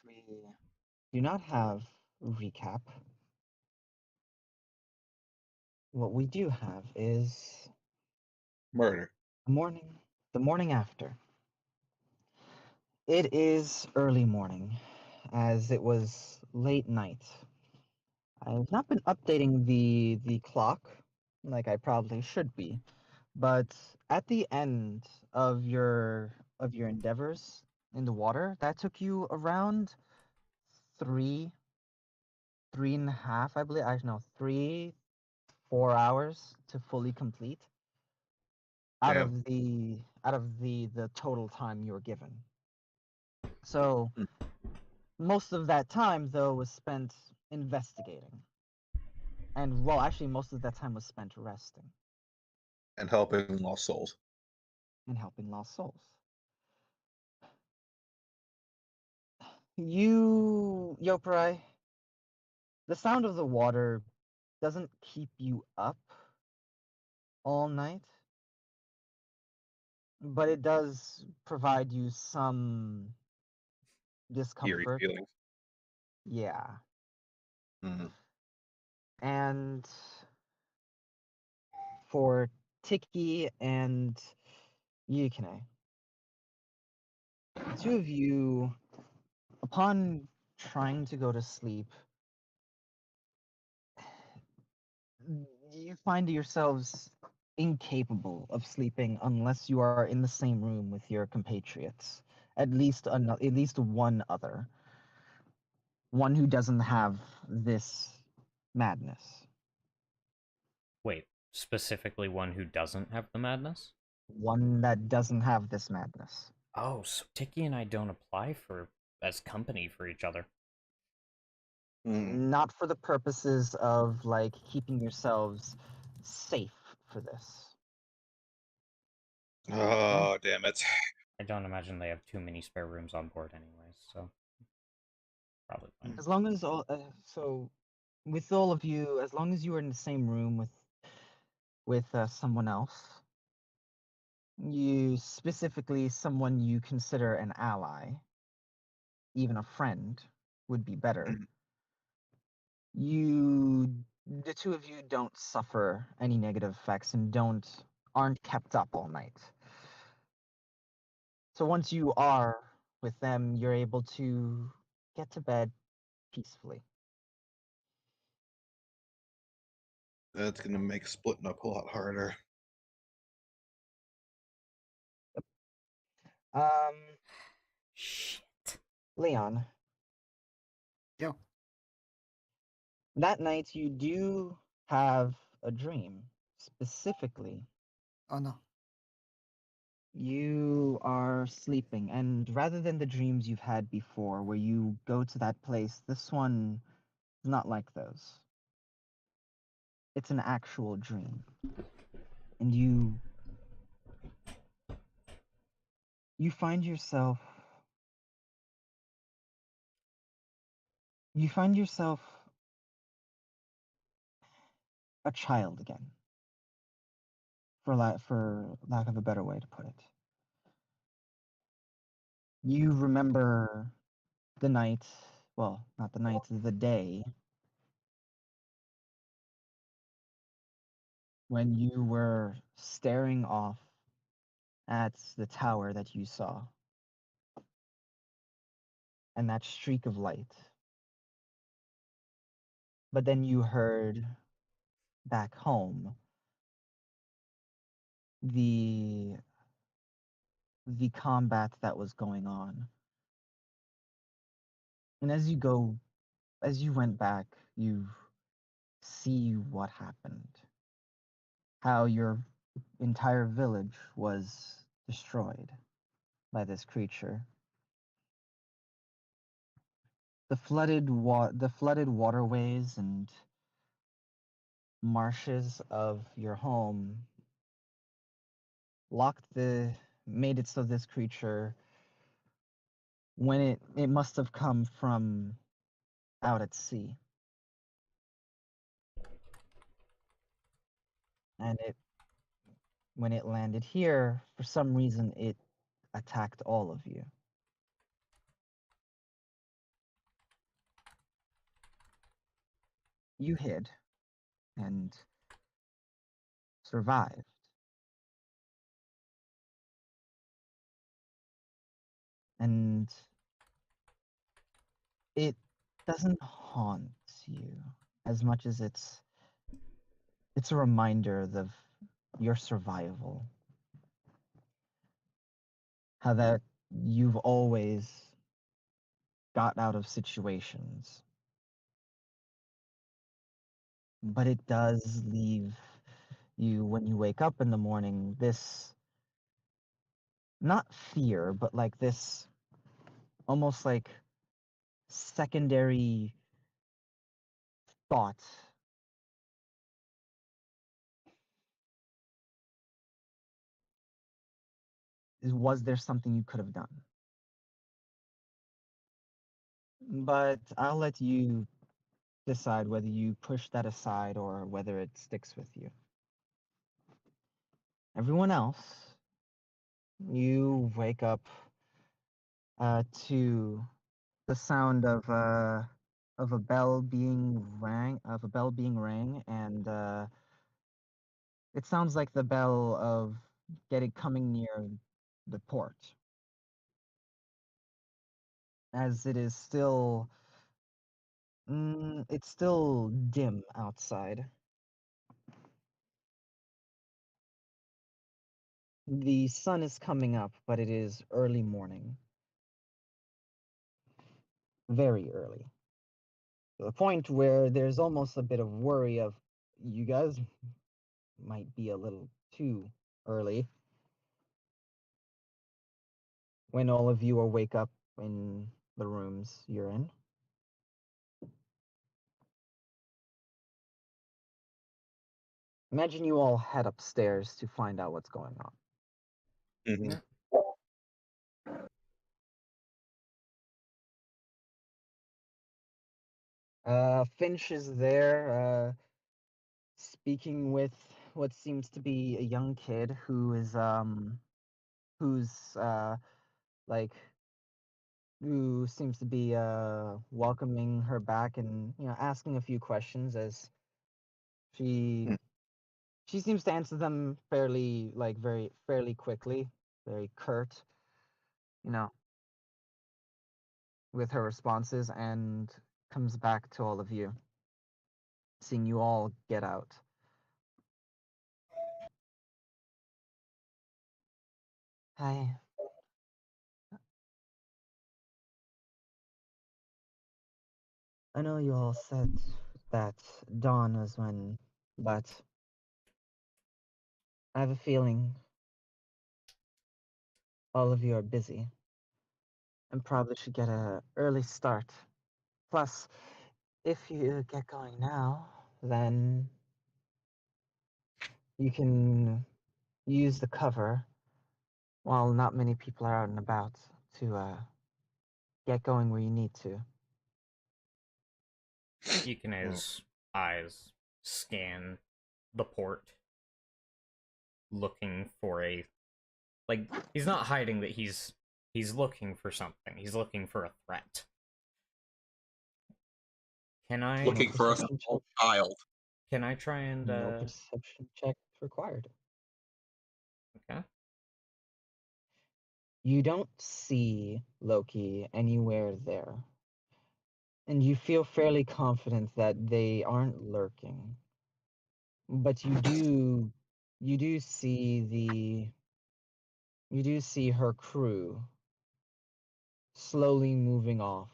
we do not have recap, what we do have is Murder. morning, the morning after. It is early morning, as it was late night. I've not been updating the clock like I probably should be, but at the end of your endeavors in the water, that took you around three, 3.5, I believe. I know 3, 4 hours to fully complete Damn. out of the total time you were given. So Hmm. most of that time though was spent investigating. And well, actually most of that time was spent resting And helping lost souls. and helping lost souls. You, Yoparai, the sound of the water doesn't keep you up all night, but it does provide you some Eerie discomfort. feelings. Yeah. Mm. And for Tiki and Yukine, the two of you, upon trying to go to sleep, you find yourselves incapable of sleeping unless you are in the same room with your compatriots. At least one other, one who doesn't have this madness, Wait, specifically one who doesn't have the madness? one that doesn't have this madness. Oh, so Tiki and I don't apply for as company for each other. Mm. Not for the purposes of like keeping yourselves safe for this. Oh, damn it. I don't imagine they have too many spare rooms on board anyways, so probably fine. As long as so with all of you, as long as you are in the same room with someone else, you specifically someone you consider an ally, even a friend would be better. Mhm. You, the two of you, don't suffer any negative effects and aren't kept up all night. So once you are with them, you're able to get to bed peacefully. That's gonna make splitting up a lot harder. Um, Shit. Leon, Yo. that night you do have a dream. Specifically, Oh no. you are sleeping, and rather than the dreams you've had before, where you go to that place, this one is not like those. It's an actual dream, and you find yourself you find yourself a child again, for lack of a better way to put it. You remember the night, well, not the night, the day when you were staring off at the tower that you saw and that streak of light. But then you heard back home the the combat that was going on. And as you went back, you see what happened. How your entire village was destroyed by this creature. The flooded waterways and marshes of your home locked the made it so this creature, when it must have come from out at sea, and it when it landed here, for some reason it attacked all of you. you hid and survived. And it doesn't haunt you as much as it's a reminder of your survival. How that you've always got out of situations. But it does leave you, when you wake up in the morning, this, not fear, but like this almost like secondary thought. Was there something you could have done? But I'll let you decide whether you push that aside or whether it sticks with you. Everyone else, you wake up to the sound of a bell being rang, and it sounds like the bell of coming near the port, as it is still it's still dim outside. The sun is coming up, but it is early morning. Very early. To the point where there's almost a bit of worry of you guys might be a little too early when all of you awake up in the rooms you're in. Imagine you all head upstairs to find out what's going on. Mhm. Finch is there, speaking with what seems to be a young kid who's like who seems to be welcoming her back and asking a few questions as she Mm. she seems to answer them fairly very fairly quickly, very curt, you know, with her responses, and comes back to all of you, seeing you all get out. Hi. I know you all said that dawn was when, but I have a feeling all of you are busy and probably should get a early start. Plus, if you get going now, then you can use the cover while not many people are out and about to get going where you need to. Yukine's eyes scan the port, looking for a he's not hiding that he's looking for something. He's looking for a threat. Can I Looking for a perception small child. Can I try and No perception check required. okay. You don't see Loki anywhere there. And you feel fairly confident that they aren't lurking. But you do see her crew slowly moving off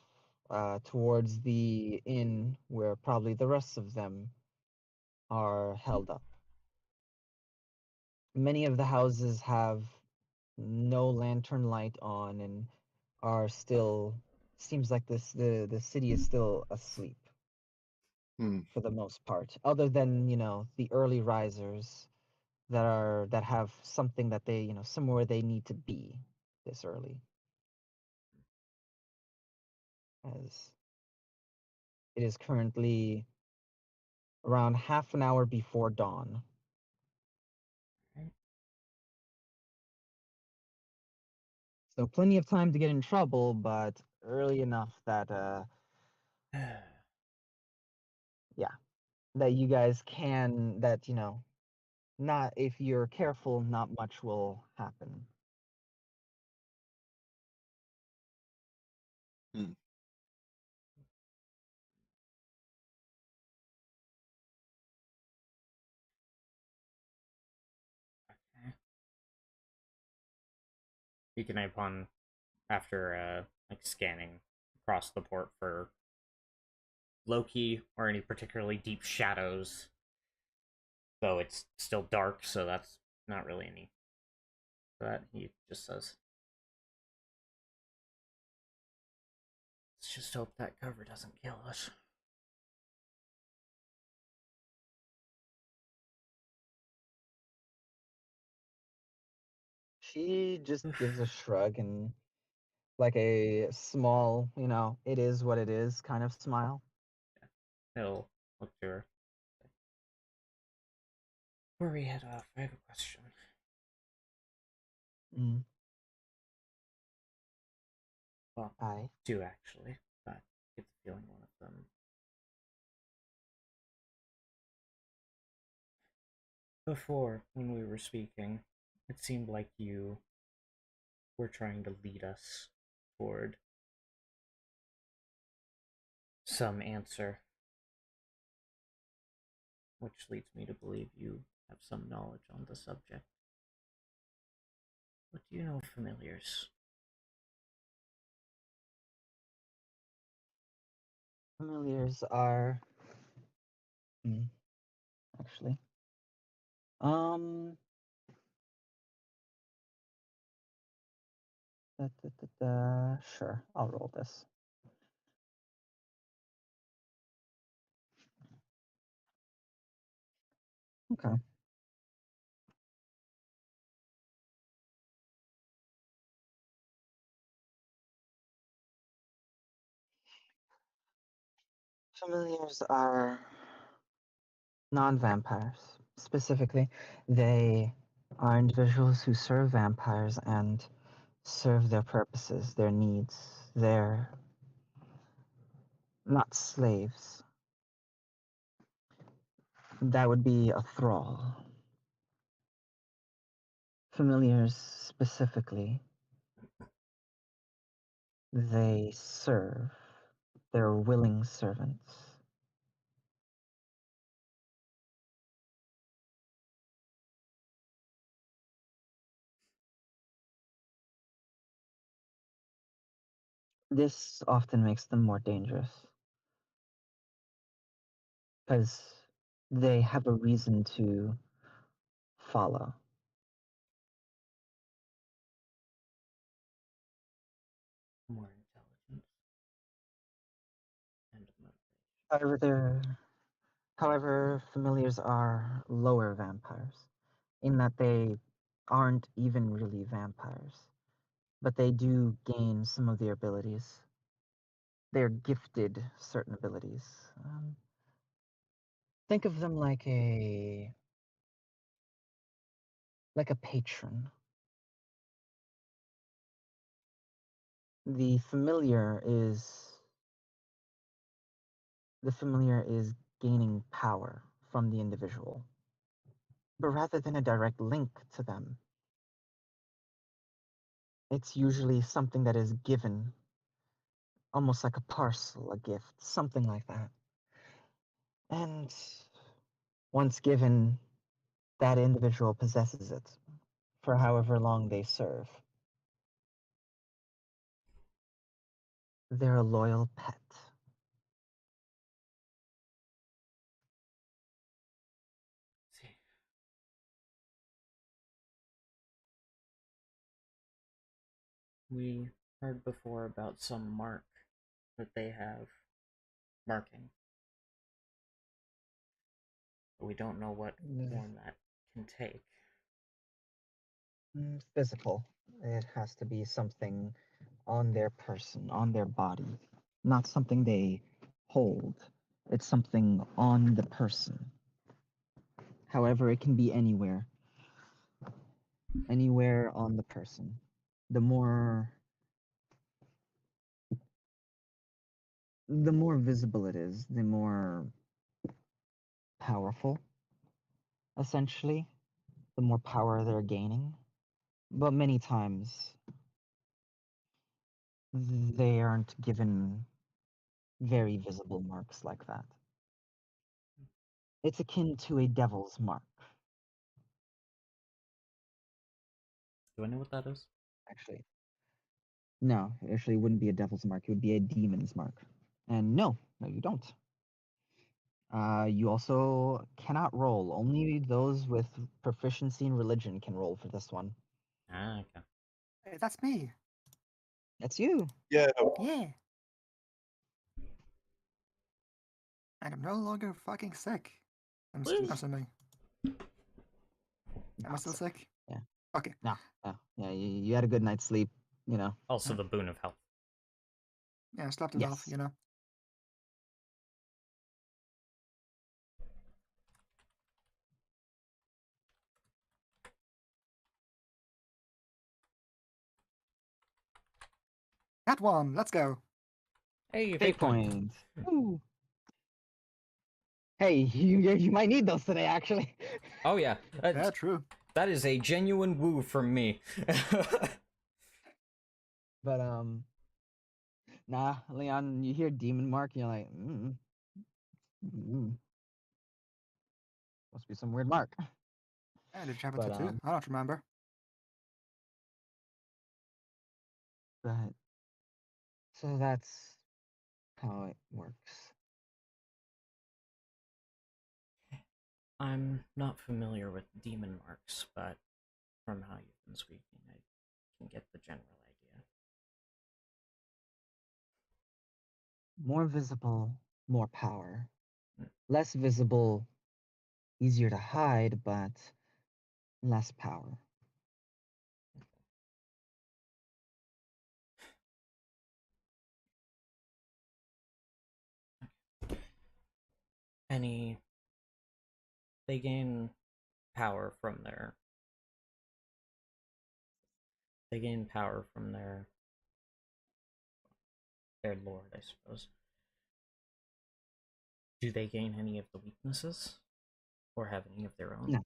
towards the inn where probably the rest of them are held up. Many of the houses have no lantern light on and are still, seems like the city is still asleep for the most part, other than the early risers that have something that they somewhere they need to be this early, as it is currently around half an hour before dawn. So plenty of time to get in trouble, but early enough that yeah. that you guys can, that, not, if you're careful, not much will happen. Okay. Beacon upon after like scanning across the port for Loki or any particularly deep shadows. Though it's still dark, so that's not really any. That he just says, "Let's just hope that cover doesn't kill us." She just gives a shrug and like a small, it is what it is kind of smile. He'll look to her. Before we head off, I have a question. Mm. Well, Aye. two actually, but I get the feeling one of them. Before, when we were speaking, it seemed like you were trying to lead us toward some answer, which leads me to believe you have some knowledge on the subject. What do you know of familiars? Familiars are. Actually. Um. Sure, I'll roll this. Okay. Familiars are non-vampires. Specifically, they are individuals who serve vampires and serve their purposes, their needs. They're not slaves. That would be a thrall. Familiars specifically, they serve. They're willing servants. This often makes them more dangerous because they have a reason to follow. More intelligence and motivation. However, familiars are lower vampires in that they aren't even really vampires, but they do gain some of their abilities. They're gifted certain abilities. Think of them like a patron. The familiar is gaining power from the individual, but rather than a direct link to them, it's usually something that is given, almost like a parcel, a gift, something like that. And once given, that individual possesses it for however long they serve. They're a loyal pet. See. We heard before about some mark that they have marking. But we don't know what form that can take. Physical. It has to be something on their person, on their body, not something they hold. It's something on the person. However, it can be anywhere on the person. The more visible it is, the more powerful, essentially, the more power they're gaining. But many times they aren't given very visible marks like that. It's akin to a devil's mark, Do I know what that is? actually. No, actually, it wouldn't be a devil's mark. It would be a demon's mark. And no, you don't. You also cannot roll. Only those with proficiency in religion can roll for this one. Ah, okay. Hey, that's me. That's you. Yeah, Yeah. And I'm no longer fucking sick. I'm Woo. assuming. Am I still So, sick? yeah. Okay. no. Yeah, you had a good night's sleep, you know. Also, the boon of health. Yeah, I slept it off, Yes. you know. That one, let's go. Hey, Fate point. Woo. Hey, you might need those today, actually. Oh yeah, Yeah, true. that is a genuine woo from me. But nah, Leon, you hear demon mark, and you're like, must be some weird mark. Yeah, did you have a But tattoo? I don't remember. but so that's how it works. I'm not familiar with demon marks, but from how you've been speaking, I can get the general idea. More visible, more power. Mm. Less visible, easier to hide, but less power. Any they gain power from their lord, I suppose. Do they gain any of the weaknesses? Or have any of their own? No.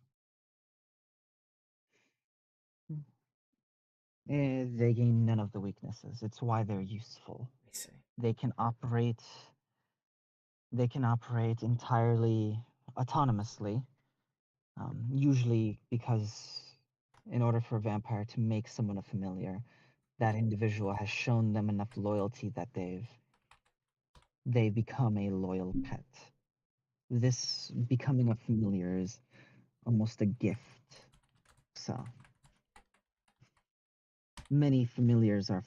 They gain none of the weaknesses. It's why they're useful. I see. They can operate entirely autonomously. Usually because in order for a vampire to make someone a familiar, that individual has shown them enough loyalty that they become a loyal pet. This becoming a familiar is almost a gift. So many familiars are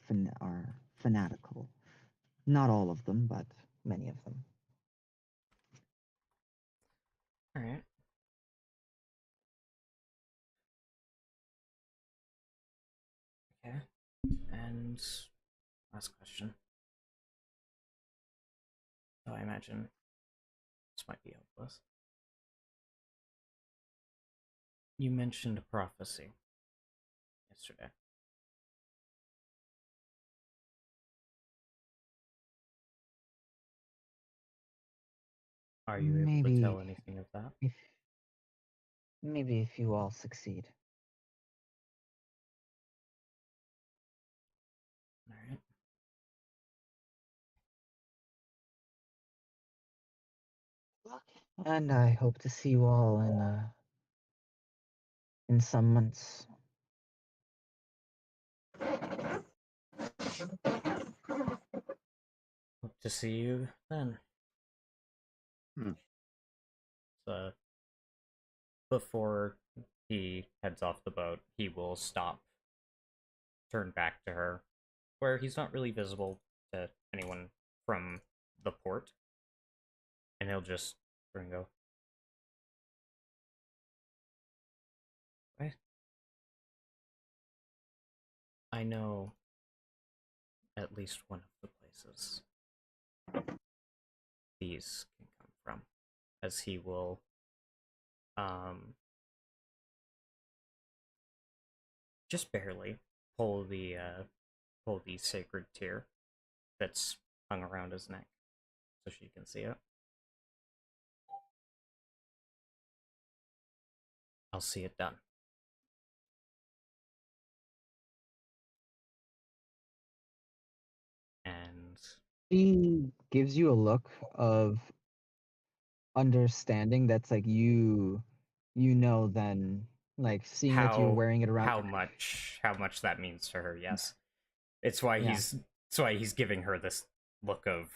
fanatical. Not all of them, but many of them. Alright. Okay. And last question. So I imagine this might be hopeless. You mentioned a prophecy yesterday. Are you able to tell anything of that? Maybe if you all succeed. Alright. And I hope to see you all in some months. Hope to see you then. So before he heads off the boat, he will stop, turn back to her, where he's not really visible to anyone from the port, and he'll just turn and go, "Right? I know at least one of the places these can come from," as he will just barely pull the sacred tear that's hung around his neck so she can see it. I'll see it done. And She gives you a look of understanding that's like you know then like seeing that you're wearing it around how your neck. much that means to her, yes. It's why Yeah. he's giving her this look of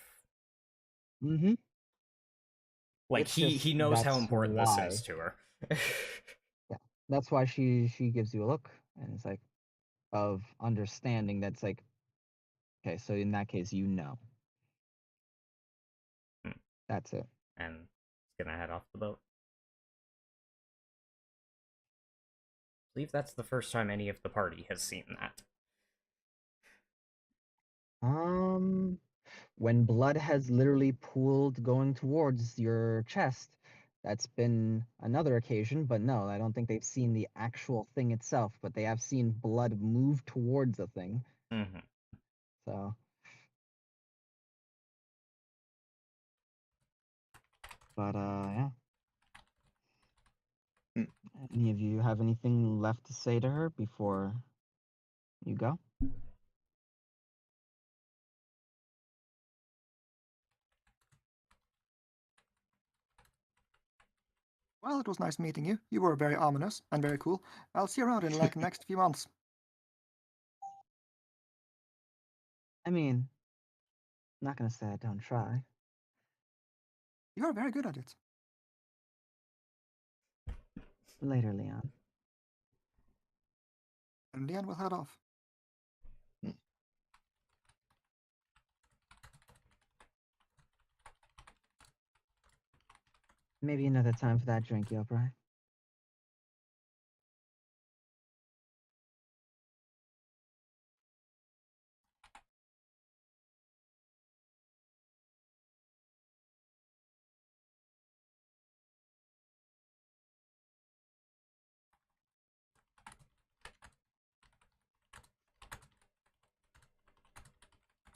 Mm-hmm. like It's he just knows how that's important why. this is to her. Yeah. That's why she gives you a look and it's like of understanding that's like okay, so in that case you know. Hmm. That's it. And he's gonna head off the boat. I believe that's the first time any of the party has seen that. When blood has literally pooled going towards your chest, that's been another occasion, but no, I don't think they've seen the actual thing itself, but they have seen blood move towards a thing. Mm-hmm. So, but yeah. Hmm. Any of you have anything left to say to her before you go? Well, it was nice meeting you. You were very ominous and very cool. I'll see you around in like the next few months. I mean, I'm not gonna say I don't try. You are very good at it. Later, Leon. And Leon will head off. Maybe another time for that drink, Yoprai.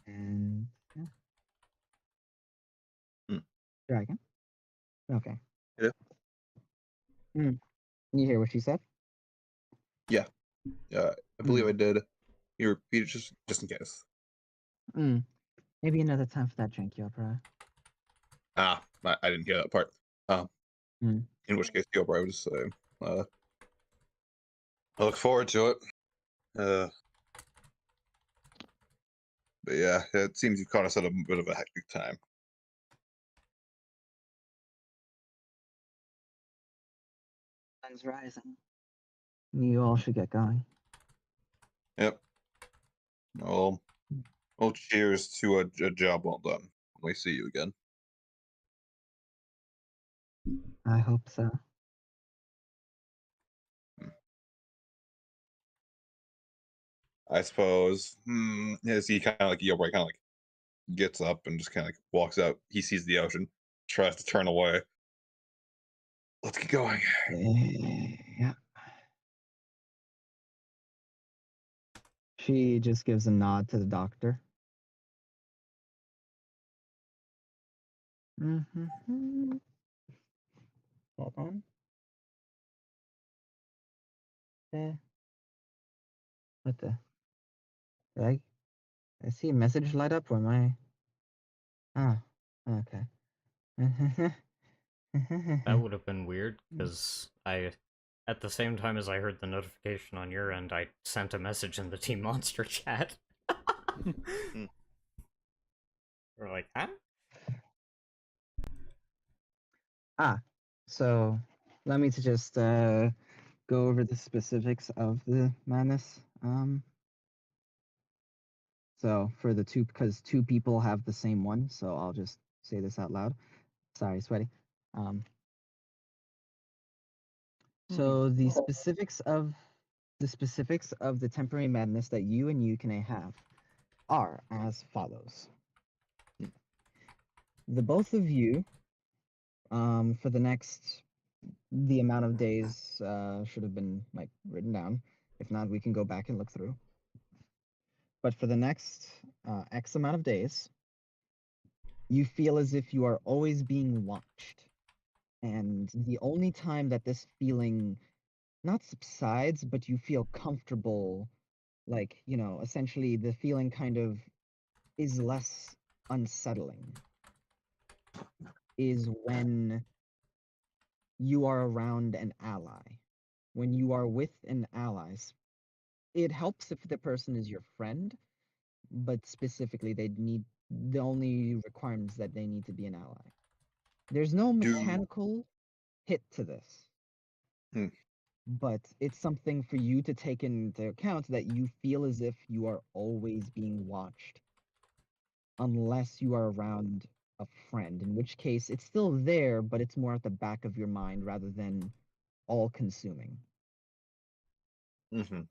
And yeah. Hmm. Dragon. Okay. Yeah. You hear what she said? Yeah. I believe I did. You repeat it just in case. Maybe another time for that drink, Yopra. I didn't hear that part. In which case, I would just say, I look forward to it. But yeah, it seems you caught us at a bit of a hectic time. Sun's rising. You all should get going. Yep. Well, cheers to a job well done. We see you again. I hope so. I suppose. As he kind of like Yobray kind of like gets up and just kind of like walks out. He sees the ocean, tries to turn away. Let's get going. Yeah. She just gives a nod to the doctor. Hold on. What the? Did I see a message light up or am I? Ah, okay. That would have been weird, because at the same time as I heard the notification on your end, I sent a message in the Team Monster chat. We're like, huh? So let me to just go over the specifics of the madness. So for the two, because two people have the same one, so I'll just say this out loud. Sorry, sweaty. So the specifics of the temporary madness that you and Yukine have are as follows. The both of you, for the amount of days should have been like written down. If not, we can go back and look through. But for the next X amount of days, you feel as if you are always being watched. And the only time that this feeling not subsides, but you feel comfortable, like, essentially the feeling kind of is less unsettling, is when you are around an ally. When you are with an ally, it helps if the person is your friend, but specifically the only requirements that they need to be an ally. There's no Do mechanical hit to this. Hmm. But it's something for you to take into account that you feel as if you are always being watched unless you are around a friend, in which case it's still there, but it's more at the back of your mind rather than all consuming. Mhm.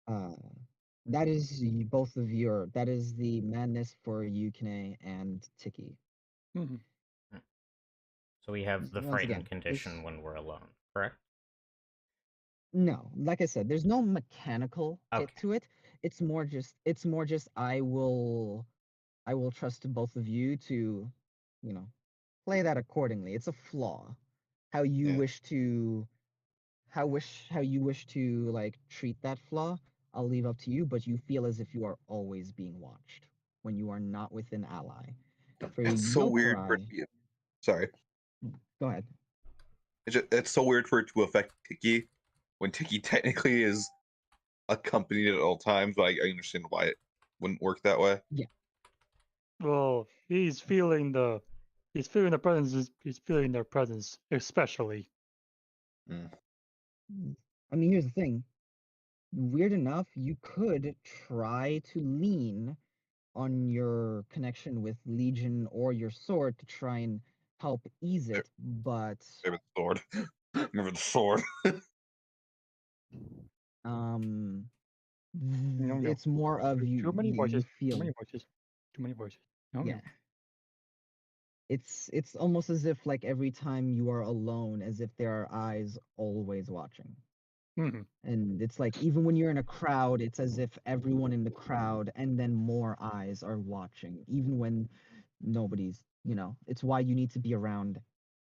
Uh, that is both of your, that is the madness for Yukine and Tiki. Mhm. So we have the Once frightened again, condition when we're alone, correct? no, like I said, there's no mechanical hit Okay. to it. It's more just I will trust both of you to, play that accordingly. It's a flaw. How you Yeah. wish to how you wish to like treat that flaw, I'll leave up to you, but you feel as if you are always being watched when you are not with an ally. For It's so weird for it Yokurai, to be. Sorry. go ahead. It's so weird for it to affect Tiki when Tiki technically is accompanied at all times. But I understand why it wouldn't work that way. Well, he's feeling the presence. He's feeling their presence, especially. I mean, here's the thing. Weird enough, you could try to lean on your connection with Legion or your sword to try and help ease it, but Remember the sword. Remember the sword. um No, no. it's more of Too many you voices. Too feel, many voices. Too many voices. No, yeah. no. It's almost as if like every time you are alone, as if there are eyes always watching. Hmm. And it's like even when you're in a crowd, it's as if everyone in the crowd and then more eyes are watching, even when nobody's, it's why you need to be around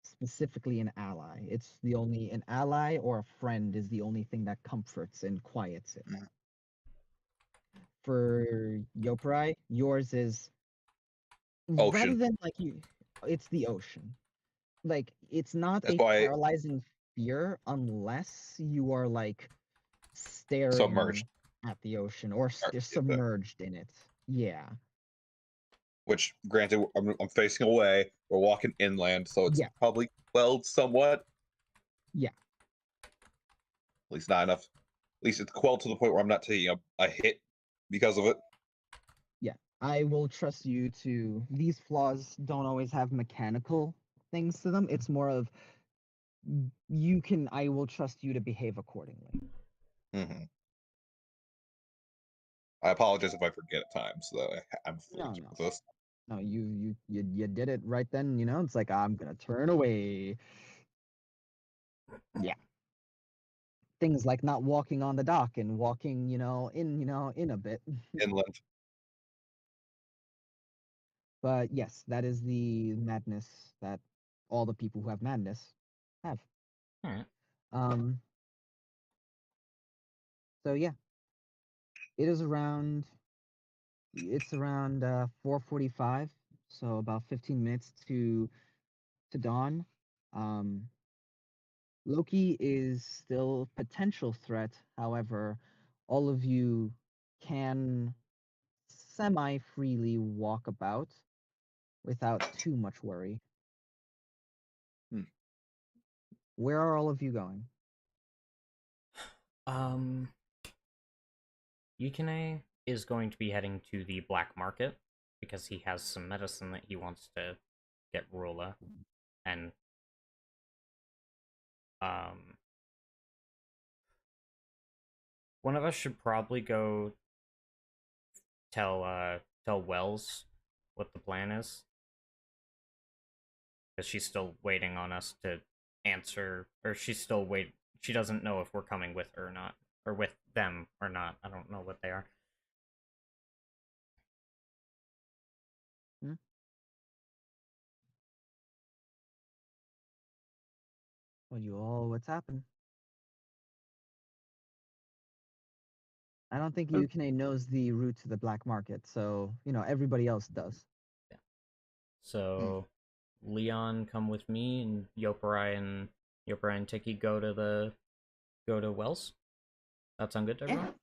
specifically an ally. It's the only an ally or a friend is the only thing that comforts and quiets it. Mm. For Yopurai, yours is rather Ocean. than like it's the ocean. Like it's not That's a why paralyzing fear unless you are like staring submerged. at the ocean or Or- submerged in it. Yeah. Which, granted, I'm facing away. We're walking inland, so it's Yeah. probably quelled somewhat. Yeah. At least not enough. At least it's quelled to the point where I'm not taking a hit because of it. Yeah. I will trust you to these flaws don't always have mechanical things to them. It's more of I will trust you to behave accordingly. Mm-hmm. I apologize if I forget at times that I'm No, fully no. with this. No, you did it right then, it's like I'm gonna turn away. Yeah. Things like not walking on the dock and walking, in a bit. Inland. But yes, that is the madness that all the people who have madness have. Alright. Um so yeah. It is around it's around 4:45, so about 15 minutes to dawn. Um Loki is still a potential threat. However, all of you can semi freely walk about without too much worry. Hmm. Where are all of you going? Yukine is going to be heading to the black market because he has some medicine that he wants to get Rula, and um, one of us should probably go tell Wells what the plan is, because she's still waiting on us to answer, or she's still wait. She doesn't know if we're coming with her or not, or with them or not. I don't know what they are. Hmm? What's happened? I don't think Oh. Yukine knows the route to the black market, so everybody else does. So Leon, come with me, and Yoparai and Tiki go to Wells. That sound good to everyone?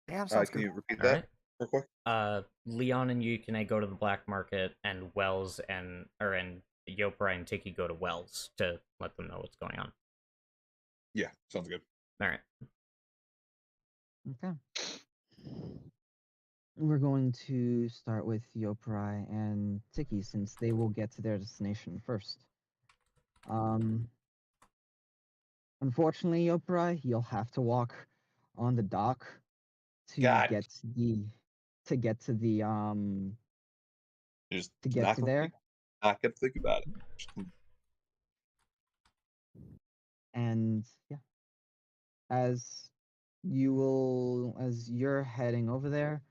Yeah, sounds Can good. you repeat All that right. real quick? Leon and Yukine go to the black market, and Wells and Yoparai and Tiki go to Wells to let them know what's going on. Yeah, sounds good. All right. Okay. We're going to start with Yoparai and Tiki since they will get to their destination first. Unfortunately, Yoparai, you'll have to walk on the dock to God. get to the Just to get not to gonna there. think, not gonna think about it. Just- And yeah, as you're heading over there,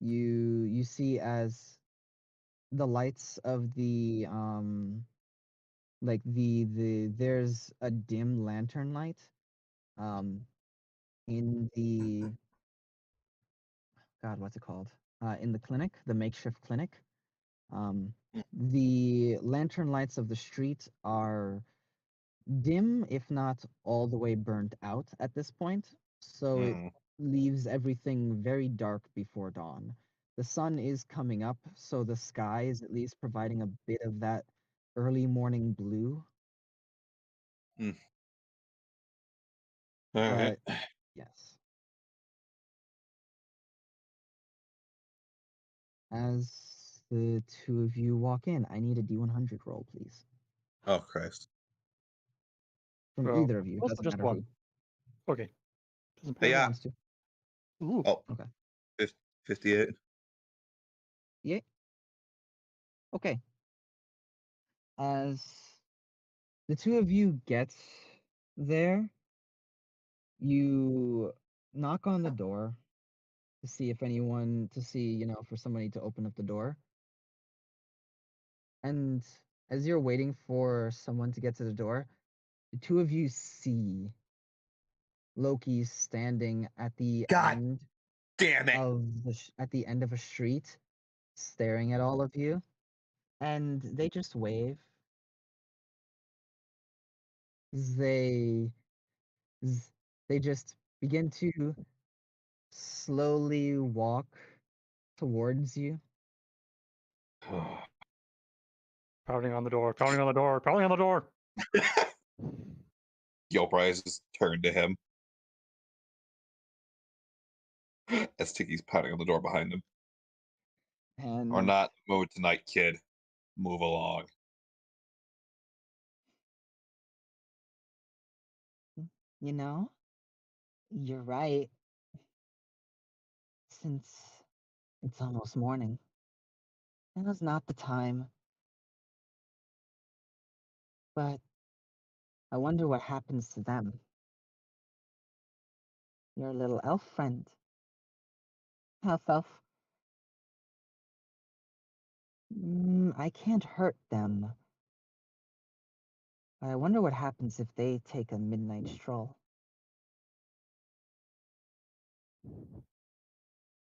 you see as the lights of the there's a dim lantern light in the what's it called, in the clinic, the makeshift clinic. The lantern lights of the street are dim, if not all the way burnt out at this point, so it leaves everything very dark before dawn. The sun is coming up, so the sky is at least providing a bit of that early morning blue. All right. But yes. As the two of you walk in, I need a D100 roll, please. Oh Christ. From Well, either of you, also doesn't just matter one. who. Okay. Doesn't Hey, Whoever yeah. wants to. Ooh. Oh. Okay. 58. Yeah. Okay. As the two of you get there, you knock on the door to see for somebody to open up the door. And as you're waiting for someone to get to the door, the two of you see Loki standing at the God end damn it. at the end of a street, staring at all of you, and they just wave. They they just begin to slowly walk towards you. Pounding on the door, pounding on the door, pounding on the door. Yoparai just turned to him as Tiki's pounding on the door behind him. And We're not in the mood tonight, kid. Move along. You're right. Since it's almost morning, it was not the time. But I wonder what happens to them. Your little elf friend. Half elf. I can't hurt them. I wonder what happens if they take a midnight stroll.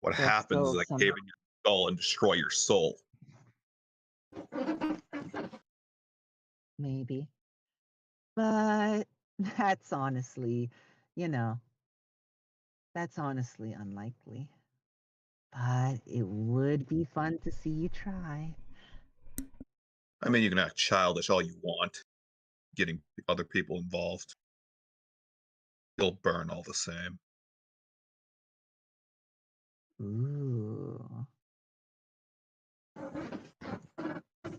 What They'll happens is still I some- cave in your skull and destroy your soul. Maybe. But that's honestly, that's honestly unlikely. But it would be fun to see you try. I mean, you can act childish all you want, getting other people involved. You'll burn all the same. Ooh.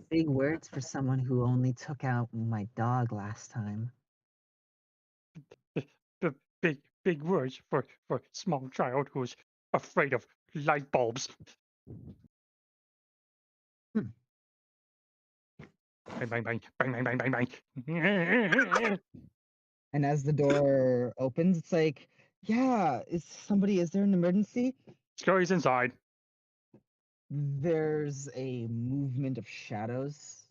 Big words for someone who only took out my dog last time. The big words for small child who's afraid of light bulbs. Bang bang bang bang bang bang bang bang. And as the door opens, it's like, yeah, is there an emergency? Scurry's inside. There's a movement of shadows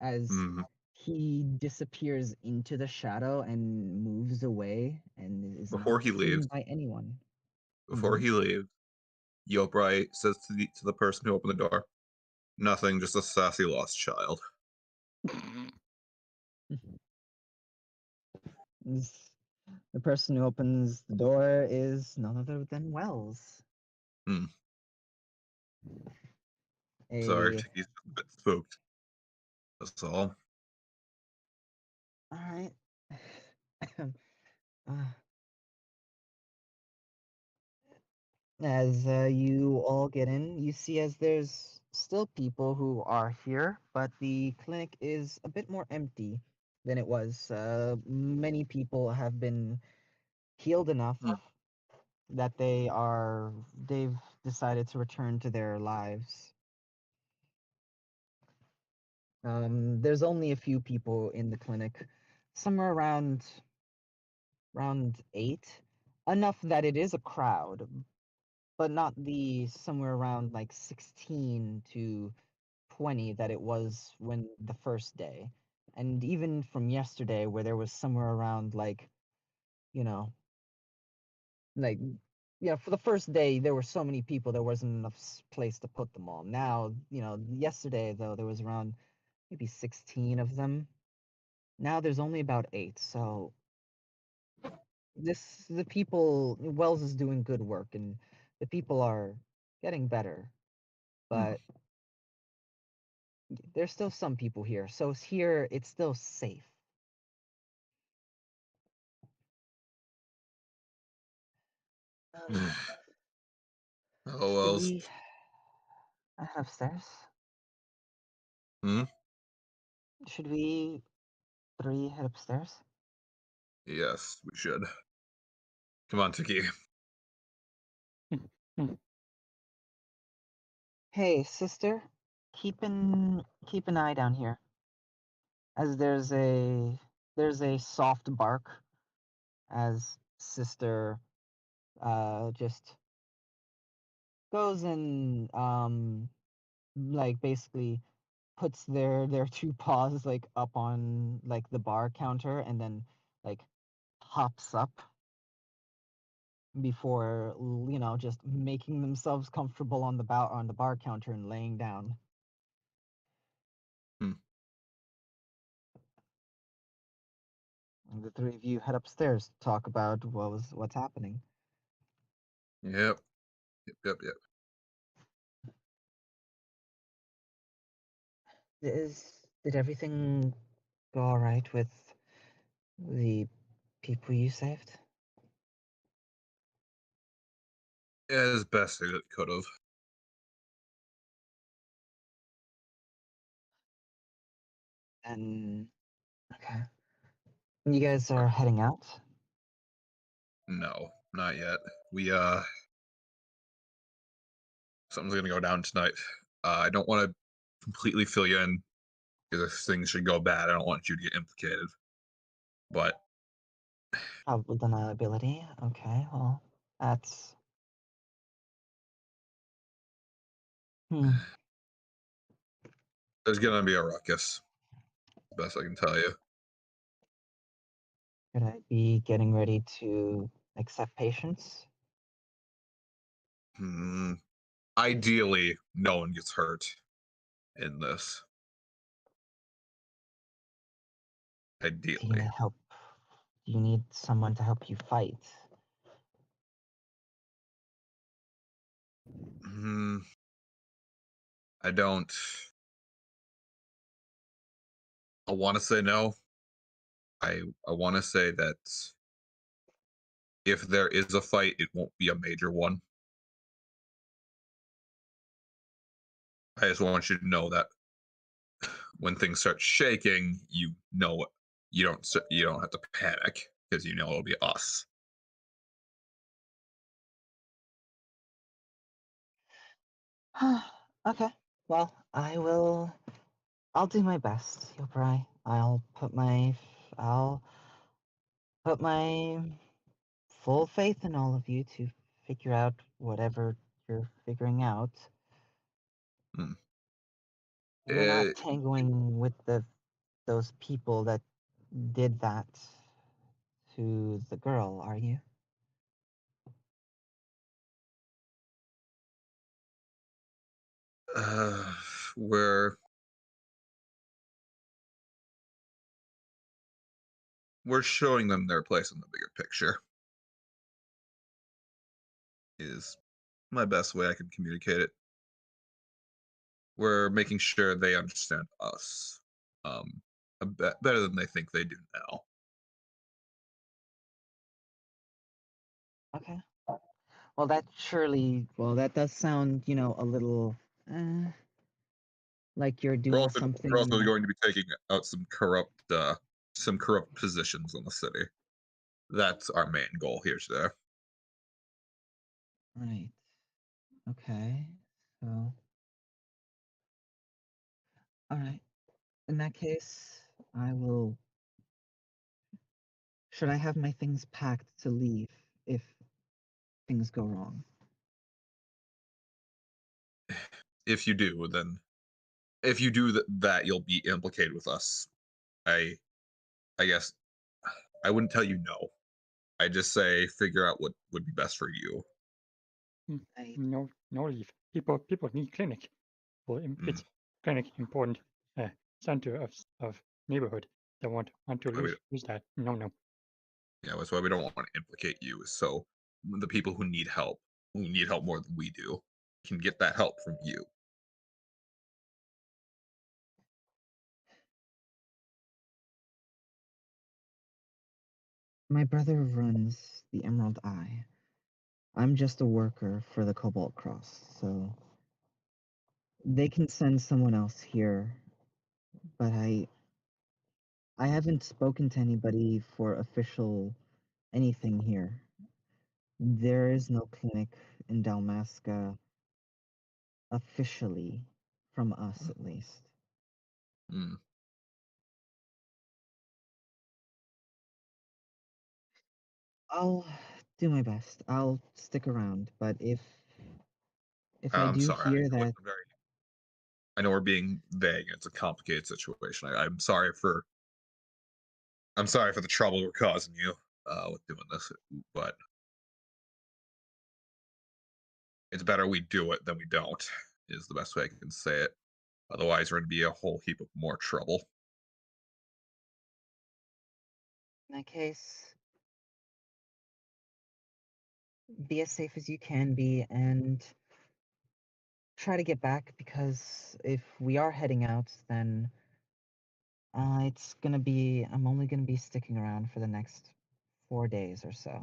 as Mhm. he disappears into the shadow and moves away and is not Before he seen leaves, by anyone. before he leaves, Yobrai says to the person who opened the door, "Nothing, just a sassy lost child." Is- The person who opens the door is none other than Wells. Hmm. Sorry, A he's a bit spooked. That's all. all right. Uh, as you all get in, you see as there's still people who are here, but the clinic is a bit more empty than it was. Many people have been healed enough Hmm. that they've decided to return to their lives. There's only a few people in the clinic, somewhere around 8, enough that it is a crowd, but not the somewhere around like 16 to 20 that it was when the first day. And even from yesterday where there was somewhere around like, you know, like yeah, for the first day there were so many people there wasn't enough place to put them all. Now, yesterday though there was around maybe 16 of them. Now there's only about 8. So the people Wells is doing good work and the people are getting better, Hmm. but there's still some people here. So here it's still safe. Um, Oh should well. we head upstairs? Hmm? Should we 3 head upstairs? Yes, we should. Come on, Tiki. Hey, sister, keep an eye down here. As there's a soft bark as sister just goes and like basically puts their 2 paws like up on like the bar counter and then like hops up before just making themselves comfortable on the bar counter and laying down. Hmm. And the 3 of you head upstairs to talk about what's happening. Yep. Yep. Did everything go all right with the people you saved? As best as it could have. And okay, you guys are heading out. No, not yet. We something's gonna go down tonight. I don't want to completely fill you in because if things should go bad, I don't want you to get implicated. But Probable deniability. Okay, well, that's hmm. there's gonna be a ruckus. Best I can tell you. Could I be getting ready to accept patients? Hmm. Ideally, no one gets hurt in this. Do you Ideally. need help? Do you need someone to help you fight? Hmm. I don't. I want to say no. I want to say that if there is a fight, it won't be a major one. I just want you to know that when things start shaking, you don't have to panic because you know it'll be us. Okay. Well, I'll do my best, Yoprai. I'll put my full faith in all of you to figure out whatever you're figuring out. Hmm. You're not Eh, tangling with those people that did that to the girl, are you? uh, we're showing them their place in the bigger picture. Is my best way I can communicate it. We're making sure they understand us better than they think they do now. Okay. Well, that does sound, a little like you're We're doing also something. going to be taking out some corrupt positions in the city. That's our main goal here today. Right. Okay. So, all right. In that case, I will. Should I have my things packed to leave if things go wrong? If you do, then that, you'll be implicated with us. I guess I wouldn't tell you no. I just say figure out what would be best for you. I, No, no leave. People need clinic. Well, it's clinic important center of neighborhood. They want to Why we- lose that. No. Yeah, that's why we don't want to implicate you. So the people who need help more than we do, can get that help from you. my brother runs the Emerald Eye. I'm just a worker for the Cobalt Cross, so they can send someone else here, but I haven't spoken to anybody for official anything here. There is no clinic in Dalmasca officially, from us at least. Mm. I'll do my best. I'll stick around, but if I I'm do sorry. hear that, I know we're being vague. It's a complicated situation. I'm sorry for the trouble we're causing you with doing this, but it's better we do it than we don't. Is the best way I can say it. Otherwise, we're going to be a whole heap of more trouble. in that case, be as safe as you can be and try to get back, because if we are heading out, then I'm only gonna be sticking around for the next 4 days or so.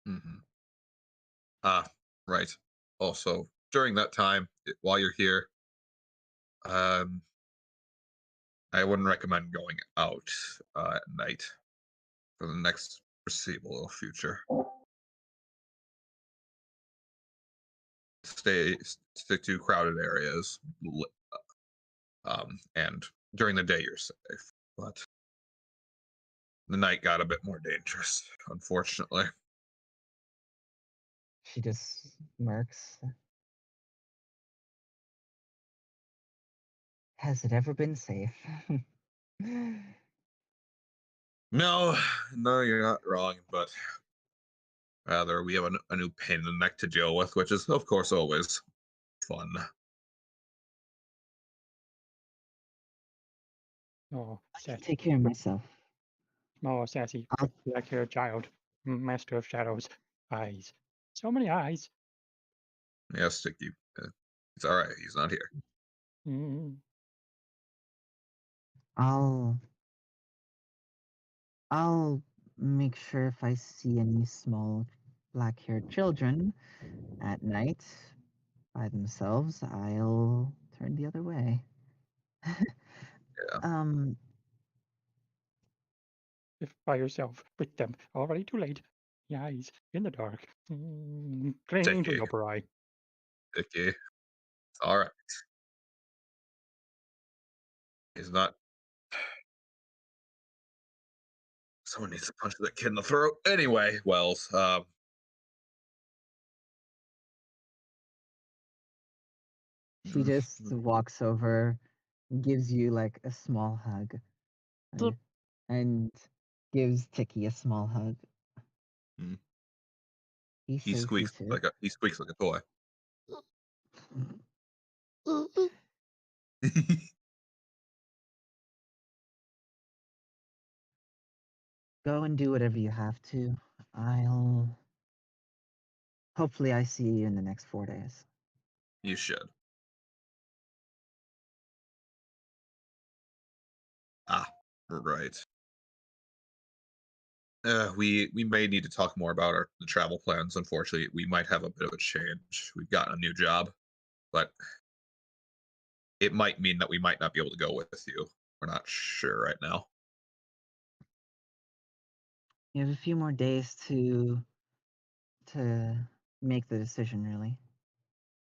Mm-hmm. Right. Also, during that time, while you're here, um, I wouldn't recommend going out at night for the next foreseeable future. Stick to crowded areas, and during the day you're safe. But the night got a bit more dangerous, unfortunately. She just smirks. Has it ever been safe? No, no, you're not wrong, but rather we have a new pain in the neck to deal with, which is, of course, always fun. Oh, I can sassy, take care of myself. small sassy I'll, black-haired child, master of shadows, eyes. So many eyes. Yeah, Sticky. It's all right. He's not here. Mm. I'll I'll make sure if I see any small black-haired children at night by themselves, I'll turn the other way. Yeah. um, If by yourself, with them, already too late. The eyes in the dark. Cling to Sticky. your bride. Sticky. It's all right. He's not. Someone needs to punch that kid in the throat. Anyway, Wells. she just walks over, gives you like a small hug, Bloop. and gives Tiki a small hug. Mm. He's He so squeaks cute. like a toy. Go and do whatever you have to. I'll. Hopefully, I see you in the next 4 days. You should. Ah, right. We may need to talk more about the travel plans. Unfortunately, we might have a bit of a change. We've gotten a new job, but it might mean that we might not be able to go with you. We're not sure right now. You have a few more days to make the decision, really.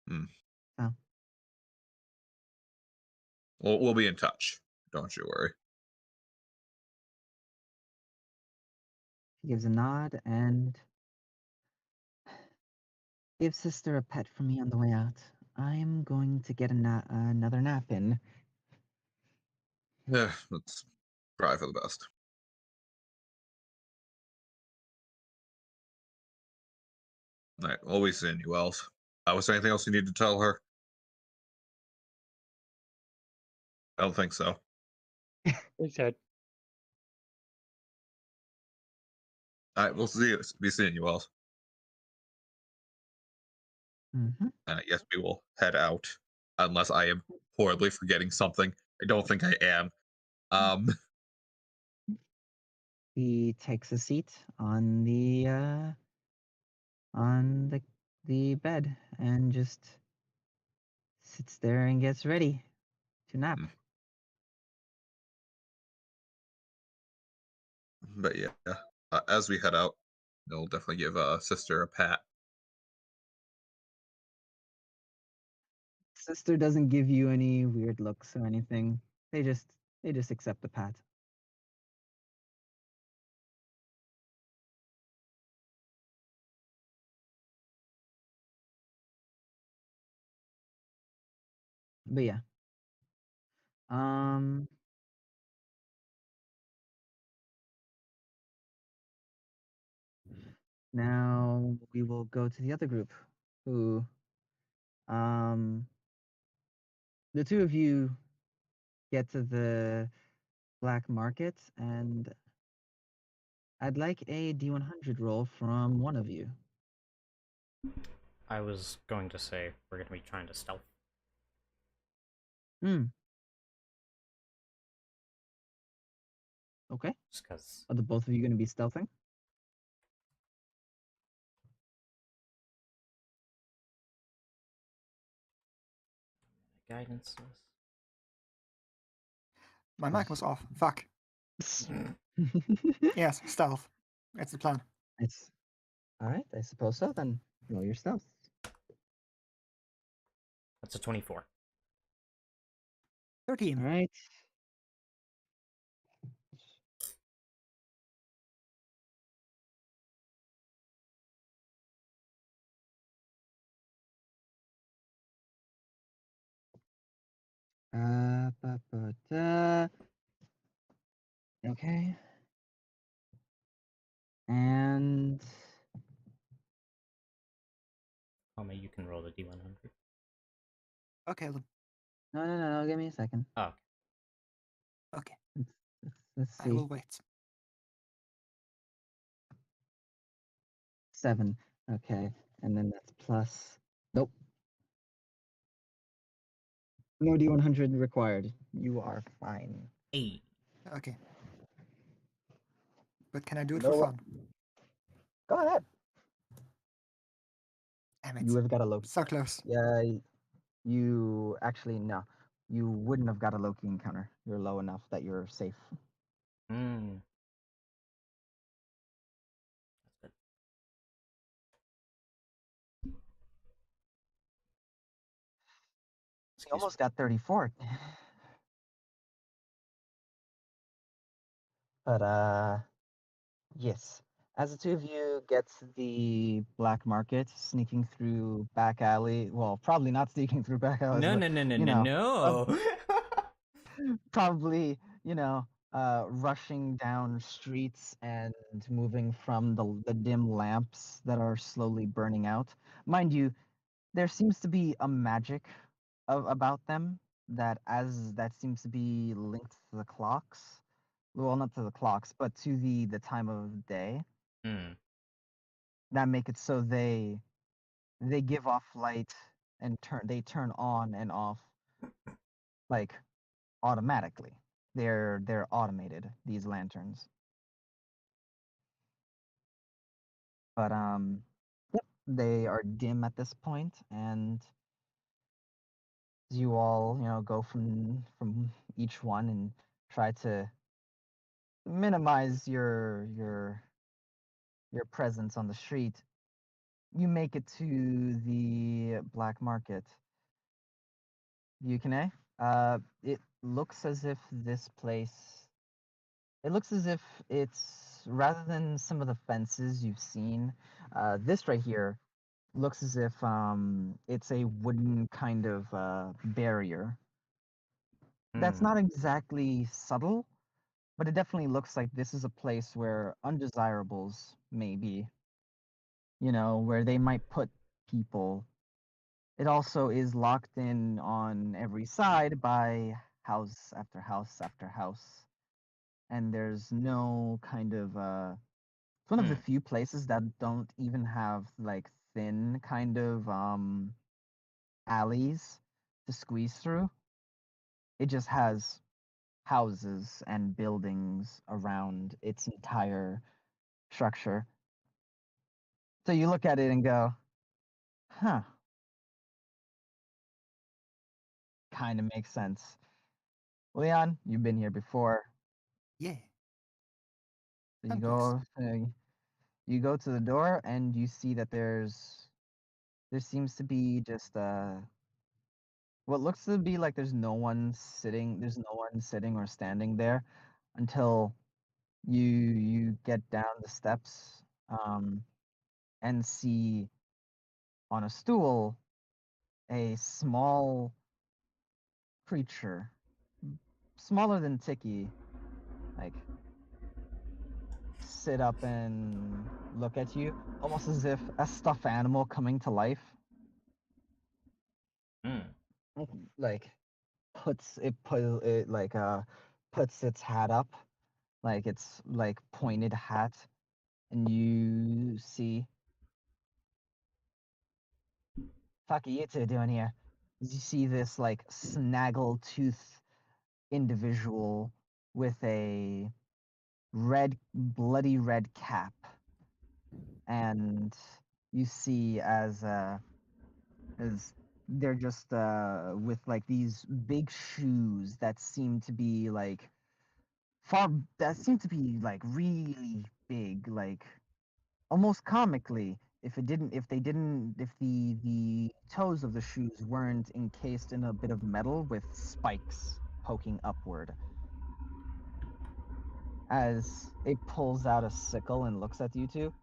Hmm. So We'll be in touch. Don't you worry. he gives a nod and gives sister a pet for me on the way out. I'm going to get another nap in. Yeah, that's probably for the best. All right, always seeing you, Wells. Was there anything else you need to tell her? I don't think so. He said, All right, we'll see you. Be seeing you, Wells. Mm-hmm. Yes, we will head out, unless I am horribly forgetting something. I don't think I am. He takes a seat on the bed and just sits there and gets ready to nap. But yeah, as we head out, they'll definitely give sister a pat. Sister doesn't give you any weird looks or anything. They just accept the pat. But yeah. Um Now we will go to the other group who um the two of you get to the black market, and I'd like a D100 roll from one of you. I was going to say we're going to be trying to stealth. Okay. Just because. Are the both of you going to be stealthing? Guidance. My mic was off. Fuck. Yes, stealth. That's the plan. It's all right. I suppose so. Then roll your stealth. That's a 24. 13. All right. Okay. And Tell you can roll the D100. Okay, no. Give me a second. Oh, okay. Let's I see. will wait. 7. Okay, and then that's plus. Nope. No D100 required. You are fine. 8. Okay. But can I do it No. for fun? Go ahead. Damn it. You have got a Loki. So close. Yeah, you actually no. You wouldn't have got a Loki encounter. You're low enough that you're safe. Hmm. That's good. You almost got 34. But yes. As the two of you get to the black market, sneaking through back alley. Well, probably not sneaking through back alleys. No, but, no, no, no, you no, know, no. probably, rushing down streets and moving from the dim lamps that are slowly burning out. Mind you, there seems to be a magic about them that seems to be linked to the clocks. Well, not to the clocks, but to the time of day Hmm. that make it so they give off light and they turn on and off like automatically. They're automated, these lanterns. But yep, they are dim at this point, and you all, go from each one and try to minimize your presence on the street. You make it to the black market. Yukine, it looks as if this place it looks as if it's rather than some of the fences you've seen, this right here looks as if it's a wooden kind of barrier. That's Hmm. not exactly subtle, but it definitely looks like this is a place where undesirables may be, where they might put people. It also is locked in on every side by house after house after house. And there's no kind of it's one of the Hmm. few places that don't even have like thin kind of alleys to squeeze through. It just has houses and buildings around its entire structure. So you look at it and go, huh, kind of makes sense. Leon, you've been here before. Yeah. So Fun place. you go to the door and you see that there seems to be just what looks to be like there's no one sitting or standing there until you get down the steps and see on a stool a small creature, smaller than Tiki, like sit up and look at you, almost as if a stuffed animal coming to life. Hmm. Like puts its hat up, like it's like pointed hat, and you see, fuck are you two doing here? You see this like snaggle tooth individual with a bloody red cap, and you see as they're just with like these big shoes that seem to be like really big, like almost comically, if the toes of the shoes weren't encased in a bit of metal with spikes poking upward. As it pulls out a sickle and looks at you two.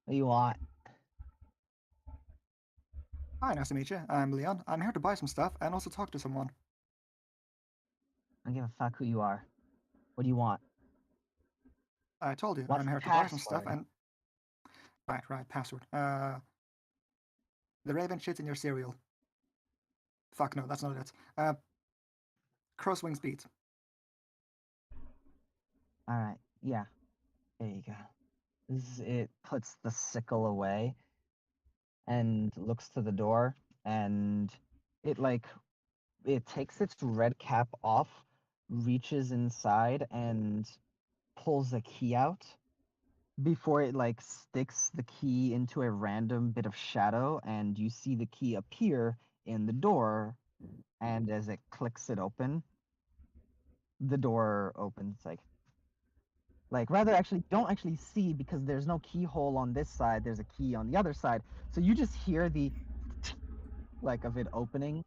What do you want? Hi, nice to meet you. I'm Leon. I'm here to buy some stuff and also talk to someone. I don't give a fuck who you are. What do you want? I told you, What's I'm the here to buy some stuff password? and. Right, password. The raven shits in your cereal. Fuck, no, that's not it. Crosswing speed. All right, yeah, there you go. It puts the sickle away and looks to the door, and it like it takes its red cap off, reaches inside, and pulls a key out before it like sticks the key into a random bit of shadow, and you see the key appear in the door, and as it clicks it open, the door opens. Like rather actually don't actually see because there's no keyhole on this side, there's a key on the other side, so you just hear the like of it opening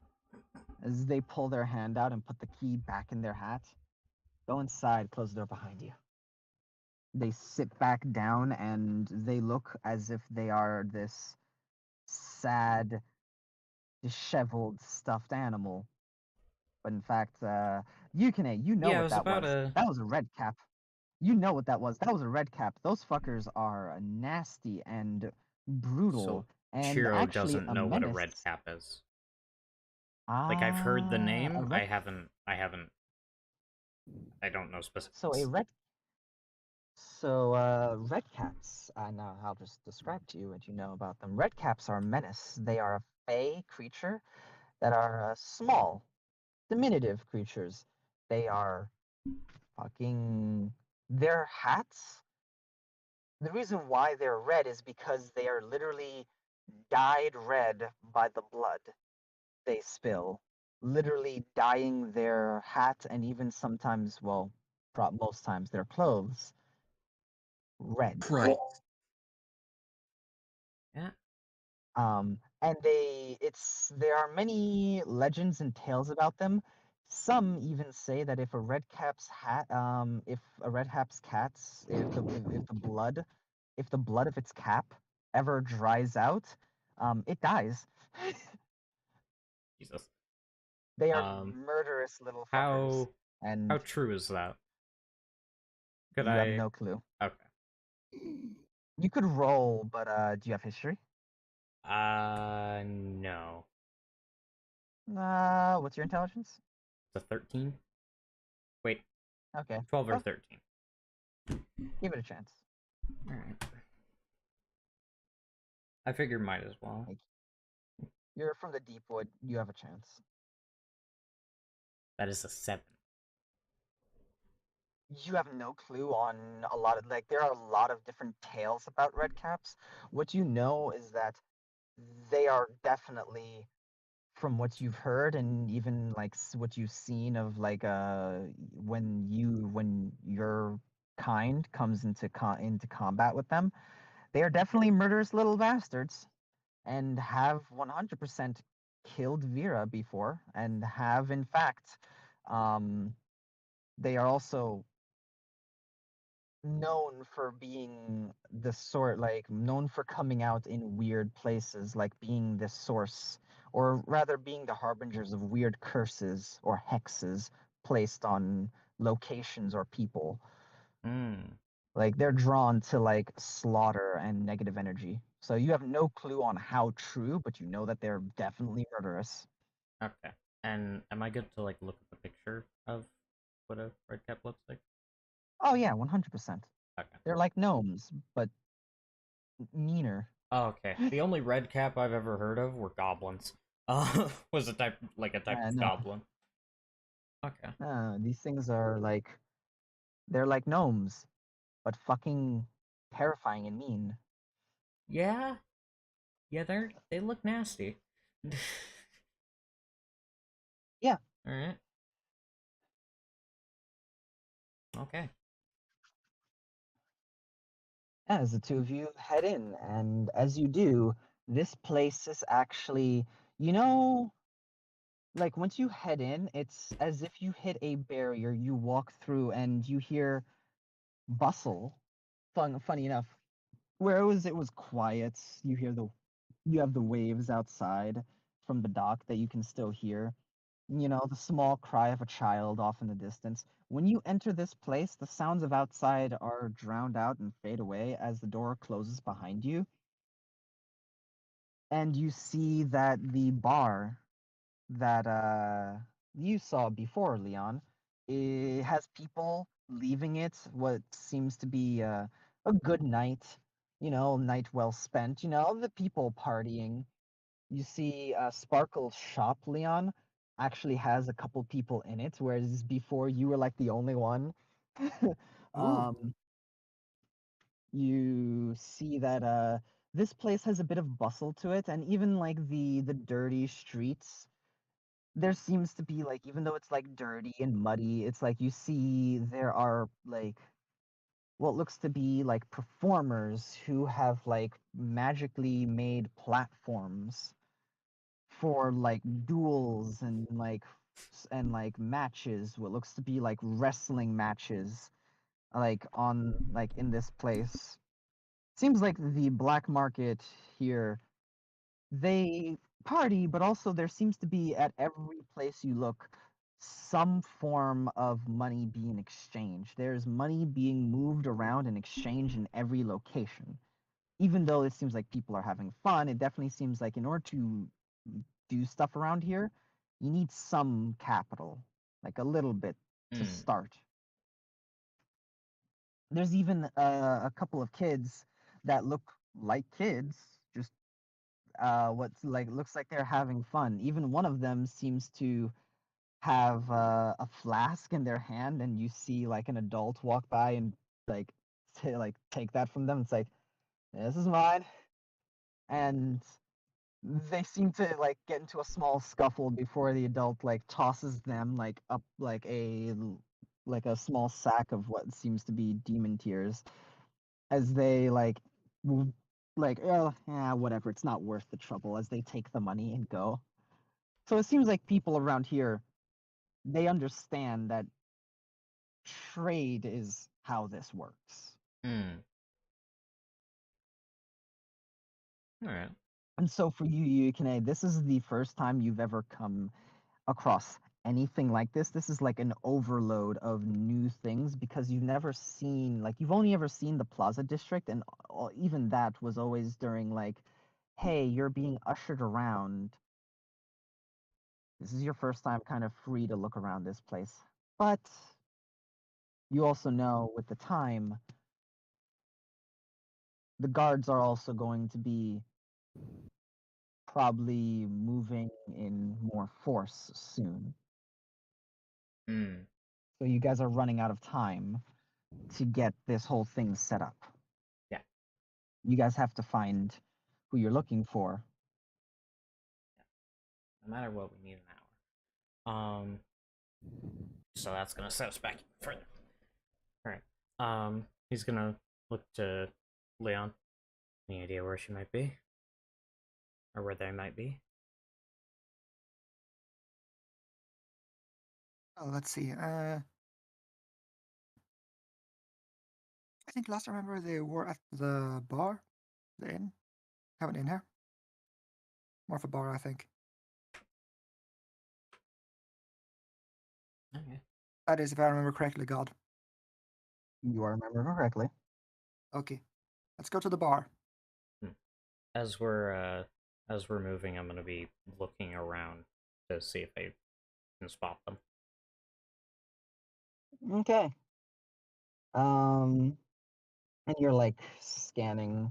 as they pull their hand out and put the key back in their hat. Go inside, close the door behind you. They sit back down and they look as if they are this sad, disheveled, stuffed animal. but in fact, Yukine, you know Yeah, it what was that about was. a. That was a red cap. You know what that was. That was a red cap. Those fuckers are nasty and brutal, So and Chiro actually doesn't a know what a red menace. cap is. Like I've heard the A name, red. I don't know specifics. So a red. So red caps. Now I'll just describe to you what you know about them. Red caps are a menace. They are a fey creature that are small, diminutive creatures. They are fucking. Their hats. The reason why they're red is because they are literally dyed red by the blood they spill, literally dyeing their hat and even sometimes, well, most times their clothes red. Right. Yeah. And there are many legends and tales about them. Some even say that if a red cap's cats, if the blood of its cap ever dries out, it dies. Jesus. They are murderous little fuckers, How and true is that? Could you have I? no clue. Okay. You could roll, but do you have history? No. What's your intelligence? It's a 13. Wait, Okay, 12 or well, 13. give it a chance. All right. I figure might as well. Like, you're from the deep wood. You have a chance. That is a 7. You have no clue on a lot of there are a lot of different tales about red caps. What you know is that they are definitely, from what you've heard and even like what you've seen of when your kind comes into combat with them, they are definitely murderous little bastards and have 100% killed Vera before and have in fact they are also known for being known for coming out in weird places, like being the source, or rather being the harbingers of weird curses or hexes placed on locations or people. Like they're drawn to like slaughter and negative energy. So you have no clue on how true, but you know that they're definitely murderous. Okay. And am I good to like look at the picture of what a red cap looks like? Oh yeah, 100%. Okay. They're like gnomes, but meaner. Oh, okay. The only red cap I've ever heard of were goblins. Was a type of No. goblin. Okay. These things are they're like gnomes, but fucking terrifying and mean. Yeah. Yeah, they look nasty. Yeah. All right. Okay. As the two of you head in, and as you do, this place is actually, like once you head in, it's as if you hit a barrier, you walk through and you hear bustle. Funny enough, where it was quiet. You have the waves outside from the dock that you can still hear. The small cry of a child off in the distance. When you enter this place, the sounds of outside are drowned out and fade away as the door closes behind you. And you see that the bar that you saw before, Leon, it has people leaving it what seems to be a good night, night well spent, the people partying. You see Sparkle's shop, Leon, actually has a couple people in it, whereas before you were like the only one. Ooh. You see that this place has a bit of bustle to it, and even like the dirty streets, there seems to be like, even though it's like dirty and muddy, it's like you see there are like what looks to be like performers who have like magically made platforms for like duels and like matches, what looks to be like wrestling matches, like on like in this place. Seems like the black market here, they party, but also there seems to be at every place you look some form of money being exchanged. There's money being moved around and exchanged in every location. Even though it seems like people are having fun, it definitely seems like in order to do stuff around here, you need some capital, like a little bit to Mm. start. There's even a couple of kids that look like kids, just what's like looks like they're having fun. Even one of them seems to have a flask in their hand, and you see like an adult walk by and like take that from them. It's like, this is mine, and they seem to like get into a small scuffle before the adult like tosses them like up like a small sack of what seems to be demon tears as they like, oh yeah, whatever, it's not worth the trouble, as they take the money and go. So it seems like people around here, they understand that trade is how this works. Mm. All right. And so for you, Yukine, this is the first time you've ever come across anything like this. This is like an overload of new things because you've never seen, like, you've only ever seen the Plaza District, and even that was always during, like, hey, you're being ushered around. This is your first time kind of free to look around this place. But you also know with the time, the guards are also going to be probably moving in more force soon. Mm. So you guys are running out of time to get this whole thing set up. Yeah. You guys have to find who you're looking for. No matter what, we need an hour. So that's gonna set us back even further. All right. He's gonna look to Leon. Any idea where she might be, or where they might be? Oh, let's see. I think last I remember they were at the bar, the inn. Have an inn here. More of a bar, I think. Okay. That is, if I remember correctly, God. You are remembering correctly. Okay, let's go to the bar. As we're moving, I'm gonna be looking around to see if I can spot them. Okay. And you're like scanning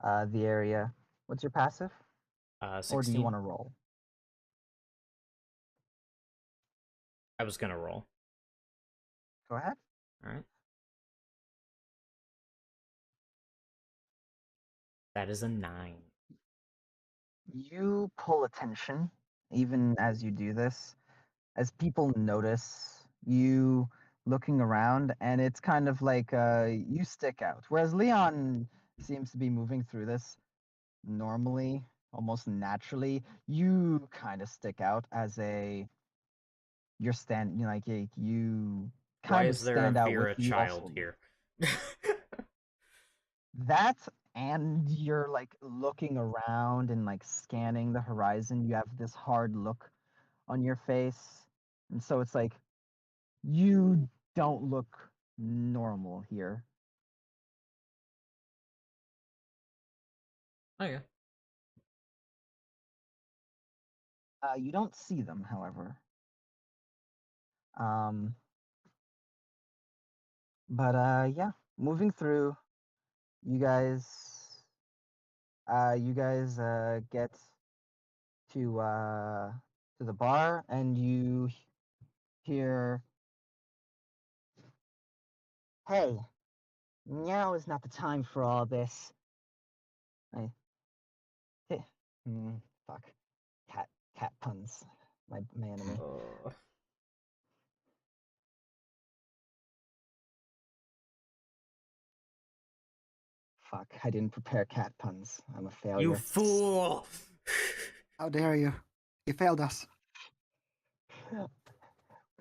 the area. What's your passive? 16. Or do you want to roll? I was gonna roll. Go ahead. All right. That is a 9. You pull attention even as you do this, as people notice you looking around, and it's kind of like you stick out. Whereas Leon seems to be moving through this normally, almost naturally, you kind of stick out as you're standing, like you Why kind of is there a stand out with Vera you child also. here? That, and you're like looking around and like scanning the horizon. You have this hard look on your face, and so it's like you don't look normal here. Okay. You don't see them, however. But yeah, moving through, you guys get to the bar, and you hear, "Hey, now is not the time for all this." I, fuck, cat puns, my enemy. Fuck, I didn't prepare cat puns. I'm a failure. You fool! How dare you? You failed us.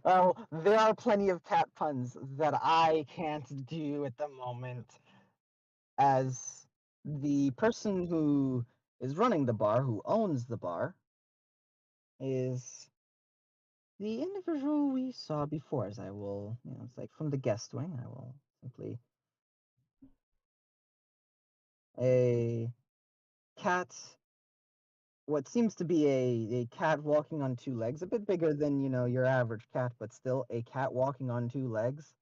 Well, there are plenty of cat puns that I can't do at the moment, as the person who is running the bar, who owns the bar, is the individual we saw before, as I will, it's like from the guest wing, I will simply. A cat, what seems to be a cat walking on two legs, a bit bigger than, your average cat, but still a cat walking on two legs.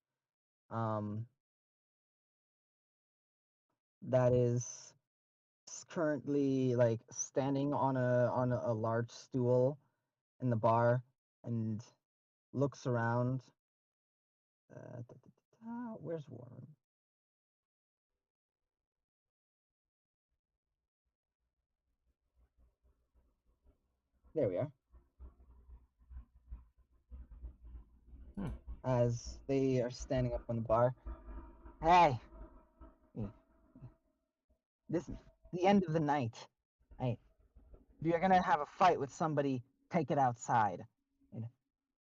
That is currently like standing on a large stool in the bar and looks around. Where's Warren? There we are. As they are standing up on the bar. Hey, this is the end of the night. Hey, if you're gonna have a fight with somebody, take it outside.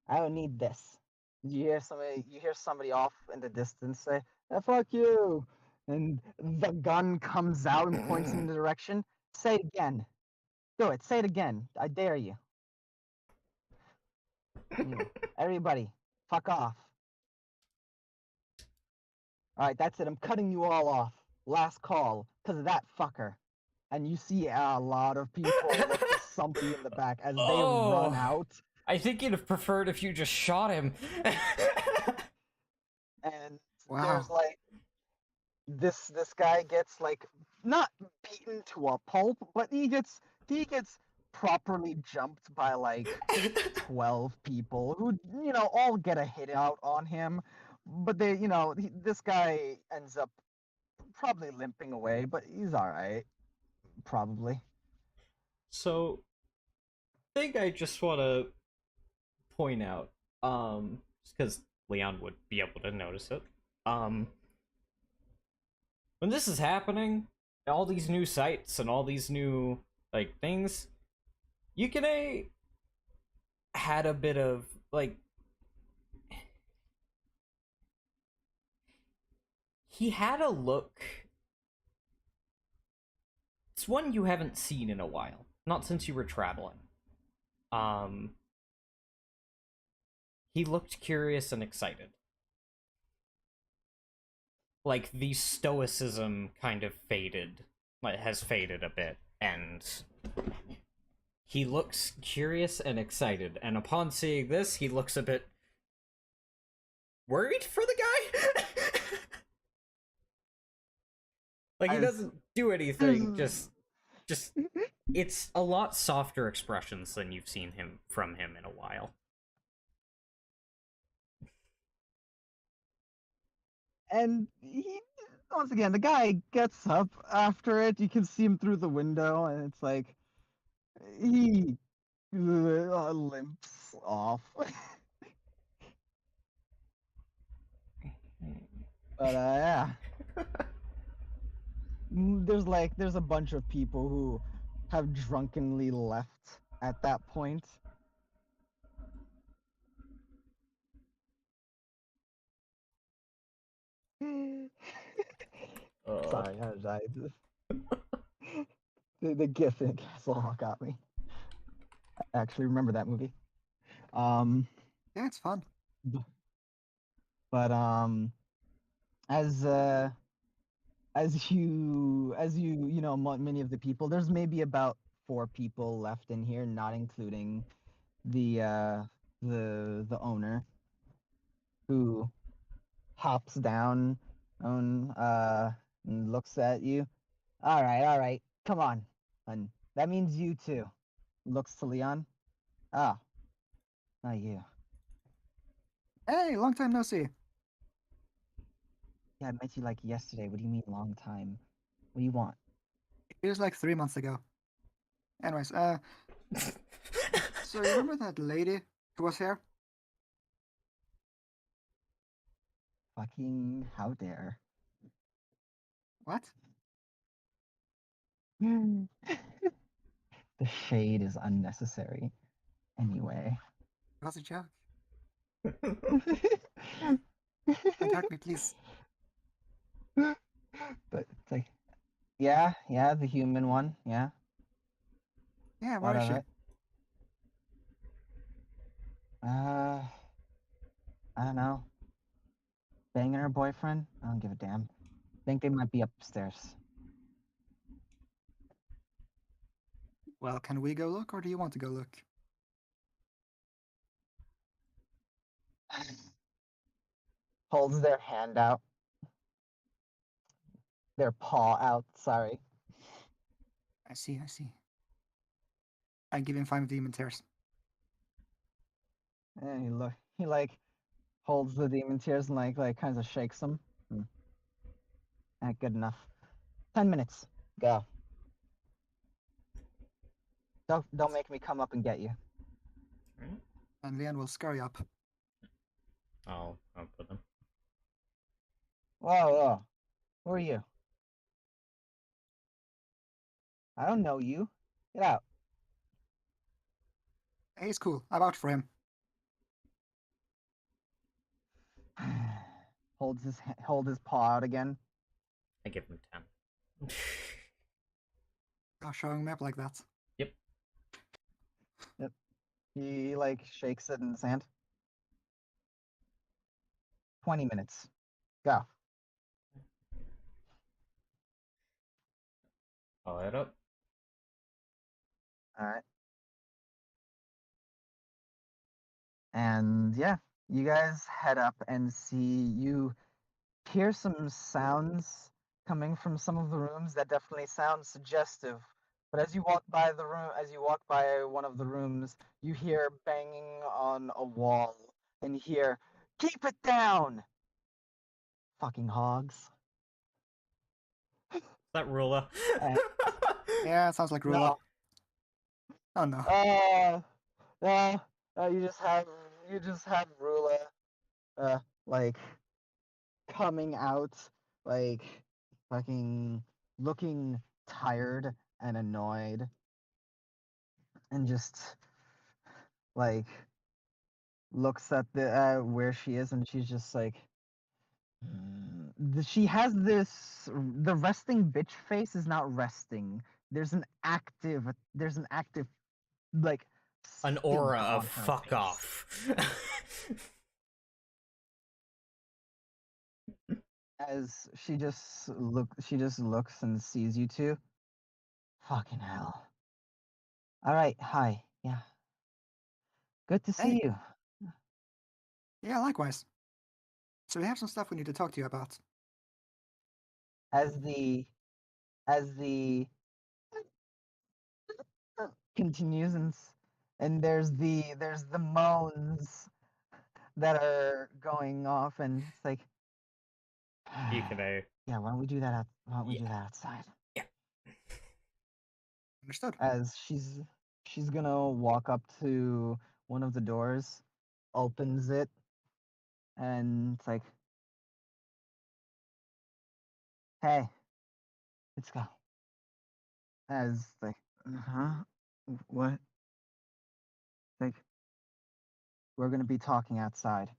I don't need this. You hear somebody off in the distance say, fuck you. And the gun comes out and points in the direction. Say it again. Do it. Say it again. I dare you. Everybody, fuck off. Alright, that's it. I'm cutting you all off. Last call, because of that fucker. And you see a lot of people with something in the back as they run out. I think you'd have preferred if you just shot him. And Wow. there's like this guy gets like not beaten to a pulp, but he gets properly jumped by like 12 people who all get a hit out on him, but they this guy ends up probably limping away, but he's all right, probably. So, I think I just want to point out, because Leon would be able to notice it. When this is happening, all these new sites and all these new like things, Yukine had a bit of like he had a look. It's one you haven't seen in a while, not since you were traveling. He looked curious and excited. Like the stoicism kind of faded, like has faded a bit, and he looks curious and excited. And upon seeing this, he looks a bit worried for the guy. Like he doesn't do anything, just it's a lot softer expressions than you've seen from him in a while. And once again, the guy gets up after it. You can see him through the window, and it's like he limps off. But yeah. There's a bunch of people who have drunkenly left at that point. Sorry, the GIF in Castle Hawk got me. I actually remember that movie. Yeah, it's fun. But as you many of the people, there's maybe about 4 people left in here, not including the owner, who hops down and looks at you. All right, come on, and that means you too. Looks to Leon. Ah, not you. Hey, long time no see. Yeah, I met you like yesterday. What do you mean long time? What do you want? It was like 3 months ago. Anyways, so you remember that lady who was here? Fucking how dare. What? The shade is unnecessary. Anyway. It was a joke. Don't hurt me, please. But it's like, yeah, the human one, yeah. Yeah, where is she? I don't know. Banging her boyfriend? I don't give a damn. Think they might be upstairs. Well, can we go look, or do you want to go look? Holds their hand out. Their paw out, sorry. I see, I see. I give him 5 demon tears. And he like holds the demon tears and like kind of shakes them. Good enough. 10 minutes. Go. Don't make me come up and get you. Alright. And Leon will scurry up. I'll put them. Whoa. Who are you? I don't know you. Get out. Hey, he's cool. I vouch for him. Hold his paw out again. I give him 10. Gosh, showing him up like that. He like shakes it in the sand. 20 minutes. Go. I'll head up. All right. And yeah, you guys head up and you hear some sounds coming from some of the rooms that definitely sound suggestive. But as you walk by one of the rooms, you hear banging on a wall and hear, "Keep it down!" Fucking hogs. Is that Rula? Yeah, it sounds like Rula. No. Oh no. You just have Rula, like coming out, like fucking looking tired and annoyed, and just like looks at the where she is, and she's just like, she has the resting bitch face is not resting. There's an active like An stink aura on of her fuck face. off. As she just looks and sees you two. Fucking hell. All right, hi. Yeah. Good to see Hey. you. Yeah, likewise. So we have some stuff we need to talk to you about. As the continues and there's the moans that are going off, and it's like, You can yeah, why don't we do that outside? Understood. As she's gonna walk up to one of the doors, opens it, and it's like, hey, let's go. As like, what? Like, we're gonna be talking outside.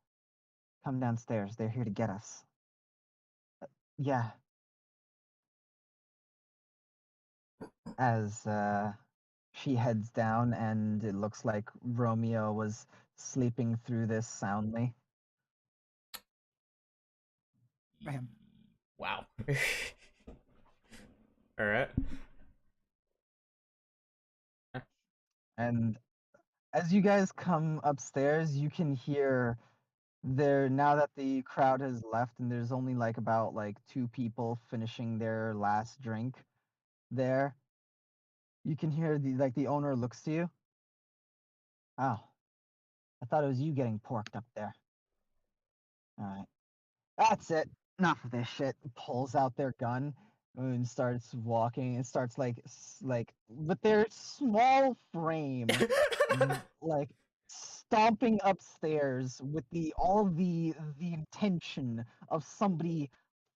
Come downstairs. They're here to get us. Yeah. As she heads down, and it looks like Romeo was sleeping through this soundly. For him. Wow. Alright. And as you guys come upstairs, you can hear now that the crowd has left, and there's only like about like 2 people finishing their last drink there. You can hear the owner looks to you. Oh, I thought it was you getting porked up there. All right, that's it. Enough of this shit. Pulls out their gun and starts walking. And starts like with their small frame, like stomping upstairs with all the intention of somebody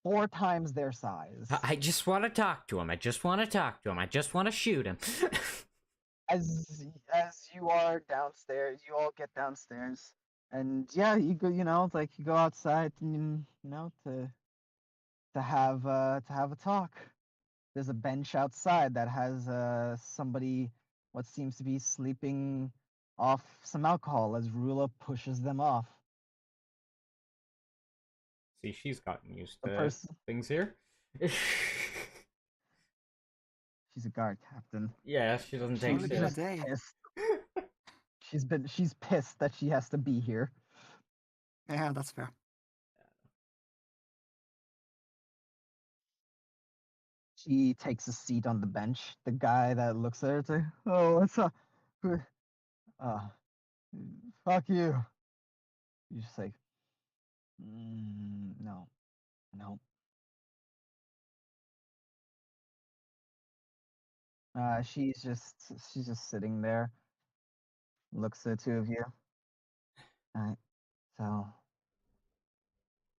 4 times their size. I just want to talk to him. I just want to shoot him. As you are downstairs, you all get downstairs, and yeah, you go. Like you go outside, and to have a talk. There's a bench outside that has somebody, what seems to be sleeping off some alcohol as Rula pushes them off. See, she's gotten used The to person, things here. she's a guard captain. Yeah, she doesn't She's take Only been a shit. just day. pissed. She's pissed that she has to be here. Yeah, that's fair. She takes a seat on the bench. The guy that looks at her, it's like, oh, what's up? Uh, fuck you. You're just like, no, no. She's just sitting there, looks at the two of you. Alright, so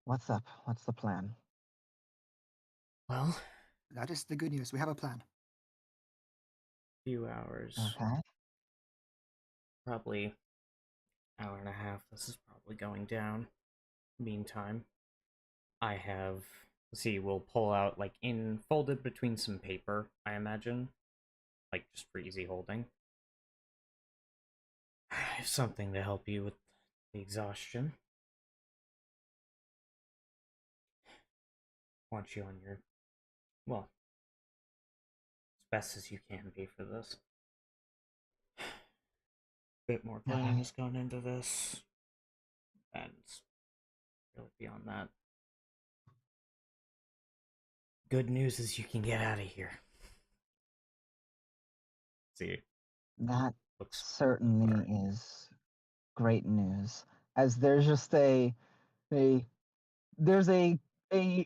what's up? What's the plan? Well, That is the good news. We have a plan. few hours, Okay. probably hour and a half. This is probably going down. Meantime, I have. Let's see, we'll pull out like in folded between some paper. I imagine, like just for easy holding. I have something to help you with the exhaustion. Want you on your, well, as best as you can be for this. Bit more planning has gone into this, and really beyond that. Good news is you can get out of here. See, That looks certainly sorry. is great news. As there's just there's a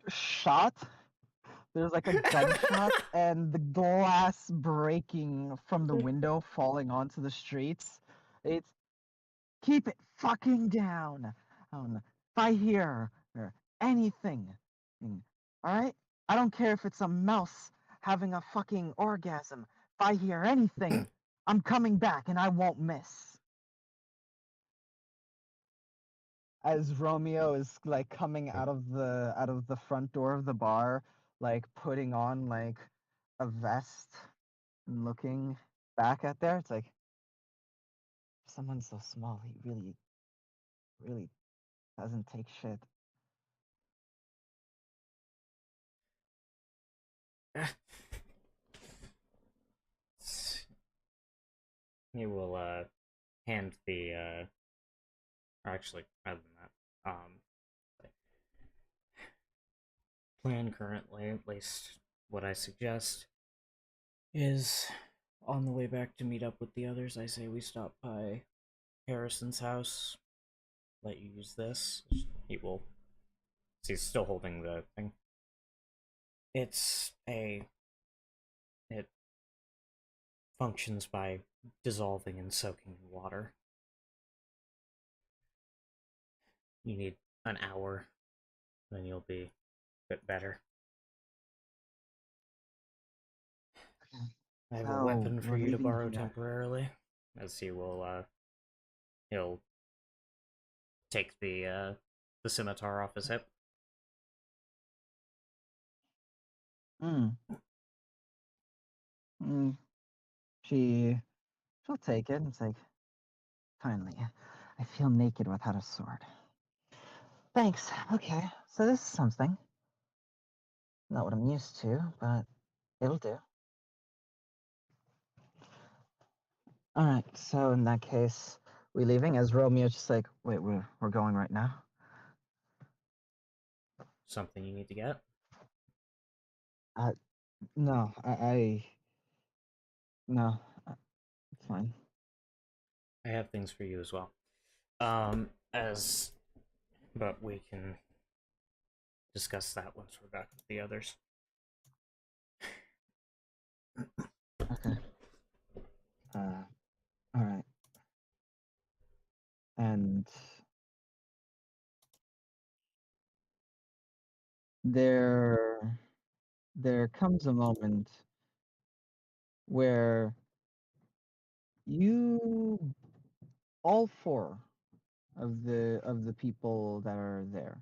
shot. There's like a gunshot and the glass breaking from the window falling onto the streets. It's keep it fucking down. If I hear or anything, alright? I don't care if it's a mouse having a fucking orgasm. If I hear anything, I'm coming back and I won't miss. As Romeo is like coming out of the front door of the bar, like putting on like a vest and looking back at there, it's like someone so small, he really doesn't take shit. He will hand the or actually rather than that, plan currently, at least what I suggest, is on the way back to meet up with the others, I say we stop by Harrison's house, let you use this. He will. He's still holding the thing. It functions by dissolving and soaking in water. You need an hour, then you'll be a bit better. I have a So, weapon for we're you to leaving borrow here. temporarily, as he will, he'll take the scimitar off his hip. Mm. Mm. She'll take it. It's like, finally, I feel naked without a sword. Thanks. Okay, so this is something. Not what I'm used to, but it'll do. All right. So in that case, we leaving? As Romeo's just like, wait, we're going right now. Something you need to get? No, no, it's fine. I have things for you as well. But we can discuss that once we're back with the others. Okay. All right. And there comes a moment where you, all four of the people that are there,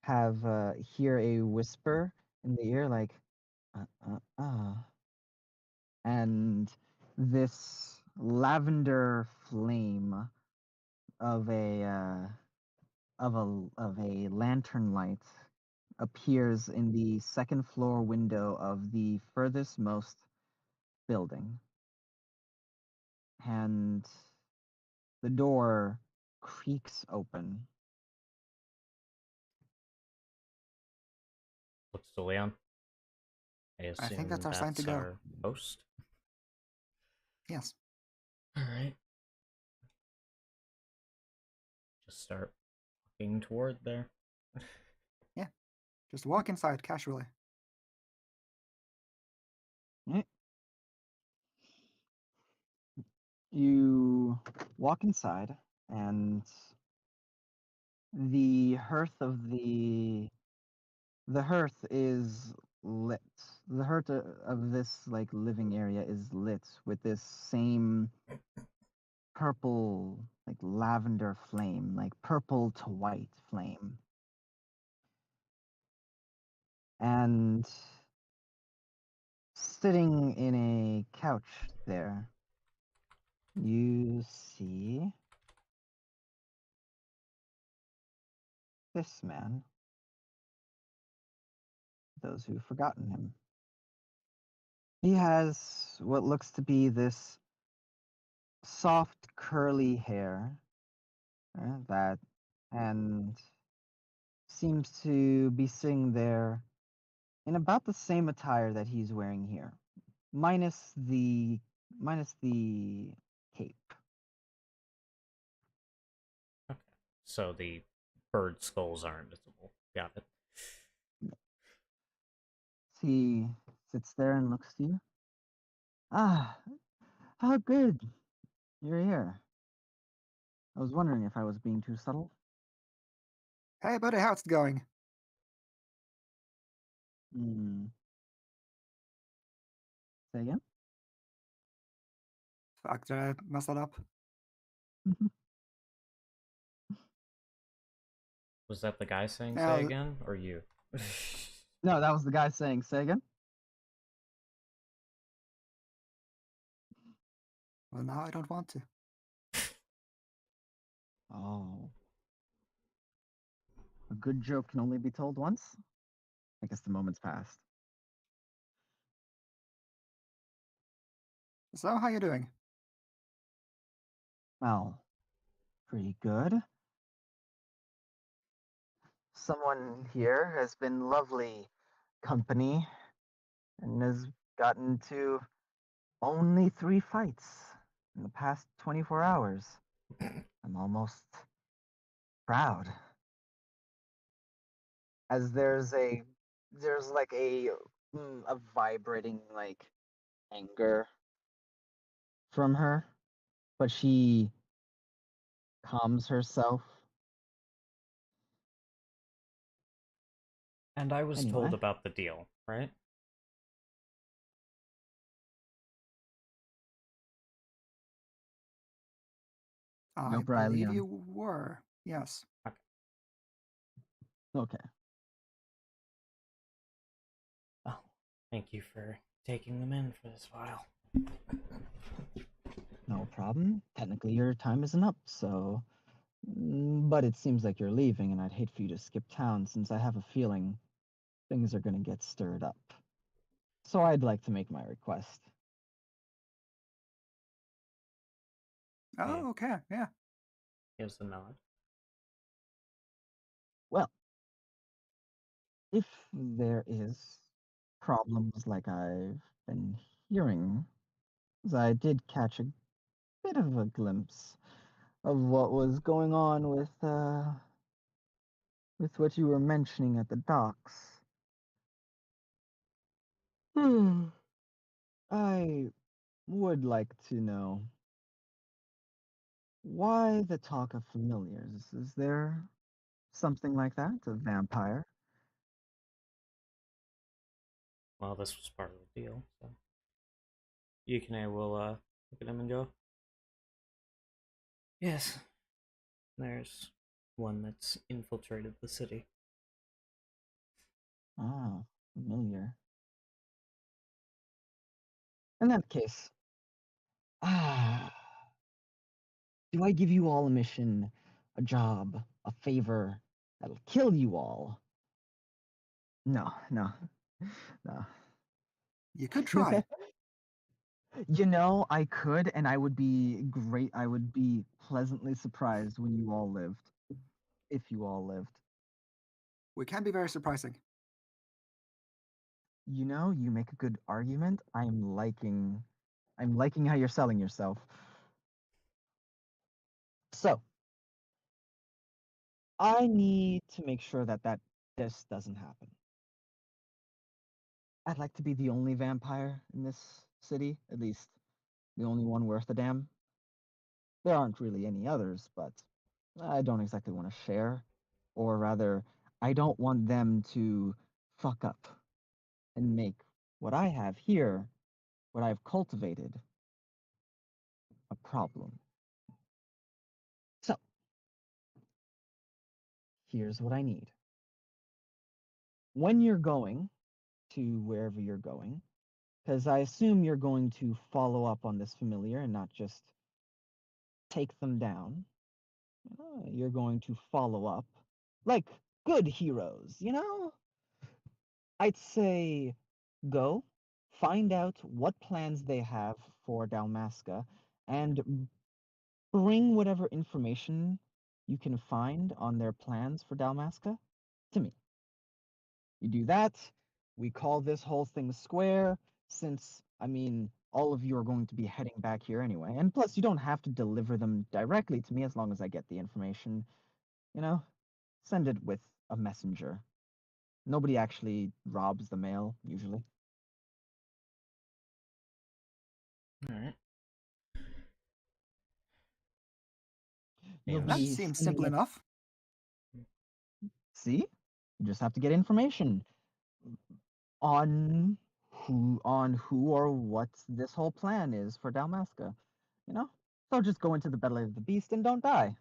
have hear a whisper in the ear like and this lavender flame of a lantern light appears in the second floor window of the furthest most building, and the door creaks open. Looks to Leon. I I think assume that's our sign to go. our host. Yes. All right. Just start walking toward there. Just walk inside casually. You walk inside, and the hearth is lit. The hearth of this like living area is lit with this same purple, like lavender flame, like purple to white flame. And sitting in a couch there, you see this man. Those who've forgotten him. He has what looks to be this soft, curly hair that and seems to be sitting there in about the same attire that he's wearing here, minus the cape. Okay. So the bird skulls aren't visible. Got it. He sits there and looks to you. Ah, how good. You're here. I was wondering if I was being too subtle. Hey, buddy, how's it going? Hmm. Say again? Fuck, did I mess that up? Was that the guy saying Yeah, say again, or you? No, that was the guy saying, say again? Well, now I don't want to. Oh. A good joke can only be told once? I guess the moment's passed. So, how you doing? Well, pretty good. Someone here has been lovely company and has gotten to only 3 fights in the past 24 hours. I'm almost proud. As there's like a vibrating like anger from her, but she calms herself. And I was told Anyway. about the deal, right? I Nope, Riley. believe you were. Yes. Okay. Oh, thank you for taking them in for this while. No problem. Technically, your time isn't up, so. But it seems like you're leaving, and I'd hate for you to skip town since I have a feeling things are going to get stirred up. So I'd like to make my request. Oh, Yeah. okay, yeah. Gives a nod. Well, if there is problems like I've been hearing, 'cause I did catch a bit of a glimpse of what was going on with what you were mentioning at the docks. I would like to know why the talk of familiars. Is there something like that? A vampire? Well, this was part of the deal, so Yukine will look at him and go, yes, there's one that's infiltrated the city. Ah, familiar. In that case, Ah, do I give you all a mission, a job, a favor that'll kill you all? No, no, no. You could try. You know, I could, and I would be great. I would be pleasantly surprised when you all lived, if you all lived. We can be very surprising. You know, you make a good argument. I'm liking how you're selling yourself. So, I need to make sure that this doesn't happen. I'd like to be the only vampire in this city, at least the only one worth a damn. There aren't really any others, but I don't exactly want to share. Or rather, I don't want them to fuck up and make what I have here, what I've cultivated, a problem. So, here's what I need. When you're going to wherever you're going, because I assume you're going to follow up on this familiar and not just take them down. You're going to follow up like good heroes, you know? I'd say go, find out what plans they have for Dalmasca, and bring whatever information you can find on their plans for Dalmasca to me. You do that, we call this whole thing square, since, I mean, all of you are going to be heading back here anyway. And plus, you don't have to deliver them directly to me as long as I get the information. You know, send it with a messenger. Nobody actually robs the mail, usually. Alright. You'll Seems- That be seems sending simple it- enough. See? You just have to get information on who or what this whole plan is for Dalmasca. You know? So just go into the belly of the beast and don't die.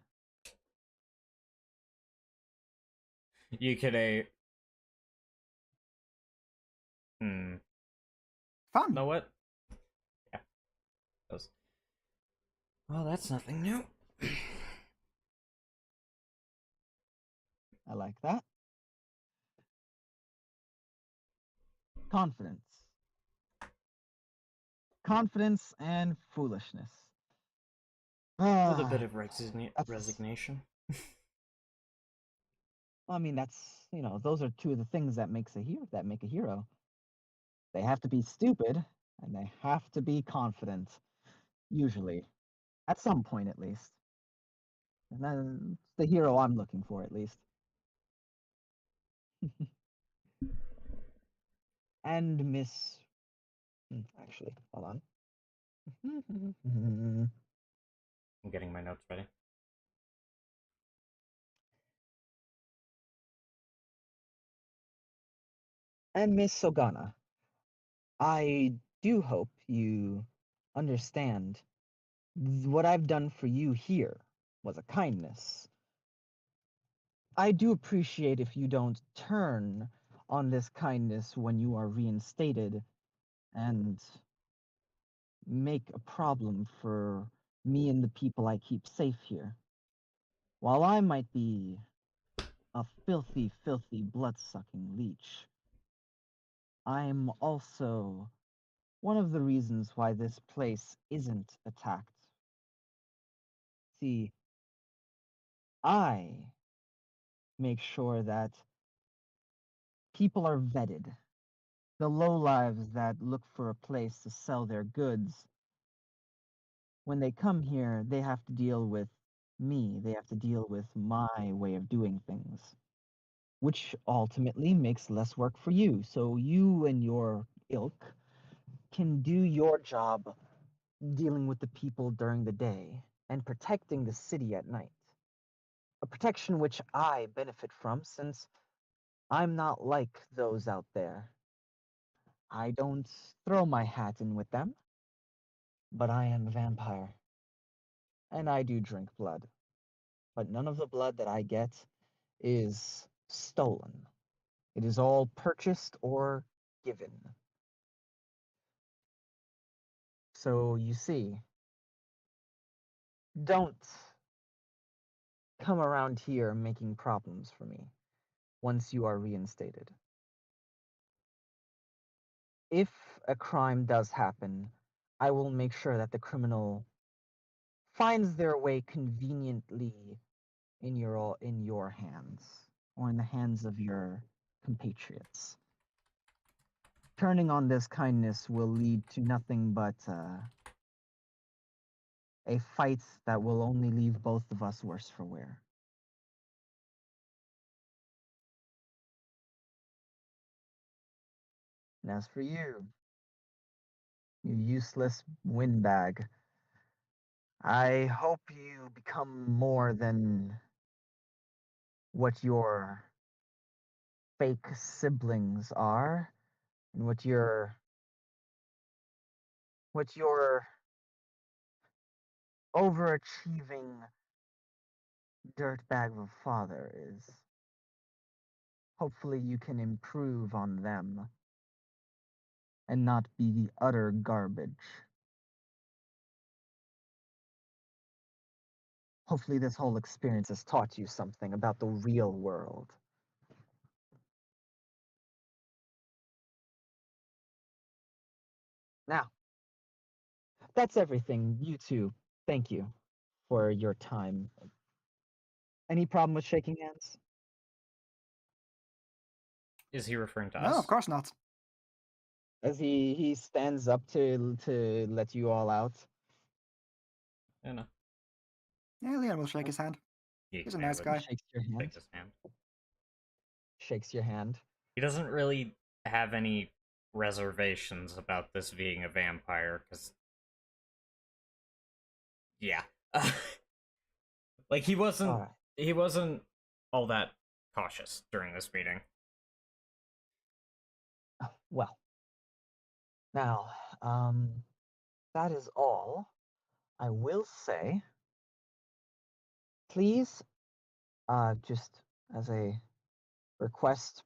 You could Hmm. Fun. Know what? Yeah. Well, that's nothing new. I like that. Confidence. Confidence and foolishness. With a bit Ah, of that's- resignation. I mean, that's, you know, those are two of the things that make a hero. They have to be stupid and they have to be confident. Usually. At some point at least. And that's the hero I'm looking for at least. And Miss actually, hold on. I'm getting my notes ready. And Miss Sogana, I do hope you understand what I've done for you here was a kindness. I do appreciate if you don't turn on this kindness when you are reinstated and make a problem for me and the people I keep safe here. While I might be a filthy, filthy, blood-sucking leech, I'm also one of the reasons why this place isn't attacked. See, I make sure that people are vetted. The lowlives that look for a place to sell their goods, when they come here, they have to deal with me. They have to deal with my way of doing things, which ultimately makes less work for you. So you and your ilk can do your job dealing with the people during the day and protecting the city at night. A protection which I benefit from since I'm not like those out there. I don't throw my hat in with them, but I am a vampire. And I do drink blood. But none of the blood that I get is stolen. It is all purchased or given. So you see, don't come around here making problems for me once you are reinstated. If a crime does happen, I will make sure that the criminal finds their way conveniently in your hands or in the hands of your compatriots. Turning on this kindness will lead to nothing but a fight that will only leave both of us worse for wear. And as for you, you useless windbag, I hope you become more than what your fake siblings are, and what your overachieving dirtbag of a father is. Hopefully you can improve on them and not be utter garbage. Hopefully this whole experience has taught you something about the real world. Now, that's everything. You two, thank you for your time. Any problem with shaking hands? Is he referring to No, us? of course not. As he stands up to let you all out. Yeah, no. Yeah, Leon will shake his hand. He He's a can nice have it. guy. Shakes your hand. Shake his hand. Shakes your hand. He doesn't really have any reservations about this being a vampire, because... Yeah. Like, he wasn't all that cautious during this meeting. Well, now, that is all. I will say, please, just as a request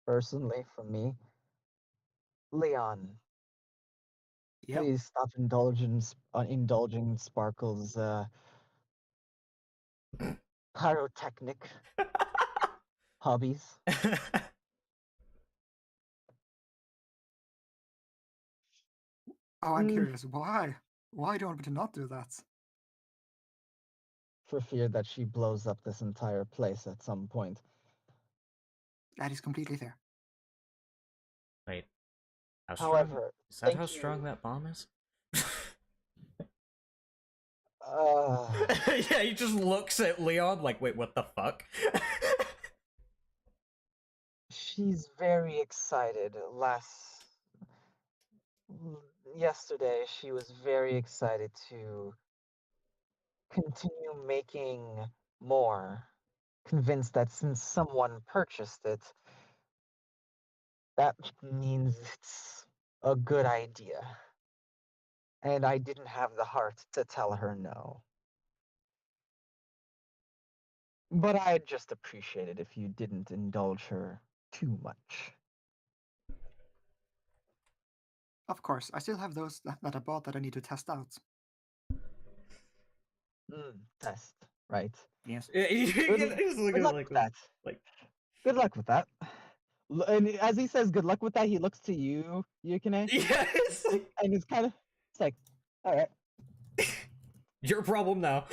personally from me, Leon, Yep. please stop indulging Sparkle's pyrotechnic hobbies. Oh, I'm curious. Why? Why don't we not do that? For fear that she blows up this entire place at some point. That is completely fair. Wait. How strong? However, Is that thank how you. strong that bomb is? Yeah, he just looks at Leon like, wait, what the fuck? She's very excited. Yesterday, she was very excited to continue making more. Convinced that since someone purchased it, that means it's a good idea. And I didn't have the heart to tell her no. But I'd just appreciate it if you didn't indulge her too much. Of course, I still have those that I bought that I need to test out. Test, right? Yes. Good luck with that. Good luck with that. And as he says good luck with that, he looks to you, Yukine, Yes. and it's kind of, it's like, all right. Your problem now.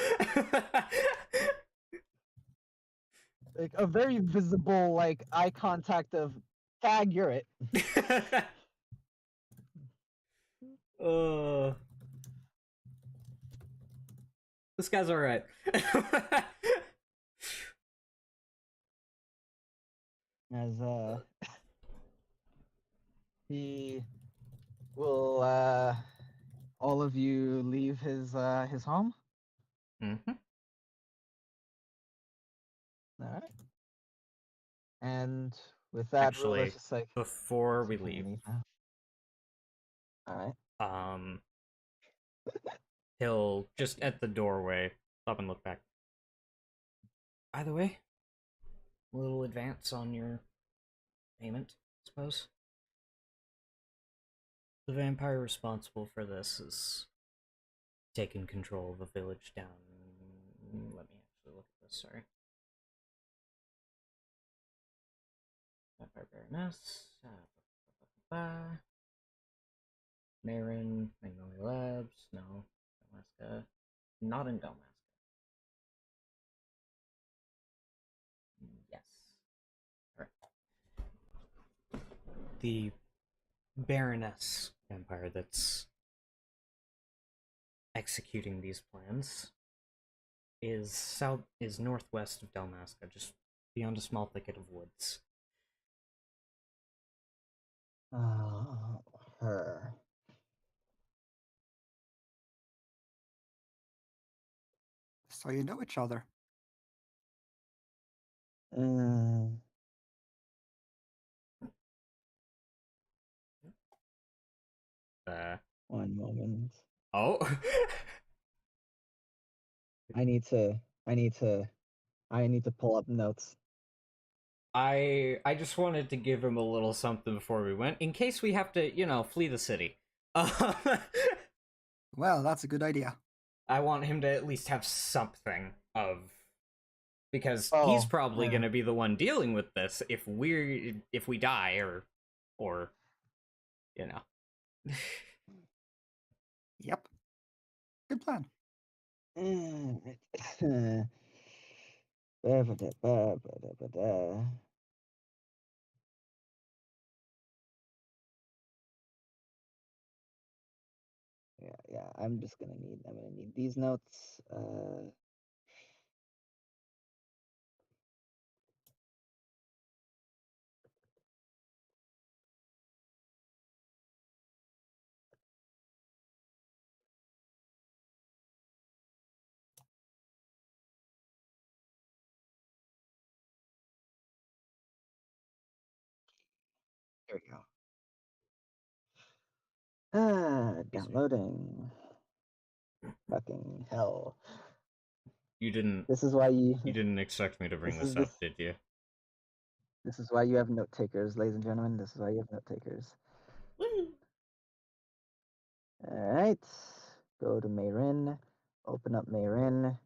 Like a very visible like eye contact of tag, you're it. This guy's alright. As he will all of you leave his home. Mm-hmm. All right. And with that, Actually, Ruler's just like, before we "Can I leave, now?" All right. he'll just at the doorway stop and look back. By the way, a little advance on your payment, I suppose. The vampire responsible for this has taken control of a village down Let me actually look at this. Sorry. Vampire Baroness. Marin, Magnolia Labs. No. Dalmasca. Not in Dalmasca. Yes. Alright. The Baroness vampire that's executing these plans is northwest of Dalmasca, just beyond a small thicket of woods. Her. So you know each other. Mm, one moment. Oh. I need to pull up notes. I just wanted to give him a little something before we went, in case we have to, flee the city. Well, that's a good idea. I want him to at least have something of, because he's Oh, probably yeah. going to be the one dealing with this if we die or you know. Yep. Good plan. Ba-ba-da-ba-ba-da-ba-da. Yeah, I'm gonna need these notes. Here we go. Downloading. Fucking hell. You didn't This is why you expect me to bring This is this up, did you? this is why you have note takers, ladies and gentlemen. This is why you have note takers. Alright. Go to Mayrin. Open up Mayrin.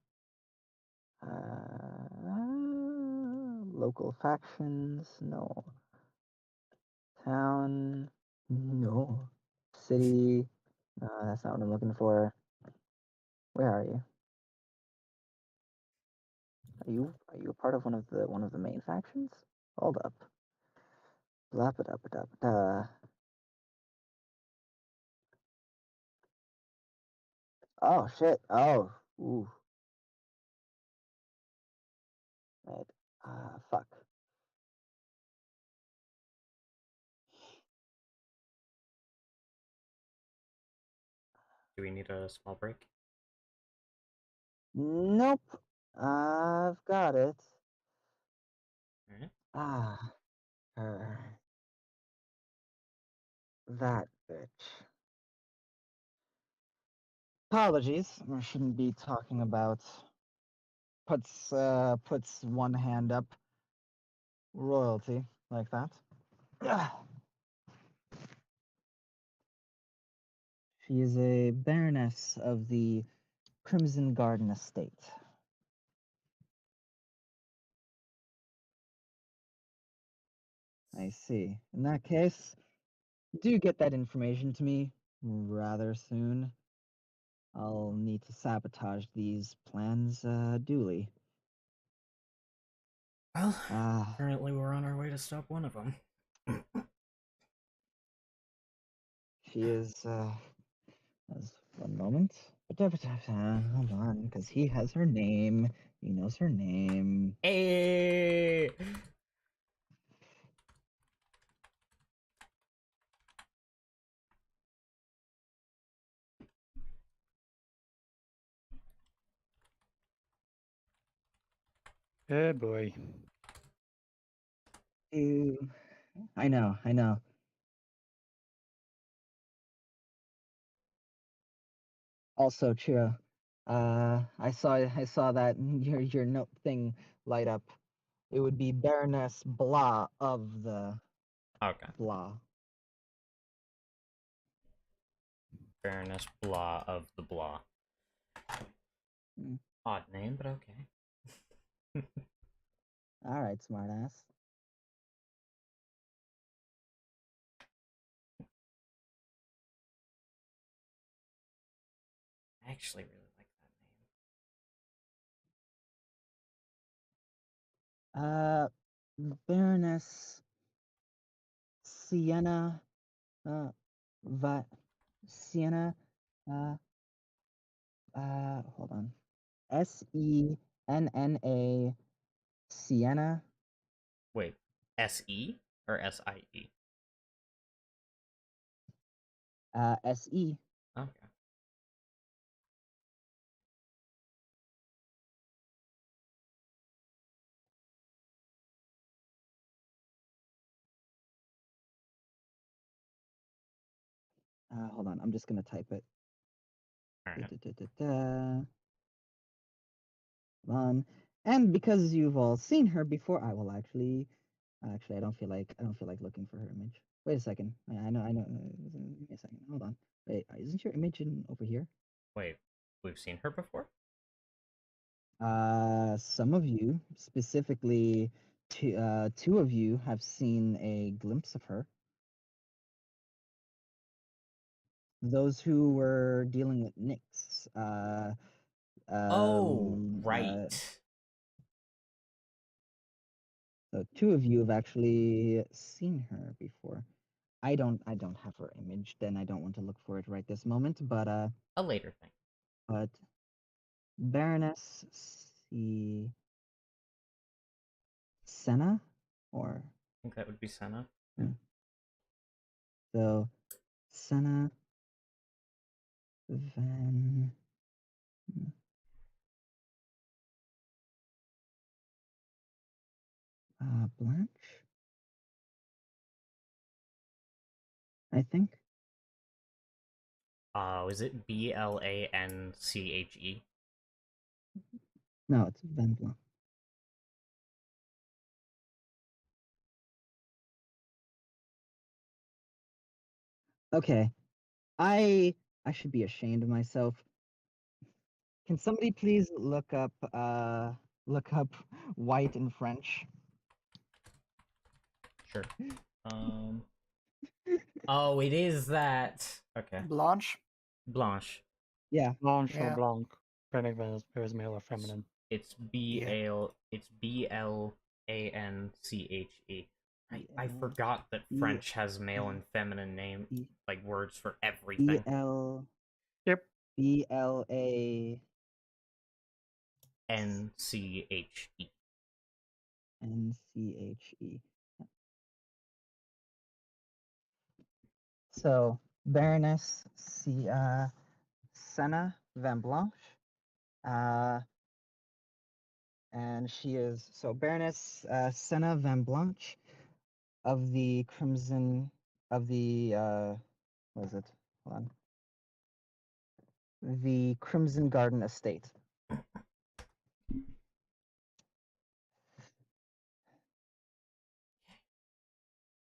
Local factions, no. Town, no. City, no, that's not what I'm looking for. Where are you? Are you a part of one of the main factions? Hold up. Blah ba da ba da ba da. Oh shit. Oh. Ooh. Right. Fuck. Do we need a small break? Nope. I've got it. Alright. Her. That bitch. Apologies. I shouldn't be talking about puts one hand up royalty like that. She is a baroness of the Crimson Garden Estate. I see. In that case, do get that information to me rather soon. I'll need to sabotage these plans duly. Well, currently we're on our way to stop one of them. She is, as one moment. Hold on, because he has her name. He knows her name. Hey! Oh boy. Ew. I know. Also, Chiro, I saw that your note thing light up. It would be Baroness Blah of the Okay. Blah. Baroness Blah of the Blah. Odd name, but okay. All right, smartass. I actually really like that name. Baroness Sienna, Va Sienna, hold on. Senna Sienna. Wait, SE or SIE? SE. Okay. Hold on, I'm just gonna type it. Alright. And because you've all seen her before, I will actually I don't feel like looking for her image. Wait a second. I know. Give me a second. Hold on. Wait, isn't your image over here? Wait, we've seen her before? Some of you, specifically two of you, have seen a glimpse of her. Those who were dealing with Nyx. Oh, right. So two of you have actually seen her before. I don't have her image, then I don't want to look for it right this moment, but A later thing. but Baroness C Senna, or I think that would be Senna. so Senna Van Blanche, I think. Is it BLANCHE? No, it's Van Blanc. Okay, I should be ashamed of myself. Can somebody please look up white in French? Sure. Oh, it is that. Okay. Blanche. Blanche. Yeah. Blanche Yeah. or blanc, depending whether it's male or feminine. It's BLANCHE. I forgot that French has male and feminine name like words for everything. Yep. BLA NCHE. NCHE. So Baroness Senna Van Blanche, and she is Baroness Senna Van Blanche of the Crimson of the what is it? Hold on. The Crimson Garden Estate.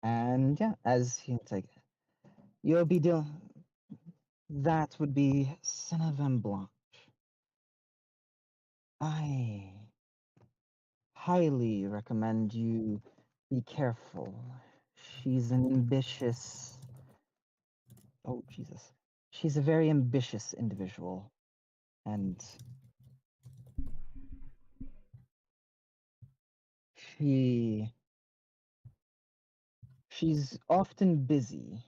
And yeah, as it's like, you'll be doing that would be Senna Van Blanche. I highly recommend you be careful. She's an ambitious. Oh, Jesus. She's a very ambitious individual. And she's often busy.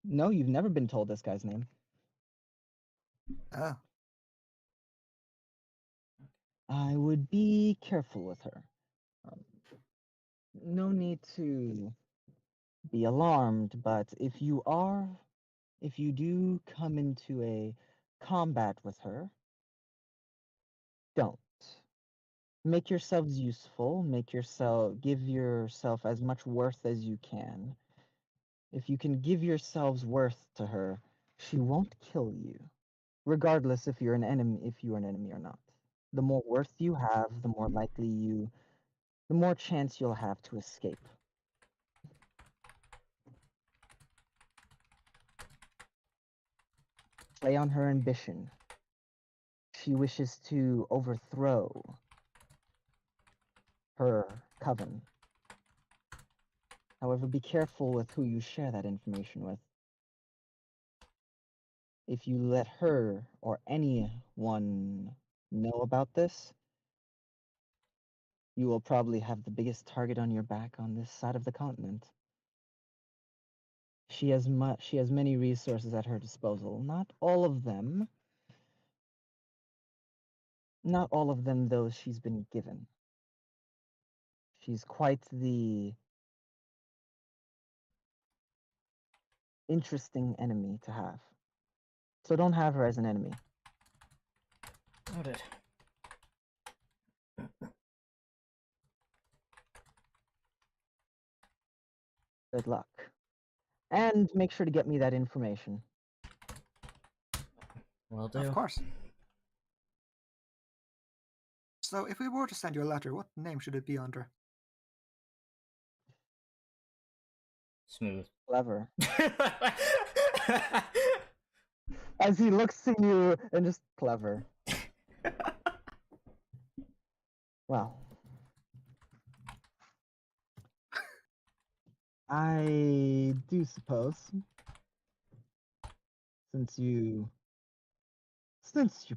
No, you've never been told this guy's name. Oh. I would be careful with her. No need to be alarmed, but if you do come into a combat with her, don't. Make yourselves useful, give yourself as much worth as you can. If you can give yourselves worth to her, she won't kill you, regardless if you are an enemy or not. The more worth you have, the more chance you'll have to escape. play on her ambition. She wishes to overthrow her coven. However, be careful with who you share that information with. If you let her or anyone know about this, you will probably have the biggest target on your back on this side of the continent. She has many resources at her disposal. Not all of them those she's been given. She's quite the interesting enemy to have. So don't have her as an enemy. Noted. Good luck. And make sure to get me that information. Will do. Of course. So, if we were to send you a letter, what name should it be under? Smooth. Clever. As he looks to you and just clever. Well, I do suppose, since you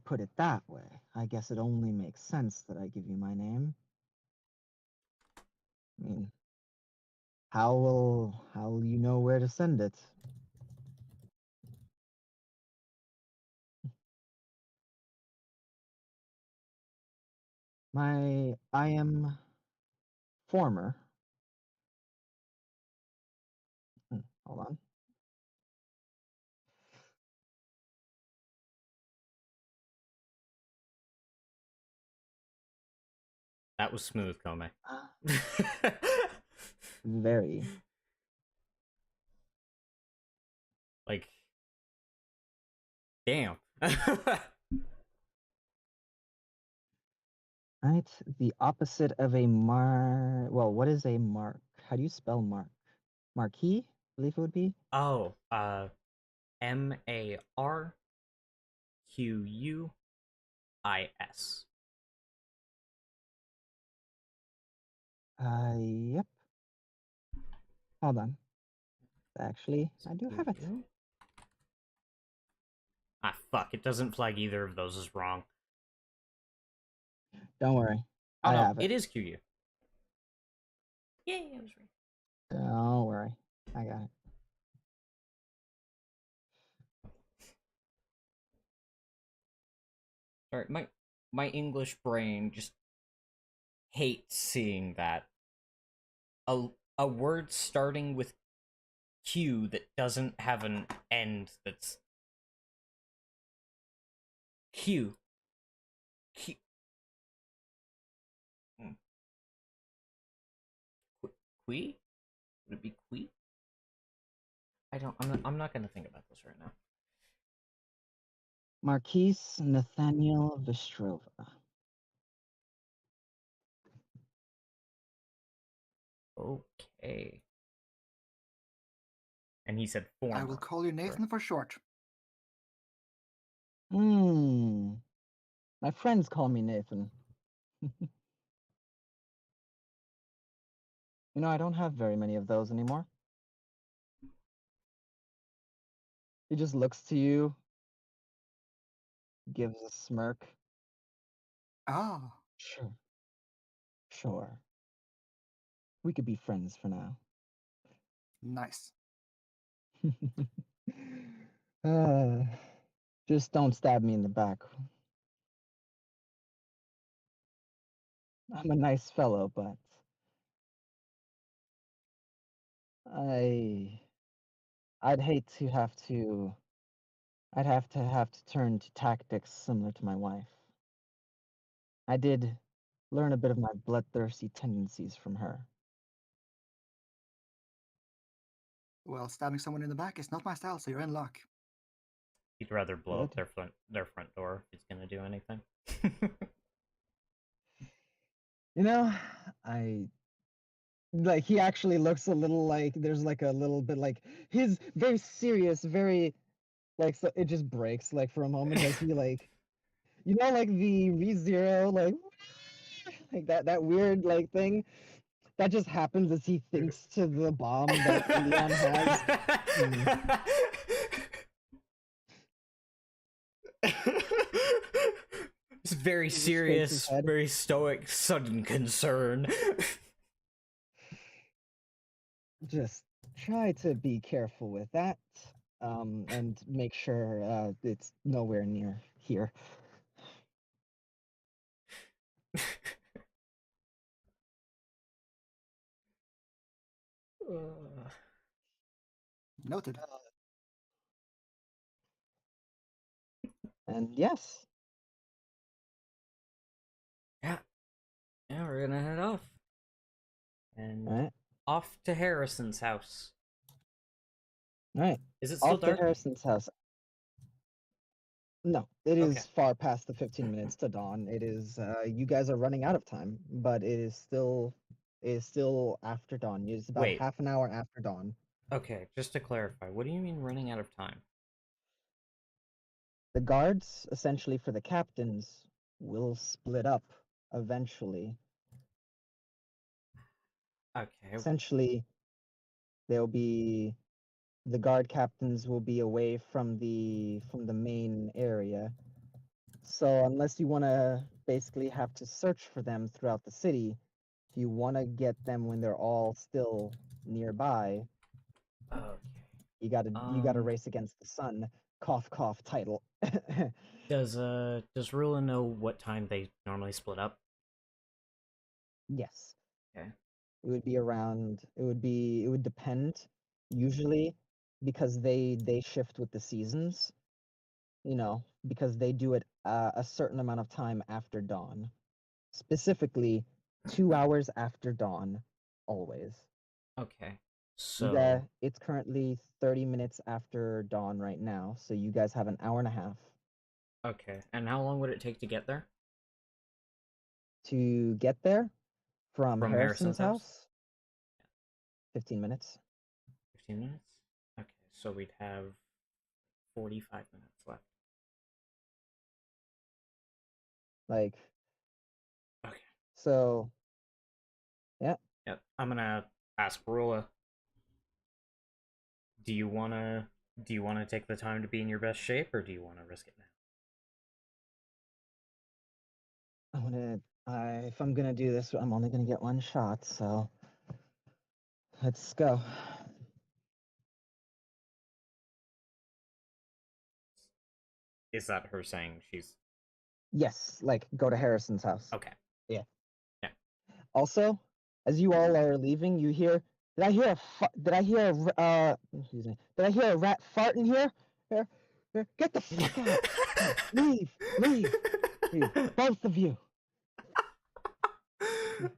put it that way, I guess it only makes sense that I give you my name. I mean, how will you know where to send it? I am former. Hold on. That was smooth, Kome. Very. Like, damn. Right, the opposite of a well, what is a mark? How do you spell mark? Marquis, I believe it would be. Oh, MARQUIS. Yep. Hold on. Actually, I do have it. Ah, fuck, it doesn't flag either of those as wrong. Don't worry. Oh, I no, have it. it is QU. Yay, I was right. Don't worry. I got it. Sorry, my English brain just hates seeing that. A word starting with Q that doesn't have an end that's Q. Q. Qui? Would it be qui? I'm not gonna think about this right now. Marquise Nathaniel Vistrova. Okay. And he said former. I will call you Nathan for short. My friends call me Nathan. You know, I don't have very many of those anymore. He just looks to you, gives a smirk. Ah, Sure. Sure. We could be friends for now. nice. Just don't stab me in the back. I'm a nice fellow, but I'd hate to have to turn to tactics similar to my wife. I did learn a bit of my bloodthirsty tendencies from her. Well, stabbing someone in the back is not my style, so you're in luck. He'd rather blow up Good. their front door if he's gonna do anything. You know, like he actually looks a little like there's like a little bit like his very serious, very like so it just breaks like for a moment as he like like the ReZero like that weird like thing that just happens as he thinks to the bomb that Leon has. It's very He just shakes his serious, head. very stoic, sudden concern. Just try to be careful with that, and make sure it's nowhere near here. Noted. And yes, Yeah, we're gonna head off. And all right, off to Harrison's house. all right. Is it still Off to dark? Harrison's house. No, it is Okay. far past the 15 minutes to dawn. It is you guys are running out of time, but it is still after dawn. It's about Wait. half an hour after dawn. Okay, just to clarify, what do you mean running out of time? The guards, essentially for the captains, will split up eventually. Okay. Essentially, there'll be the guard captains will be away from the main area. So unless you want to basically have to search for them throughout the city, if you want to get them when they're all still nearby, Okay. you gotta race against the sun. Cough cough title. Does Rula know what time they normally split up? Yes. Okay. It would be around. It would depend. Usually, because they shift with the seasons. Because they do it a certain amount of time after dawn. Specifically, 2 hours after dawn, always. Okay. You So it's currently 30 minutes after dawn right now, so you guys have an hour and a half okay. And how long would it take to get there? to get there from From Harrison's Harrison's house? house. 15 minutes. 15 minutes? Okay, so we'd have 45 minutes left. Like, Okay. so, yeah. Yep. I'm gonna ask Rula. Do you wanna take the time to be in your best shape, or do you wanna risk it now? If I'm gonna do this, I'm only gonna get one shot, so let's go. Is that her saying she's Yes, like go to Harrison's house. okay? Also, as you all are leaving, you hear. Did I hear excuse me. Did I hear a rat fart in here? Here, get the fuck out! Leave, both of you.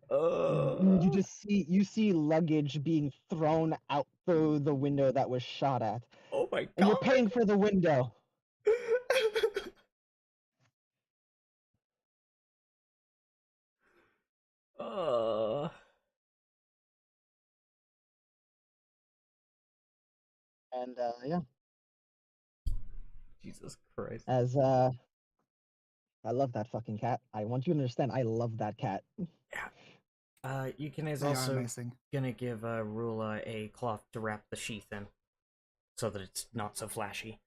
You just see luggage being thrown out through the window that was shot at, Oh my god! and you're paying for the window. And yeah, Jesus Christ! as I love that fucking cat. I want you to understand, I love that cat. Yeah. Yukine is They are also amazing. gonna give Rula a cloth to wrap the sheath in, so that it's not so flashy.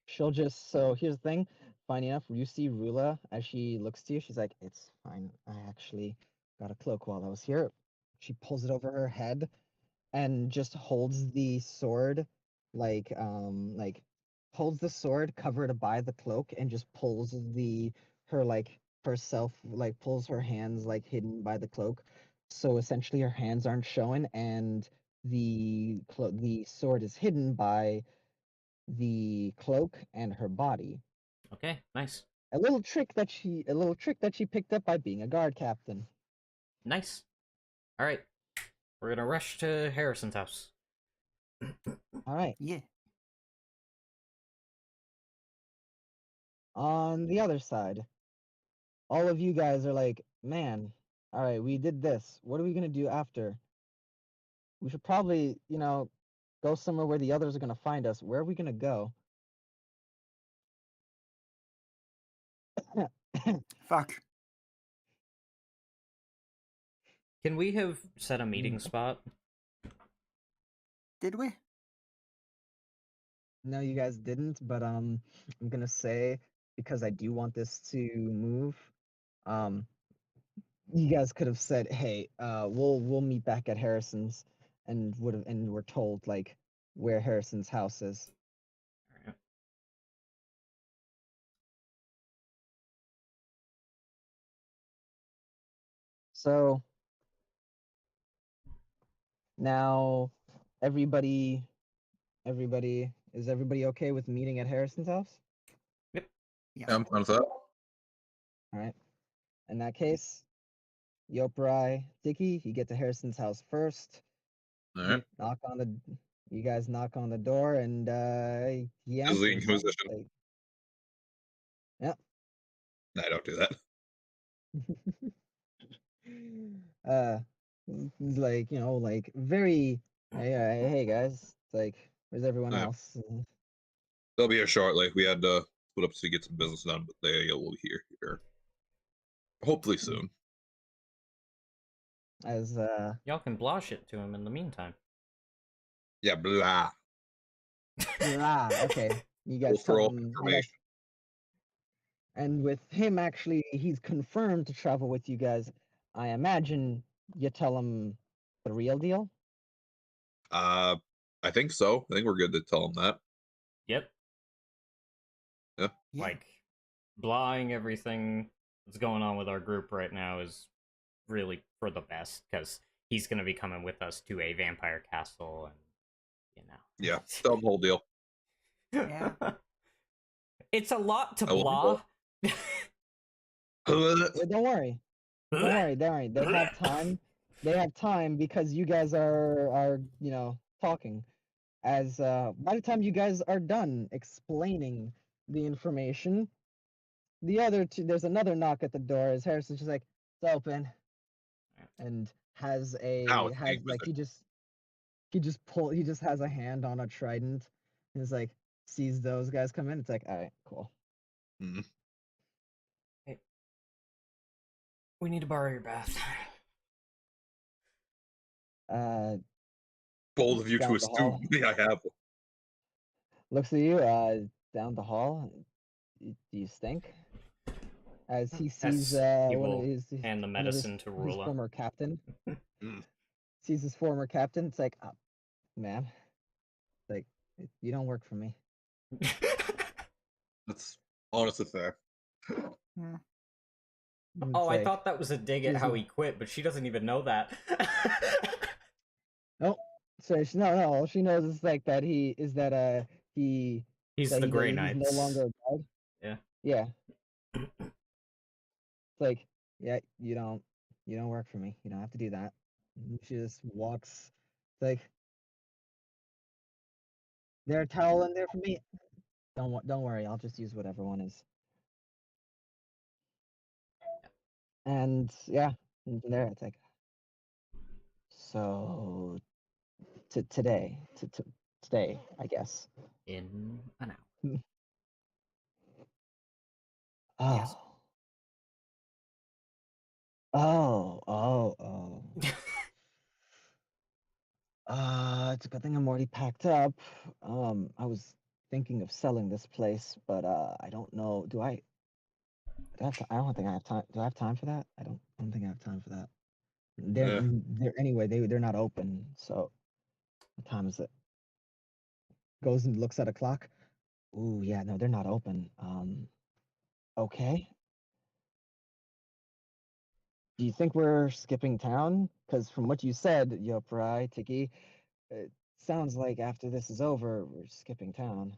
She'll just so here's the thing. Funny enough, you see Rula as she looks to you. She's like, "It's fine. I actually got a cloak while I was here." She pulls it over her head and just holds the sword, like holds the sword covered by the cloak and just pulls her like herself like pulls her hands like hidden by the cloak, so essentially her hands aren't showing and the sword is hidden by the cloak and her body. Okay, nice. A little trick that she picked up by being a guard captain. Nice. All right, we're gonna rush to Harrison's house. All right. Yeah. On the other side, all of you guys are like, man, all right, we did this. What are we gonna do after? We should probably, go somewhere where the others are gonna find us. Where are we gonna go? Fuck. Can we have set a meeting spot? Did we? No, you guys didn't, but I'm gonna say, because I do want this to move, you guys could have said, "Hey, we'll meet back at Harrison's," and we're told like where Harrison's house is. Alright. So now everybody is everybody okay with meeting at Harrison's house? Yes. I'm fine with that. All right. In that case, Yoperai, Dicky, you get to Harrison's house first. All right. You guys knock on the door, and he Is the answers. Inquisition? Like, yep. No, I don't do that. He's like, like very, hey guys, like, where's everyone Alright. else? They'll be here shortly. We had to split up to get some business done, but they will be here. Hopefully soon. As Y'all can blosh it to him in the meantime. Yeah, blah. okay, you guys We'll tell throw up him, you guys, information. and with him actually, he's confirmed to travel with you guys. I imagine you tell him the real deal. I think so. I think we're good to tell them that. Yep. Yeah. Like, blahing everything that's going on with our group right now is really for the best, because he's going to be coming with us to a vampire castle, and, Yeah, tell them the whole deal. Yeah. It's a lot to I will blah. Yeah, don't worry. Don't worry. They have time. They have time because you guys are talking. As by the time you guys are done explaining the information, there's another knock at the door. As Harrison's just like, it's open, and has Now it's the like Inquisition. he just has a hand on a trident. And he's like, sees those guys come in. It's like, all right, cool. Mhm. Hey, we need to borrow your bath. Bold of you Down to the hall. assume I have one. Looks at you down the hall. Do you stink? As he sees He one of will his hand the one of his medicine to his Rula. former captain. Mm. Sees his former captain. It's like, man, like, you don't work for me. That's honestly fair. Hmm. It's Oh, I like, thought that was a dig at how Jesus. he quit, but she doesn't even know that. no, sorry, no. She knows it's like that. He He's that the Grey he's Knights. no longer a guard. Yeah. Yeah. It's like, yeah, you don't work for me. You don't have to do that. And she just walks. It's like, there a towel in there for me? Don't worry. I'll just use whatever one is. And yeah, and from there it's like, so today, today, I guess. In an hour. Oh. Yes. Oh. It's a good thing I'm already packed up. I was thinking of selling this place, but I don't know. Do I have to, I don't think I have time. Do I have time for that? I don't think I have time for that. Yeah. They're anyway, they're not open. So what time is it? Goes and looks at a clock. Ooh, yeah, no, they're not open. Okay. Do you think we're skipping town? Because from what you said, Yoprai, Tiki, it sounds like after this is over, we're skipping town.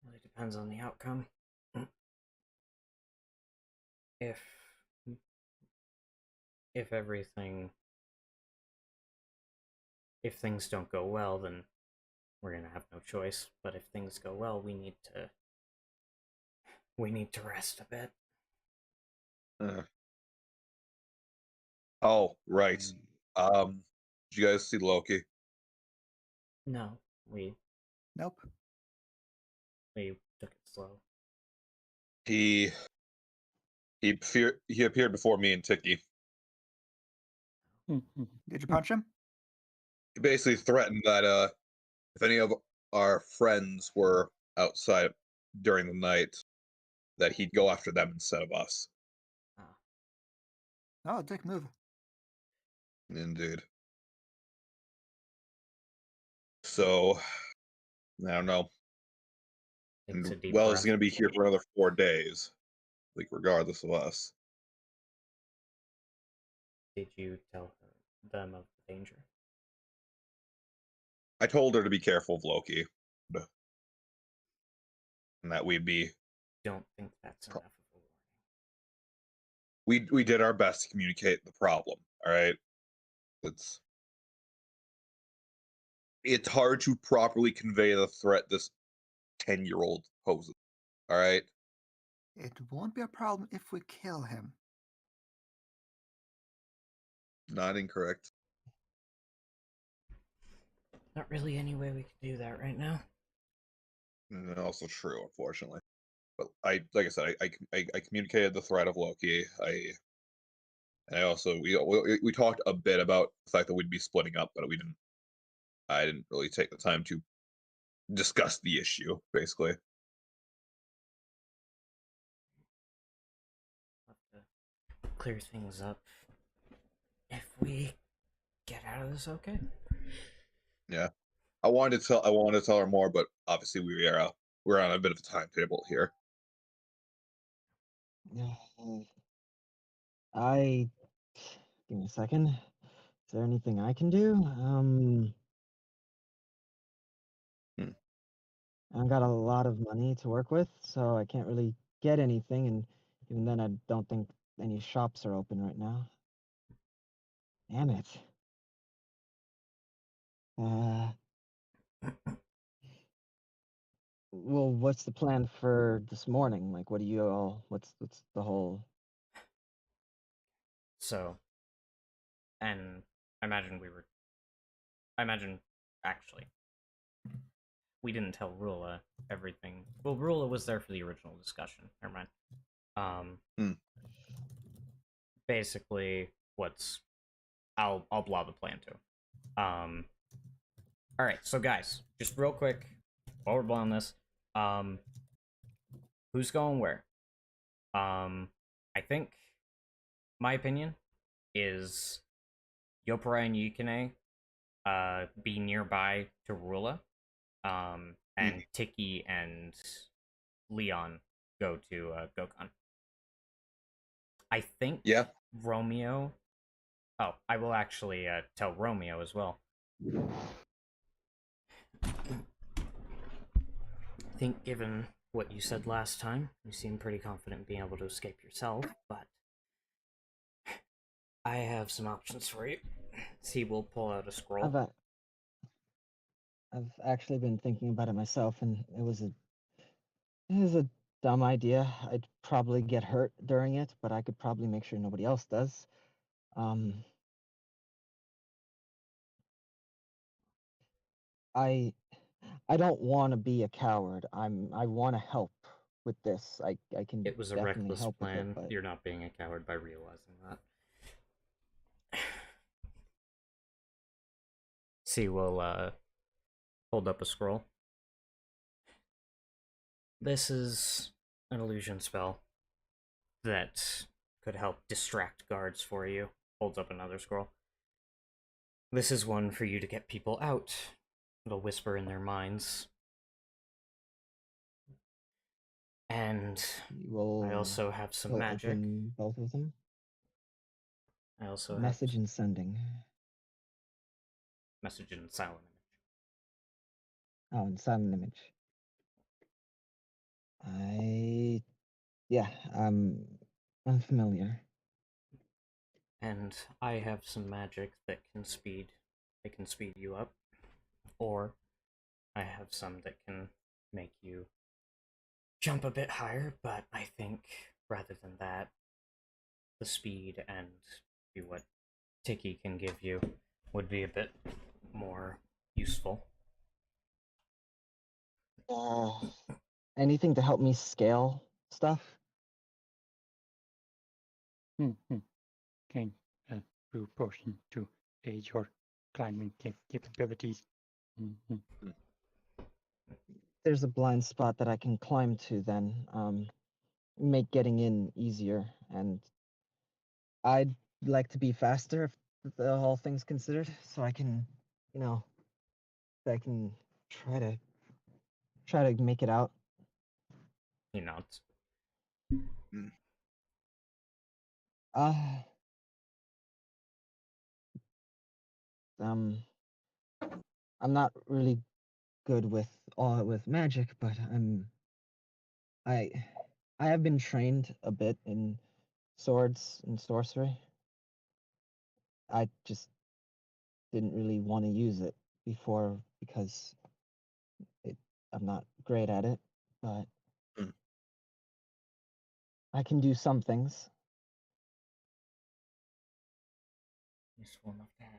Really depends on the outcome. If everything, if things don't go well, then we're gonna have no choice. But if things go well, we need to rest a bit. Oh, right. Did you guys see Loki? No, we Nope. took it slow. He appeared before me and Tiki. Mhm. Did you punch him? He basically threatened that if any of our friends were outside during the night, that he'd go after them instead of us. Ah, Oh, dick move. Indeed. So, I don't know. takes a And deep Wells breath. is going to be here for another 4 days, like regardless of us. Did you tell them of the danger? I told her to be careful of Loki, and that Don't think that's enough of a warning. we did our best to communicate the problem. All right, it's hard to properly convey the threat this 10-year-old poses. All right, It won't be a problem if we kill him. not incorrect. Not really any way we could do that right now. And also true, unfortunately. But like I said, I communicated the threat of Loki. I also we talked a bit about the fact that we'd be splitting up, but I didn't really take the time to discuss the issue. Basically, Have to clear things up if we get out of this okay. yeah. I wanted to tell her more, but obviously we're on a bit of a timetable here. I give me a second. Is there anything I can do? I don't got a lot of money to work with, so I can't really get anything, and even then, I don't think any shops are open right now. Damn it. Well, what's the plan for this morning? Like, what do you all? What's the whole? So, and I imagine actually, we didn't tell Rula everything. Well, Rula was there for the original discussion. Never mind. Basically, I'll blah the plan too. All right, so guys, just real quick, while we're blowing this, who's going where? I think my opinion is Yopara and Yukine be nearby to Rula, and Tiki and Leon go to Gokon. I think Yeah. Romeo. Oh, I will actually tell Romeo as well. I think, given what you said last time, you seem pretty confident in being able to escape yourself, but I have some options for you. He will pull out a scroll. I've actually been thinking about it myself, and it was a dumb idea. I'd probably get hurt during it, but I could probably make sure nobody else does. I don't want to be a coward. I want to help with this. I can It was a definitely reckless help plan. with it, but You're not being a coward by realizing that. C will hold up a scroll. This is an illusion spell that could help distract guards for you. Holds up another scroll. This is one for you to get people out. It'll whisper in their minds. And I also have some magic. Open both of them. I also Message have and sending. message and silent image. Oh, and silent image. I'm familiar. And I have some magic that can speed you up. Or I have some that can make you jump a bit higher, but I think rather than that, the speed and what Tiki can give you would be a bit more useful. Anything to help me scale stuff? Can brew potion to aid your climbing capabilities. There's a blind spot that I can climb to then. Make getting in easier, and I'd like to be faster if the whole thing's considered, so I can, I can try to make it out. He nods. Uh, I'm not really good with magic, but I have been trained a bit in swords and sorcery. I just didn't really want to use it before because I'm not great at it, but I can do some things. Useful enough to have.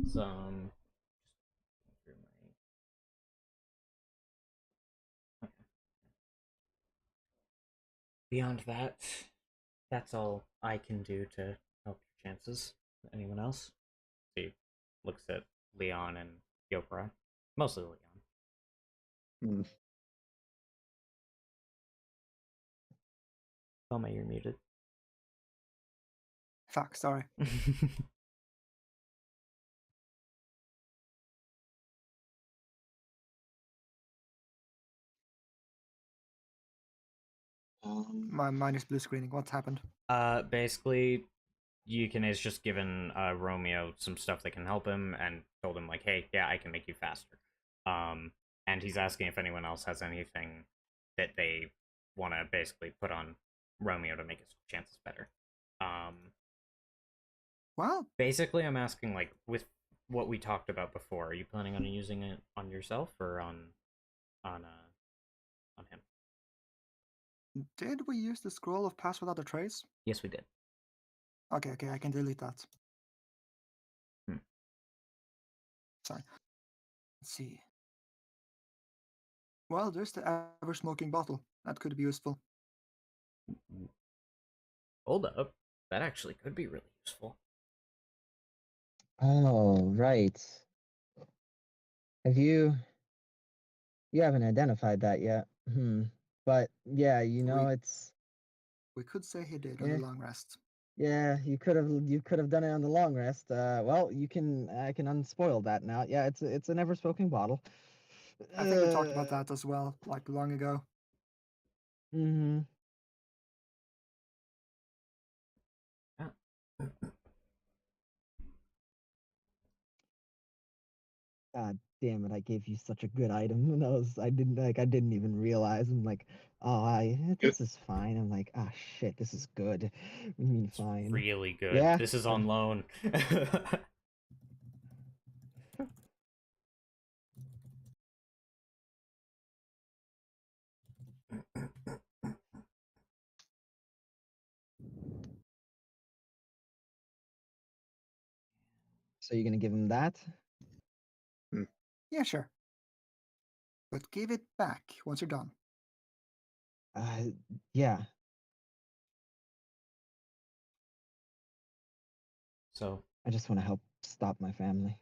Some. Okay. Beyond that, that's all I can do to help your chances. Anyone else? He looks at Leon and Yopra. Mostly Leon. Thelma, you're muted. Fuck, sorry. My mind is blue screening. What's happened? Basically, Yukin has just given Romeo some stuff that can help him and told him, like, hey, yeah, I can make you faster. And he's asking if anyone else has anything that they want to basically put on Romeo to make his chances better. Well, basically, I'm asking, like, with what we talked about before, are you planning on using it on yourself or on him? Did we use the scroll of pass without a trace? Yes, we did. Okay, I can delete that. Sorry. Let's see. Well, there's the ever-smoking bottle. That could be useful. Hold up. That actually could be really useful. Oh, right. You haven't identified that yet. But yeah, it's. We could say he did on the long rest. Yeah, you could have done it on the long rest. Well, I can unspoil that now. Yeah, it's an ever-smoking bottle. I think we talked about that as well, like long ago. Mm-hmm. God damn it! I gave you such a good item, and I didn't even realize. I'm like, this is fine. I'm like, shit, this is good. I mean, fine. Really good. Yeah. This is on loan. So you're gonna give him that? Yeah, sure. But give it back once you're done. Yeah. So I just want to help stop my family.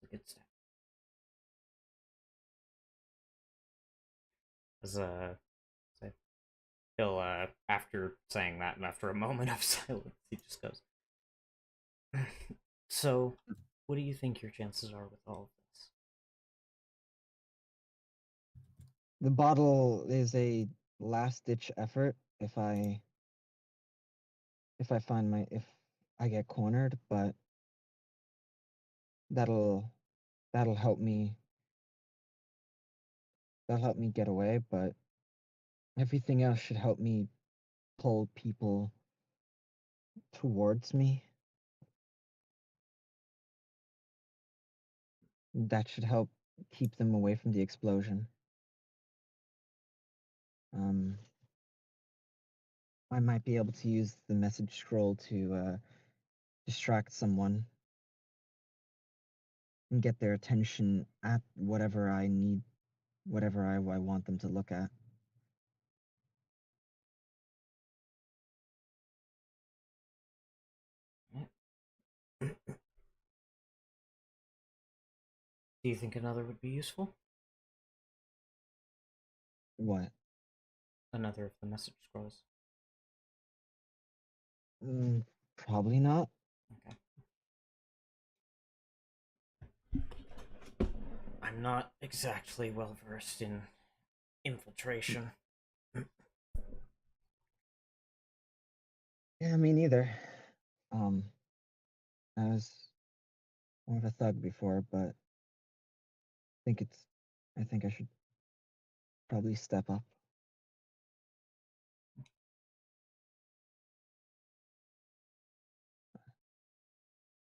good stuff. He'll after saying that and after a moment of silence, he just goes. So, what do you think your chances are with all of this? The bottle is a last-ditch effort if I get cornered, but that'll help me. That'll help me get away, but everything else should help me pull people towards me. That should help keep them away from the explosion. I might be able to use the message scroll to distract someone and get their attention at whatever I need, whatever I want them to look at. Do you think another would be useful? What? Another of the message scrolls. Probably not. Okay. I'm not exactly well versed in infiltration. Yeah, me neither. I was more of a thug before, but I think I should probably step up.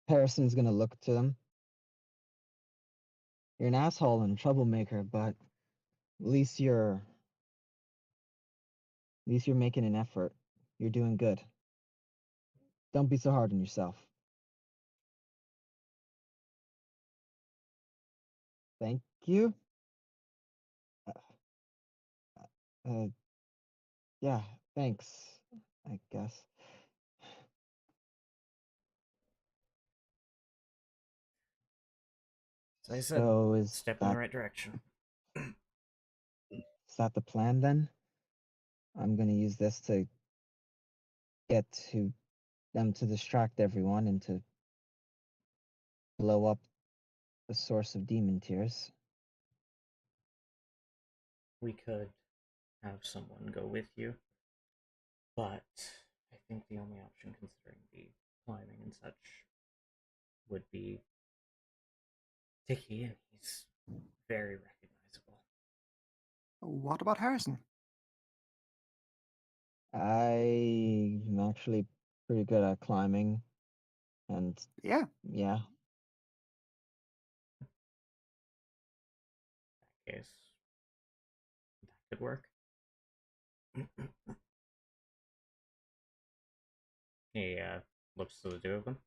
Harrison's gonna look to them. You're an asshole and a troublemaker, but at least you're making an effort. You're doing good. Don't be so hard on yourself. Thank you. Yeah, thanks, I guess. As I said, So step in the right direction. Is that the plan then? I'm gonna use this to get to them to distract everyone and to blow up the source of demon tears. We could have someone go with you, but I think the only option, considering the climbing and such, would be Dicky, and he's very recognizable. What about Harrison? I'm actually pretty good at climbing, and Yeah. yeah, In that case, that could work. He looks to the two of them.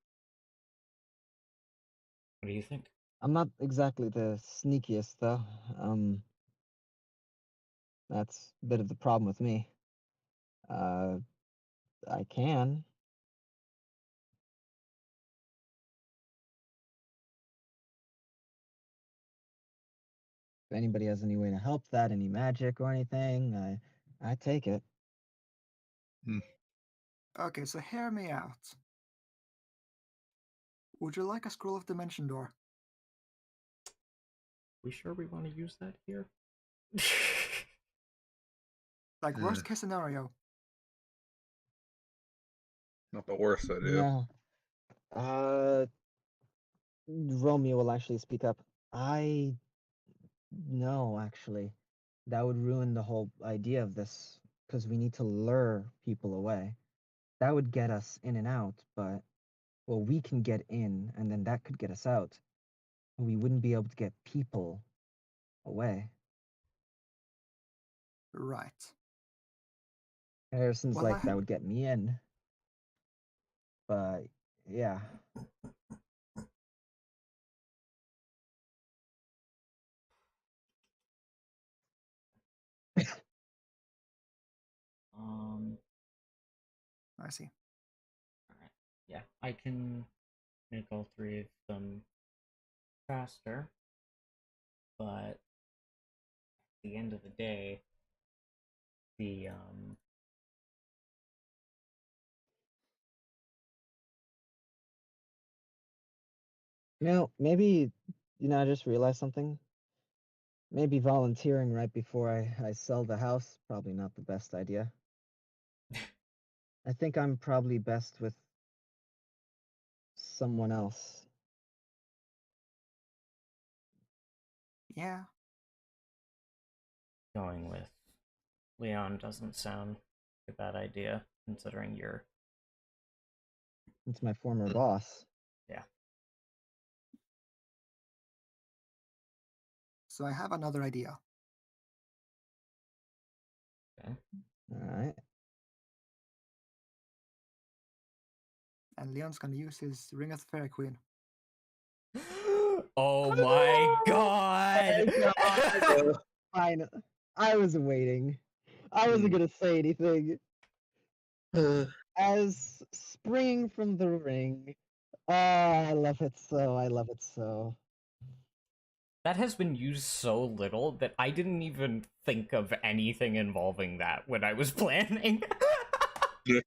What do you think? I'm not exactly the sneakiest though. That's a bit of the problem with me. I can. If anybody has any way to help that, any magic or anything, I take it. Okay, so hear me out. Would you like a scroll of dimension door? We sure we want to use that here? Like worst case scenario. Not the worst idea. No. Romeo will actually speak up. No, actually. That would ruin the whole idea of this, because we need to lure people away. That would get us in and out, but, well, we can get in, and then that could get us out. We wouldn't be able to get people away. Right. Harrison's Well, like, that would get me in. But, yeah. I see. Alright. Yeah, I can make all three of them faster, but at the end of the day, the Maybe, I just realized something. Maybe volunteering right before I sell the house, probably not the best idea. I think I'm probably best with someone else. Yeah. going with Leon doesn't sound like a bad idea, considering you're. It's my former boss. Yeah. So I have another idea. Okay. All right. and Leon's gonna use his Ring of the Fairy Queen. Oh my god! Fine. I was waiting. I wasn't gonna say anything. As springing from the ring. I love it so. I love it so. That has been used so little that I didn't even think of anything involving that when I was planning. Yeah.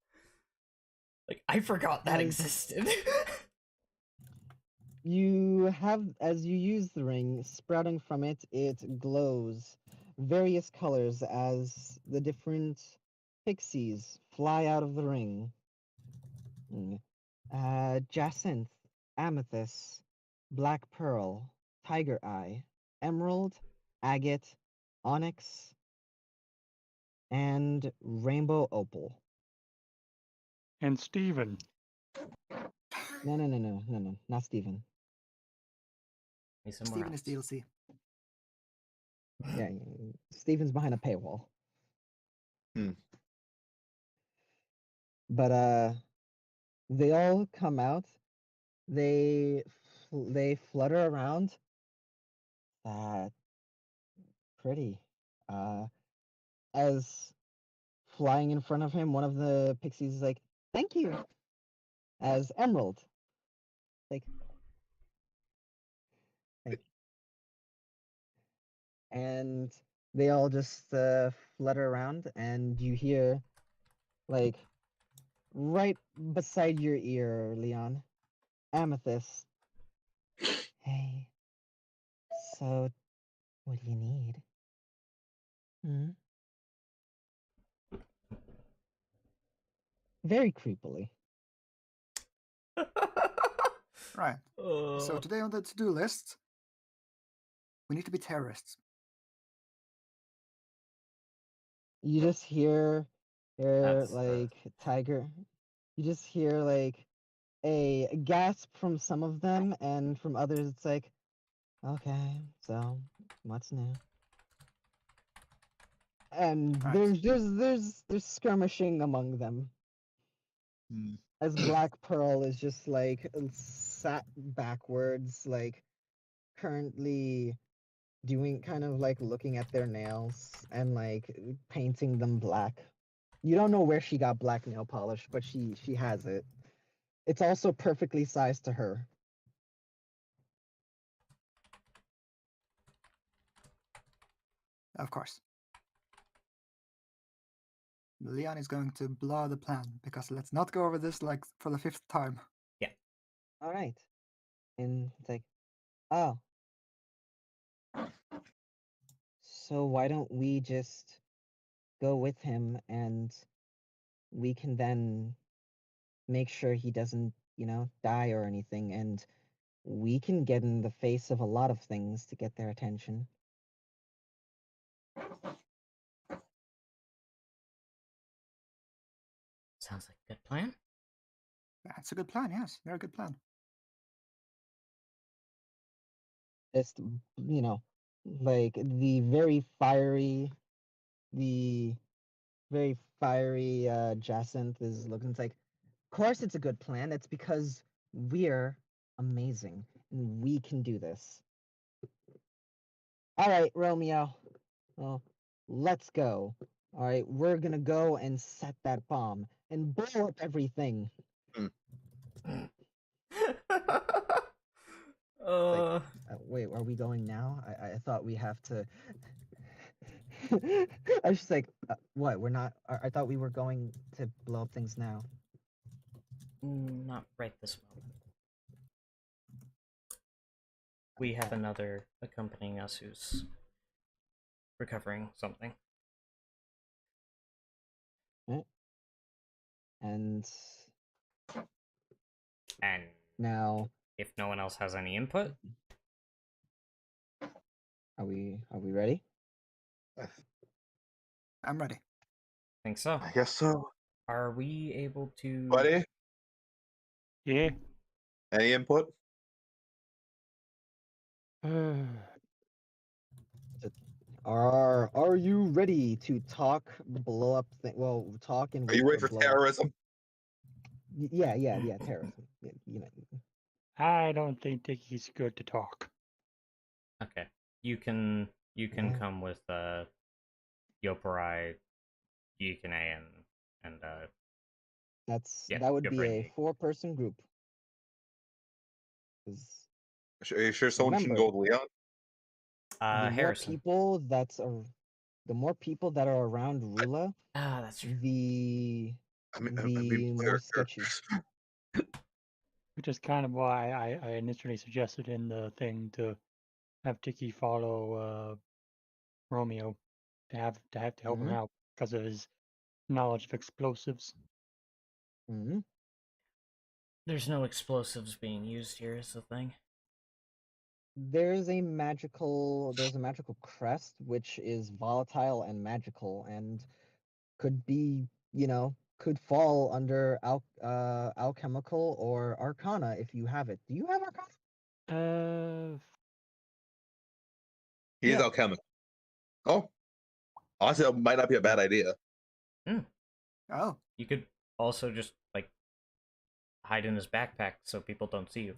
Like, I forgot that As- existed. You have, as you use the ring, sprouting from it, it glows various colors as the different pixies fly out of the ring. Jacinth, Amethyst, Black Pearl, Tiger Eye, Emerald, Agate, Onyx, and Rainbow Opal. And Steven. No, not Steven. He's somewhere Steven is else. DLC. Yeah, Steven's behind a paywall. Hmm. But they all come out. They flutter around. Pretty. As flying in front of him, one of the pixies is like, "Thank you." As Emerald, like, and they all just flutter around, and you hear, like, right beside your ear, Leon, Amethyst. Hey, so what do you need? Very creepily. Right. So today on the to-do list, we need to be terrorists. You just hear That's, like Tiger. You just hear like a gasp from some of them, and from others it's like, okay, so what's new? And Right. there's skirmishing among them. As Black Pearl is just like sat backwards, like currently doing kind of like looking at their nails and like painting them black. You don't know where she got black nail polish, but she has it. It's also perfectly sized to her. Of course. Leon is going to blow the plan because let's not go over this like for the 5th time. All right. And it's like, oh. So why don't we just go with him and we can then make sure he doesn't, die or anything, and we can get in the face of a lot of things to get their attention. Sounds like a good plan. That's a good plan, yes. Very good plan. Just, like the very fiery Jacinth is looking, it's like, of course it's a good plan. It's because we're amazing and we can do this. All right, Romeo. Well, let's go. All right, we're gonna go and set that bomb and blow up everything. Wait, are we going now? I thought we have to. I was just like, what? We're not. I thought we were going to blow up things now. Not right this moment. We have another accompanying us who's recovering something. And now, if no one else has any input, are we ready? I'm ready. think so. I guess so. Are we able to? Buddy, Yeah. any input? Are you ready to talk, blow up? Talk and. Are you wait ready for blow up? terrorism? Yeah, terrorism. You know. I don't think Tiki's good to talk. Okay. You can Yeah. come with Yoparai, Yukine, and yeah, That would Yoparai be and a Yi. 4-person group. 'Cause Are you sure someone can remember, go with Leon? the more Harrison. people the more people that are around Rula, Ah, that's true. the I mean, more player sketchy. characters. Which is kind of why I initially suggested in the thing to have Tiki follow Romeo to help him Mhm. out because of his knowledge of explosives. Hmm. There's no explosives being used here, is the thing. There's a magical crest which is volatile and magical and could be, could fall under alchemical or arcana if you have it. Do you have arcana? He is Yeah. alchemical. Oh, honestly, that might not be a bad idea. Oh, You could also just like hide in his backpack so people don't see you.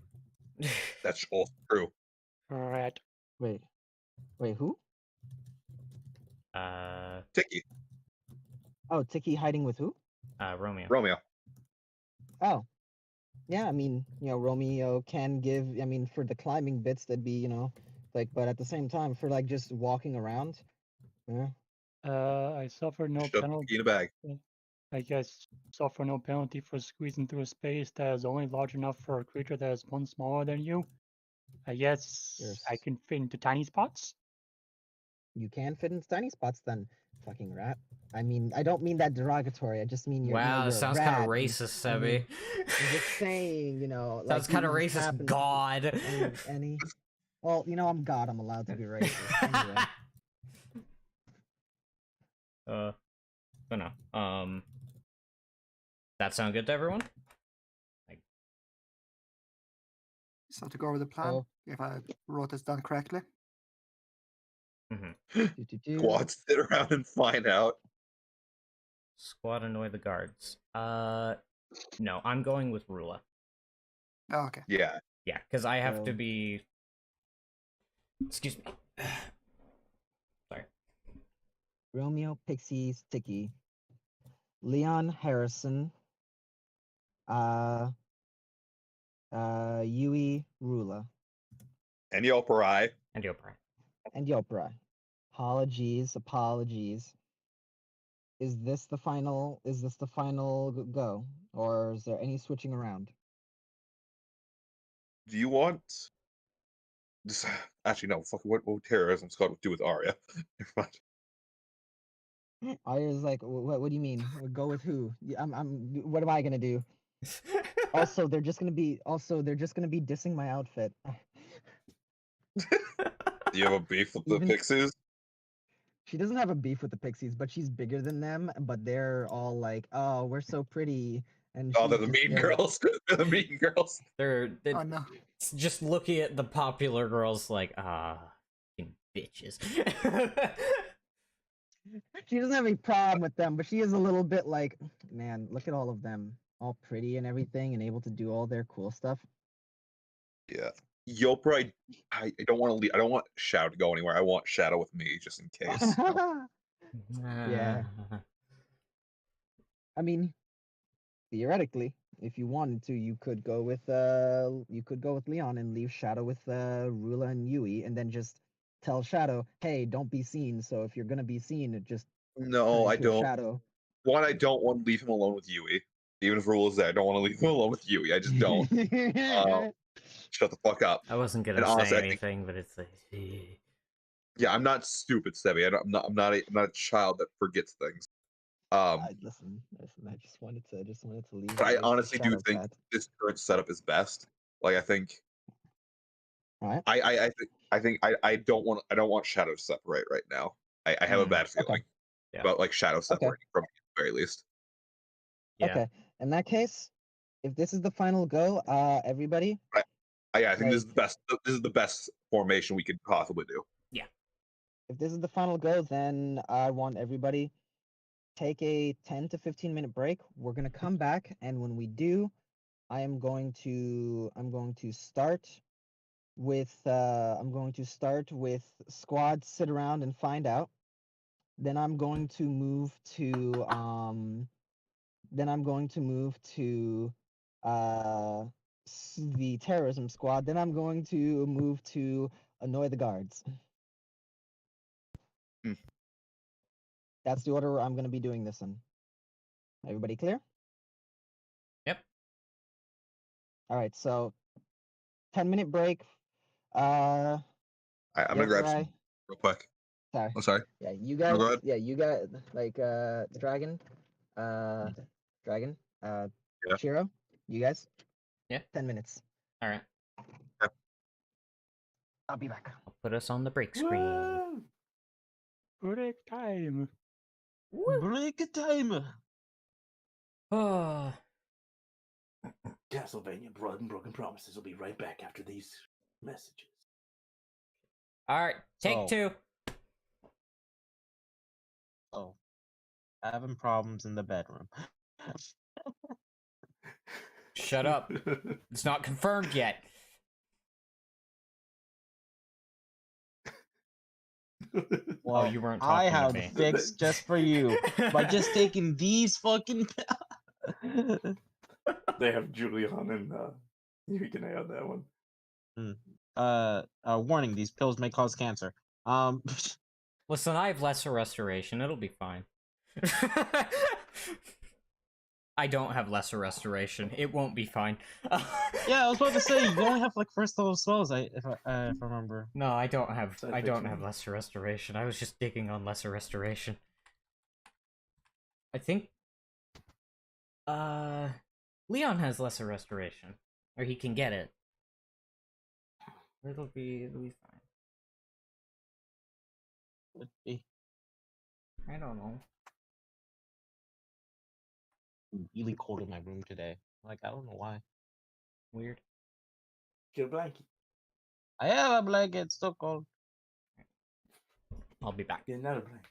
That's also true. Right. Wait, who? Tiki, Oh, Tiki hiding with who? Romeo. Romeo. Oh, yeah. I mean, Romeo can give. I mean, for the climbing bits, that'd be, but at the same time, for like just walking around, yeah. I suffer no Shove penalty. Tiki in a bag. I guess suffer no penalty for squeezing through a space that is only large enough for a creature that is one smaller than you. I guess I can fit into tiny spots. You can fit in tiny spots, then, fucking rat. I mean, I don't mean that derogatory. I just mean Wow, you're that a sounds kind of rat. racist, I mean, Sebi. I'm just saying, Sounds like kind of you just racist. happen. God. Any. Well, I'm God. I'm allowed to be racist. Anyway. But no. That sound good to everyone? so to go over the plan, Oh. if I wrote this down correctly. Squad sit around and find out. Squad annoy the guards. No, I'm going with Rula. Oh, okay. Yeah. Yeah, because I have to So- be. Excuse me. Sorry. Romeo, Pixies, Tiki, Leon, Harrison, Yui, Rula, And Yoparai. And Yoparai. and Yopra. Apologies. Is this the final? Go, or is there any switching around? Do you want? Just, actually, no. Fuck. What would terrorism squad do with Arya? Never mind. Arya's like, what do you mean? Go with who? What am I gonna do? Also, they're just gonna be dissing my outfit. Do you have a beef with the Even- Pixies? She doesn't have a beef with the Pixies, but she's bigger than them. But they're all like, "Oh, we're so pretty," and Oh, they're she's the just mean there. girls. They're the mean girls. They're Oh no. just looking at the popular girls like, fucking bitches. She doesn't have any problem with them, but she is a little bit like, man, look at all of them, all pretty and everything, and able to do all their cool stuff. Yeah. Yopra, I don't want to leave. I don't want Shadow to go anywhere. I want Shadow with me just in case. Yeah. I mean, theoretically, if you wanted to, you could go with Leon and leave Shadow with Rula and Yui, and then just tell Shadow, hey, don't be seen. So if you're gonna be seen, just No, turn I into a don't. shadow. One, I don't want to leave him alone with Yui. Even if Rule is there, I don't want to leave him alone with Yui. I just don't. Shut the fuck up. I wasn't gonna And honestly, say I think- anything, but it's like. Yeah, I'm not stupid, Sebi. I'm not a child that forgets things. Listen. I just wanted to leave. But I leave honestly do Shadow think cat. this current setup is best. Like, I think. Alright. I don't want Shadow to separate right now. I have a bad feeling Okay. Yeah. about like Shadow separating from me at the very least. Yeah. Okay. In that case, if this is the final go, everybody. I think this is the best. This is the best formation we could possibly do. If this is the final go, then I want everybody take a 10 to 15 minute break. We're gonna come back, and when we do, I'm going to start with squad sit around and find out. Then I'm going to move to the terrorism squad. Then I'm going to move to annoy the guards. Hmm. That's the order I'm going to be doing this in. Everybody clear? Yep. All right, so 10-minute break. I'm gonna grab some real quick. Sorry. Oh, sorry. Yeah, you No, guys. go ahead. Yeah, you got like Dragon, Dragon, Yeah. Shiro. You guys. Yeah. 10 minutes. All right. I'll be back. I'll put us on the break screen. Woo! Break time. Break time. Oh. Castlevania Blood and Broken Promises will be right back after these messages. All right. Take two. Oh, having problems in the bedroom. Shut up. It's not confirmed yet. Well, you weren't I talking to have me. the fix just for you by just taking these fucking. They have Julian and you can add that one. Warning: these pills may cause cancer. Listen, I have lesser restoration. It'll be fine. I don't have lesser restoration. It won't be fine. Yeah, I was about to say you only have like first level spells. If I remember. No, I don't have. Side I don't fiction. have lesser restoration. I was just digging on lesser restoration. I think. Leon has lesser restoration, or he can get it. It'll be fine. Would be I don't know. really cold in my room today. Like I don't know why. Weird. Get a blanket. I have a blanket. It's still cold. I'll be back. Get another blanket.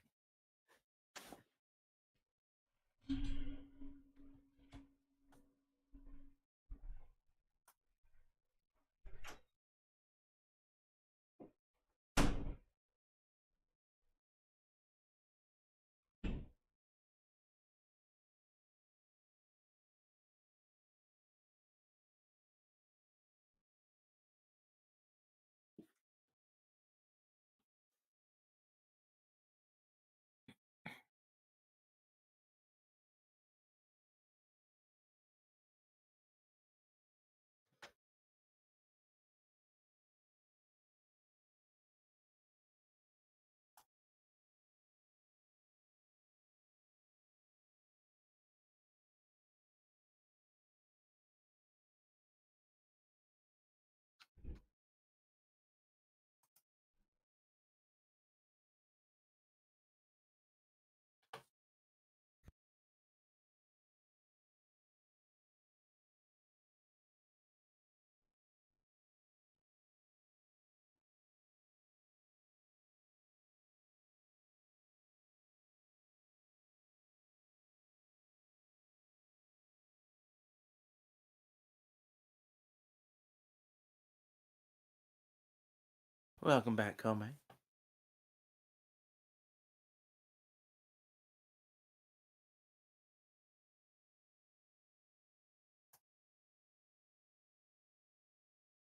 Welcome back, Comey.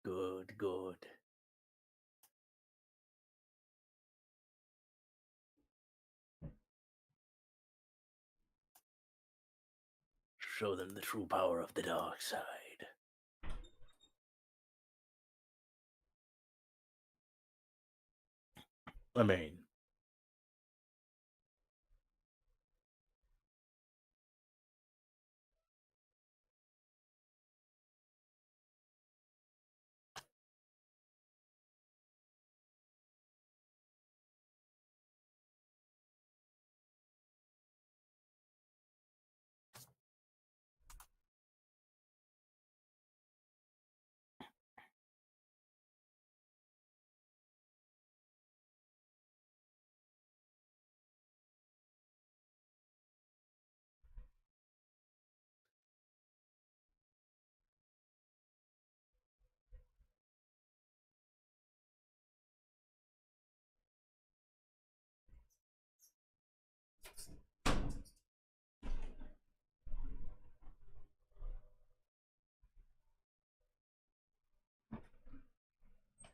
Good, good. Show them the true power of the dark side. I mean,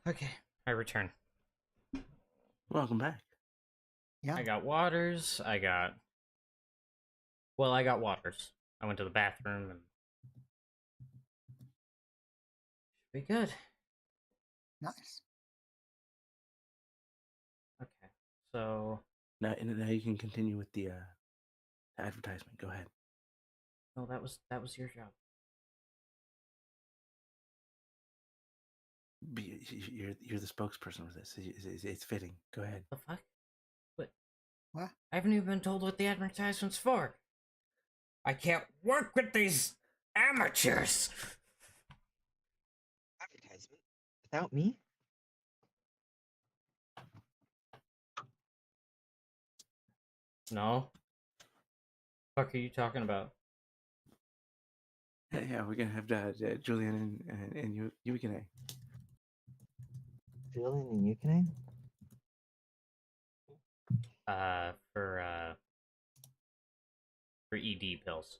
Okay, I return. Welcome back. Yeah. I got waters. I got waters. I went to the bathroom and be good. Nice. Okay, so Now you can continue with the advertisement. Go ahead. no, that was your job. You're the spokesperson for this. It's fitting. Go ahead. The fuck? What? What? I haven't even been told what the advertisement's for. I can't work with these amateurs. Advertisement without me? No. What are you talking about? Yeah, we're gonna have Julian and Yukine. Julian and Yukine? For ED pills.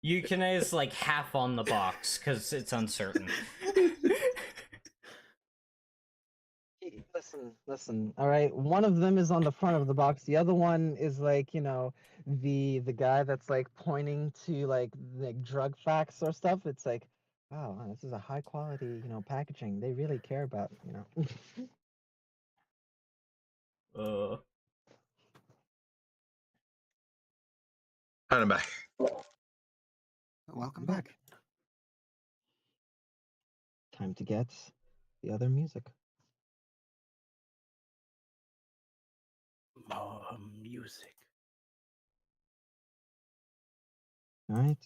Yukine is like half on the box because it's uncertain. Listen. All right, one of them is on the front of the box. The other one is like, the guy that's like pointing to like drug facts or stuff. It's like, wow, this is a high quality, packaging. They really care about, I'm back. Welcome back. Time to get the other music. More music. All right.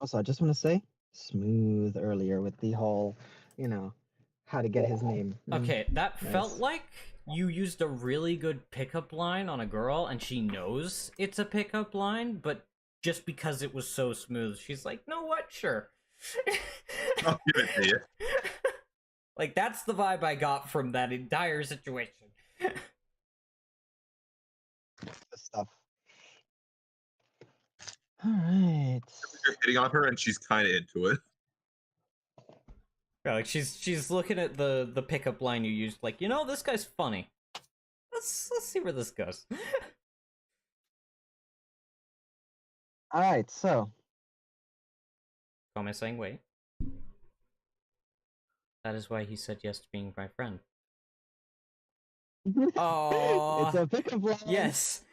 Also, I just want to say, smooth earlier with the whole, how to get his name. Okay, that Nice. felt like you used a really good pickup line on a girl and she knows it's a pickup line, but just because it was so smooth, she's like, "No, what? Sure." I'll give it to you. Like, that's the vibe I got from that entire situation. Good stuff. All right. You're hitting on her and she's kind of into it. Yeah, like she's looking at the pickup line you used, like, this guy's funny. Let's see where this goes. All right, so. How am I saying wait? That is why he said yes to being my friend. Oh, it's a pickup line. Yes.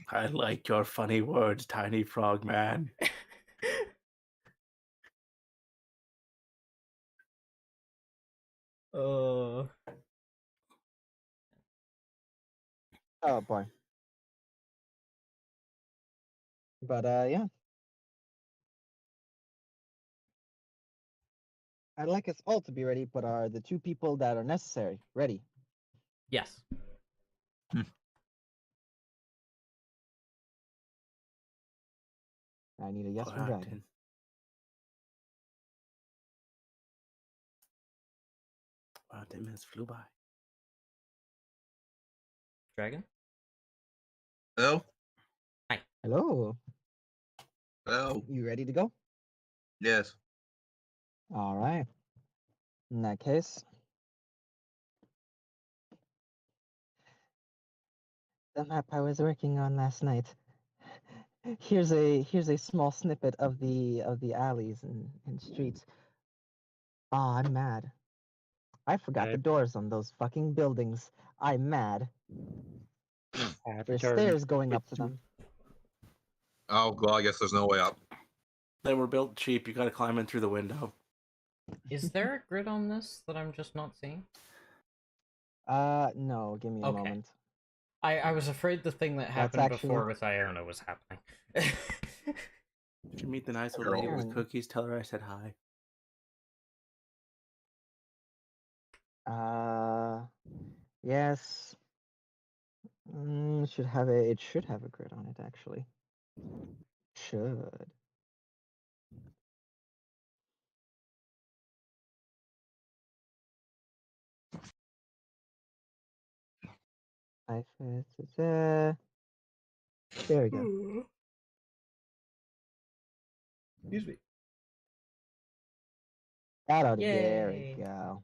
I like your funny words, Tiny Frog Man. Oh boy. But yeah. I'd like us all to be ready, but are the two people that are necessary ready? Yes. I need a yes from Dragon. Wow, 10 minutes flew by. Dragon? Hello? Hi. Hello. Hello? You ready to go? Yes. All right. In that case, the map I was working on last night. Here's a small snippet of the alleys and streets. Oh, I'm mad. I forgot the doors on those fucking buildings. I'm mad. There's stairs going up to them. Oh, well, I guess there's no way up. They were built cheap. You gotta climb in through the window. Is there a grid on this that I'm just not seeing? No. Give me a moment. I was afraid the thing that happened before with Iona was happening. Did you meet the nice old lady with cookies? Tell her I said hi. Yes. It should have a grid on it actually. should. There we go. Excuse me. There we Yay. go.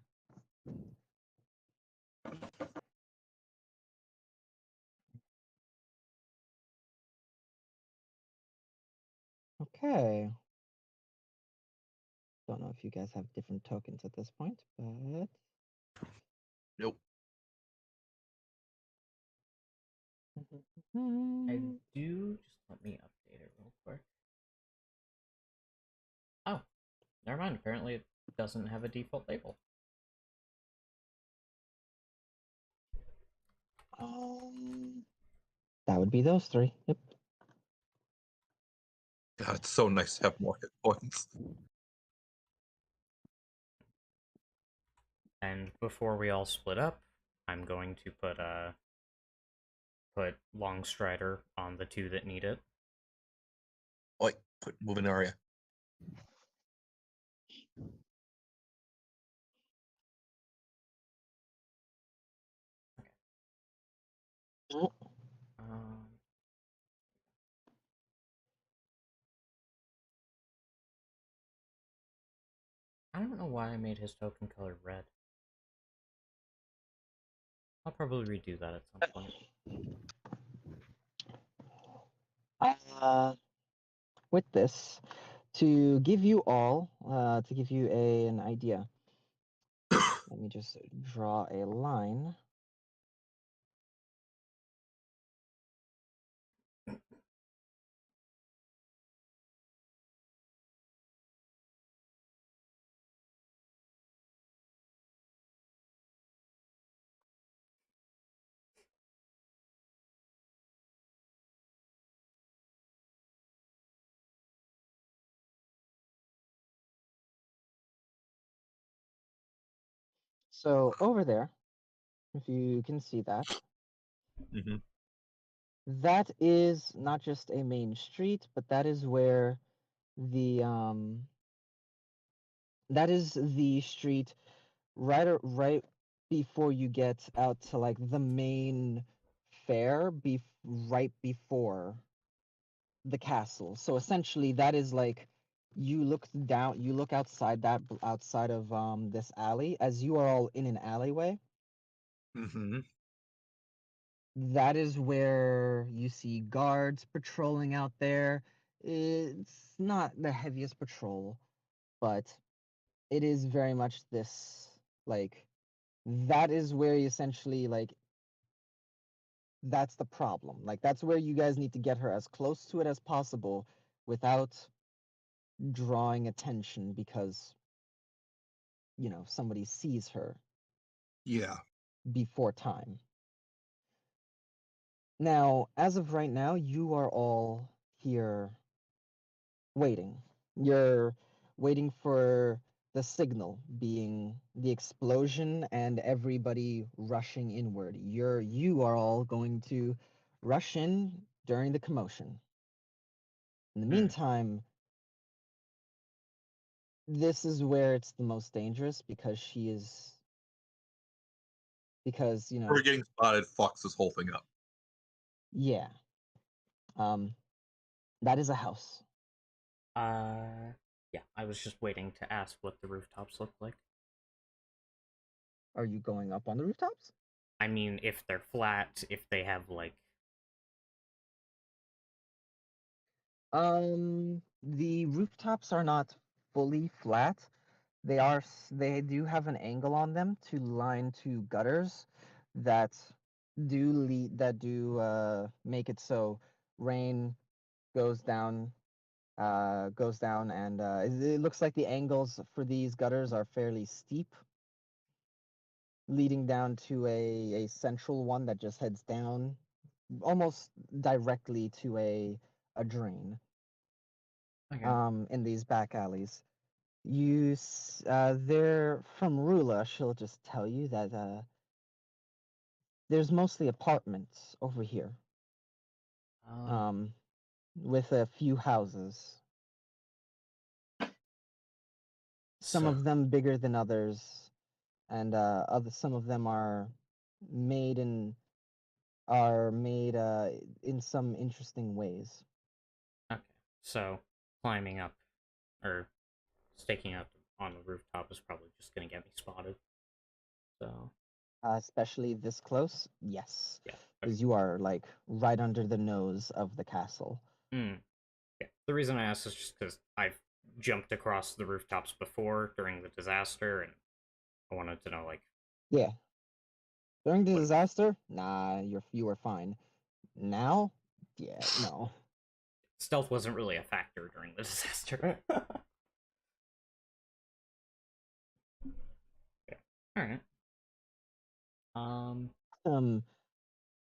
Okay. Don't know if you guys have different tokens at this point, but Nope. I do. Just let me update it real quick. Oh, never mind. Apparently, it doesn't have a default label. That would be those three. Yep. God, it's so nice to have more hit points. And before we all split up, I'm going to put Longstrider on the two that need it. Like, put moving area. Oh. I don't know why I made his token color red. I'll probably redo that at some point. With this, to give you all, to give you an idea, let me just draw a line. So over there, if you can see that, that is not just a main street, but that is where the that is the street right before you get out to like the main fair, right before the castle. So essentially, that is like you look outside of this alley, as you are all in an alleyway. That is where you see guards patrolling out there. It's not the heaviest patrol, but it is very much this, like, that is where you essentially, like, that's the problem. Like, that's where you guys need to get her as close to it as possible without drawing attention because, you know, somebody sees her. Yeah. Before time. Now, as of right now, you are all here waiting. You're waiting for the signal, being the explosion and everybody rushing inward. You are all going to rush in during the commotion. In the meantime, this is where it's the most dangerous because you know, We're getting spotted fucks this whole thing up. Yeah. That is a house. Yeah, I was just waiting to ask what the rooftops look like. Are you going up on the rooftops? I mean, if they're flat, if they have, like... The rooftops are not fully flat. They do have an angle on them to line two gutters that make it so rain goes down and it looks like the angles for these gutters are fairly steep, leading down to a central one that just heads down almost directly to a drain. Okay. In these back alleys. They're from Rula. She'll just tell you that there's mostly apartments over here. with a few houses. Some So- of them bigger than others, and some of them are made in in some interesting ways. Okay, so climbing up or staking out on the rooftop is probably just gonna get me spotted. So Especially this close, yes, yeah. Okay. because you are like right under the nose of the castle. Yeah. The reason I asked is just because I've jumped across the rooftops before during the disaster, and I wanted to know, like, Yeah. During the What- disaster, nah, you were fine. Now, yeah, no. stealth wasn't really a factor during the disaster. Yeah. All right.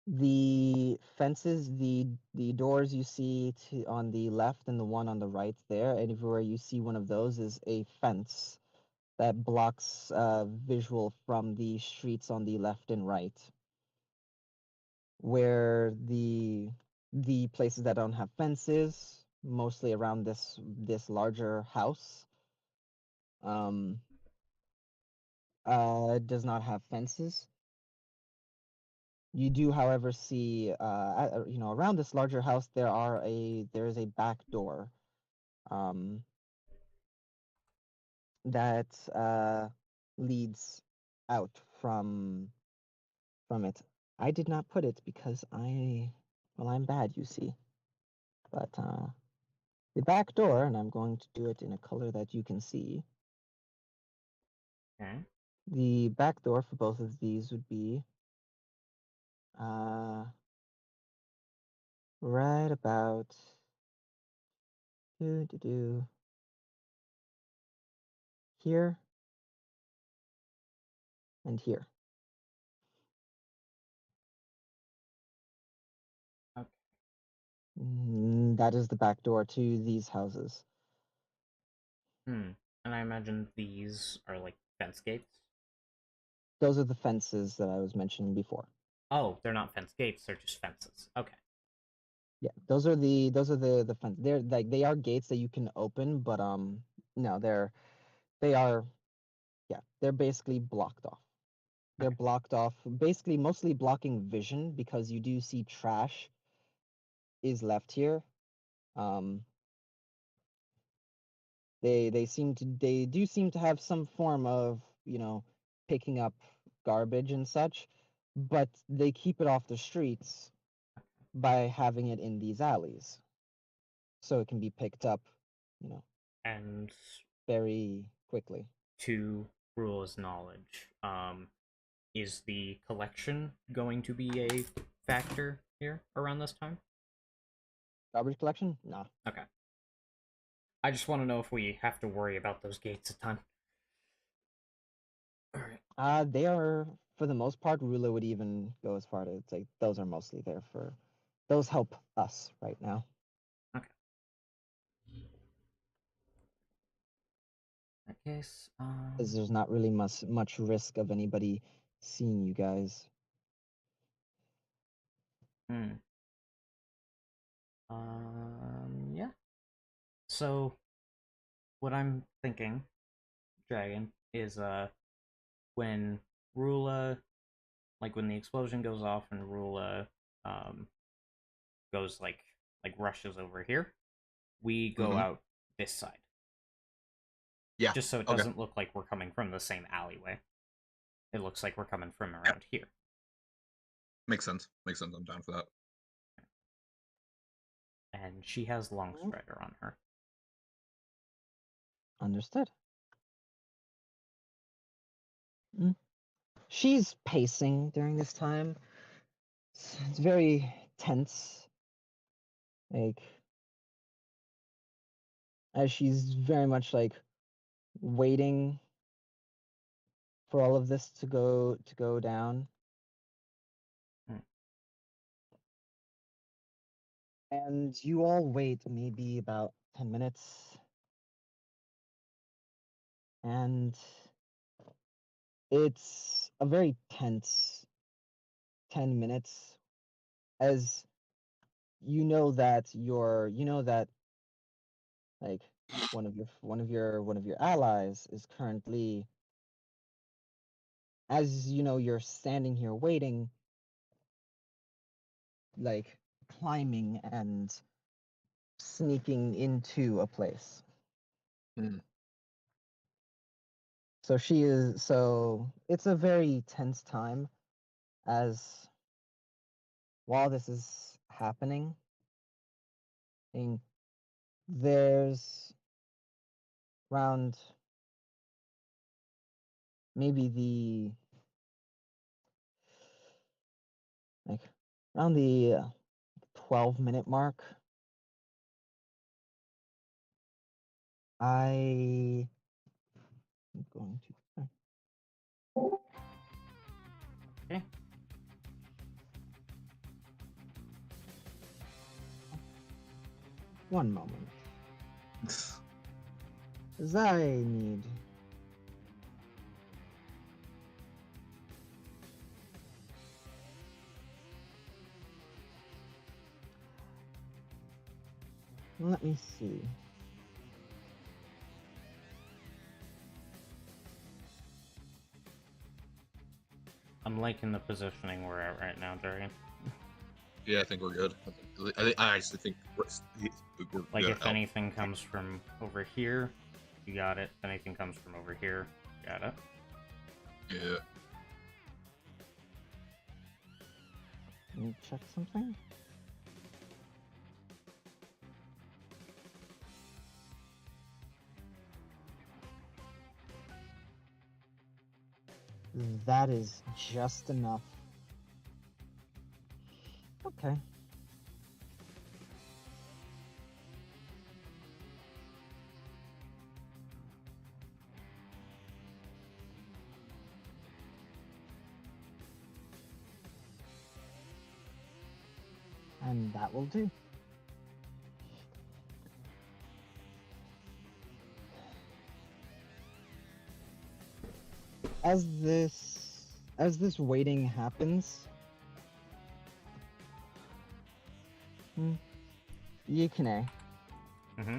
The fences, the doors you see on the left and the one on the right there, anywhere you see one of those is a fence that blocks visual from the streets on the left and right. Where the places that don't have fences, mostly around this larger house, does not have fences. You do, however, see, around this larger house there is a back door, that leads out from it. I did not put it because I'm bad, you see. But the back door, and I'm going to do it in a color that you can see. Okay. The back door for both of these would be right about here and here. Okay. That is the back door to these houses. And I imagine these are like fence gates. Those are the fences that I was mentioning before. Oh, they're not fence gates; they're just fences. Okay. Yeah, those are the fence. They're like they are gates that you can open, but no, they're basically blocked off. They're Okay. blocked off, basically mostly blocking vision because you do see trash is left here. They do seem to have some form of, picking up garbage and such, but they keep it off the streets by having it in these alleys. So it can be picked up, And very quickly. to Rula's knowledge, is the collection going to be a factor here around this time? Garbage collection? Nah. Okay. I just want to know if we have to worry about those gates a ton. Alright. They are, for the most part, Rula would even go as far to say those are mostly there for, those help us right now. Okay. In that case, Because there's not really much risk of anybody seeing you guys. Yeah. So, what I'm thinking, Dragon, is when Rula, like when the explosion goes off and Rula goes like rushes over here, we go out this side. Yeah. Just so it okay. doesn't look like we're coming from the same alleyway. It looks like we're coming from around here. Makes sense. Makes sense. I'm down for that. And she has Longstrider on her. Understood. She's pacing during this time. It's very tense. Like, as she's very much like waiting for all of this to go down. And you all wait maybe about 10 minutes. And it's a very tense 10 minutes as you know that like one of your allies is currently, as you know, you're standing here waiting, like climbing and sneaking into a place. So it's a very tense time, as while this is happening, and there's around maybe around the 12-minute mark, I'm going to. Okay. One moment. As I need. Let me see. I'm liking the positioning we're at right now, Darian. Yeah, I think we're good. I actually think we're Like, good if now. anything comes from over here, you got it. If anything comes from over here, you got it. Yeah. Let me check something. That is just enough. Okay. And that will do. As this waiting happens, Yukine, Mm-hmm.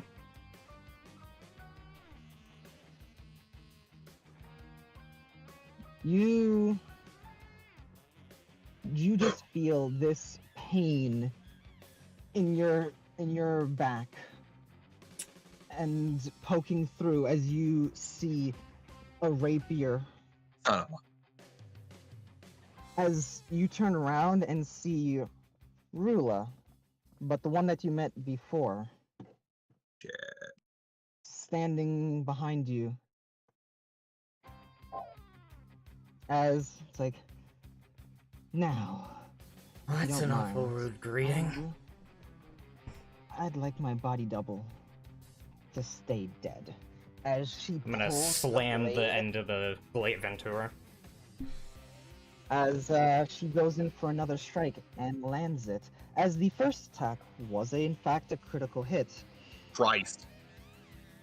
you just feel this pain in your back and poking through as you see a rapier. Oh. As you turn around and see Rula, but the one that you met before, standing behind you. As it's like, now. if you That's don't an awful mind, rude greeting. I'd like my body double to stay dead. As she I'm gonna pulls slam blade, the end of the Blade Ventura. as she goes in for another strike and lands it. As the first attack was in fact a critical hit. Christ.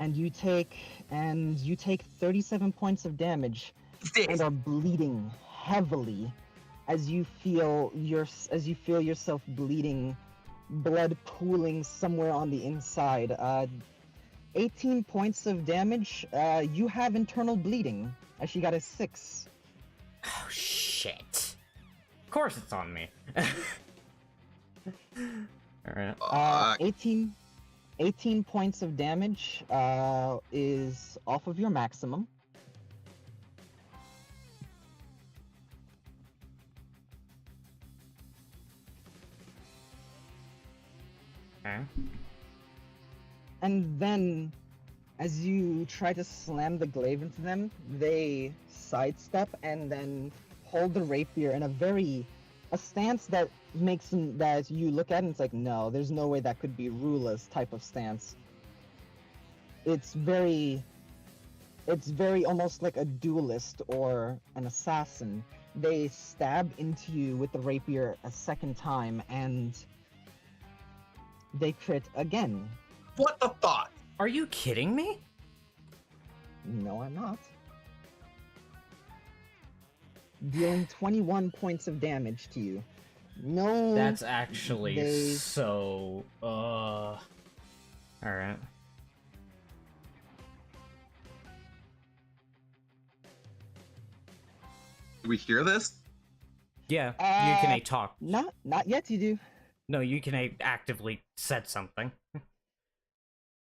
And you take 37 points of damage and are bleeding heavily as you feel yourself bleeding, blood pooling somewhere on the inside. 18 points of damage. You have internal bleeding, as she got a 6. Oh shit! Of course it's on me. All right. 18 points of damage is off of your maximum. Okay. And then, as you try to slam the glaive into them, they sidestep and then hold the rapier in a stance that makes them, that you look at and it's like, no, there's no way that could be Rula's type of stance. It's very almost like a duelist or an assassin. They stab into you with the rapier a second time and they crit again. What the fuck? Are you kidding me? No, I'm not. Dealing 21 points of damage to you. No. That's actually they- so. Alright. Do we hear this? Yeah, Uh, Yukine talked. Not yet. You do. No, Yukine actively said something.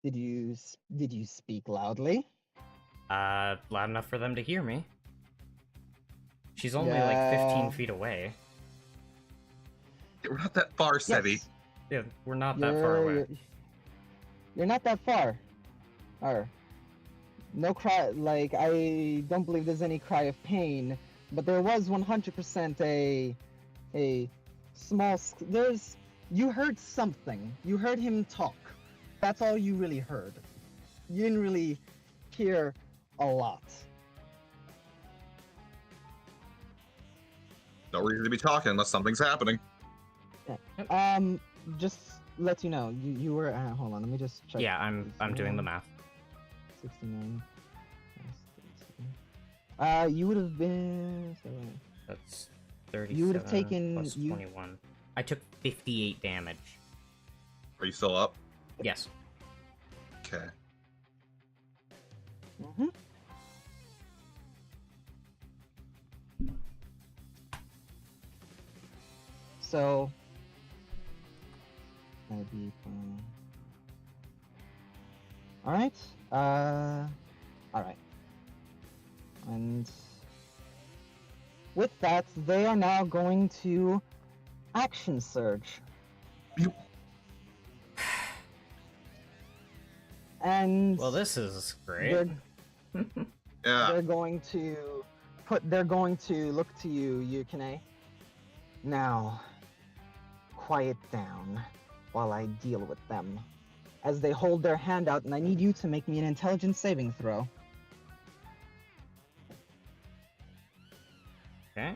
Did you speak loudly? Loud enough for them to hear me. She's only like 15 Yeah. feet away. We're not that far, Sevi. Yes. Yeah, we're not that far away. You're not that far. Or no cry. Like I don't believe there's any cry of pain, but there was 100% a small. There's you heard something. You heard him talk. That's all you really heard. You didn't really hear a lot. No reason to be talking unless something's happening. Just let you know, you were. Hold on, let me just check. Yeah, I'm doing the math. 69. You would have been. That's 37 You would have taken plus you. 21. I took 58 damage. Are you still up? Yes. Okay. Mhm. So. That'd be fun. Alright. Alright. And with that, they are now going to action surge. And Well, this is great. they're, Yeah. they're going to look to you, Yukine. Now, quiet down while I deal with them. As they hold their hand out, and I need you to make me an intelligence saving throw. Okay.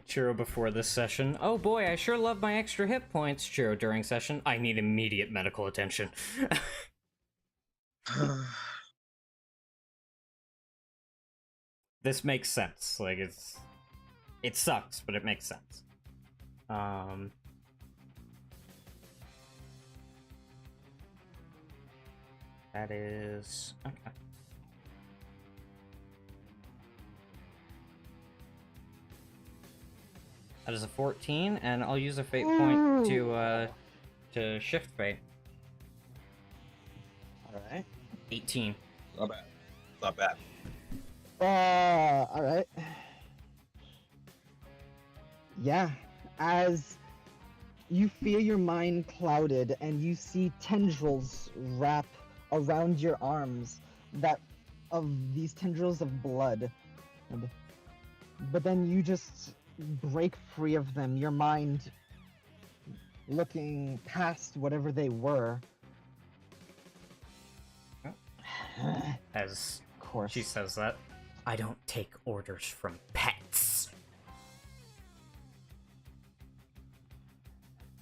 Churro before this session. Oh boy, I sure love my extra hit points. Churro during session. I need immediate medical attention. This makes sense. Like it sucks, but it makes sense. That is okay. That is a 14, and I'll use a fate point to shift fate. Alright. 18. Not bad. Not bad. Alright. Yeah, as you feel your mind clouded and you see tendrils wrap around your arms that of these tendrils of blood. But then you just break free of them, your mind looking past whatever they were. As Of course. she says that, I don't take orders from pets.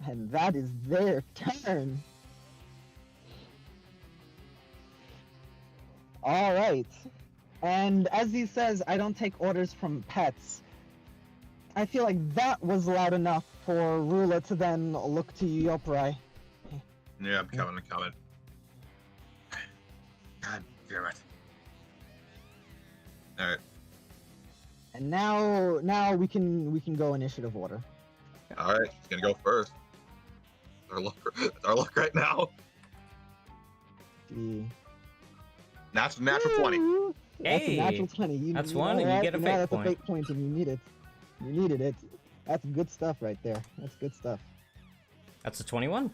And that is their turn. Alright. And as he says, I don't take orders from pets. I feel like that was loud enough for Rula to then look to Yoprai. Yeah, I'm coming. God damn it. Alright. And now we can go initiative order. Alright, he's gonna go first. It's our luck right now. The... Natural 20. That's Hey, a natural 20. that's one, and you alright, get a now fate that's point. a fate point, and you need it. You needed it. That's good stuff right there. That's good stuff. That's a 21.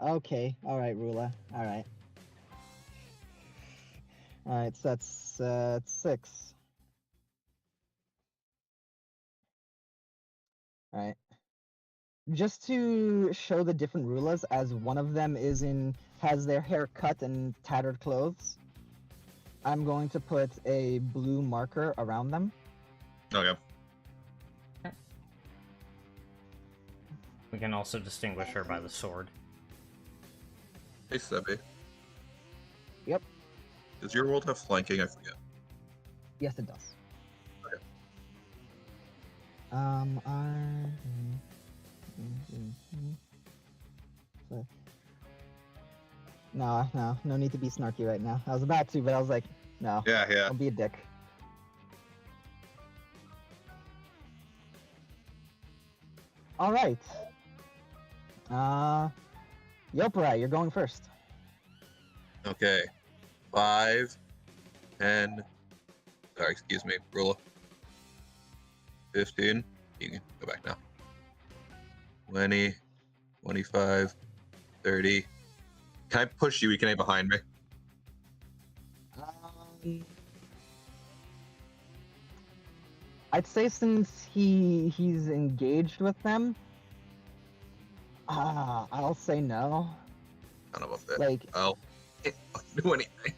Okay. All right, Rula. All right. All right. So that's 6. All right. Just to show the different Rulas, as one of them has their hair cut and tattered clothes, I'm going to put a blue marker around them. Okay. We can also distinguish her by the sword. Hey, Sebby. Yep. Does your world have flanking? I forget. Yes, it does. Okay. No need to be snarky right now. I was about to, but I was like, no. Yeah. I'll be a dick. All right. Yopara, you're going first. Okay. 5, 10. Sorry, excuse me, Rula. 15. You can go back now. 20, 25, 30. Can I push you? You can A behind me. I'd say since he's engaged with them, I'll say no. I don't know about that. Like, I'll do anything.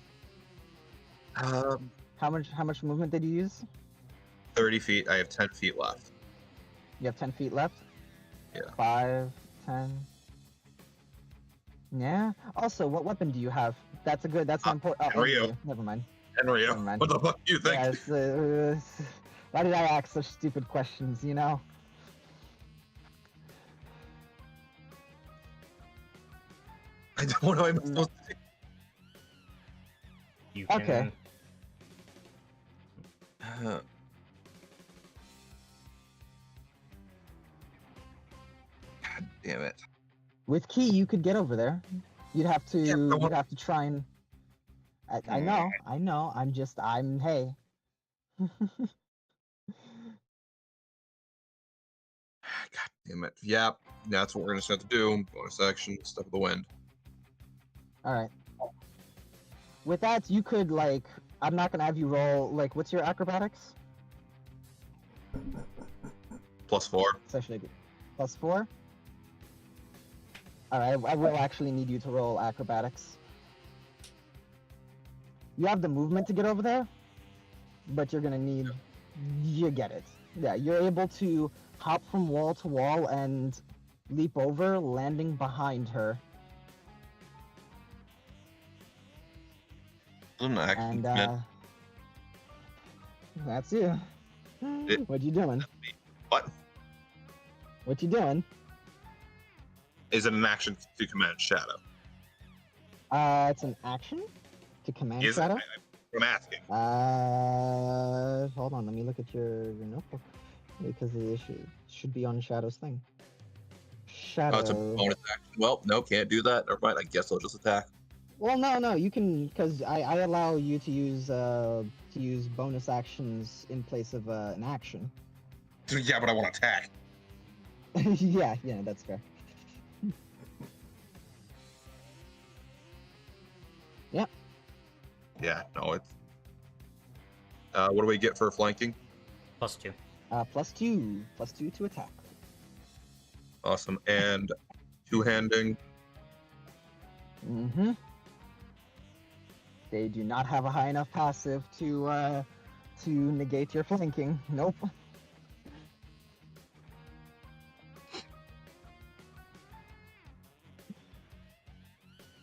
how much movement did you use? 30 feet. I have 10 feet left. You have 10 feet left? Yeah. 5, 10. Yeah. Also, what weapon do you have? That's not important. Oh, Rio. Never mind. Henry, Never mind. what the fuck do you think? Yeah, why did I ask such stupid questions, you know? I don't know. I'm supposed to. You can... Okay. God damn it. With Key, you could get over there. You'd have to. Yeah, You'd have to try and. I know. I'm. Hey. God damn it. Yeah, that's what we're gonna have to do. Bonus action, stuff of the wind. All right. With that, you could like. I'm not gonna have you roll. Like, what's your acrobatics? +4. It's actually good. +4. All right. I will actually need you to roll acrobatics. You have the movement to get over there, but you're gonna need. You get it. Yeah, you're able to hop from wall to wall and leap over, landing behind her. An action. And that's you. What you doing? What? What you doing? Is it an action to command Shadow? It's an action to command Is Shadow. I'm asking. Hold on. Let me look at your notebook because the issue should be on Shadow's thing. Shadow. Oh, it's a bonus action. Well, no, can't do that. Never mind. I guess I'll just attack. Well, no, you can because I allow you to use bonus actions in place of an action. Yeah, but I want to attack. yeah, that's fair. Yep. Yeah, no, it's. What do we get for flanking? +2. +2 to attack. Awesome. And two-handing. Mm-hmm. They do not have a high enough passive to negate your flanking. Nope.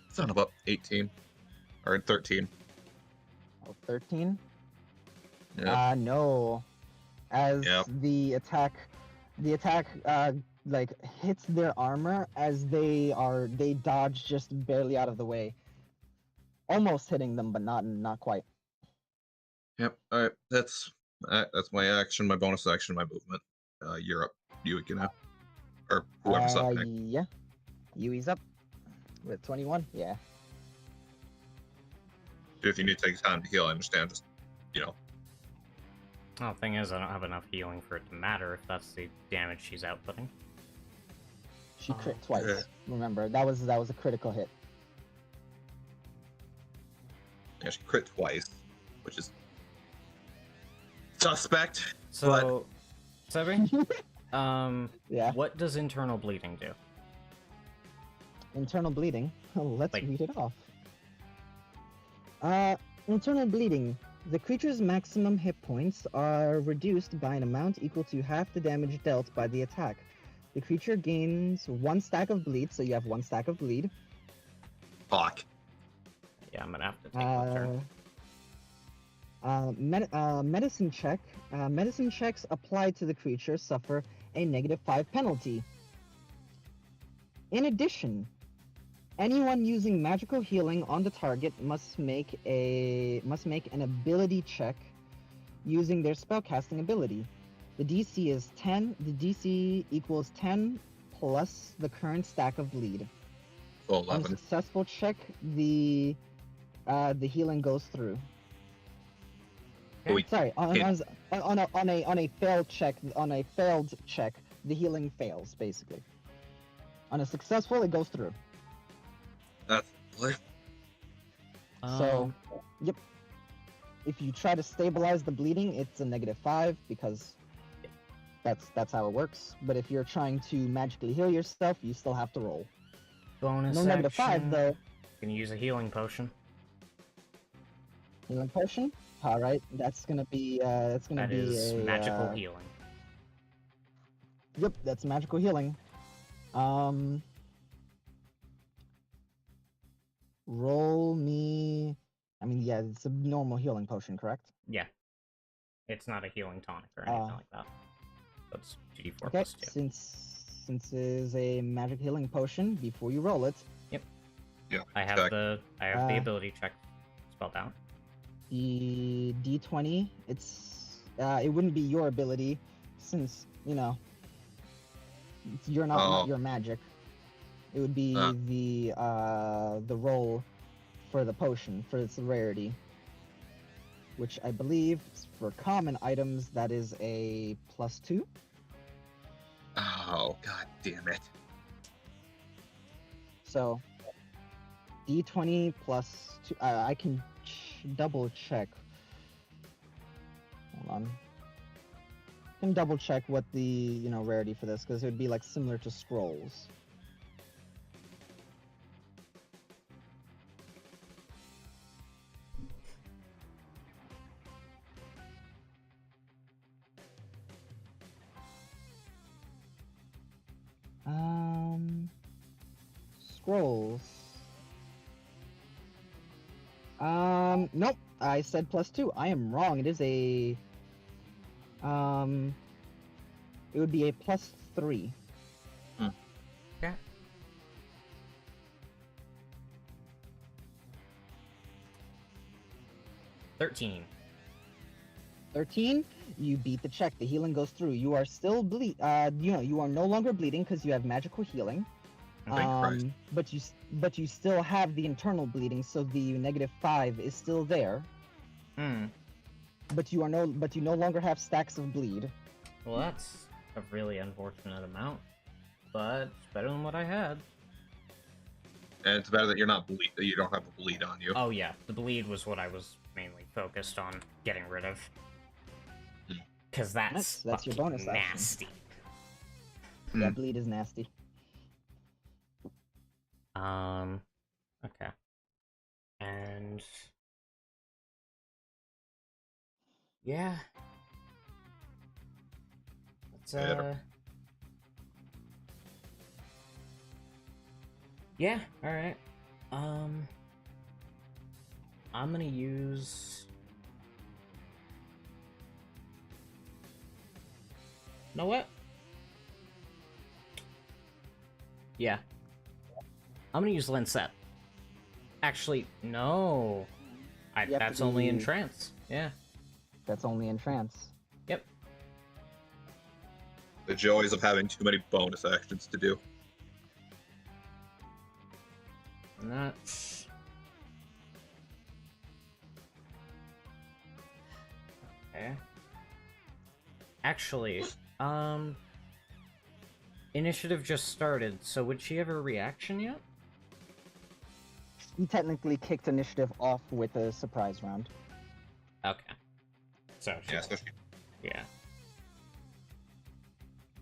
Son of a 18 or 13. Oh, 13. Yeah. No. As Yep. the attack like hits their armor as they dodge just barely out of the way, almost hitting them, but not quite. Yep. All right. That's my action, my bonus action, my movement. You're up. You can have, or whoever's up next. Yeah. Yui's up with 21. Yeah. If you need to take time to heal, I understand. Just Well, the thing is, I don't have enough healing for it to matter if that's the damage she's outputting. She crit Oh, twice. okay. Remember, that was a critical hit. Yeah, she crit twice, which is suspect. So, Sebi, Yeah. what does internal bleeding do? Internal bleeding. Let's Like- read it off. Internal bleeding. The creature's maximum hit points are reduced by an amount equal to half the damage dealt by the attack. The creature gains 1 stack of bleed, so you have 1 stack of bleed. Fuck. Yeah, I'm gonna have to take the turn. Medicine check. Medicine checks applied to the creature suffer a -5 penalty. In addition, anyone using magical healing on the target must make an ability check using their spellcasting ability. The DC is 10. The DC equals 10 plus the current stack of bleed. So On a 11. successful check, the healing goes through. Wait, Sorry, on hit. a failed check, the healing fails basically. On a successful, it goes through. That's what? So, yep. If you try to stabilize the bleeding, it's a -5 because that's how it works. But if you're trying to magically heal yourself, you still have to roll. Bonus No -5 action. though. Gonna use a healing potion. Healing potion. All right, that's gonna be That is a magical healing. Yep, that's magical healing. Roll me. I mean, yeah, it's a normal healing potion, correct? Yeah. It's not a healing tonic or anything like that. That's 2d4 Okay, plus 2. since it is a magic healing potion, before you roll it, Yeah. I have the ability check spelled out. the D20, it wouldn't be your ability, since you're not your magic. It would be the roll for the potion for its rarity, which I believe for common items that is a +2. Oh, god damn it. So D20 plus 2. I can double check. Hold on. I can double check what the rarity for this, because it would be like similar to scrolls. Scrolls. Nope. I said +2. I am wrong. It is a. It would be a +3. Okay. $13. 13. You beat the check. The healing goes through. You are still you are no longer bleeding because you have magical healing. Thank Christ. But you still have the internal bleeding, so the -5 is still there. But you no longer have stacks of bleed. Well, that's a really unfortunate amount, but it's better than what I had. And it's better that you're not bleed. That you don't have the bleed on you. Oh yeah, the bleed was what I was mainly focused on getting rid of. Because that's your bonus action. nasty. Yeah, bleed is nasty. Okay. And yeah. Let's yeah, alright. I'm gonna use know what? Yeah. I'm gonna use Linsette. Actually, no. That's only in trance. Yeah. That's only in trance. Yep. The joys of having too many bonus actions to do. And that's... Okay. Actually, initiative just started, so would she have a reaction yet? He technically kicked initiative off with a surprise round. Okay. So she, Yeah, so yeah.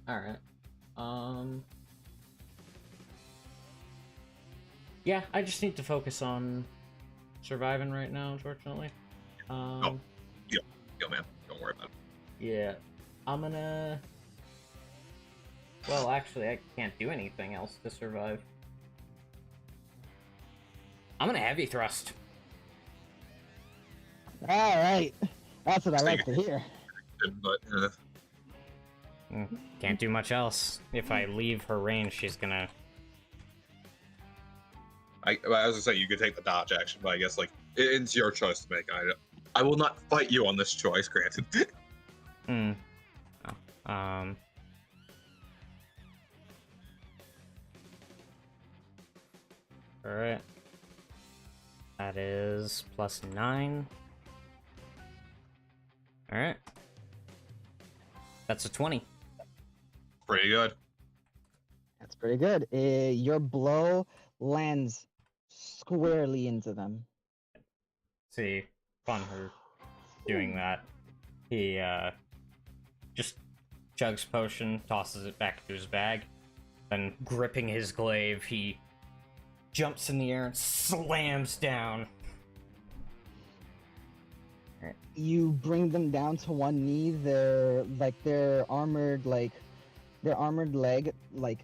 Alright. Yeah, I just need to focus on surviving right now, unfortunately. yo man, don't worry about it. Yeah. I'm gonna... Well, actually, I can't do anything else to survive. I'm gonna heavy thrust. All right, that's what I like to hear. But Can't do much else. If I leave her range, she's gonna... I was gonna say you could take the dodge action, but I guess like it's your choice to make. I will not fight you on this choice, granted. Hmm. Oh. Alright. That is +9. Alright. That's a 20. Pretty good. That's pretty good. Your blow lands squarely into them. See, fun her doing that. He just chugs potion, tosses it back to his bag, then gripping his glaive, he jumps in the air and slams down. You bring them down to one knee. Their armored leg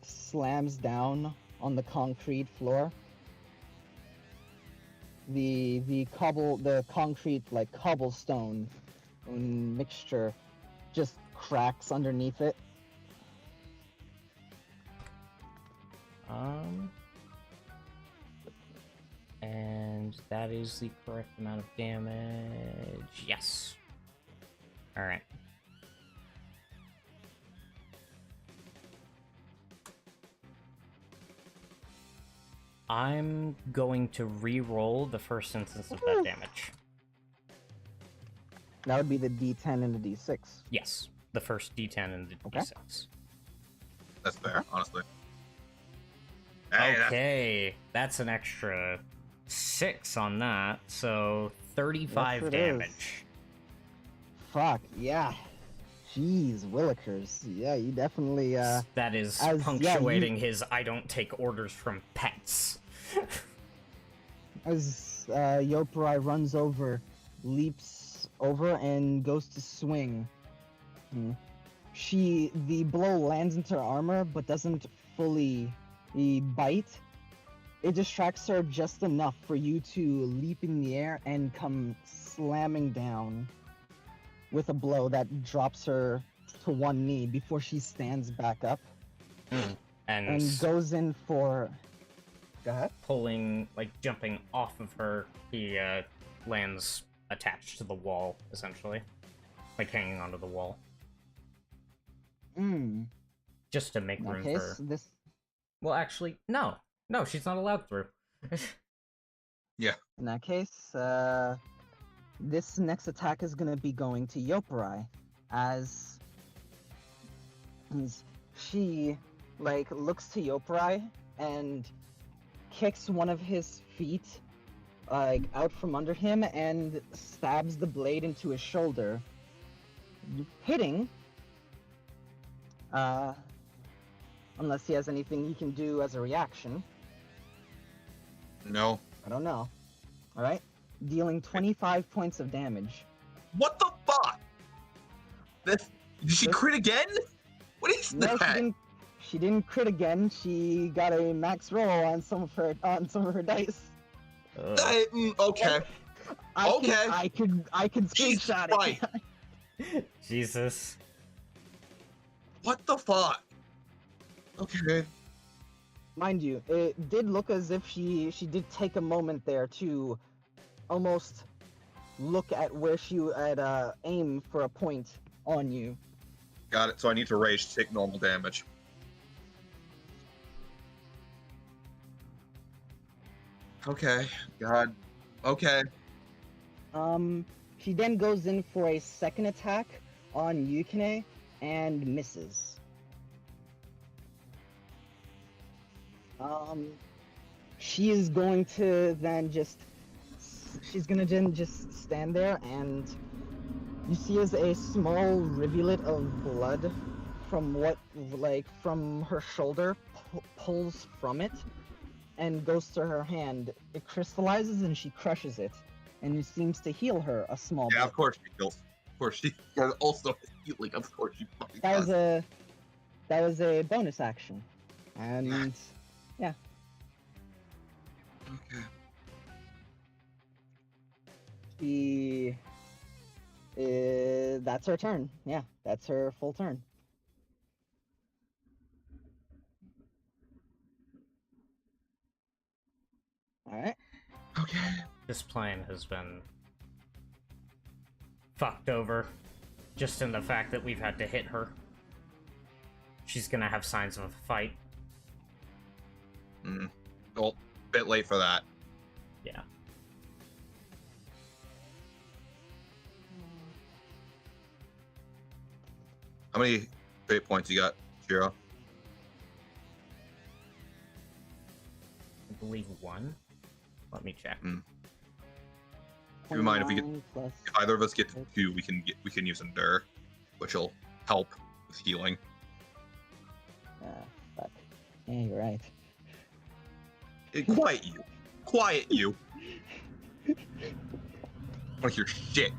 slams down on the concrete floor. The concrete cobblestone mixture just cracks underneath it. And that is the correct amount of damage. Yes. Alright. I'm going to re-roll the first instance of that damage. That would be the D10 and the D6. Yes, the first D10 and the Okay. D6. That's fair, honestly. Okay, that's an extra 6 on that, so 35 Yes, it damage. is. Fuck, yeah. Jeez, Willikers. Yeah, you definitely, That is as- yeah, punctuating his I don't take orders from pets. as Yopurai runs over, leaps over, and goes to swing. The blow lands into her armor, but doesn't fully bite. It distracts her just enough for you to leap in the air and come slamming down with a blow that drops her to one knee before she stands back up and goes in for... Go ahead. Pulling, jumping off of her, he lands attached to the wall, essentially. Hanging onto the wall. Just to make room for her. Well, actually, no. No, she's not allowed through. Yeah. In that case, this next attack is going to be going to Yopurai, as she, looks to Yopurai and kicks one of his feet, out from under him and stabs the blade into his shoulder, hitting, unless he has anything he can do as a reaction. No. I don't know. Alright? Dealing 25 points of damage. What the fuck? Did she crit again? What is No, that? she didn't crit again. She got a max roll on some of her dice. Okay. I could screenshot it. Jesus. What the fuck? Okay. Mind you, it did look as if she did take a moment there to almost look at where she had aim for a point on you. Got it. So I need to rage to take normal damage. Okay. God. Okay. She then goes in for a second attack on Yukine and misses. She is going to then just stand there, and you see as a small rivulet of blood from her shoulder pulls from it and goes to her hand. It crystallizes and she crushes it, and it seems to heal her a small bit. Yeah, of course she heals. Of course she also healing. Of course she fucking That was does. that was a bonus action, and yeah. Okay. That's her turn. Yeah, that's her full turn. All right. Okay. This plan has been fucked over, just in the fact that we've had to hit her. She's gonna have signs of a fight. Well, bit late for that. Yeah. How many fate points you got, Shiro? I believe 1. Let me check. Keep in mind, if 29 plus if either of us get to 2, we can use Endure, which will help with healing. fuck. Yeah, you're right. Quiet you. Quiet you. I want to hear shit.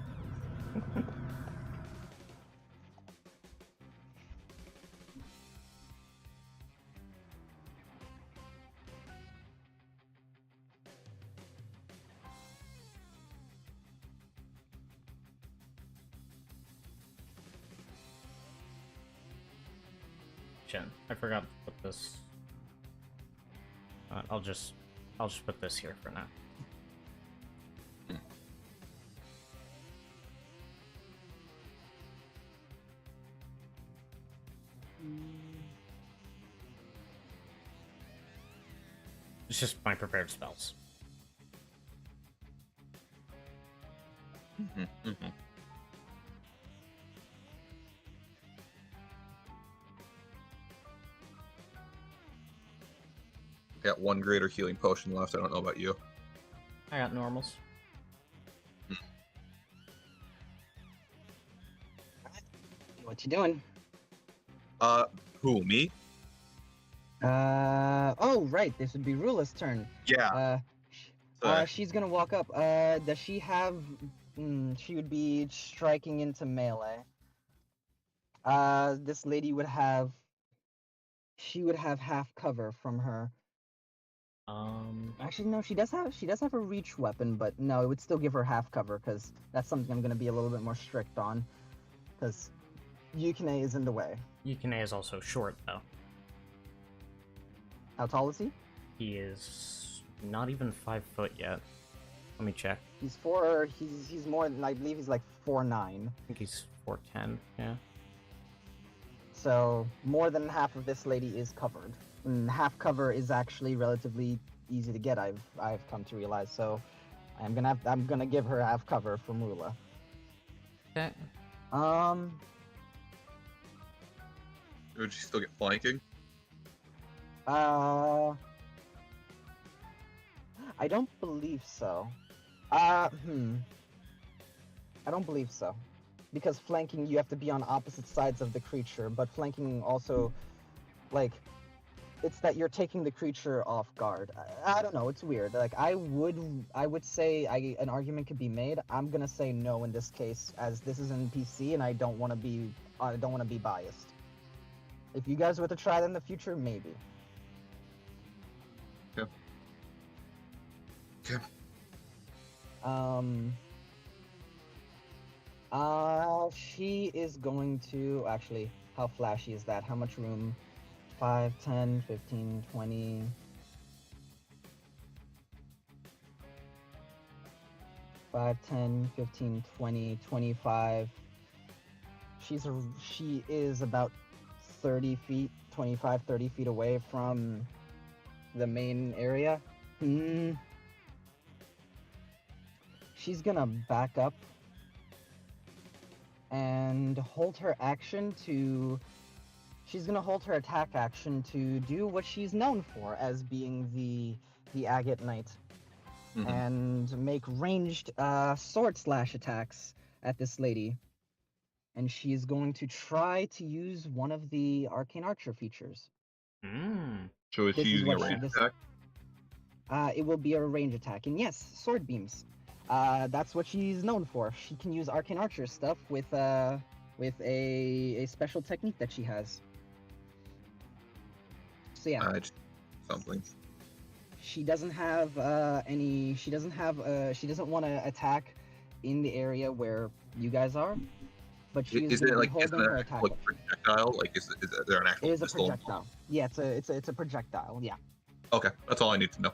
Jen, I forgot to put this. I'll just put this here for now. It's just my prepared spells. Got 1 greater healing potion left. I don't know about you. I got normals. What you doing? Who, me? Oh, right. This would be Rula's turn. Yeah. She's gonna walk up. Does she have? She would be striking into melee. This lady would have. She would have half cover from her. Actually, no. She does have a reach weapon, but no, it would still give her half cover because that's something I'm gonna be a little bit more strict on. Because Yukine is in the way. Yukine is also short, though. How tall is he? He is not even 5 foot yet. Let me check. He's more than, I believe he's like 4'9". I think he's 4'10", yeah. So more than half of this lady is covered. And half cover is actually relatively easy to get. I've come to realize. So I'm gonna give her half cover from Rula. Okay. Would she still get flanking? I don't believe so. I don't believe so. Because flanking, you have to be on opposite sides of the creature, but flanking also, like, it's that you're taking the creature off guard. I don't know, it's weird. Like, I would say an argument could be made. I'm gonna say no in this case, as this is an NPC and I don't want to be biased. If you guys were to try that in the future, maybe. Yeah. She is going to, actually, how flashy is that? How much room? 5, 10, 15, 20... 5, 10, 15, 20, 25... She is about 30 feet, 25, 30 feet away from the main area. She's gonna back up and hold her action to... She's gonna hold her attack action to do what she's known for as being the Agate Knight. And make ranged sword slash attacks at this lady. And she is going to try to use one of the Arcane Archer features. So is she using a range attack? It will be a range attack. And yes, sword beams. That's what she's known for. She can use Arcane Archer stuff with a special technique that she has. So yeah, something. she doesn't have any. She doesn't want to attack in the area where you guys are. But she Is going it to be like holding her attack. like projectile? Like is there an actual It is a pistol? projectile. Yeah, it's a projectile. Yeah. Okay, that's all I need to know.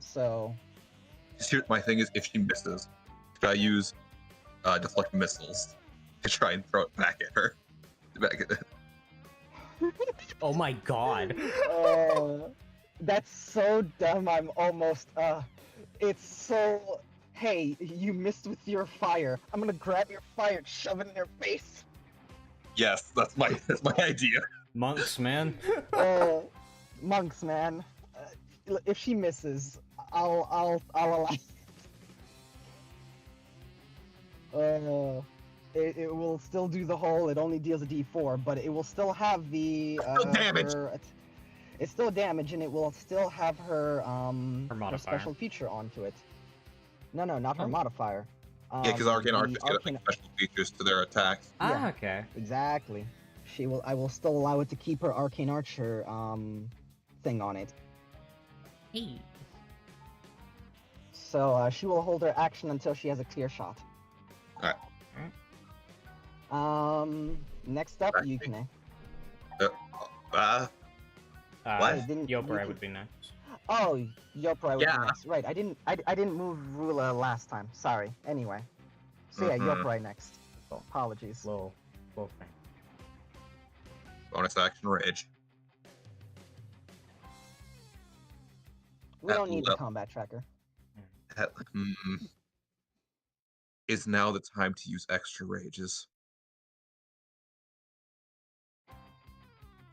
So. My thing is, if she misses, should I use deflect missiles to try and throw it back at her? Oh my god. That's so dumb. I'm almost. It's so. Hey, you missed with your fire. I'm gonna grab your fire and shove it in your face. Yes, that's my idea. Monks, man. Monks, man. If she misses, I'll allow. It will still do the whole. It only deals a D4, but it will still have the damage. It's still damage, and it will still have her modifier. special feature onto it. No, not her modifier. Yeah, because Arcane Archers get like special features to their attacks. Ah, okay. Exactly. I will still allow it to keep her Arcane Archer thing on it. Hey. So she will hold her action until she has a clear shot. Alright. Next up, Yukine. What? Yoprai would be next. Oh, Yoprai would be next. Right, I didn't move Rula last time. Sorry. Anyway. So yeah, Yoprai next. Oh, apologies. Little thing. Bonus action rage. We don't need the combat tracker. Is now the time to use extra rages?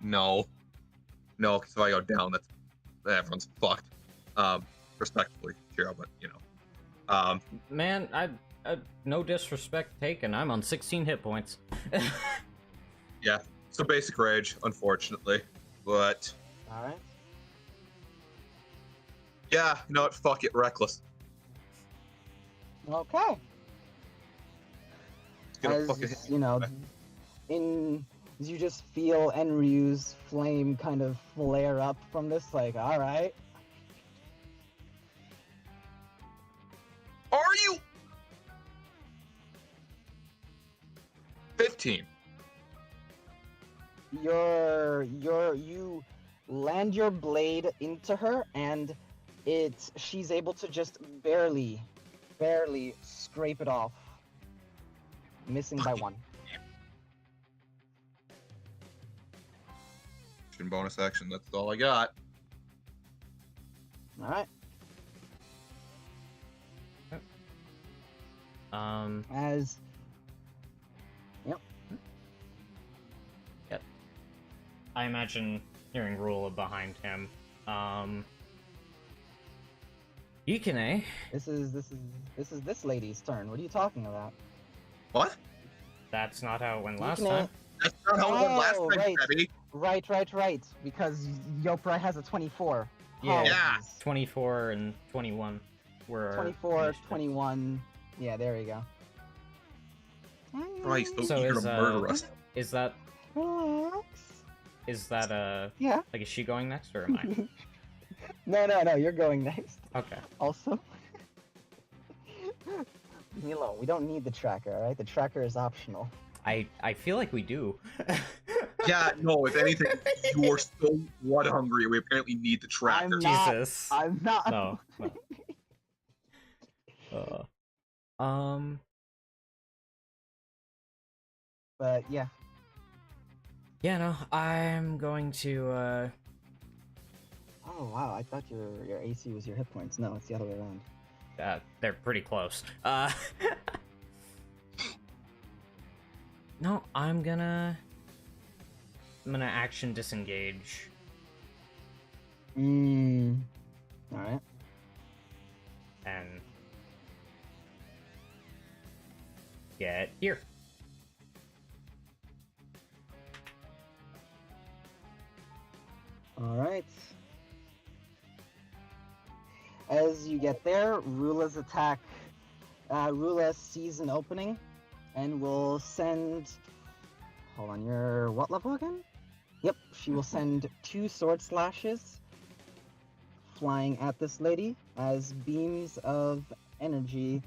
No, because if I go down, everyone's fucked. Respectfully, Shiro, but you know. Man, I no disrespect taken. I'm on 16 hit points. Yeah, so basic rage, unfortunately, but. All right. Yeah, you know what? Fuck it, reckless. Okay. As you know, you just feel Enryu's flame kind of flare up from this, like, all right. Are you? 15. You land your blade into her, and she's able to just barely scrape it off, missing by 1. Bonus action. That's all I got. All right. As. Yep. Yep. I imagine hearing Rula behind him. Yukine. This is this lady's turn. What are you talking about? What? That's not how it went last Yukine... time. That's not how it went last time, right. Debbie. Right. Because Yoprai has a 24. Yeah. 24 and 21 were 24, 21. Yeah, there you go. Christ, those So eager to murder us. Is that Relax. Yeah. Like, is she going next or am I? No, you're going next. Okay. Also, Milo, we don't need the tracker, alright? The tracker is optional. I feel like we do. Yeah, no, if anything, you are so blood hungry. We apparently need the tracker. Jesus. I'm not. No. But yeah. Yeah, no, I'm going to, Oh wow, I thought your AC was your hit points. No, it's the other way around. they're pretty close. No, I'm gonna action disengage. Alright. And get here. Alright. As you get there, Rula's attack. Rula sees an opening and will send. Hold on, you're what level again? Yep, she will send 2 sword slashes flying at this lady as beams of energy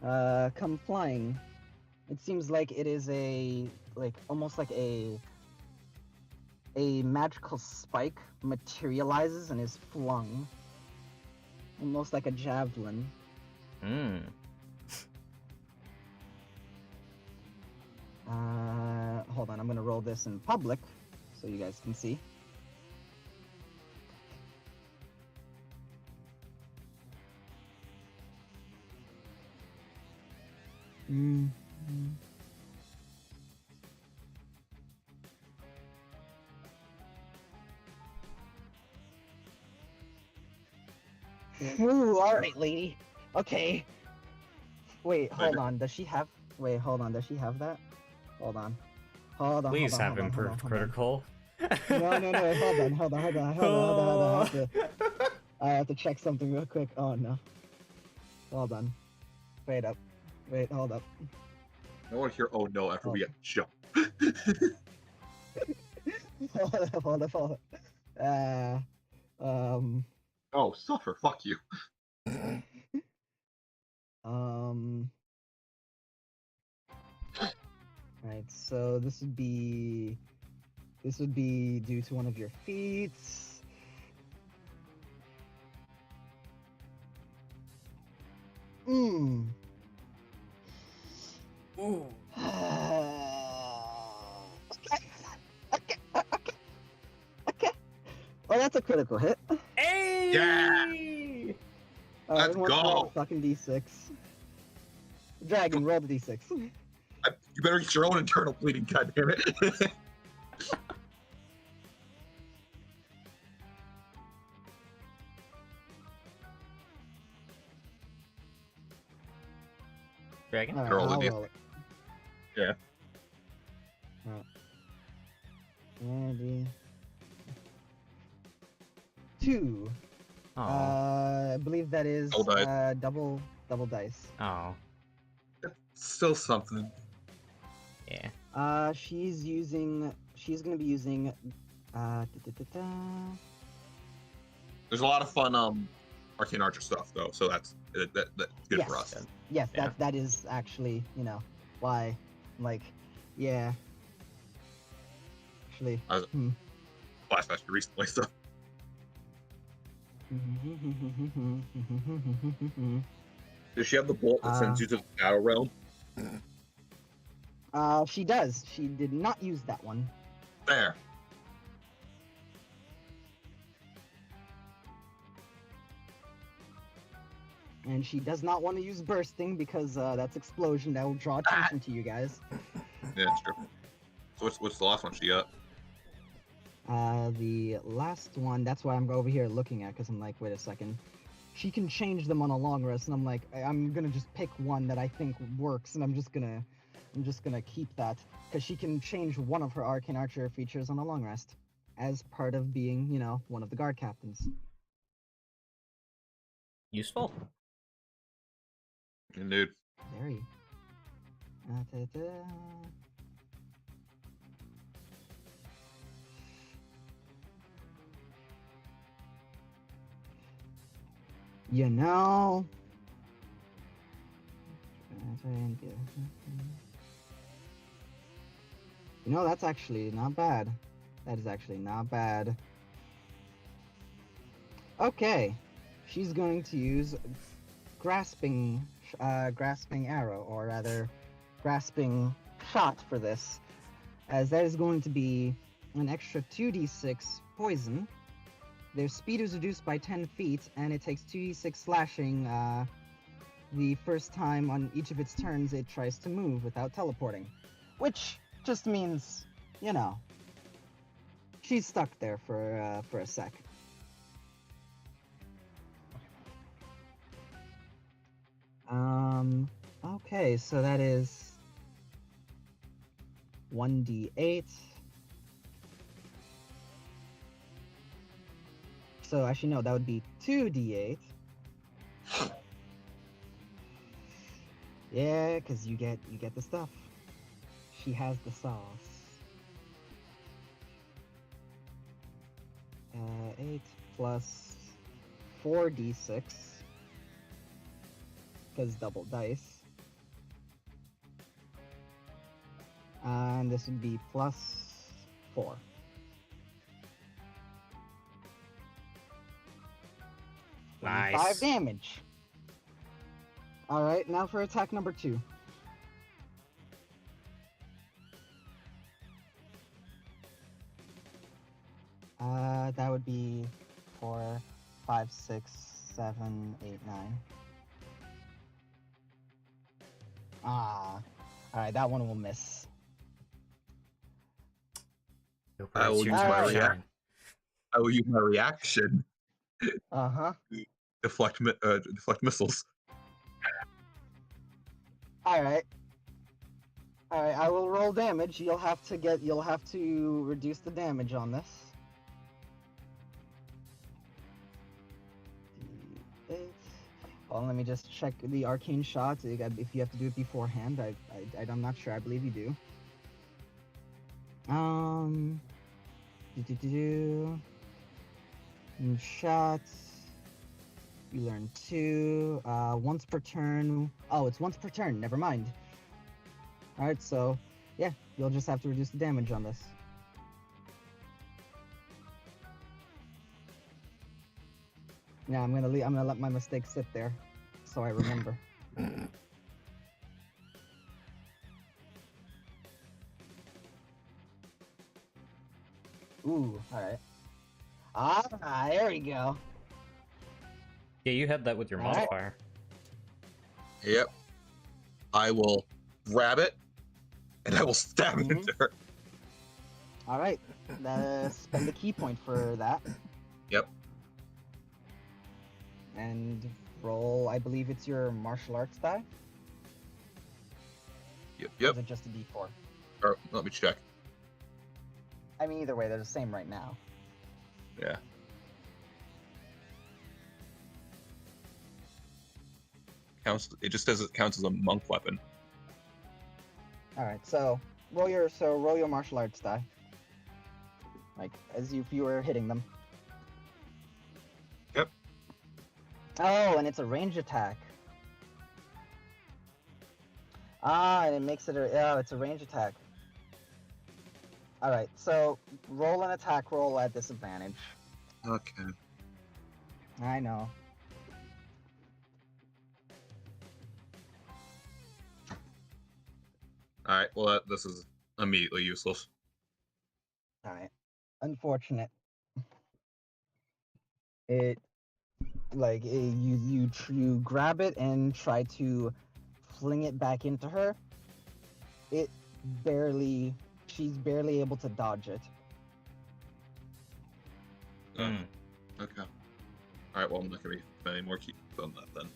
come flying. It seems like it is almost like a magical spike materializes and is flung, almost like a javelin. Hold on, I'm gonna roll this in public so you guys can see. Ooh, alright, lady. Okay. Wait, hold on. Does she have... Wait, hold on. Does she have that? Hold on. Hold on. Please hold on, have hold on, improved hold on, critical. No. Hold on. I have to check something real quick. Oh, no. Hold on. Wait, hold up. I want to hear "oh no" after we get jumped. Hold up. Oh, suffer! Fuck you. Right. So this would be due to one of your feats. Ooh. Okay. Well, that's a critical hit. Hey! Yeah! Let's Roll go! fucking d6. Dragon, roll the d6. You better get your own internal bleeding, goddammit. Dragon? Alright, Roll the I'll d6. roll it. Yeah. Alright. Ready. 2. Oh. I believe that is double dice. Oh. Still something. Yeah. She's gonna be using There's a lot of fun Arcane Archer stuff though, so that's good for us. Yes, Yeah. that is actually, why, yeah. Actually, Flashback recently, so does she have the bolt that sends you to the Shadow Realm? She does. She did not use that one. There. And she does not want to use bursting because that's explosion. That will draw attention to you guys. Yeah, it's true. So what's the last one she got? The last one, that's what I'm over here looking at, because I'm like, wait a second. She can change them on a long rest, and I'm like, I'm gonna just pick one that I think works, and I'm just gonna keep that, because she can change one of her Arcane Archer features on a long rest, as part of being, one of the guard captains. Useful. Dude. Very. You know, that's actually not bad. That is actually not bad. Okay, she's going to use grasping arrow, or rather, grasping shot for this, as that is going to be an extra 2d6 poison. Their speed is reduced by 10 feet, and it takes 2d6 slashing the first time on each of its turns it tries to move without teleporting. Which just means, she's stuck there for a sec. Okay, so that is 1d8. So actually no, that would be 2d8. Yeah, because you get the stuff. She has the sauce. 8 plus 4d6, because double dice. And this would be plus 4. Nice. 5 damage. Alright, now for attack number 2. That would be 4, 5, 6, 7, 8, 9. Alright, that one will miss. Cooper, I it's will your use turn my to react- shine. I will use my reaction. Uh-huh. Deflect missiles. Alright. Alright, I will roll damage. You'll have to reduce the damage on this. D8. Well, let me just check the arcane shots. If you have to do it beforehand, I'm not sure. I believe you do. Shots. You learn 2. Once per turn. Oh, it's once per turn. Never mind. Alright, so yeah, you'll just have to reduce the damage on this. Yeah, I'm gonna let my mistake sit there, so I remember. Ooh, alright. There we go. Yeah, you had that with your Alright. modifier. Yep. I will grab it, and I will stab it Mhm. into her. Alright, spend the key point for that. Yep. And roll, I believe it's your martial arts die? Yep. Or Yep. is it just a d4? Or, let me check. I mean, either way, they're the same right now. Yeah. It just says it counts as a monk weapon. Alright, so roll your martial arts die. Like, as if you were hitting them. Yep. Oh, and it's a range attack. And it makes it it's a range attack. Alright, so roll an attack roll at disadvantage. Okay. I know. Alright, well, this is immediately useless. Alright. Unfortunate. You grab it and try to fling it back into her. She's barely able to dodge it. Mm. Okay. Alright, well, I'm not going to be spending more keys on that then.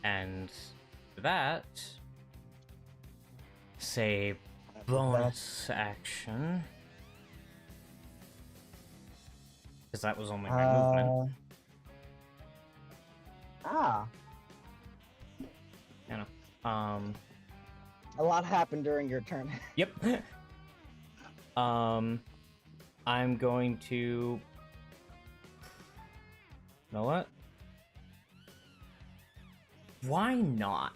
And that, say, bonus action, because that was only my movement. You know. A lot happened during your turn. Yep. I'm going to. You know what? Why not?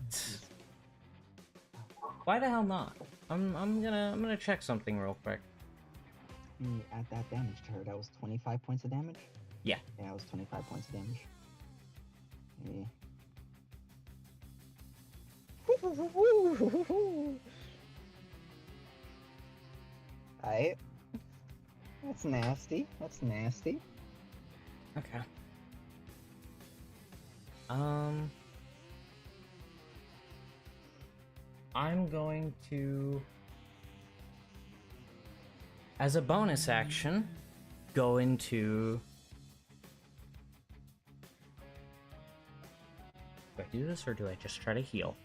Why the hell not? I'm gonna check something real quick. You add that damage to her. That was 25 points of damage? Yeah. Yeah, that was 25 points of damage. Alright. That's nasty. That's nasty. Okay. I'm going to, as a bonus action, go into. Do I do this or do I just try to heal?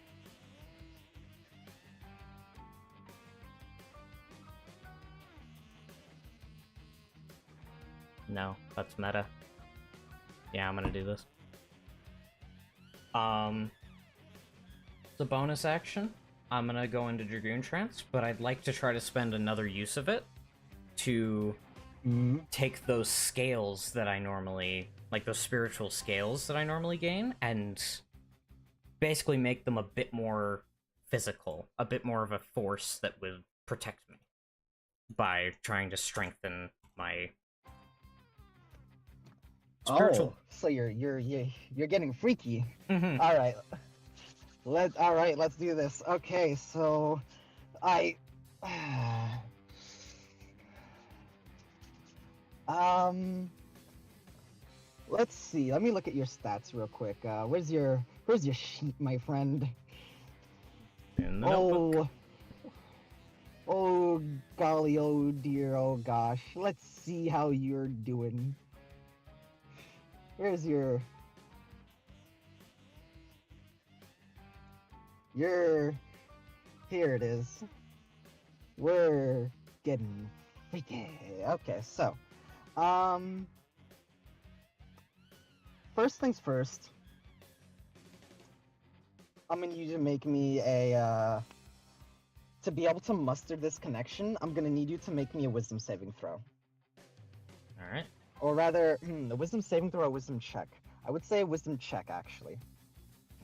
No, that's meta. Yeah, I'm gonna do this. It's a bonus action. I'm gonna go into Dragoon Trance, but I'd like to try to spend another use of it to take those scales that I normally, like those spiritual scales that I normally gain, and basically make them a bit more physical, a bit more of a force that would protect me by trying to strengthen my spiritual. Oh, so you're getting freaky. Mhm. All right, let's do this. Okay, so I let's see. Let me look at your stats real quick. Where's your sheet, my friend? In the notebook. Oh golly, oh dear, oh gosh. Let's see how you're doing. Where's your here it is. We're getting freaky. Okay, so first things first, I'm gonna need you to make me a to be able to muster this connection, I'm gonna need you to make me a wisdom saving throw. Alright. Or rather, a wisdom saving throw or a wisdom check. I would say a wisdom check, actually.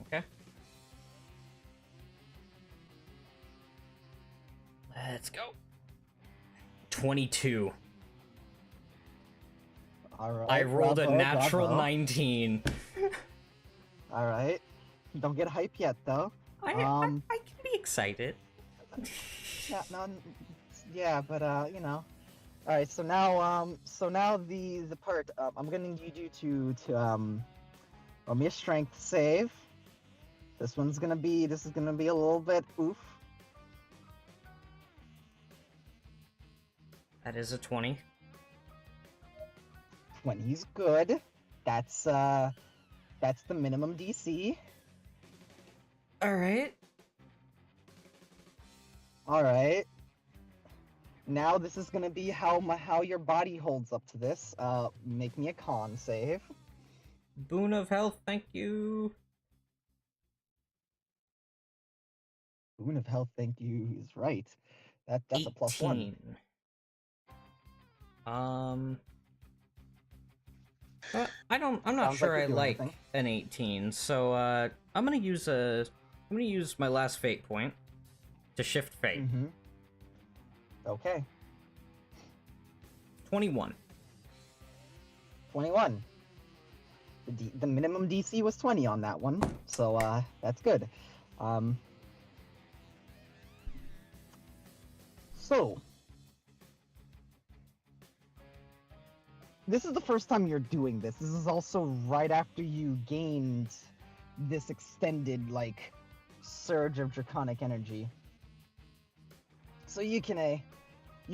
Okay. Let's go. 22. Alright. I rolled a bravo, natural bravo. 19. Alright. Don't get hype yet, though. I can be excited. Yeah, no, yeah, but you know. All right, so now the part I'm gonna need you to roll me a strength save. This is gonna be a little bit oof. That is a 20. 20's good. That's the minimum DC. Alright. All right. Now this is gonna be how your body holds up to this. Make me a con save. Boon of health, thank you. Boon of health, thank you. Is right. That's 18. a +1. I'm not Sounds sure like I you're doing like anything. an 18, so I'm gonna use my last fate point to shift fate. Mm-hmm. Okay. 21. 21. The minimum DC was 20 on that one, so that's good. So this is the first time you're doing this. This is also right after you gained this extended surge of draconic energy. So you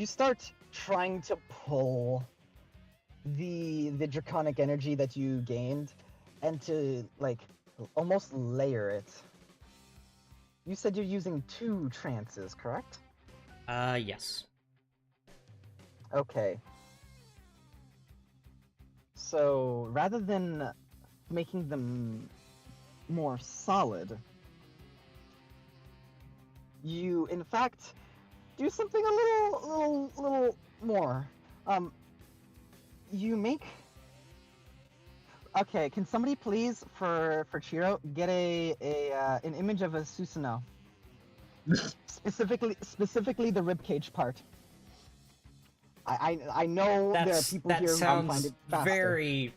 start trying to pull the draconic energy that you gained and to almost layer it. You said you're using 2 trances, correct? Yes. Okay. So rather than making them more solid, you in fact do something a little more. You make. Okay, can somebody please for Chiro get an image of a Susanoo? specifically the ribcage part. I know there are people that here who sounds find it faster. very.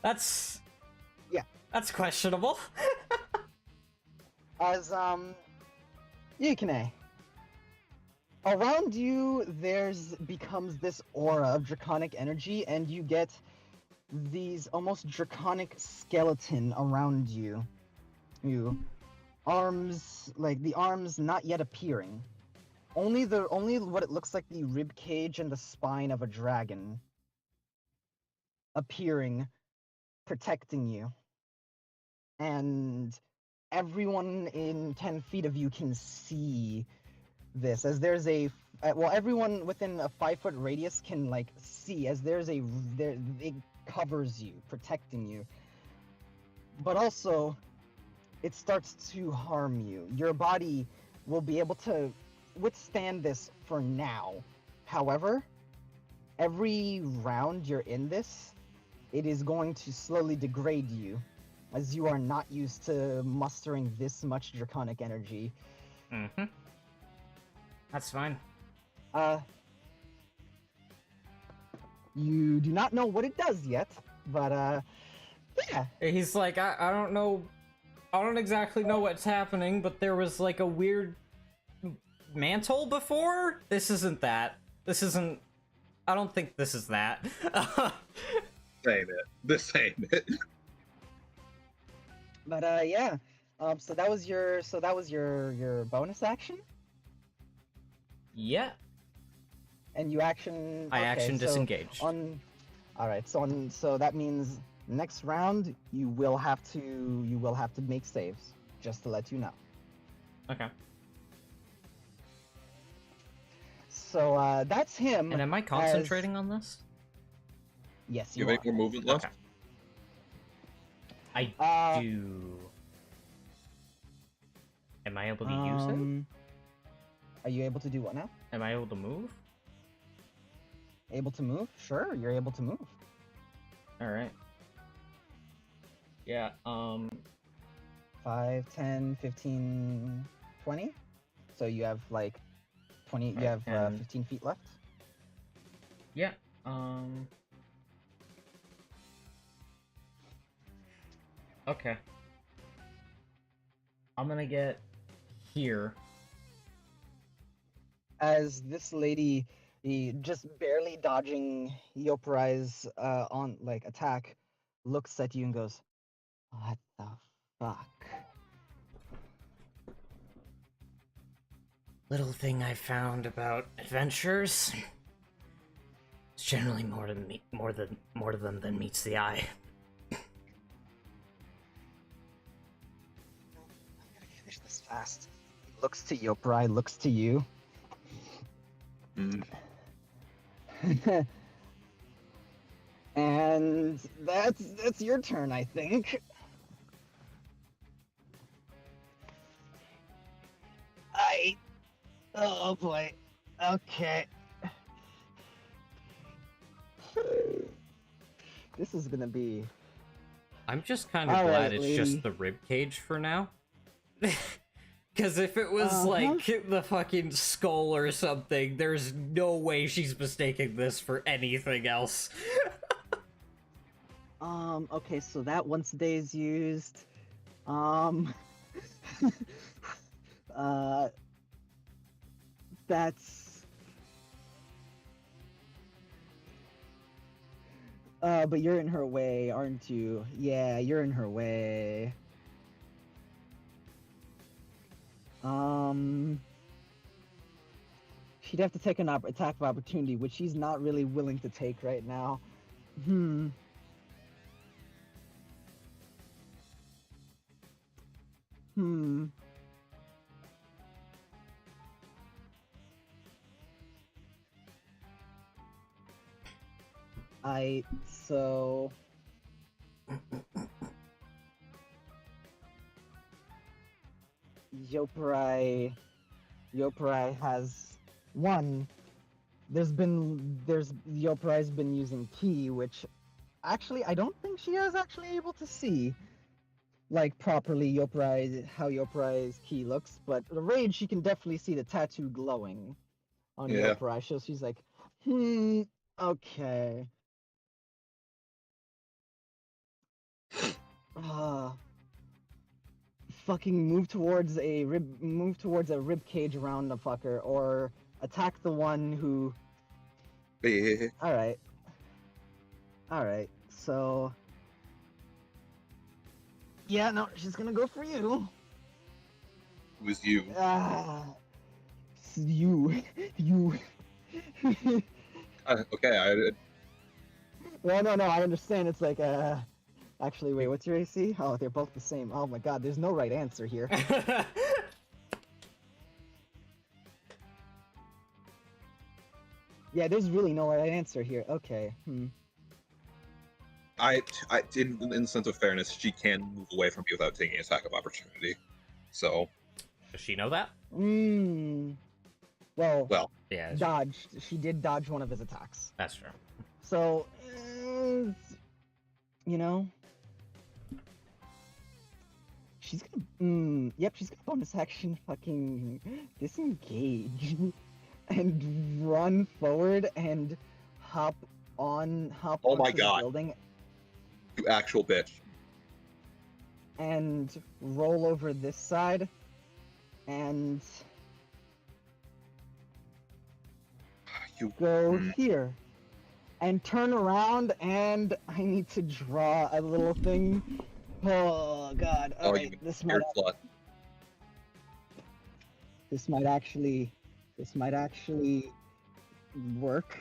That's questionable. As Yukine, around you becomes this aura of draconic energy, and you get these almost draconic skeleton around you. Arms, the arms not yet appearing. Only what it looks like the rib cage and the spine of a dragon appearing, protecting you. And everyone in 10 feet of you can see this, as there's everyone within a 5-foot radius can see, as it covers you, protecting you. But also, it starts to harm you. Your body will be able to withstand this for now. However, every round you're in this, it is going to slowly degrade you, as you are not used to mustering this much draconic energy. Mm-hmm. That's fine. You do not know what it does yet, but yeah. He's like, I don't know, I don't exactly know what's happening, but there was like a weird mantle before? This isn't that. This isn't, I don't think this is that. Ain't it? This ain't it. But yeah. So that was your bonus action? Yeah. And you action. I okay, action so disengage. All right. So that means next round you will have to make saves, just to let you know. Okay. So that's him. And am I concentrating on this? Yes, You you have any are. more movement left? Okay. I do. Am I able to use it? Are you able to do what now? Am I able to move? Able to move? Sure, you're able to move. Alright. Yeah, 5, 10, 15, 20. So you have like 20. You have 15 feet left. yeah, okay. I'm gonna get here. As this lady, just barely dodging Yoparai's on like attack, looks at you and goes, "What the fuck?" Little thing I found about adventures. It's generally more to them than meets the eye. I'm gonna finish this fast. He looks to Yoparai, looks to you. And that's your turn, I think. Oh boy. Okay. This is gonna be. I'm just kind of All glad right, it's lady. just the rib cage for now. Because if it was like the fucking skull or something, there's no way she's mistaking this for anything else. Okay, so that once a day is used. That's. But you're in her way, aren't you? Yeah, you're in her way. She'd have to take an attack of opportunity, which she's not really willing to take right now. So Yoparai has one. Yoparai's been using ki, which actually I don't think she is actually able to see like properly how Yoparai's ki looks, but the rage she can definitely see the tattoo glowing on Yoparai. So she's like, okay. Fucking move towards a rib cage around the fucker, or attack the one who. Alright, so yeah, no, she's gonna go for you. Who's you? You. Okay, Well, no, I understand. It's like, actually, wait, what's your AC? Oh, they're both the same. Oh my god, there's no right answer here. Yeah, there's really no right answer here. Okay. in the sense of fairness, she can move away from you without taking an attack of opportunity. So. Does she know that? Well, Yeah, dodged. She did dodge one of his attacks. that's true. So, you know, she's gonna. Yep, she's gonna bonus action fucking disengage and run forward and hop Oh onto my the God. building You actual bitch. and roll over this side and You go here and turn around, and I need to draw a little thing. Oh god. Oh, Alright, you this air might actually work.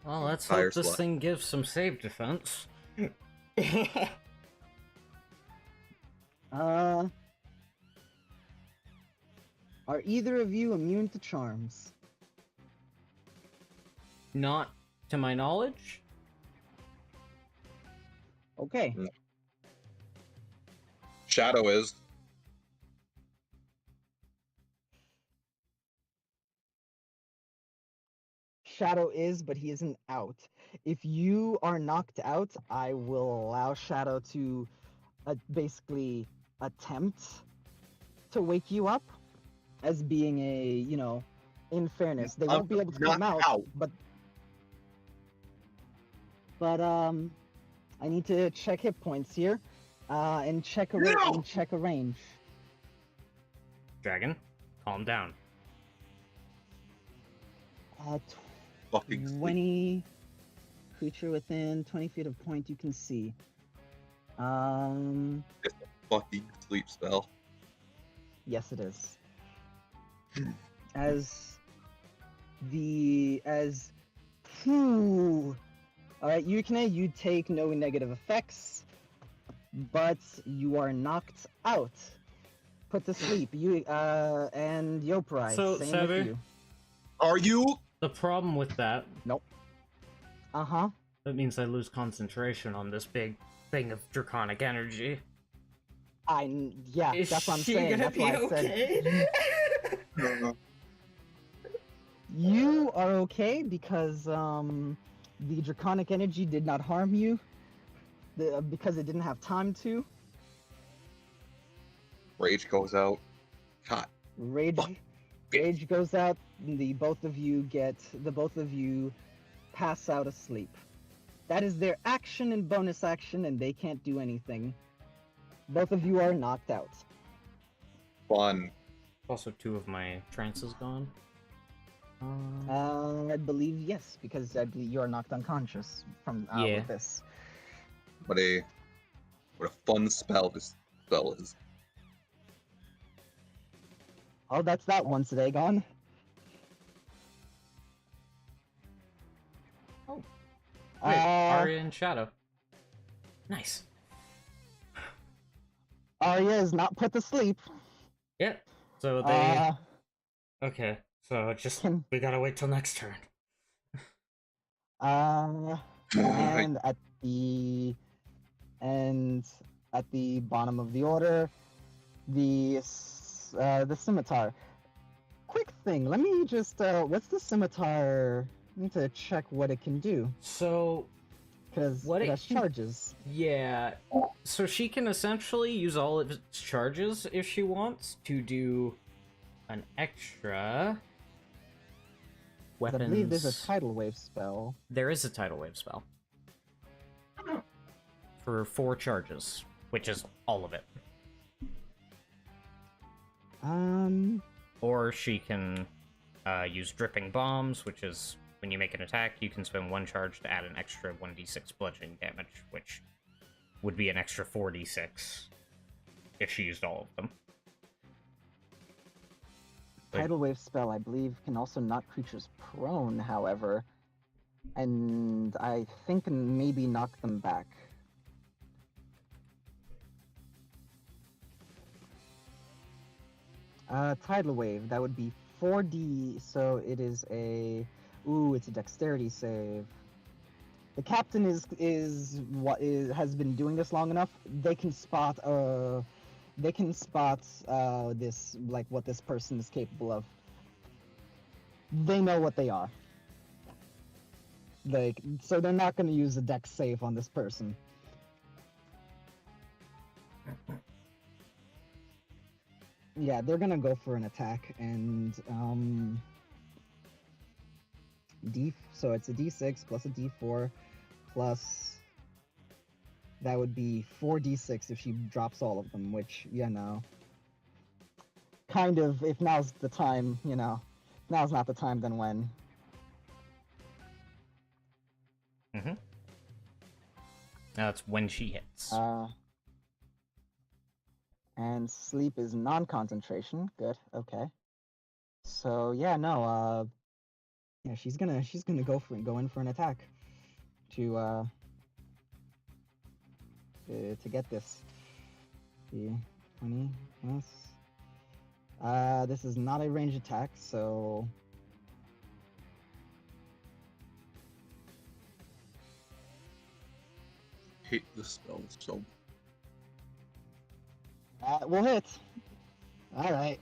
Well, let's Fire hope this slut. thing gives some save defense. Are either of you immune to charms? Not to my knowledge. Okay. Shadow is. Shadow is, but he isn't out. If you are knocked out, I will allow Shadow to basically attempt to wake you up as being a, you know, in fairness. They won't be able to come not out, out. but I need to check hit points here, and check a range. Dragon, calm down. Fucking sleep. 20 creature within 20 feet of point you can see. Fucking sleep spell. Yes, it is. Alright, Yukine, you take no negative effects, but you are knocked out. Put to sleep. And Yopurai, So, same Saber? with you. Are you? The problem with that, Uh-huh. that means I lose concentration on this big thing of draconic energy. Yeah, Is that's what I'm she saying. gonna That's be why I okay? said you are okay because the draconic energy did not harm you because it didn't have time to. Rage goes out. God. Rage goes out, and the both of you pass out asleep. That is their action and bonus action, and they can't do anything. Both of you are knocked out. Fun. Also, 2 of my trances gone. I believe yes, because I believe you are knocked unconscious from Yeah. with this. What a fun spell this spell is. Oh, that's that one today gone. Oh. Wait, Arya and Shadow. Nice. Arya is not put to sleep. Yeah. So they. Okay. So just we gotta wait till next turn. And at the bottom of the order, the scimitar. Quick thing, let me just what's the scimitar? I need to check what it can do. So because what it it has can- charges. Yeah. So she can essentially use all of its charges if she wants to do an extra weapons. I believe there's a tidal wave spell. There is a tidal wave spell for 4 charges, which is all of it. Or she can use dripping bombs, which is when you make an attack, you can spend 1 charge to add an extra 1d6 bludgeoning damage, which would be an extra 4d6 if she used all of them. Tidal wave spell, I believe, can also knock creatures prone, however, and I think maybe knock them back. Tidal wave, that would be 4d, so it is a... Ooh, it's a dexterity save. The captain has been doing this long enough. They can spot they can spot this, like what this person is capable of. They know what they are. Like, so they're not going to use a dex save on this person. Yeah, they're gonna go for an attack, and so it's a d6 plus a d4 plus that would be 4d6 if she drops all of them, which, you know, kind of, if now's the time, you know, if now's not the time, then when? Mm-hmm. That's when she hits. And sleep is non-concentration. Good. Okay. So yeah, no. Yeah, she's gonna go in for an attack to get this. The 20 plus. This is not a ranged attack, so. Hate this spell so. That will hit. All right.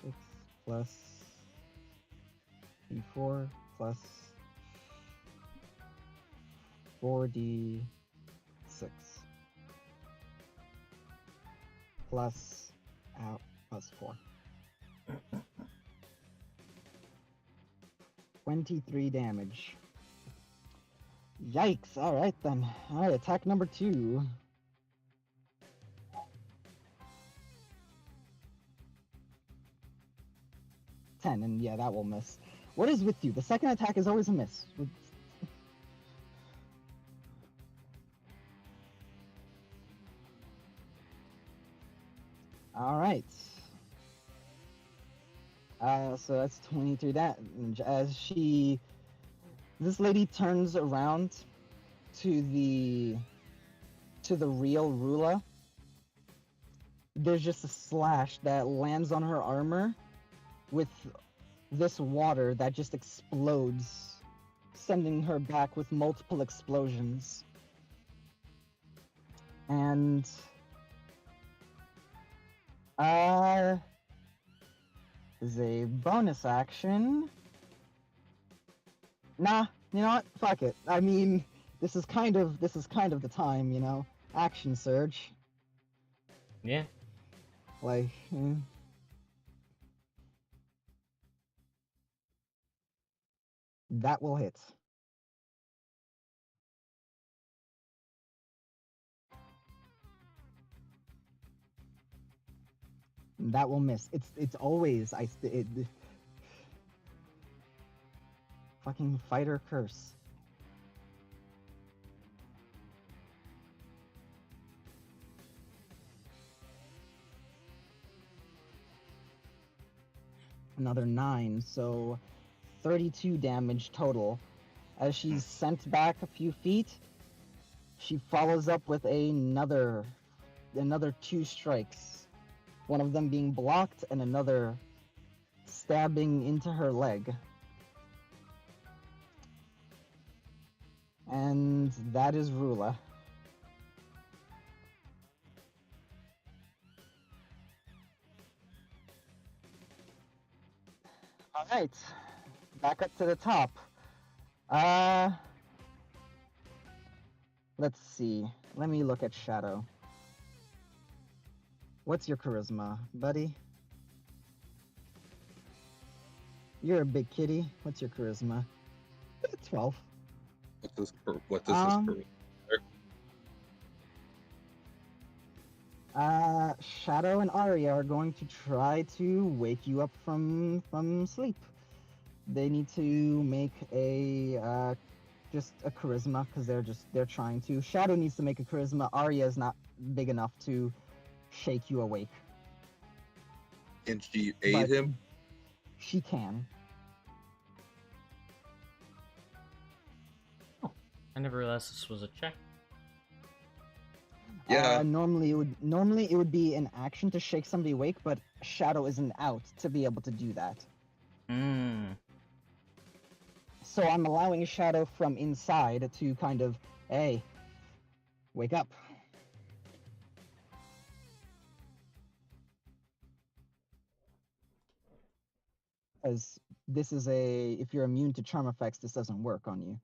6 plus d4 plus 4d6 plus 4. 23 damage. Yikes. Alright then. Alright, attack number 2. And yeah, that will miss. What is with you? The second attack is always a miss. Alright. So that's 23 damage. As this lady turns around to the real Rula, there's just a slash that lands on her armor with this water that just explodes, sending her back with multiple explosions. And is a bonus action. Nah, you know what? Fuck it. I mean, this is kind of the time, you know. Action surge. Yeah. Like, that will hit. That will miss. It's always fucking fighter curse. Another 9, so 32 damage total. As she's sent back a few feet, she follows up with another 2 strikes. One of them being blocked and another stabbing into her leg. And that is Rula. Alright. Back up to the top. Let's see. Let me look at Shadow. What's your charisma, buddy? You're a big kitty. What's your charisma? 12. What does this Shadow and Arya are going to try to wake you up from sleep. They need to make a just a charisma because they're trying to. Shadow needs to make a charisma. Arya is not big enough to shake you awake. Can she aid him? She can. Oh, I never realized this was a check. Yeah. Normally it would be an action to shake somebody awake, but Shadow isn't out to be able to do that. Hmm. So I'm allowing Shadow from inside to kind of, hey, wake up. Because this is if you're immune to charm effects, this doesn't work on you.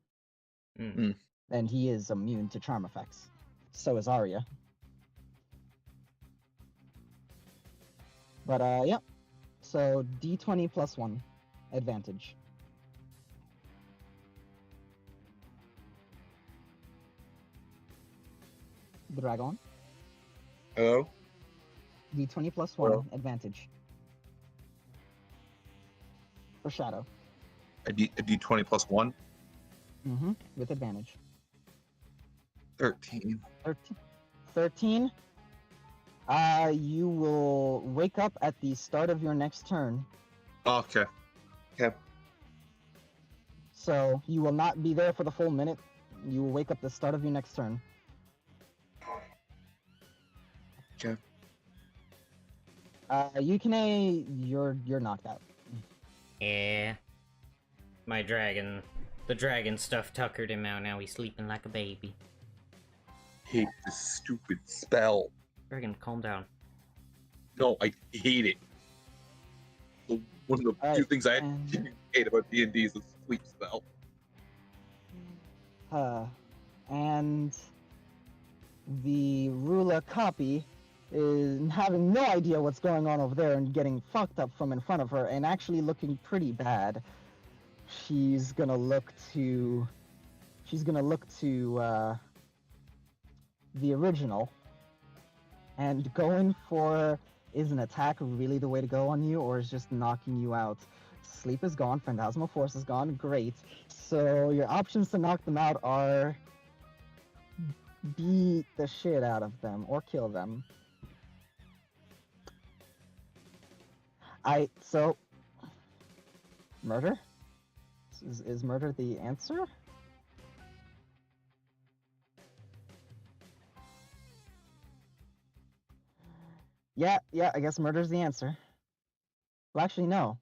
Mm. And he is immune to charm effects. So is Arya. But, yeah. So, D20 plus 1. Advantage. Dragon. Hello? D20 plus 1. Hello? Advantage. For Shadow. A D20 plus 1? Mm-hmm. With advantage. 13. 13. You will wake up at the start of your next turn. Okay. Okay. So you will not be there for the full minute. You will wake up the start of your next turn. Okay. Yukine, you're knocked out. Yeah. My dragon. The dragon stuff tuckered him out. Now he's sleeping like a baby. Hate this stupid spell. Dragon, calm down. No, I hate it. One of the few things I hate about D&D is the sleep spell. And the Rula copy is having no idea what's going on over there and getting fucked up from in front of her and actually looking pretty bad. She's gonna look to the original and going for, is an attack really the way to go on you, or is just knocking you out? Sleep is gone, Phantasmal Force is gone, great. So your options to knock them out are beat the shit out of them or kill them. So murder? Is murder the answer? Yeah, I guess murder's the answer. Well, actually, no.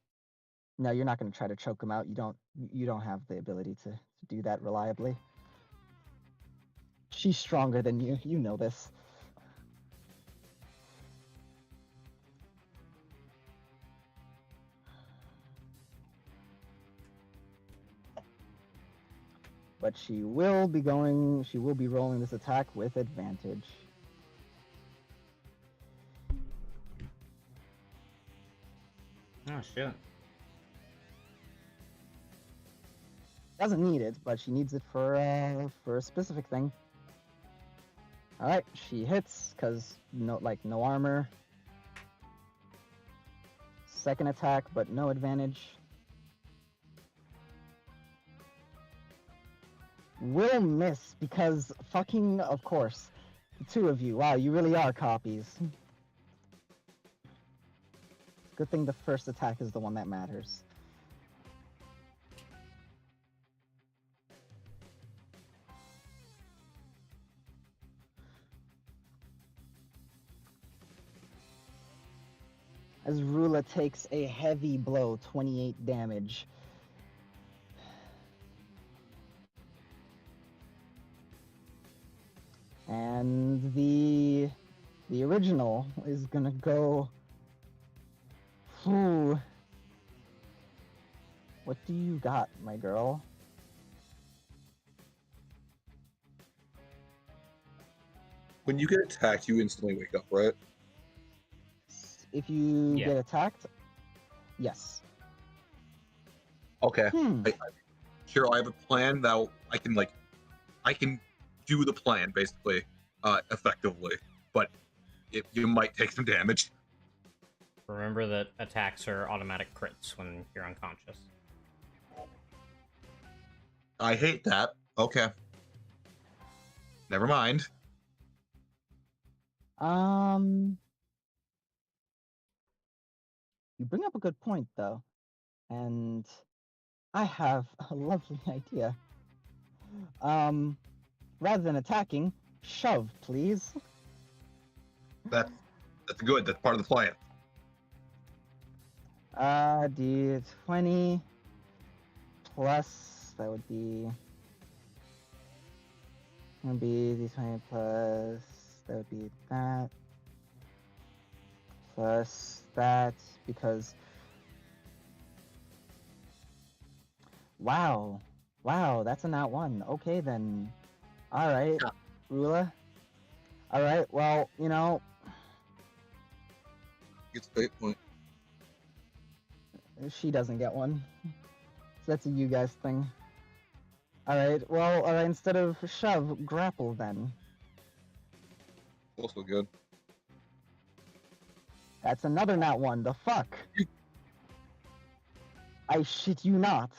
No, you're not going to try to choke him out. You don't have the ability to do that reliably. She's stronger than you. You know this. But she will be rolling this attack with advantage. Oh, shit. Doesn't need it, but she needs it for a specific thing. Alright, she hits, because no armor. Second attack, but no advantage. Will miss, because fucking, of course. The two of you, wow, you really are copies. Good thing the first attack is the one that matters. As Rula takes a heavy blow, 28 damage. And the original is gonna go. Ooh. What do you got, my girl? When you get attacked, you instantly wake up, right? If you Yeah. get attacked, yes. Okay. Here, I have a plan that I can do the plan basically, effectively, but you might take some damage. Remember that attacks are automatic crits when you're unconscious. I hate that. Okay. Never mind. You bring up a good point, though, and I have a lovely idea. Rather than attacking, shove, please. That's good. That's part of the plan. D20 plus that would be D20 plus, that would be that, plus that, because, wow, that's a nat 1. Okay then, alright, Rula. Alright, well, you know, Gets a fate point. she doesn't get one. So that's a you guys thing. Alright, well, instead of shove, grapple then. Also good. That's another nat 1. The fuck? I shit you not.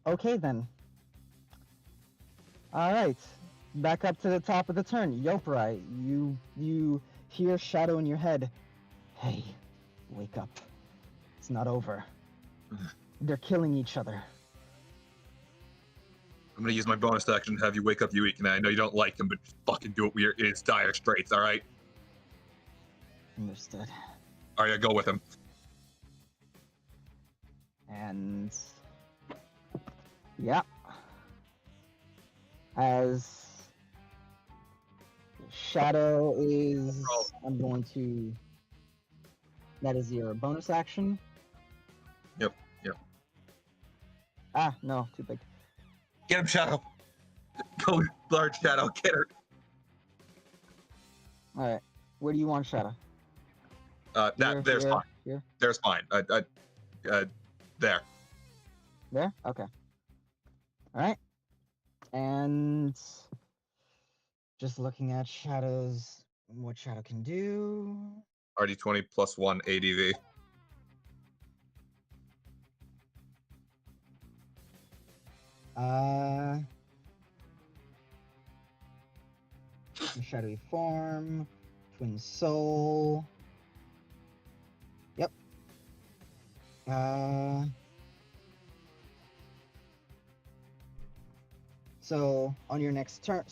Okay then. Alright. Back up to the top of the turn. Yoprai, you hear Shadow in your head. Hey, wake up. It's not over. They're killing each other. I'm gonna use my bonus action to have you wake up Yui, and I know you don't like him, but fucking do it. It's dire straits, alright? Understood. Alright, go with him. And yeah, as Shadow is, I'm going to. That is your bonus action. Yep. Ah, no, too big. Get him, Shadow. Go, large Shadow. Get her. All right, where do you want Shadow? There's fine. Here. There's fine. There. There. Okay. All right. And just looking at Shadow's, what Shadow can do. RD20 plus 1 ADV. Shadowy form, twin soul. Yep. So on your next turn,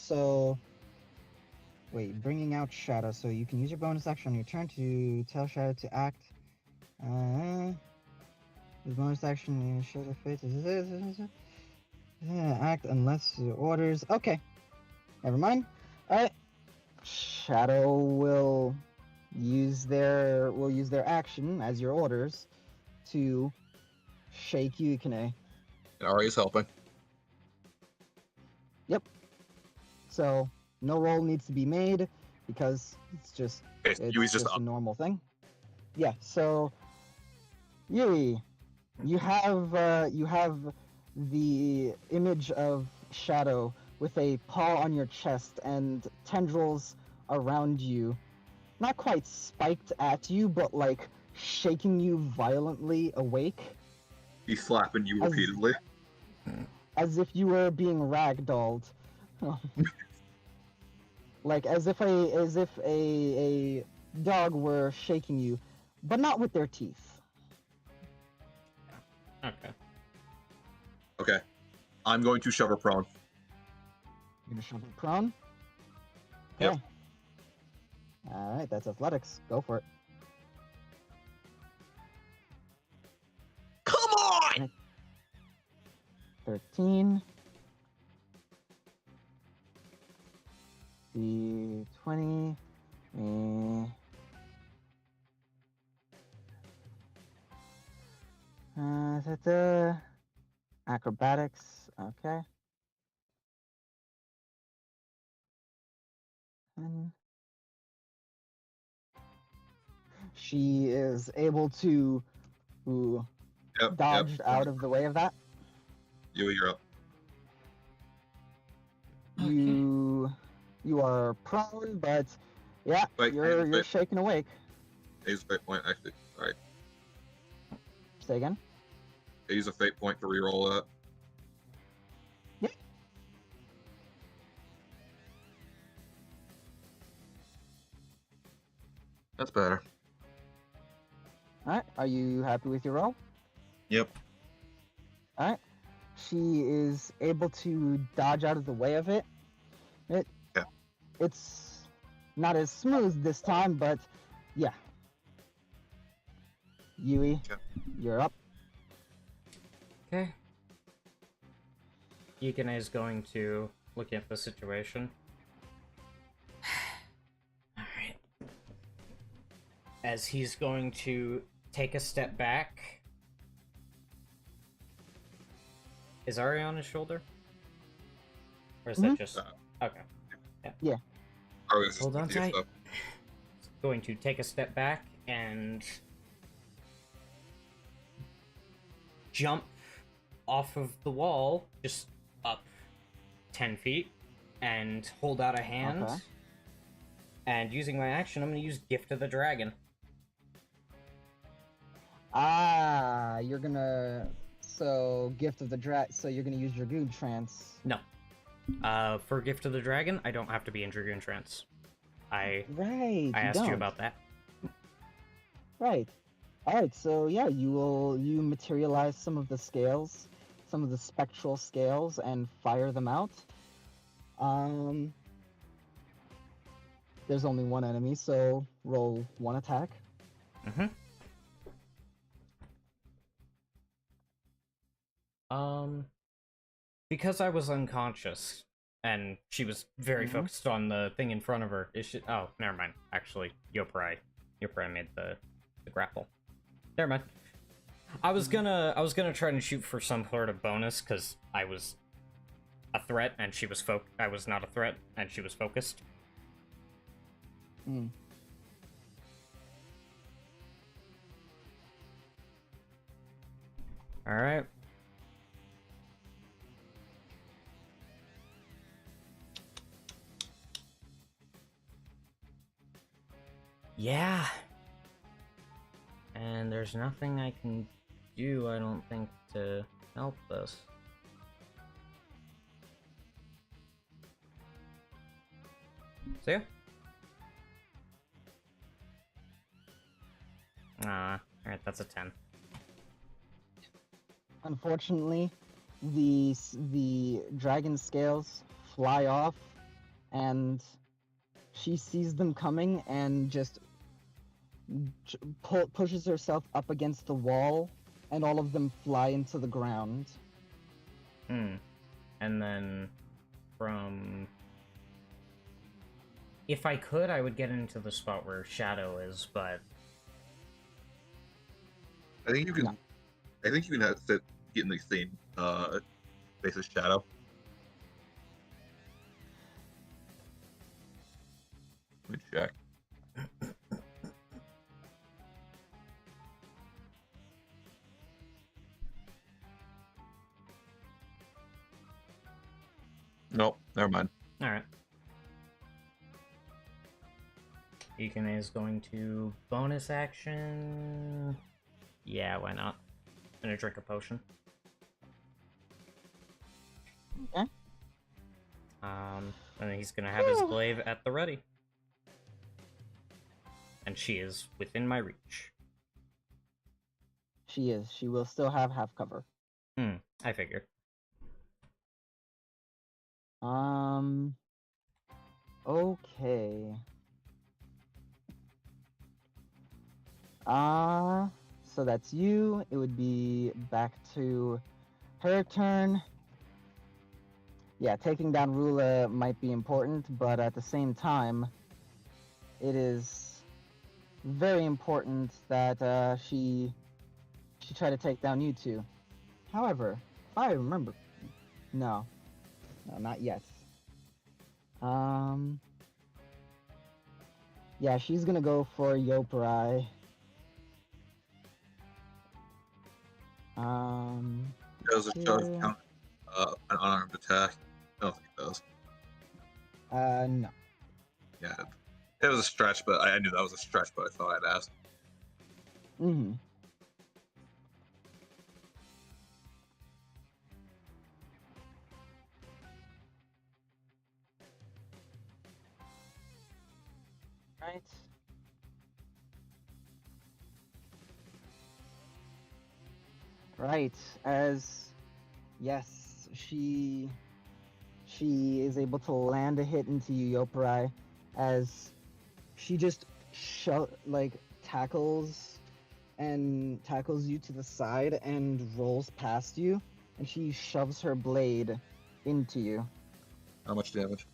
wait, bringing out Shadow, so you can use your bonus action on your turn to tell Shadow to act. The bonus action, Shadow Fate, act unless orders. Okay, never mind. All right, Shadow will use their action as your orders to shake Yukine. And Ari is helping. Yep. So no roll needs to be made because it's Yui's just a up. normal thing. Yeah. So Yui, you have the image of Shadow with a paw on your chest and tendrils around you, not quite spiked at you, but like shaking you violently awake. He's slapping you repeatedly. As if you were being ragdolled. Like as if a dog were shaking you, but not with their teeth. Okay. Okay. I'm going to shove her prone. You're gonna shove her prone? Yep. Okay. Alright, that's athletics. Go for it. Come on! 13. D20. Acrobatics. Okay. And she is able to dodge out of the way of that. Yui, you're up. You are prone, but yeah, Wait, you're shaken awake. Use a fate point, actually. Alright. Say again? Use a fate point to reroll that. Yep. That's better. Alright, are you happy with your roll? Yep. Alright. She is able to dodge out of the way of it. It's not as smooth this time, but yeah. Yui, Okay. you're up. Okay. Yukine is going to look at the situation. Alright. As he's going to take a step back. Is Ari on his shoulder? Or is that just... Okay. Yeah. Hold on tight. Going to take a step back and jump off of the wall, just up 10 feet, and hold out a hand. Okay. And using my action, I'm going to use Gift of the Dragon. Ah, you're gonna... So, Gift of the so you're gonna use Dragoon Trance. No. For Gift of the Dragon, I don't have to be in Dragoon Trance. I asked you about that. Right. Alright, so yeah, you materialize some of the scales, some of the spectral scales, and fire them out. There's only one enemy, so roll one attack. Mm-hmm. Because I was unconscious, and she was very focused on the thing in front of her, oh, never mind. Actually, Yopurai made the grapple. Never mind. I was gonna try and shoot for some sort of bonus, because I was a threat, and she was I was not a threat, and she was focused. Hmm. Alright. Yeah. And there's nothing I can do, I don't think, to help this. See ya. Alright, that's a 10. Unfortunately, the dragon scales fly off, and she sees them coming and just pushes herself up against the wall, and all of them fly into the ground. And then from... If I could, I would get into the spot where Shadow is, but... I think you can. No. I think you can get in the same face of Shadow. Let me check. Nope, never mind. Alright. Yukine is going to bonus action... Yeah, why not? Gonna drink a potion. Okay. And then he's gonna have his glaive at the ready. And she is within my reach. She is. She will still have half cover. I figured. Okay. So that's you. It would be back to her turn. Yeah, taking down Rula might be important, but at the same time, it is very important that she try to take down you two. However, if I remember, no, not yet. Yeah, she's gonna go for Yopurai. Does it Yeah. count an unarmed attack? I don't think it does. No. Yeah, it was a stretch, but I knew that was a stretch, but I thought I'd ask. Mm-hmm. Right. Right. Yes, she is able to land a hit into you, Yopurai, as she just tackles and tackles you to the side and rolls past you, and she shoves her blade into you. How much damage?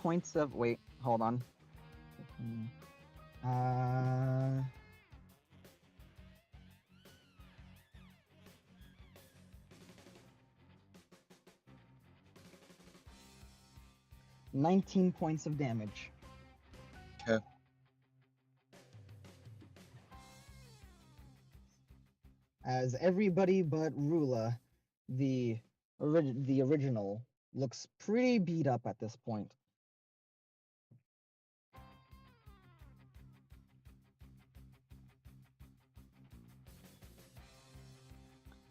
Points of wait, hold on. Uh 19 points of damage. Okay. As everybody but Rula, the original, looks pretty beat up at this point.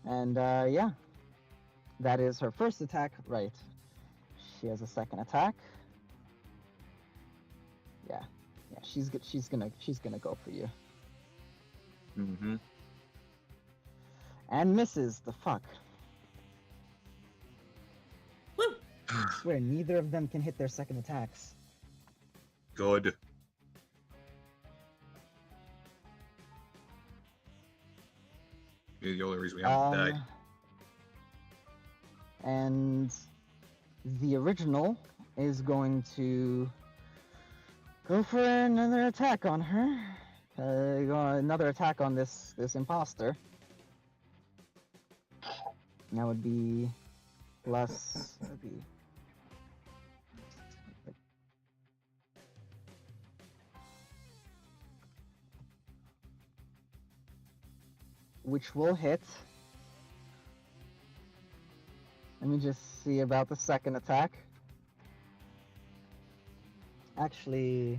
And yeah, that is her first attack. Right. She has a second attack. Yeah, she's gonna go for you. Mm-hmm. And misses. The fuck. Woo! I swear, neither of them can hit their second attacks. Good. You're the only reason we haven't died. And the original is going to go for another attack on her. Another attack on this imposter. That would be plus. That would be. Which will hit. Let me just see about the second attack. Actually,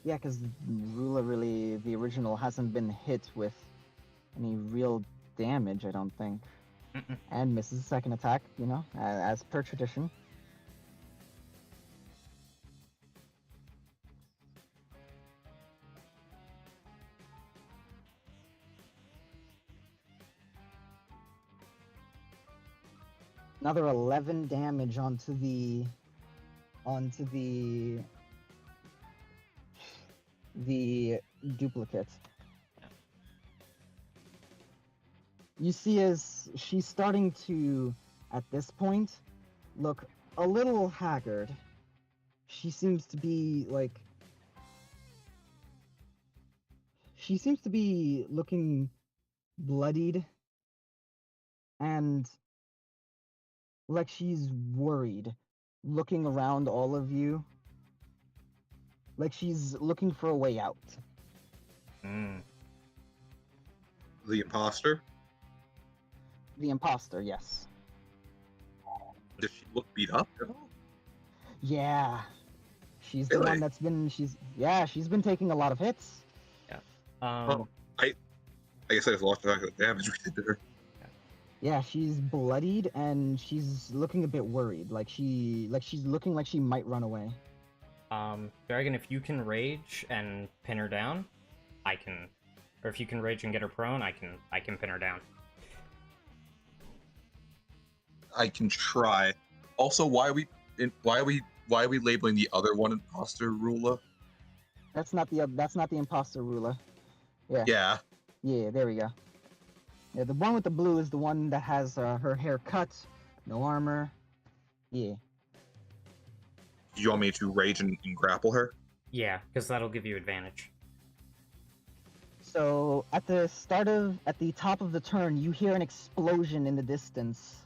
yeah, because Rula really, the original, hasn't been hit with any real damage, I don't think. And misses the second attack, you know, as per tradition. Another 11 damage onto the duplicate. You see as she's starting to, at this point, look a little haggard. She seems to be like... She seems to be looking bloodied and like she's worried, looking around all of you, like she's looking for a way out. Mm. The imposter? The imposter, yes. Does she look beat up at all? Yeah. She's the Really? one that's been, she's been taking a lot of hits. Yeah. I guess I just lost track of the damage we did to her. Yeah, she's bloodied and she's looking a bit worried. Like she's looking like she might run away. Dragon, if you can rage and pin her down, I can, or if you can rage and get her prone, I can pin her down. I can try. Also, why are we labeling the other one imposter Rula? That's not the imposter ruler. Yeah. Yeah. Yeah, there we go. Yeah, the one with the blue is the one that has her hair cut, no armor. Yeah. Do you want me to rage and grapple her? Yeah, because that'll give you advantage. So at the top of the turn, you hear an explosion in the distance.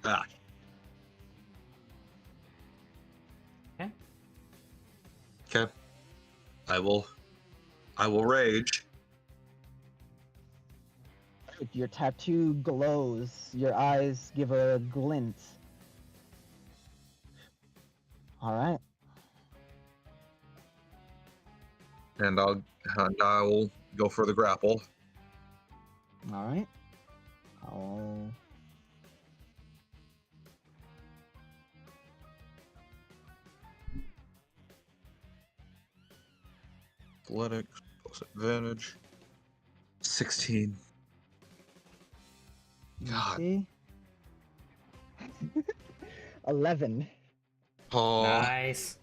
Ah. Okay. Okay. I will rage. Your tattoo glows. Your eyes give a glint. All right. And I will go for the grapple. All right. I'll... Athletics plus advantage. 16. Let's God. see. 11. Oh, Nice.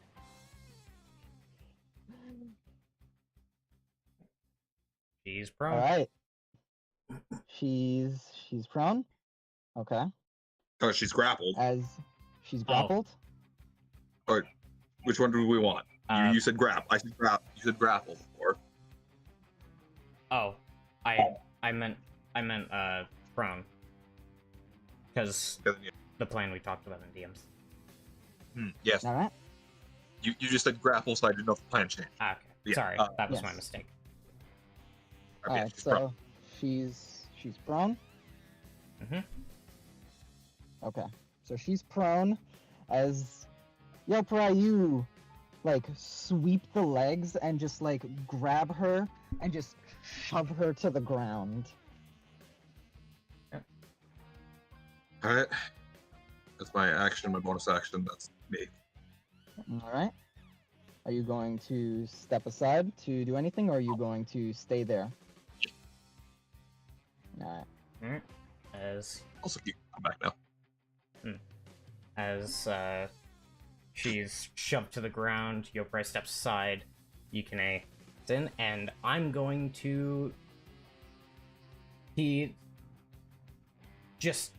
She's prone. All right. She's prone. Okay. oh, she's grappled. As she's grappled. Which one do we want? Uh, you said grab. I said grab. You said grapple before. Oh, I meant prone. Because the plan we talked about in DMs. Yes. All right. You just said grapple, so I didn't know if the plan changed. Ah, okay. Yeah, Sorry, that was my yes. mistake. Okay, All right. she's So prone. she's prone. Mhm. Okay. So she's prone. As Yopra, you like sweep the legs and just like grab her and just shove her to the ground. All right. That's my action. My bonus action. That's me. All right. Are you going to step aside to do anything, or are you going to stay there? All right. As Also, you come back now. as she's shoved to the ground, Yoprai steps aside, Yukine in, and I'm going to... He just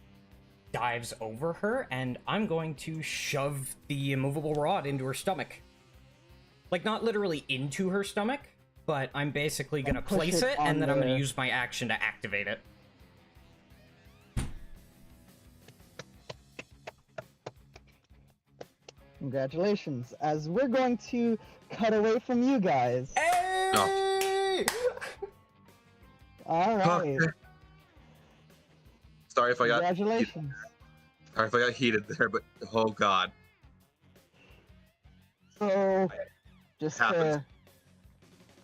dives over her, and I'm going to shove the immovable rod into her stomach. Like, not literally into her stomach, but I'm basically gonna push place it it, and then I'm on gonna the- use my action to activate it. Congratulations. As we're going to cut away from you guys. Hey! All right. Okay. Sorry if I got Congratulations. sorry if I got heated there, but oh god. So, just Happens.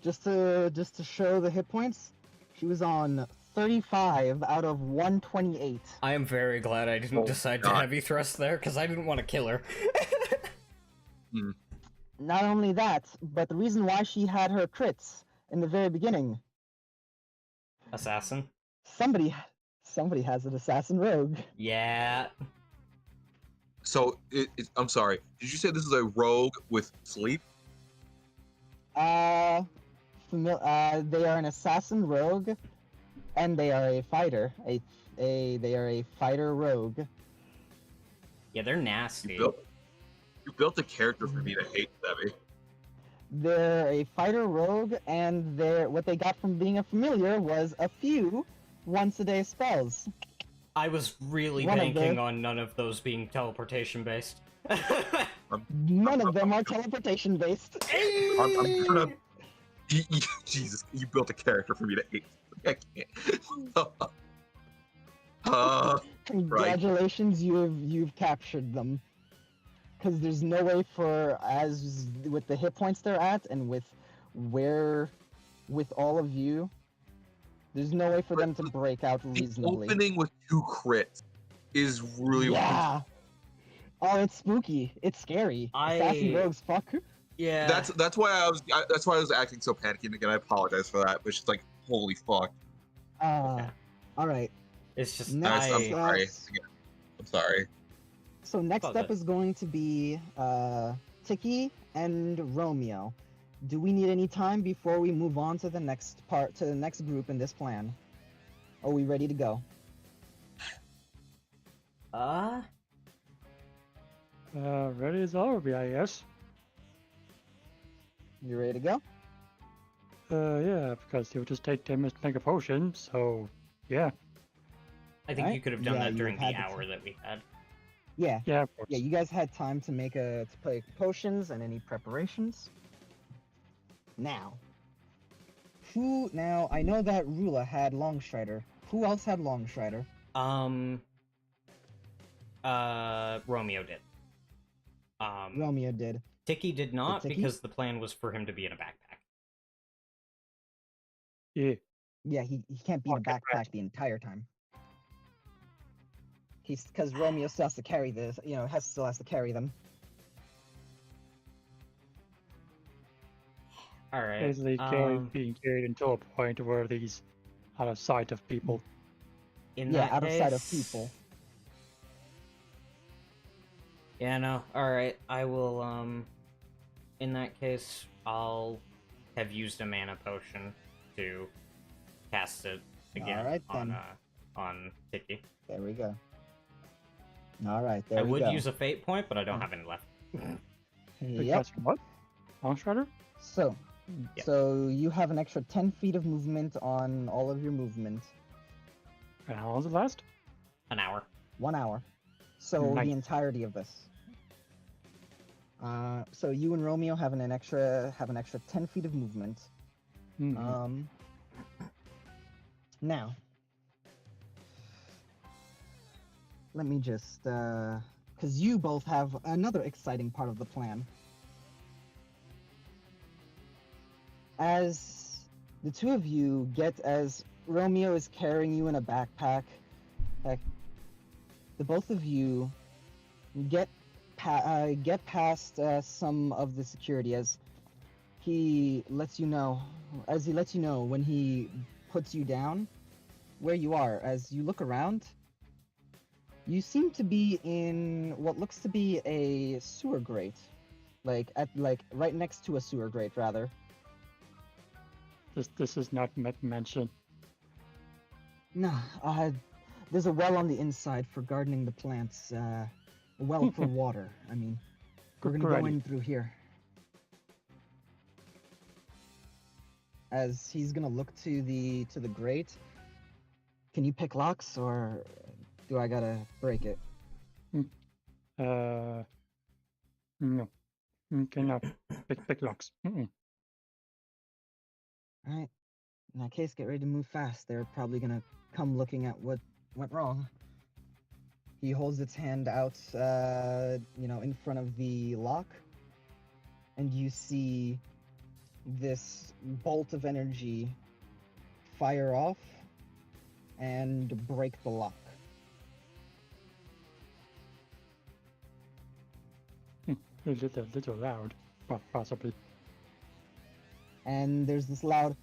to show the hit points, she was on 35 out of 128. I am very glad I didn't Oh, decide to God. heavy thrust there, because I didn't want to kill her. Not only that, but the reason why she had her crits in the very beginning, Assassin? somebody has an assassin rogue. Yeah. So I'm sorry. Did you say this is a rogue with sleep? They are an assassin rogue, and they are a fighter. They are a fighter rogue. Yeah, they're nasty. You built a character for me to hate, Debbie. They're a fighter rogue, and what they got from being a familiar was a few once-a-day spells. I was really One of banking them. on none of those being teleportation-based. None of them are teleportation-based. I'm gonna. Jesus, you built a character for me to hate. I can't. Congratulations, you've captured them. Because there's no way for, as with the hit points they're at, and with all of you, there's no way for them to break out The reasonably. opening with 2 crits is really Yeah. Oh, it's spooky. It's scary. Assassin rogues, fuck. Yeah. That's why I was acting so panicky, and again I apologize for that. But it's just like, holy fuck. All right. It's just Next I'm sorry. up- I'm sorry. So next All up good. is going to be Tiki and Romeo. Do we need any time before we move on to the next group in this plan? Are we ready to go? Ready as I'll be, I guess. You ready to go? Yeah, because it would just take 10 minutes to make a potion, so yeah. I think Alright. you could have done Yeah, that you during the had the hour that we had. Yeah. Yeah, of course. Yeah, you guys had time to play potions and any preparations. Now, I know that Rula had Longstrider. Who else had Longstrider? Romeo did. Romeo did. Tiki did not, Tiki? because the plan was for him to be in a backpack. Yeah. Yeah, he can't be in a Okay, backpack right. the entire time. Because Romeo still has to carry this, still has to carry them. Alright. Basically being carried until a point where he's out of sight of people. In yeah, that out of sight of case- people. Yeah, no. Alright, I will, in that case, I'll have used a mana potion to cast it again Alright, on, then. on Tiki. There we go. All right, there I we would go. use a fate point, but I don't Oh. have any left. Big Yep. cast from what? Long Strider? So, Yep. so you have an extra 10 feet of movement on all of your movement. And how long does it last? An hour. 1 hour. So Nice. the entirety of this. So you and Romeo have an extra 10 feet of movement. Mhm. Now, let me just, because you both have another exciting part of the plan. As the two of you as Romeo is carrying you in a backpack, the both of you get past some of the security as he lets you know when he puts you down where you are. As you look around, you seem to be in what looks to be a sewer grate, like right next to a sewer grate rather. This is not mentioned. No, there's a well on the inside for gardening the plants. A well for water. I mean, we're gonna go Alrighty. in through here. As he's gonna look to the grate. Can you pick locks, or do I gotta break it? No. Cannot pick locks. Mm-mm. All right. In that case, get ready to move fast. They're probably gonna come looking at what went wrong. He holds its hand out, in front of the lock, and you see this bolt of energy fire off and break the lock. A little loud, possibly. And there's this loud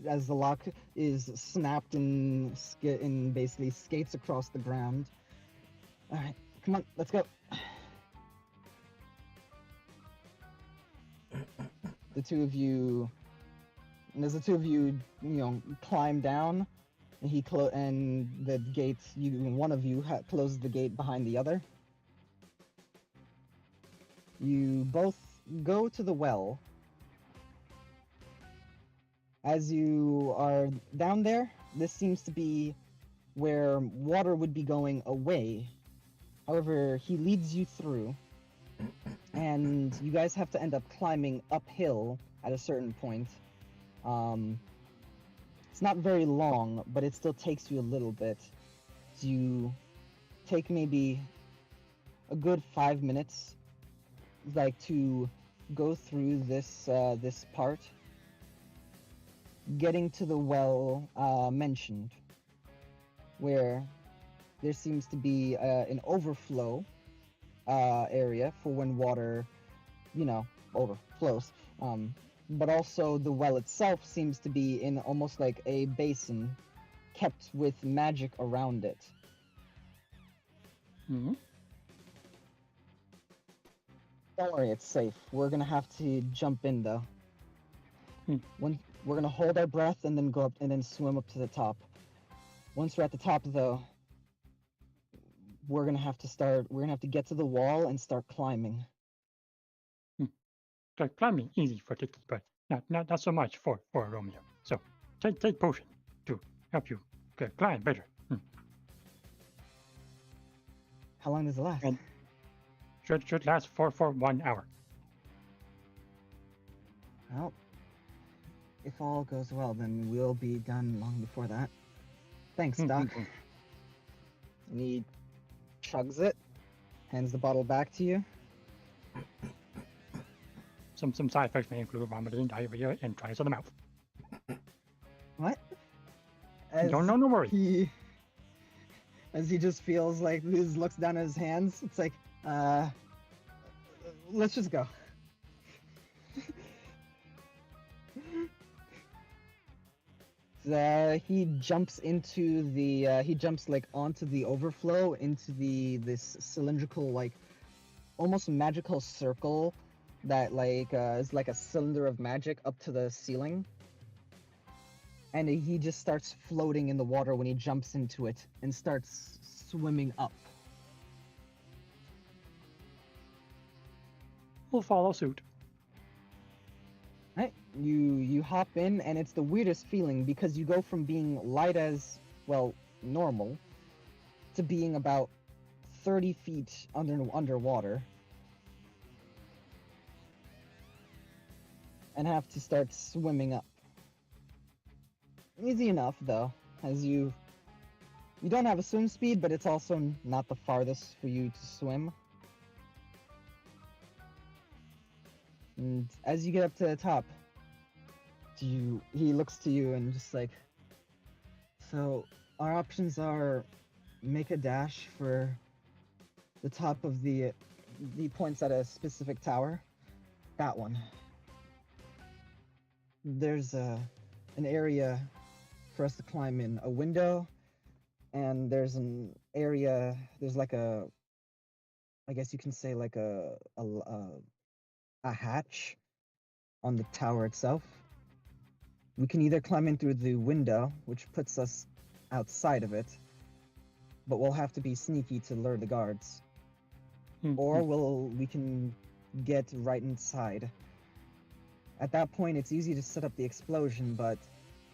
as the lock is snapped and basically skates across the ground. All right, come on, let's go. The two of you, and as the two of you, climb down, and and the gate. One of you closes the gate behind the other. You both go to the well. As you are down there, this seems to be where water would be going away. However, he leads you through, and you guys have to end up climbing uphill at a certain point. It's not very long, but it still takes you a little bit. So you take maybe a good 5 minutes, to go through this part, getting to the well mentioned, where there seems to be an overflow area for when water, overflows. But also the well itself seems to be in almost like a basin, kept with magic around it. Mm-hmm. Don't worry, it's safe. We're gonna have to jump in though. We're gonna hold our breath and then go up and then swim up to the top. Once we're at the top though, we're gonna have to get to the wall and start climbing. Climbing easy for Tiki, but not so much for Romeo. So take potion to help you climb better. How long does it last? And should last for 1 hour. Well, if all goes well, then we'll be done long before that. Thanks, Doc. And he chugs it, hands the bottle back to you. Some side effects may include vomiting, diarrhea, and dryness of the mouth. What? No worry. As he just feels like he looks down at his hands, it's like, let's just go. he jumps into the he jumps like onto the overflow into this cylindrical, like almost magical circle that like is like a cylinder of magic up to the ceiling, and he just starts floating in the water when he jumps into it and starts swimming up. We'll follow suit. Right, you hop in, and it's the weirdest feeling because you go from being light as, well, normal to being about 30 feet underwater, and have to start swimming up. Easy enough though, as you don't have a swim speed, but it's also not the farthest for you to swim. And as you get up to the top, he looks to you and just like, so our options are make a dash for the top of the points at a specific tower. That one. There's an area for us to climb in, a window, and there's an area, there's like a, I guess you can say like a hatch on the tower itself. We can either climb in through the window, which puts us outside of it, but we'll have to be sneaky to lure the guards. Or we can get right inside. At that point, it's easy to set up the explosion, but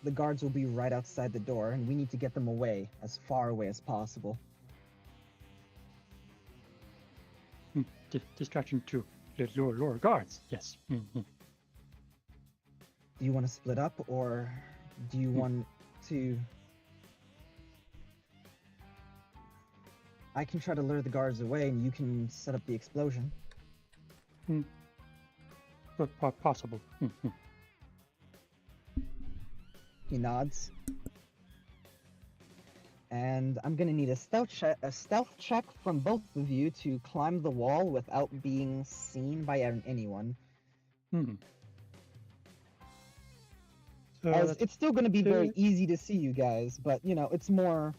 the guards will be right outside the door, and we need to get them away, as far away as possible. Distraction to lure guards, yes. Do you want to split up, or do you want to... I can try to lure the guards away, and you can set up the explosion. But possible. He nods. And I'm gonna need a stealth check from both of you to climb the wall without being seen by anyone. So As it's still gonna be very easy to see you guys, but you know, it's more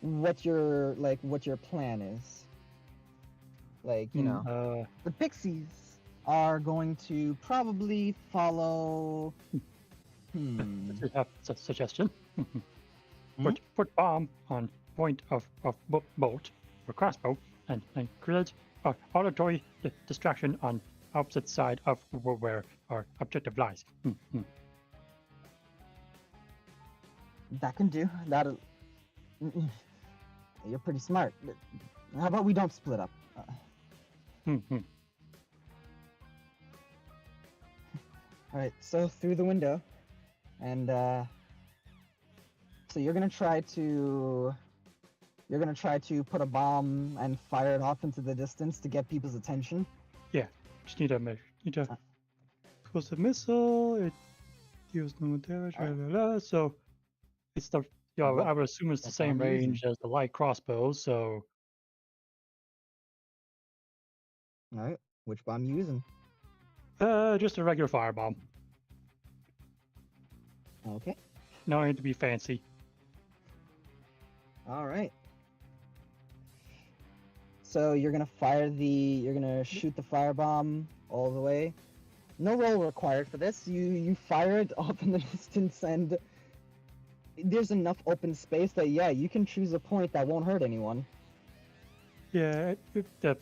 what your plan is. Like, you know, the pixies are going to probably follow. Suggestion. Put bomb on point of bolt or crossbow and create auditory distraction on opposite side of where our objective lies. That can do. That'll. You're pretty smart. How about we don't split up? Alright, so through the window, and so you're gonna try to put a bomb and fire it off into the distance to get people's attention. Yeah, just need to explosive missile. It deals no damage. So it's the I would assume it's the same range as the light crossbow. So. Alright, which bomb you using? Just a regular firebomb. Okay. No need to be fancy. Alright. So you're gonna shoot the firebomb all the way. No roll required for this. You fire it off in the distance, and there's enough open space that you can choose a point that won't hurt anyone. Yeah, the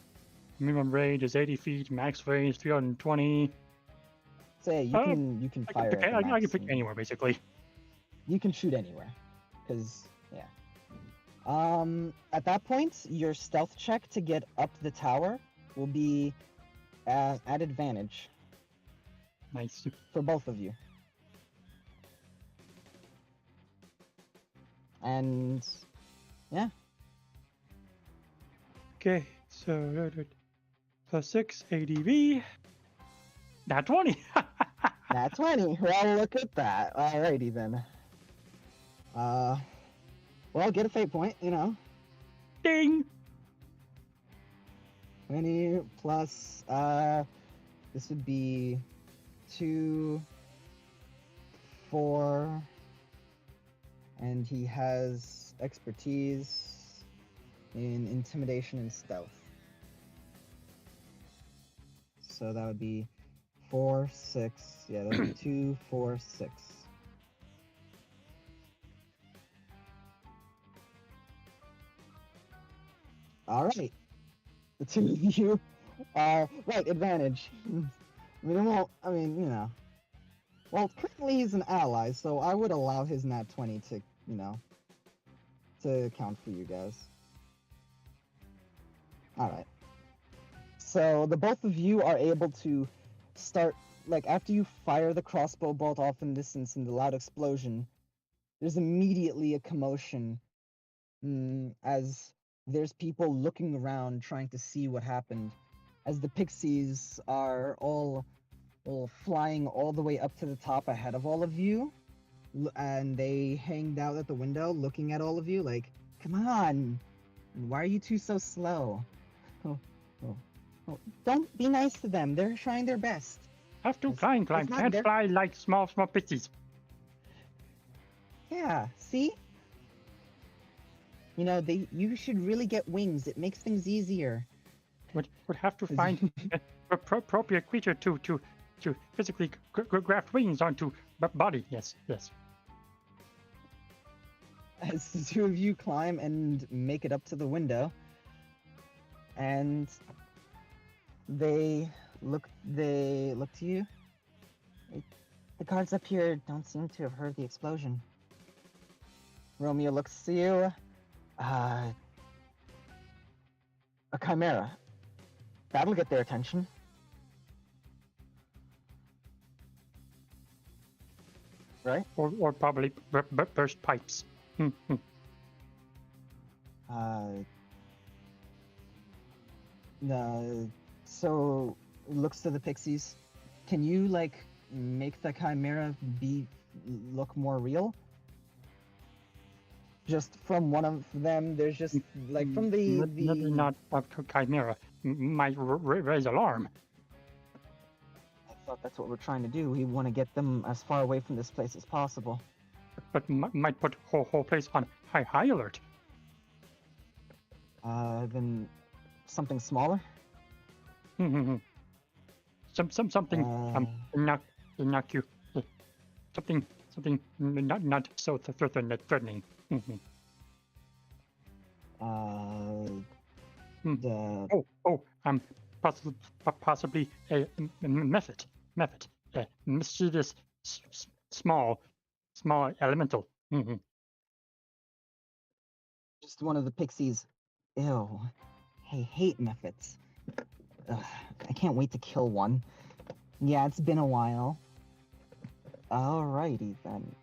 minimum range is 80 feet, max range 320. So you can fire. I can pick anywhere basically. You can shoot anywhere, because at that point, your stealth check to get up the tower will be at advantage. Nice. For both of you. And yeah. Okay, so +6 ADV. Nat 20. Nat 20. Well, look at that. Alrighty then. Well, get a fate point, you know. Ding. 20 plus this would be 2, 4, and he has expertise in intimidation and stealth. So that would be 4, 6. Yeah, that would be 2, 4, 6. All right. The two of you are right. Advantage. I mean, it won't. I mean, you know. Well, currently he's an ally, so I would allow his nat 20 to, you know, to count for you guys. All right. So the both of you are able to start, like, after you fire the crossbow bolt off in distance and the loud explosion, there's immediately a commotion as there's people looking around trying to see what happened, as the pixies are all flying all the way up to the top ahead of all of you, and they hanged out at the window looking at all of you like, come on, why are you two so slow? Oh, don't be nice to them, they're trying their best. Have to It's climb, not can't their- fly like small pixies. Yeah, see? You know, you should really get wings, it makes things easier. Would have to find an appropriate creature to physically graft wings onto body. Yes. As the two of you climb and make it up to the window, and they look to you. The guards up here don't seem to have heard the explosion. Romeo looks to you. A chimera. That'll get their attention. Right? Or probably burst pipes. So looks to the pixies. Can you like make the chimera look more real? Just from one of them, there's just like from the Not a chimera. Might raise alarm. I thought that's what we're trying to do. We want to get them as far away from this place as possible. But might put whole place on high alert. Then something smaller. Something knock you. Something not so threatening. Possibly a method. Mischievous, small elemental. Just one of the pixies. Ew. I hate methods. Ugh, I can't wait to kill one. Yeah, it's been a while. Alrighty then.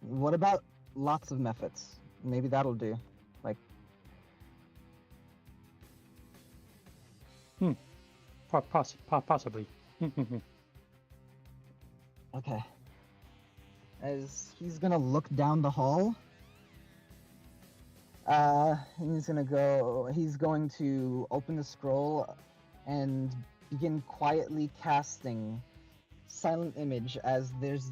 What about lots of methods? Maybe that'll do. Like. Possibly. Okay. As he's gonna look down the hall. He's going to open the scroll and begin quietly casting silent image as there's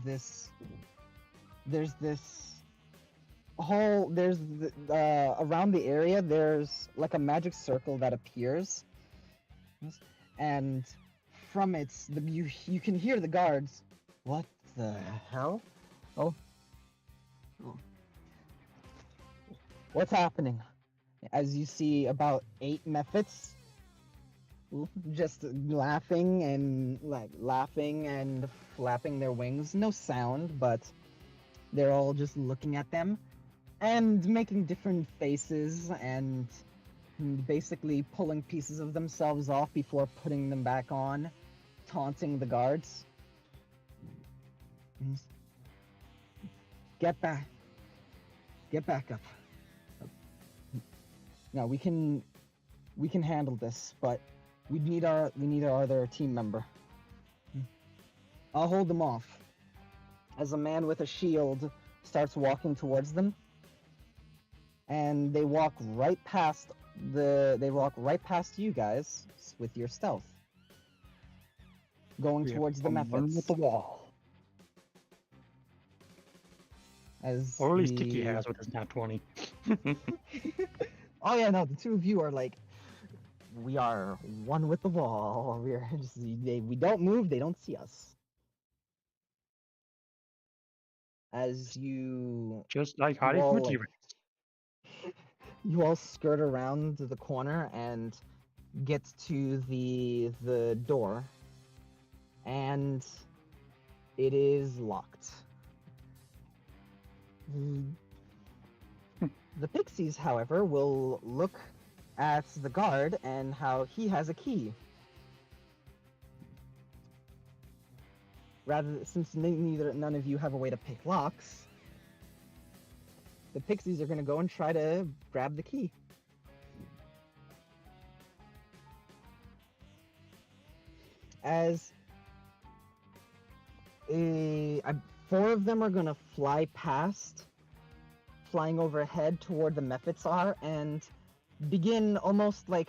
around the area there's like a magic circle that appears, and from it you can hear the guards. What the hell? Oh. What's happening? As you see about 8 methods just laughing and flapping their wings. No sound, but they're all just looking at them and making different faces and basically pulling pieces of themselves off before putting them back on, taunting the guards. Get back up. Now we can handle this, but we need our other team member. I'll hold them off. As a man with a shield starts walking towards them, and they walk right past you guys with your stealth, towards the methods. With the wall. As Or at least Tiki the- has with his nat 20. Oh yeah, no, the two of you are like, we are one with the wall. We are just we don't move, they don't see us. As you Just like hiding all, from a like, T-Rex. you all skirt around the corner and get to the door, and it is locked. The pixies, however, will look at the guard and how he has a key. Since none of you have a way to pick locks, the pixies are going to go and try to grab the key. As four of them are going to fly past, flying overhead toward the Mephitsar, and begin almost like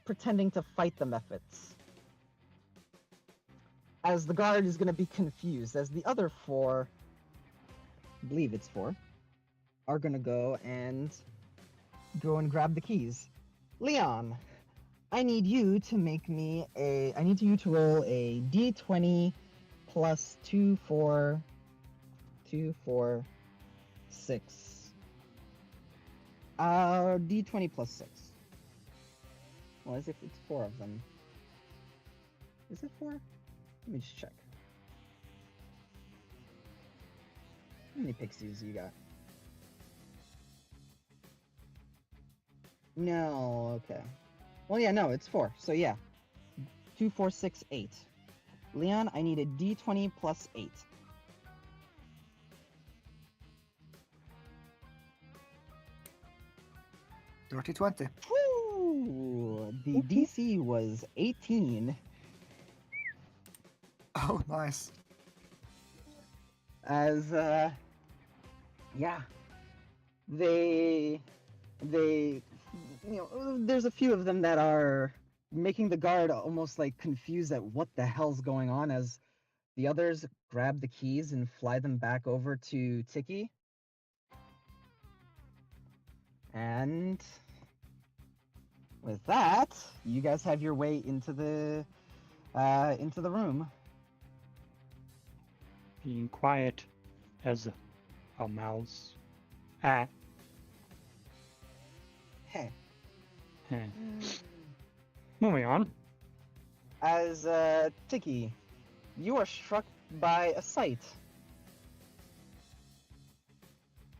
pretending to fight the Mephits. As the guard is going to be confused, as the other four, I believe it's four, are going to go and grab the keys. Leon, I need you to roll a d20 plus 2, 4, 2, 4, 6. D20 plus 6. Well, as if it's 4 of them. Is it 4? Let me just check. How many pixies you got? No, okay. Well, yeah, no, it's 4. So yeah, 2, 4, 6, 8. Leon, I need a d20 plus 8. Dirty 20. Woo! The DC was 18. Oh, nice. As yeah, they there's a few of them that are making the guard almost like confused at what the hell's going on, as the others grab the keys and fly them back over to Tiki. And with that, you guys have your way into the room. Being quiet as a mouse. Ah. Hey. eh. Moving on. As Tiki, you are struck by a sight.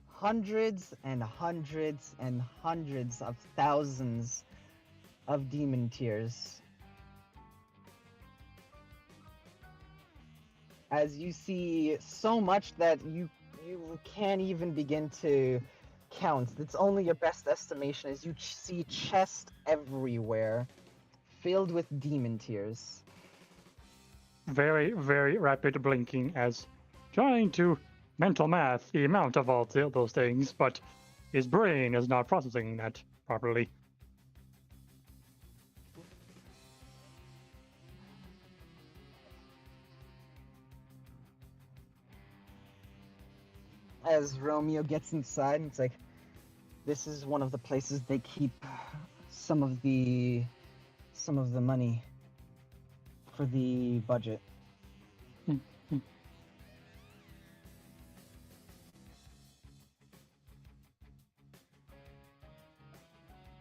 Hundreds and hundreds and hundreds of thousands of demon tears. As you see so much that you can't even begin to count. It's only your best estimation, as you see chest everywhere filled with demon tears. Very, very rapid blinking as trying to mental math the amount of all those things, but his brain is not processing that properly. As Romeo gets inside, it's like, this is one of the places they keep some of the money for the budget.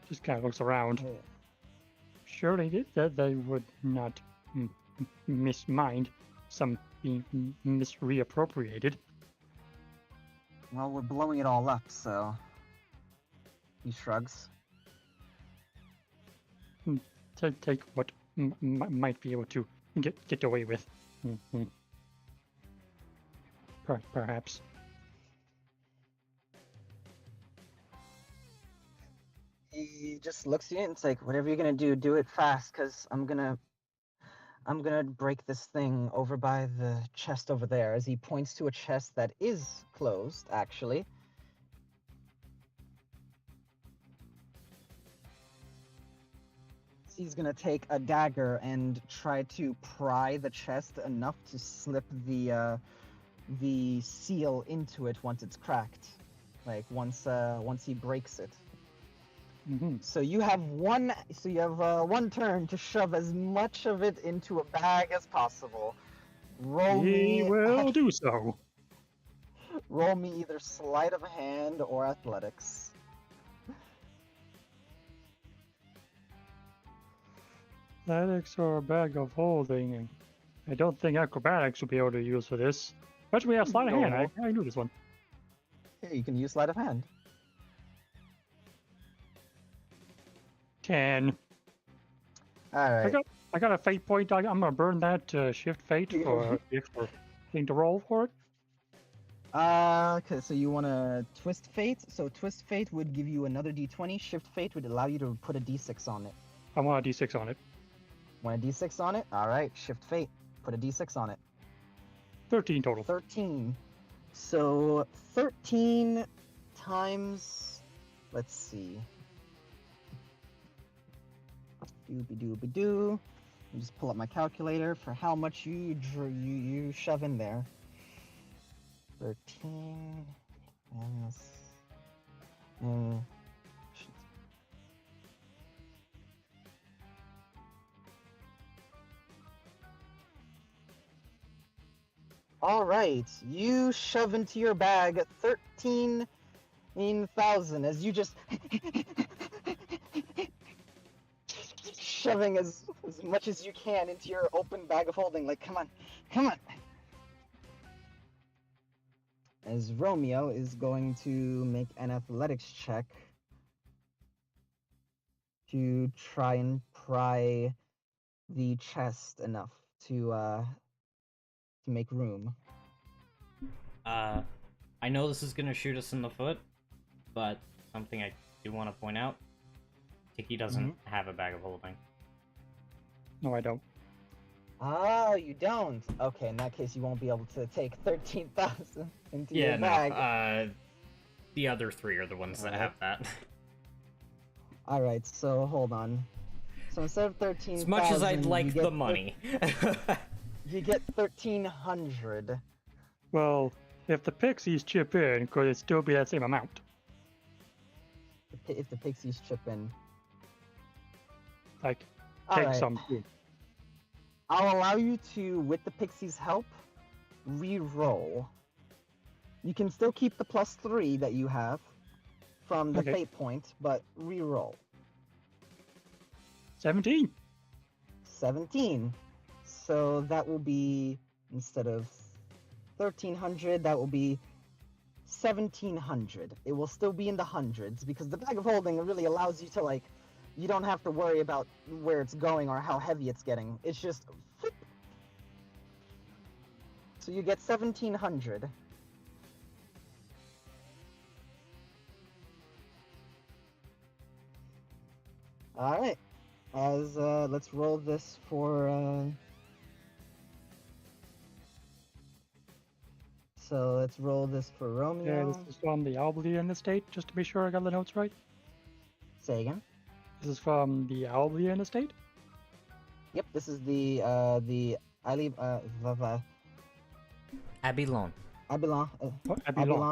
Just kind of looks around. Surely they would not mismind some being misreappropriated. Well, we're blowing it all up, so... He shrugs. Take what might be able to get away with. Perhaps. He just looks at you and it's like, whatever you're gonna do, do it fast, cause I'm gonna break this thing over by the chest over there, as he points to a chest that is closed, actually. He's gonna take a dagger and try to pry the chest enough to slip the the seal into it once it's cracked, like once he breaks it. Mm-hmm. So you have one turn to shove as much of it into a bag as possible. Roll He me will do so. roll me either sleight of hand or athletics. Athletics or a bag of holding. And I don't think acrobatics will be able to use for this. But we have sleight of hand. I knew this one. Yeah, you can use sleight of hand. 10. All right. I got a fate point. I'm gonna burn that to shift fate for the extra thing to roll for it. Okay, so you want to twist fate. So twist fate would give you another d20. Shift fate would allow you to put a d6 on it. I want a d6 on it. Want a d6 on it? All right. Shift fate. Put a d6 on it. 13 total. 13. So 13 times. Let's see. Doobie-doobie-doo. Let me just pull up my calculator for how much you shove in there. 13 minus. All right, you shove into your bag 13,000 as you just shoving as much as you can into your open bag of holding. Like, come on. As Romeo is going to make an athletics check to try and pry the chest enough to make room. I know this is gonna shoot us in the foot, but something I do want to point out: Tiki doesn't have a bag of holding. No, I don't. Oh, you don't? Okay, in that case, you won't be able to take 13,000 into your bag. No. The other three are the ones that have that. All right, so hold on. So instead of 13,000, as much as I'd like the money, you get 1,300. Well, if the pixies chip in, could it still be that same amount? If the pixies chip in. Like, All take right. some too. I'll allow you to, with the pixies' help, re-roll. You can still keep the +3 that you have from the fate point, but re-roll. 17. 17. So that will be, instead of 1,300, that will be 1,700. It will still be in the hundreds, because the bag of holding really allows you to, like, you don't have to worry about where it's going or how heavy it's getting. It's just... Flip. So you get 1,700. Alright. Let's roll this for, So let's roll this for Romeo. Yeah, this is from the Albion estate, just to be sure I got the notes right. Say again? This is from the Albion estate? Yep, this is the Abelon. Abelon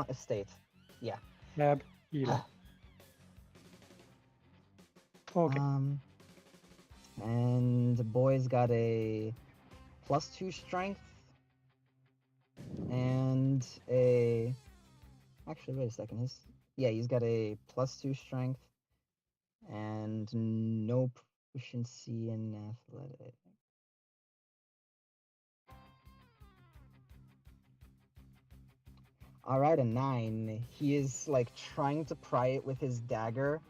estate. Yeah. Abelon. Okay. And the boy's got a +2 strength and a. Actually, wait a second. He's got a +2 strength and no proficiency in athletics. All right, a 9. He is like trying to pry it with his dagger,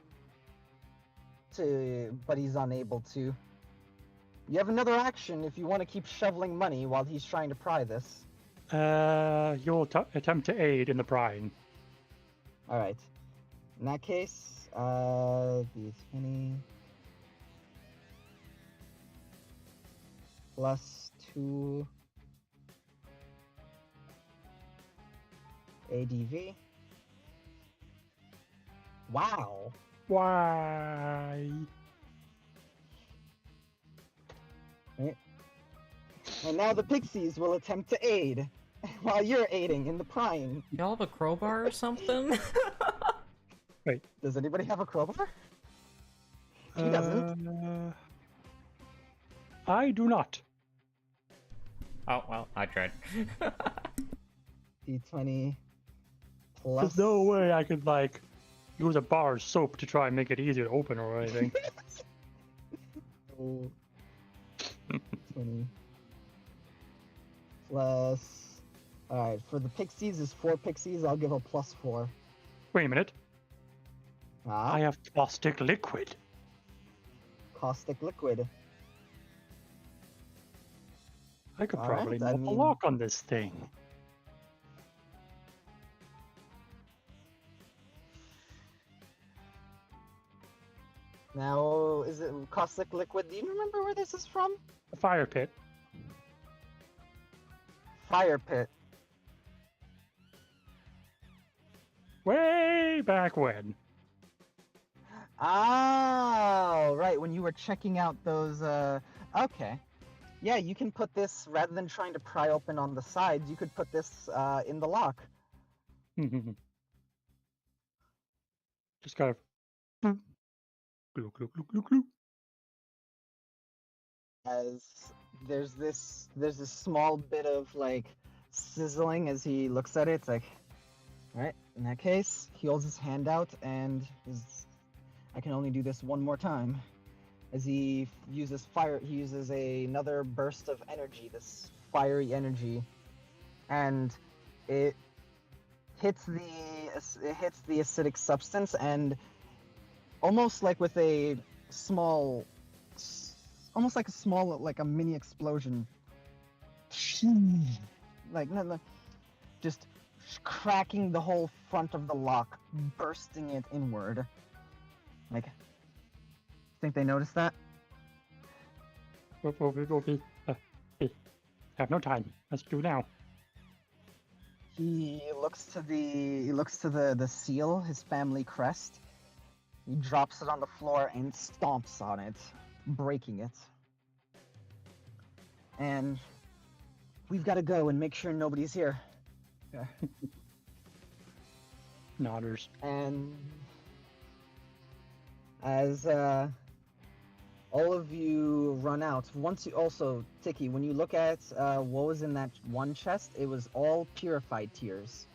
but he's unable to. You have another action if you want to keep shoveling money while he's trying to pry this. You'll attempt to aid in the prying. All right. In that case, d20 +2 ADV. Wow. Why? Right. And now the pixies will attempt to aid. while you're aiding in the prying. Y'all have a crowbar or something? Does anybody have a crowbar? He doesn't. I do not. Oh, well, I tried. D20 plus. There's no way I could, like, use a bar of soap to try and make it easier to open or anything. Oh. 20 plus. Alright, for the pixies is 4 pixies. I'll give a +4. Wait a minute. Ah, I have caustic liquid. caustic liquid. I could All probably right, I knock a mean- lock on this thing. Now, is it caustic liquid? Do you remember where this is from? A fire pit. Fire pit. Way back when. Oh, right. When you were checking out those, okay. Yeah, you can put this, rather than trying to pry open on the sides, you could put this, in the lock. Just kind of. Glue, glue, glue, glue, glue. As there's this small bit of, like, sizzling as he looks at it. It's like, alright, in that case, he holds his hand out and I can only do this one more time. As he uses another burst of energy, this fiery energy, and it hits the acidic substance, and almost like with a small, like a mini explosion, like no, just cracking the whole front of the lock, bursting it inward. Like, think they noticed that? We have no time. Let's do now. He looks to the seal, his family crest. He drops it on the floor and stomps on it, breaking it. And we've got to go and make sure nobody's here. Nodders. And as all of you run out, once you also, Tiki, when you look at what was in that one chest, it was all purified tears.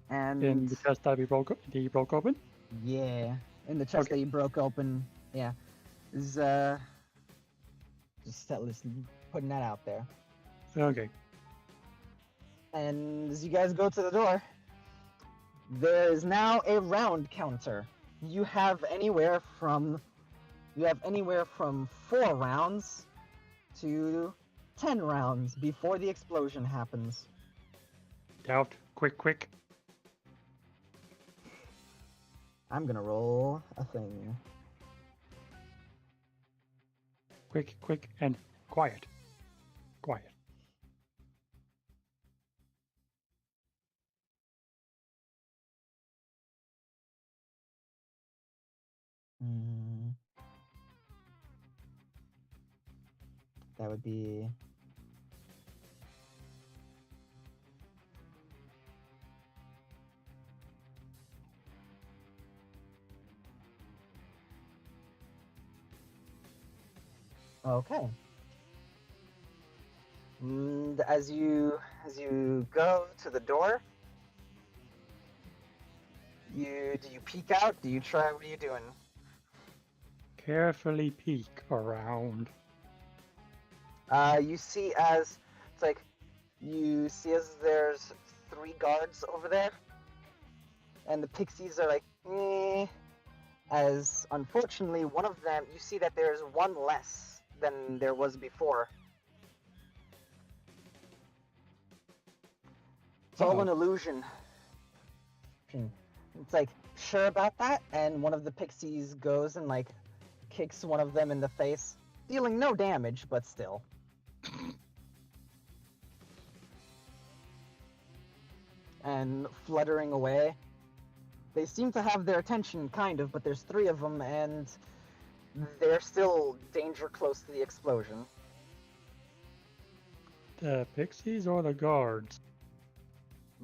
And In the chest that he broke open? yeah, in the chest Okay. that you broke open, yeah, is just putting that out there. Okay. And as you guys go to the door, there is now a round counter. You have anywhere from 4 rounds to 10 rounds before the explosion happens. Doubt. Quick. I'm gonna roll a thing. Quick, and quiet. Quiet. That would be okay. And as you go to the door, do you peek out? Do you try? What are you doing? Carefully peek around. You see as there's 3 guards over there, and the pixies are like, eh. As unfortunately, one of them, you see that there's one less than there was before. It's all an illusion. It's like, sure about that? And one of the pixies goes and like kicks one of them in the face, dealing no damage, but still. And fluttering away. They seem to have their attention, kind of, but there's 3 of them, and they're still danger close to the explosion. The pixies or the guards?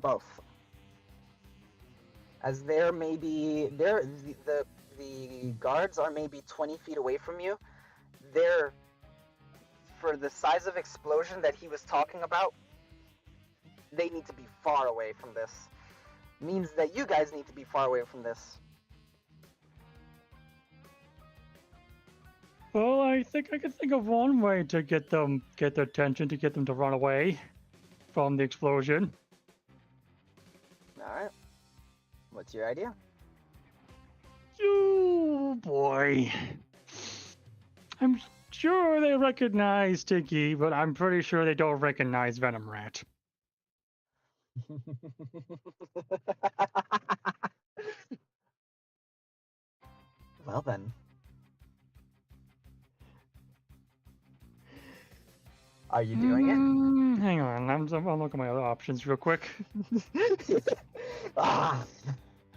Both. As they're maybe the guards are maybe 20 feet away from you. They're, for the size of explosion that he was talking about, they need to be far away from this. Means that you guys need to be far away from this. Well, I think I can think of one way to get their attention, to get them to run away from the explosion. Alright. What's your idea? Oh boy. I'm sure they recognize Tinky, but I'm pretty sure they don't recognize Venom Rat. Well then. Are you doing it? Hang on, I'll look at my other options real quick. Ah,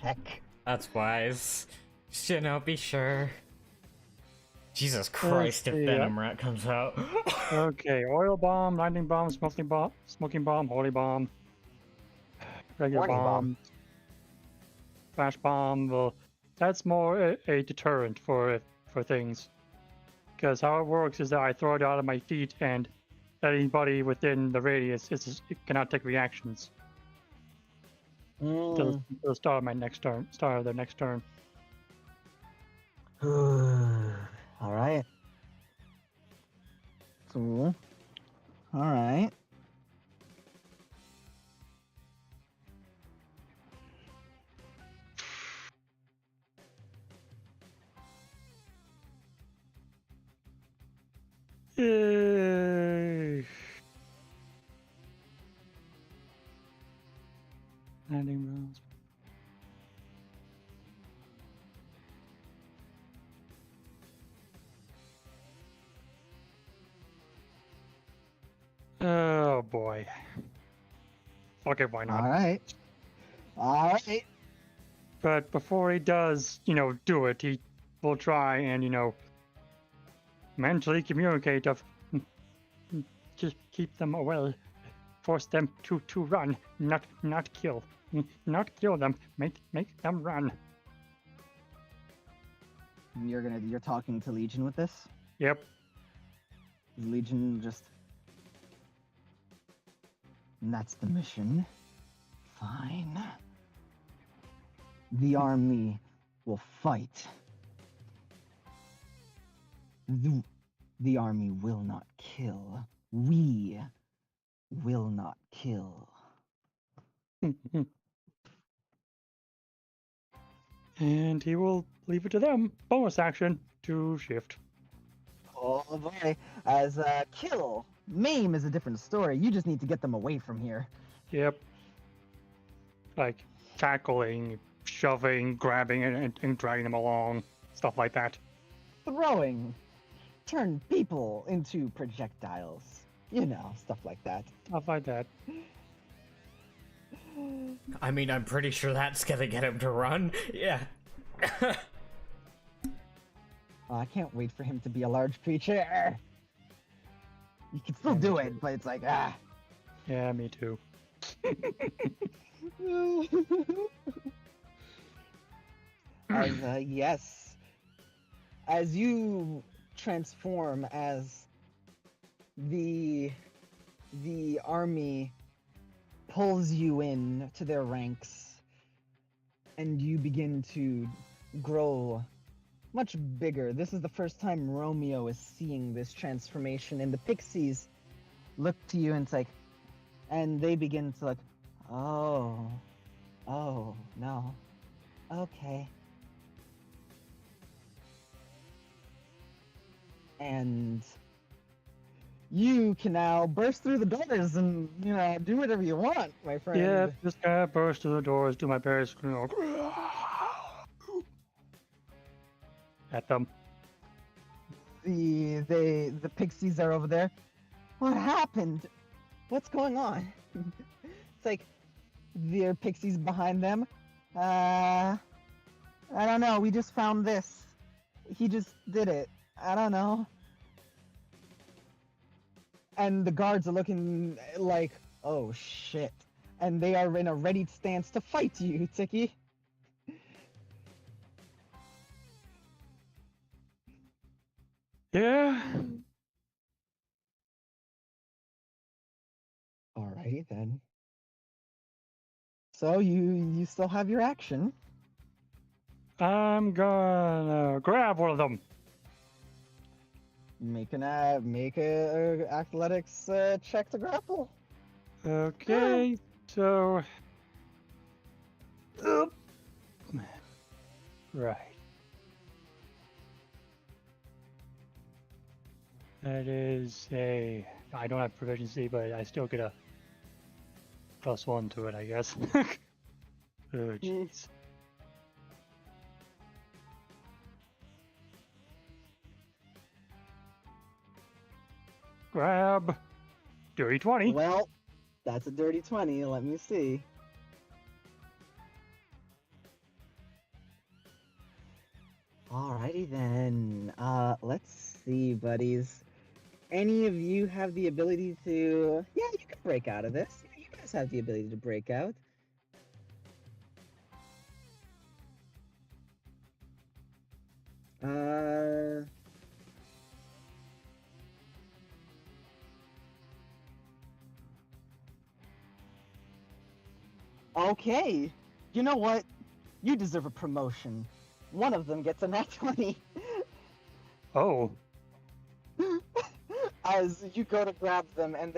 heck. That's wise. Should not be sure. Jesus Christ, if see, Venom Rat comes out. Okay, oil bomb, lightning bomb, smoking bomb, holy bomb, regular Warning bomb. bomb, flash bomb. Well, that's more a deterrent for things. Because how it works is that I throw it out of my feet, and anybody within the radius it cannot take reactions till the start of my next turn. Start of their next turn. All right. Cool. All right. Yay! Landing rounds. Oh boy. Okay, why not? All right. All right. But before he does, do it, he will try and, mentally communicate of just keep them away. Force them to run, not kill. Not kill them, make them run. You're talking to Legion with this? Yep. Legion just... And that's the mission. Fine. The army will fight. The army will not kill. We will not kill. And he will leave it to them. Bonus action to shift. Oh boy. As kill. Maim is a different story. You just need to get them away from here. Yep. Like tackling, shoving, grabbing, and dragging them along. Stuff like that. Throwing. Turn people into projectiles. Stuff like that. Stuff like that. I mean, I'm pretty sure that's gonna get him to run. Yeah. I can't wait for him to be a large creature. You can still do it, but it's like, ah. Yeah, me too. Yes. As you transform as the army pulls you in to their ranks, and you begin to grow much bigger. This is the first time Romeo is seeing this transformation, and the pixies look to you and it's like, and they begin to like, oh no, okay. And you can now burst through the doors and, do whatever you want, my friend. Yeah, just gotta burst through the doors, do my best, at them. The pixies are over there. What happened? What's going on? It's like, there are pixies behind them. I don't know, we just found this. He just did it. I don't know. and the guards are looking like, oh shit, and they are in a ready stance to fight you, Tiki. Yeah. Alrighty then. So you still have your action. I'm gonna grab one of them. Make a athletics check to grapple. Okay, so. Right. That is a. I don't have proficiency, but I still get a +1 to it, I guess. Oh, jeez. Grab. Dirty 20. Well, that's a dirty 20. Let me see. Alrighty then. Let's see, buddies. Any of you have the ability to? Yeah, you can break out of this. Yeah, you guys have the ability to break out. Okay. You know what? You deserve a promotion. One of them gets a nat 20. Oh. As you go to grab them and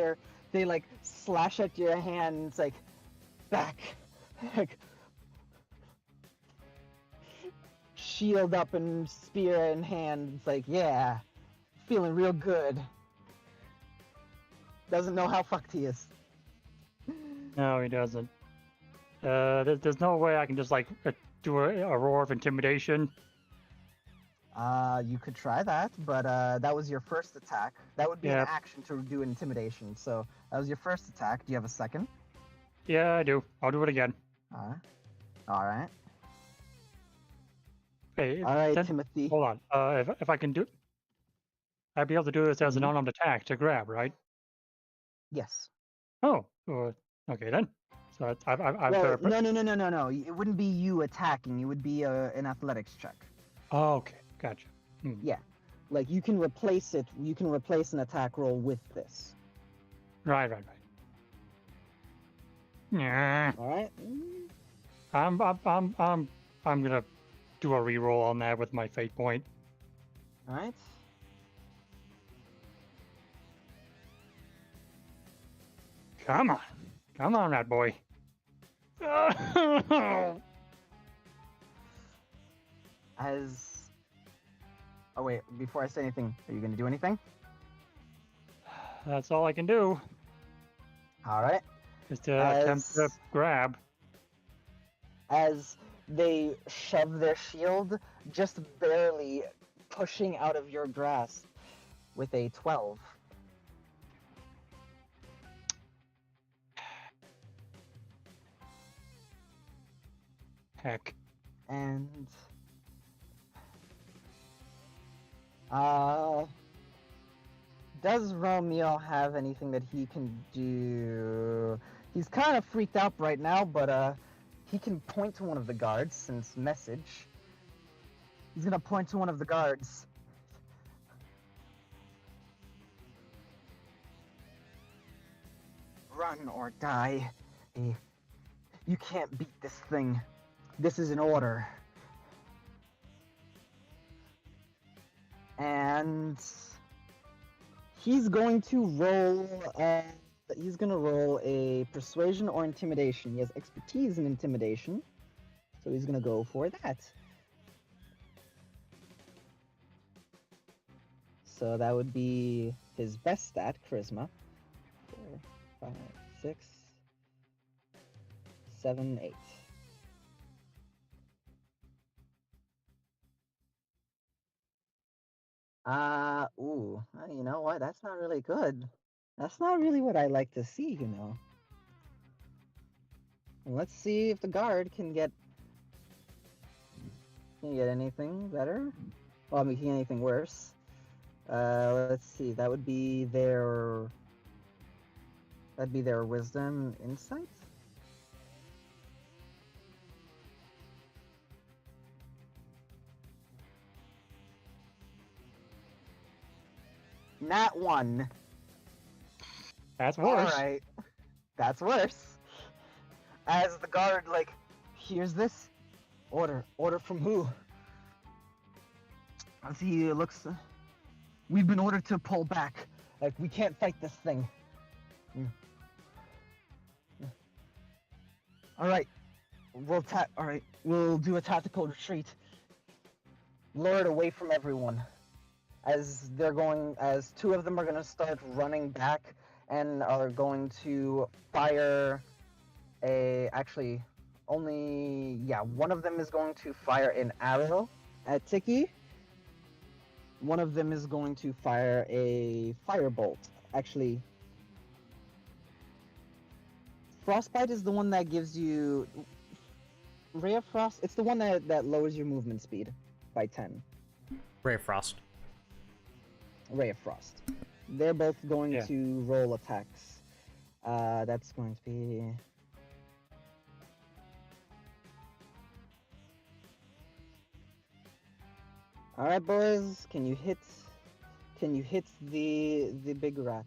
they like slash at your hand, it's like back. Like shield up and spear in hand. It's like, yeah, feeling real good. Doesn't know how fucked he is. No, he doesn't. There's no way I can just like do a roar of intimidation. You could try that, but that was your first attack. That would be an Yep. action to do intimidation. So that was your first attack. Do you have a second? Yeah, I do. I'll do it again. All right. Hey, All right, then- Timothy. hold on. If I can do, I'd be able to do this as an Mhm. unarmed attack to grab, right? Yes. Oh, okay then. So I've Well, no. It wouldn't be you attacking. It would be an athletics check. Oh, okay, gotcha. Yeah. Like you can replace it. You can replace an attack roll with this. Right. Yeah. All right. I'm gonna do a reroll on that with my fate point. All right. Come on, that boy. As. Oh wait. Before I say anything, are you gonna do anything? That's all I can do. All right. Is to attempt to As- grab. As they shove their shield, just barely pushing out of your grasp with a 12. Heck. And does Romeo have anything that he can do? He's kind of freaked out right now, but he can point to one of the guards since message. He's gonna point to one of the guards. Run or die. You can't beat this thing. This is an order. And he's going to roll. He's gonna roll a persuasion or intimidation. He has expertise in intimidation, so he's gonna go for that. So that would be his best stat, charisma. 4, 5, 6, 7, 8. You know what? That's not really good. That's not really what I like to see, you know. Let's see if the guard can get anything better. Well, I mean, can get anything worse. Let's see. That would be their That'd be their wisdom insight. Nat 1. That's worse. Alright. That's worse. As the guard, like, hears this. Order. Order from who? As he looks... We've been ordered to pull back. Like, we can't fight this thing. Alright. Alright. We'll do a tactical retreat. Lure it away from everyone. As two of them are going to start running back and are going to fire one of them is going to fire an arrow at Tiki. One of them is going to fire a firebolt. Actually, Frostbite is the one that gives you... Ray of Frost, it's the one that lowers your movement speed by 10. Ray of Frost. Ray of Frost. They're both going to roll attacks. That's going to be... Alright, boys, can you hit the big rat?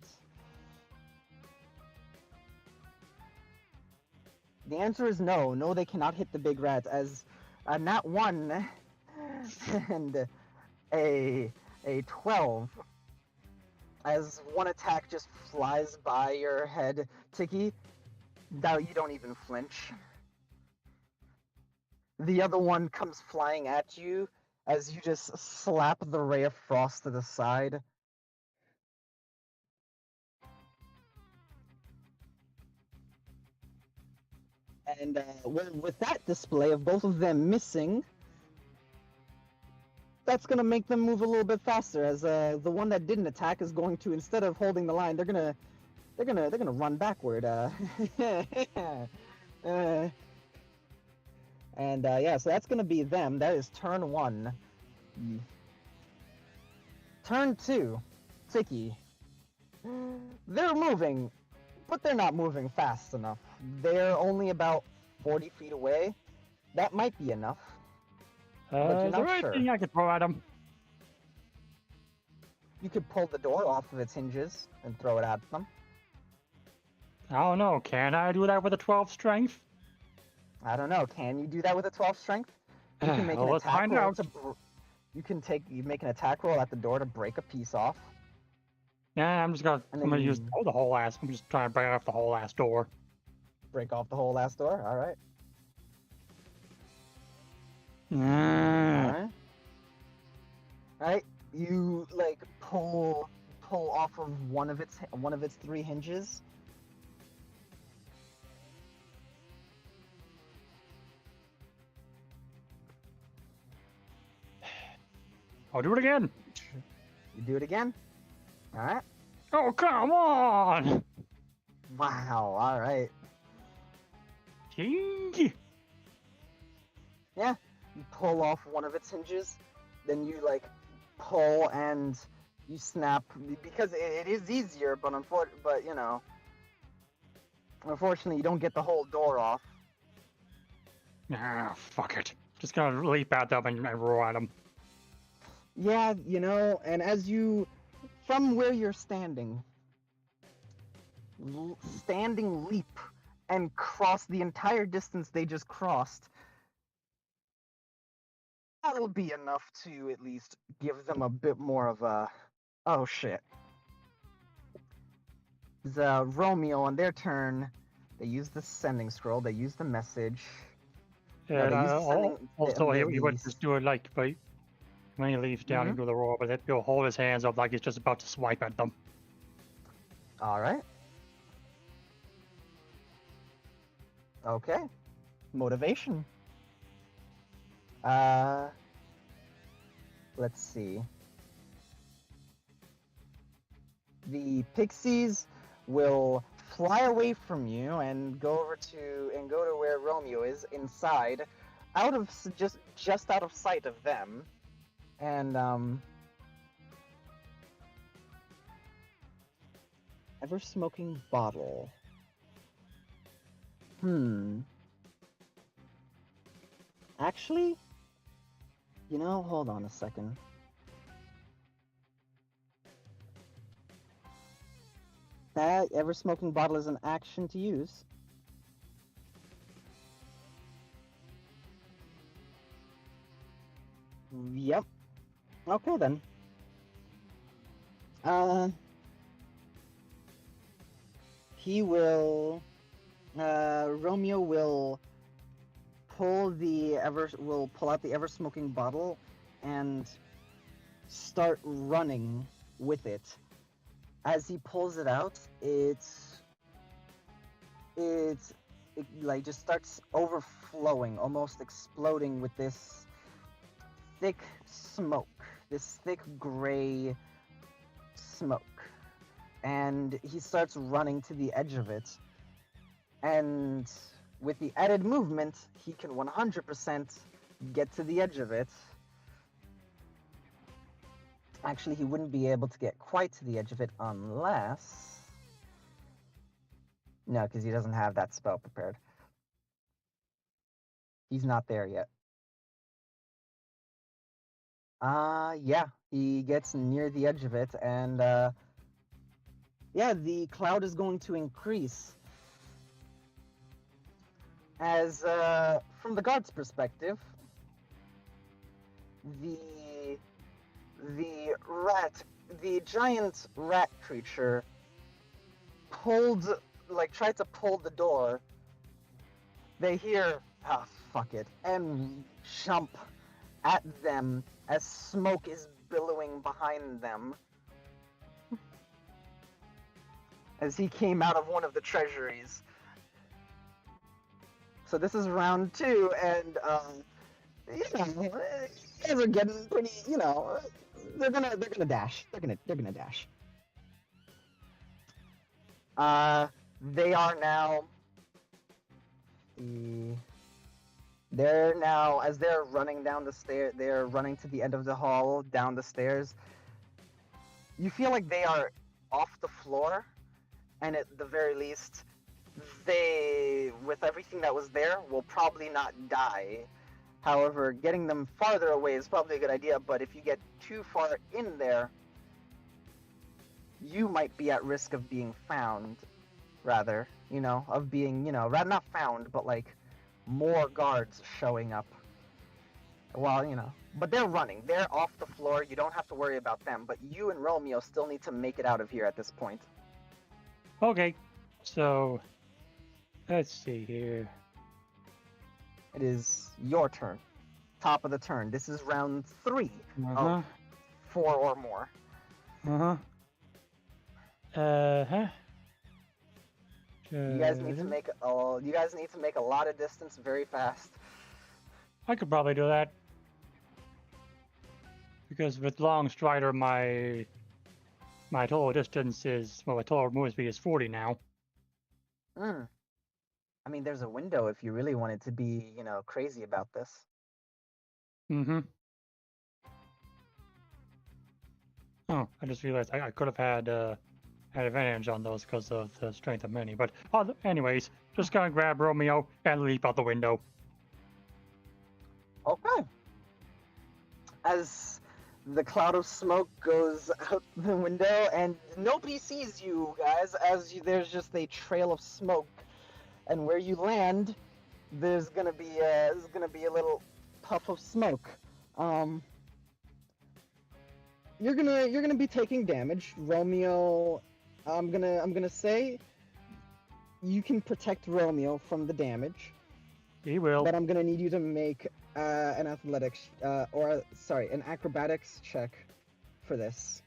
The answer is no. No, they cannot hit the big rat, as a nat 1 and a 12. As one attack just flies by your head, Tiki, now you don't even flinch. The other one comes flying at you as you just slap the Ray of Frost to the side. And with that display of both of them missing, that's gonna make them move a little bit faster. As the one that didn't attack is going to, instead of holding the line, they're gonna run backward. So that's gonna be them. That is turn 1. Turn 2, Tiki. They're moving, but they're not moving fast enough. They're only about 40 feet away. That might be enough. But you're not sure. Anything I could throw at them? You could pull the door off of its hinges and throw it at them. I don't know. Can I do that with a 12 strength? I don't know. Can you do that with a 12 strength? You can make an Let's attack find roll out. You make an attack roll at the door to break a piece off. Yeah, I'm gonna use then the whole ass. I'm just trying to break off the whole ass door. break off the whole last door. All right. Mm. All right. You like pull off of one of its 3 hinges. I'll do it again. You do it again. All right. Oh, come on! Wow. All right. Ching. Yeah. You pull off one of its hinges, then you like pull and you snap because it is easier, but unfortunately you don't get the whole door off. Ah, fuck it. Just gonna leap at them and roar at them. Yeah, and as you, from where you're standing leap and cross the entire distance they just crossed, that'll be enough to at least give them a bit more of a, oh shit. Romeo, on their turn, they use the sending scroll, they use the message. Yeah, they use the also he would release. just do it like, but when he leaps down into the roar, but he'll hold his hands up like he's just about to swipe at them. Alright. Okay. Motivation. Let's see. The pixies will fly away from you and go to where Romeo is, inside, just out of sight of them. And ever smoking bottle. Actually, hold on a second. That ever smoking bottle is an action to use. Yep. Okay then. He will. Romeo will pull out the ever smoking bottle and start running with it. As he pulls it out, it like just starts overflowing, almost exploding with this thick smoke, this thick gray smoke. And he starts running to the edge of it. And with the added movement, he can 100% get to the edge of it. Actually, he wouldn't be able to get quite to the edge of it unless... No, because he doesn't have that spell prepared. He's not there yet. Yeah, he gets near the edge of it, and yeah, the cloud is going to increase. As from the guard's perspective, the giant rat creature tried to pull the door. They hear, fuck it, and jump at them as smoke is billowing behind them. As he came out of one of the treasuries. So this is round 2, and you guys are getting pretty, they're gonna dash. They're gonna dash. They are now. They're now, as they're running down the stair, they're running to the end of the hall, down the stairs. You feel like they are off the floor, and at the very least, they, with everything that was there, will probably not die. However, getting them farther away is probably a good idea, but if you get too far in there, you might be at risk of being found, rather, of being, rather not found, but like, more guards showing up. Well, but they're running. They're off the floor. You don't have to worry about them, but you and Romeo still need to make it out of here at this point. Okay, so let's see here. It is your turn. Top of the turn. This is round 3 of 4 or more. You guys need to make a lot of distance very fast. I could probably do that. Because with Long Strider, my total distance is, well, my total movement speed is 40 now. I mean, there's a window if you really wanted to be, crazy about this. Oh, I just realized I could have had advantage on those because of the strength of many. But anyways, just gonna grab Romeo and leap out the window. Okay. As the cloud of smoke goes out the window, and nobody sees you guys, there's just a trail of smoke, and where you land, there's gonna be a little puff of smoke. You're gonna be taking damage, Romeo. I'm gonna say you can protect Romeo from the damage. He will. But I'm gonna need you to make an acrobatics check for this.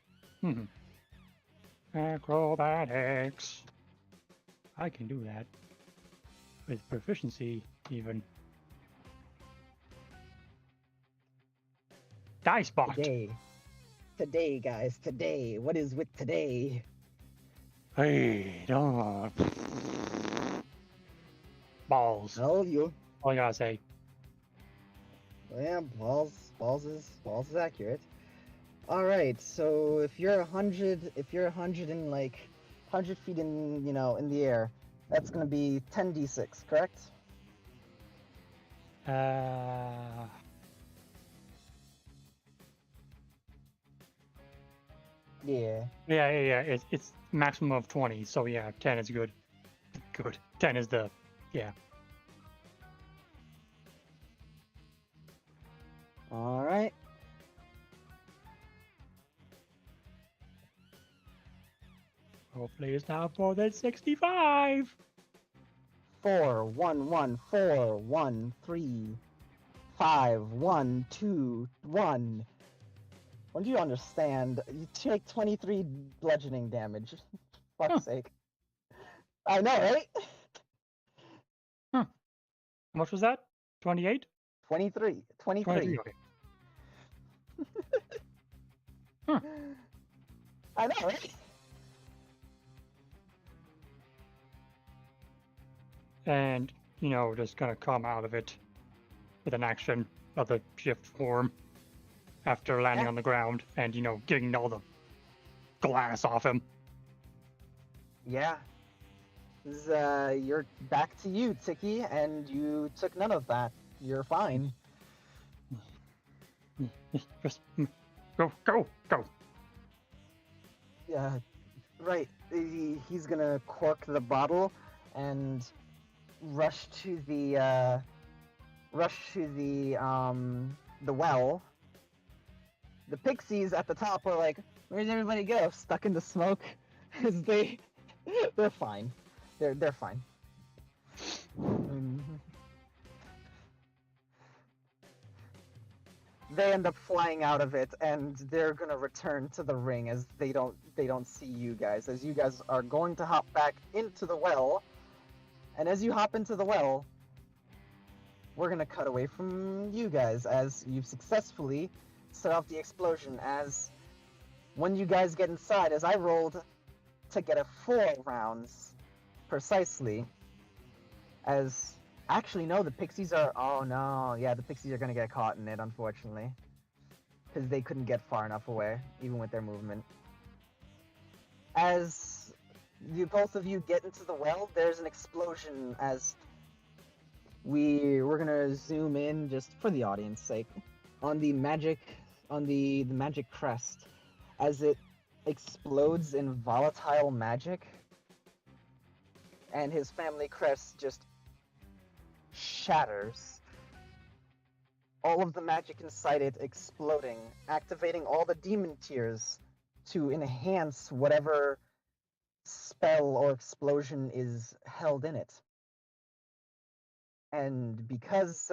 Acrobatics. I can do that with proficiency, even. Dice bot. Today, guys. Today. What is with today? Hey, don't. Balls. Oh, you. All I gotta say. Yeah, balls is accurate. All right, so if you're 100 feet in in the air, That's gonna be 10d6, correct? Yeah. Yeah. It's maximum of 20, so yeah, 10 is good. Good. 10 is the, yeah. All right. Hopefully it's not more than 65. 4 1 1 4 1 3 5 1 2 1. When do you understand? You take 23 bludgeoning damage. Fuck's sake. I know, right? How much was that? 28? 23. 23, okay. I know, right? And, just gonna come out of it with an action of the shift form after landing on the ground and, getting all the glass off him. Yeah. You're back to you, Tiki, and you took none of that. You're fine. Just go. Yeah, right. He's gonna cork the bottle and rush to the well. The pixies at the top are like, "Where's everybody go?" Stuck in the smoke, as they're fine. They're fine. They end up flying out of it, and they're gonna return to the ring as they don't see you guys. As you guys are going to hop back into the well, and as you hop into the well, we're gonna cut away from you guys as you've successfully set off the explosion. As when you guys get inside, as I rolled to get a 4 rounds precisely, as actually no, the pixies are, oh no, yeah, the pixies are gonna get caught in it, unfortunately, because they couldn't get far enough away even with their movement. As both of you get into the well, there's an explosion. As we're gonna zoom in just for the audience sake on the magic crest as it explodes in volatile magic, and his family crest just shatters. All of the magic inside it exploding, activating all the demon tears to enhance whatever spell or explosion is held in it. And because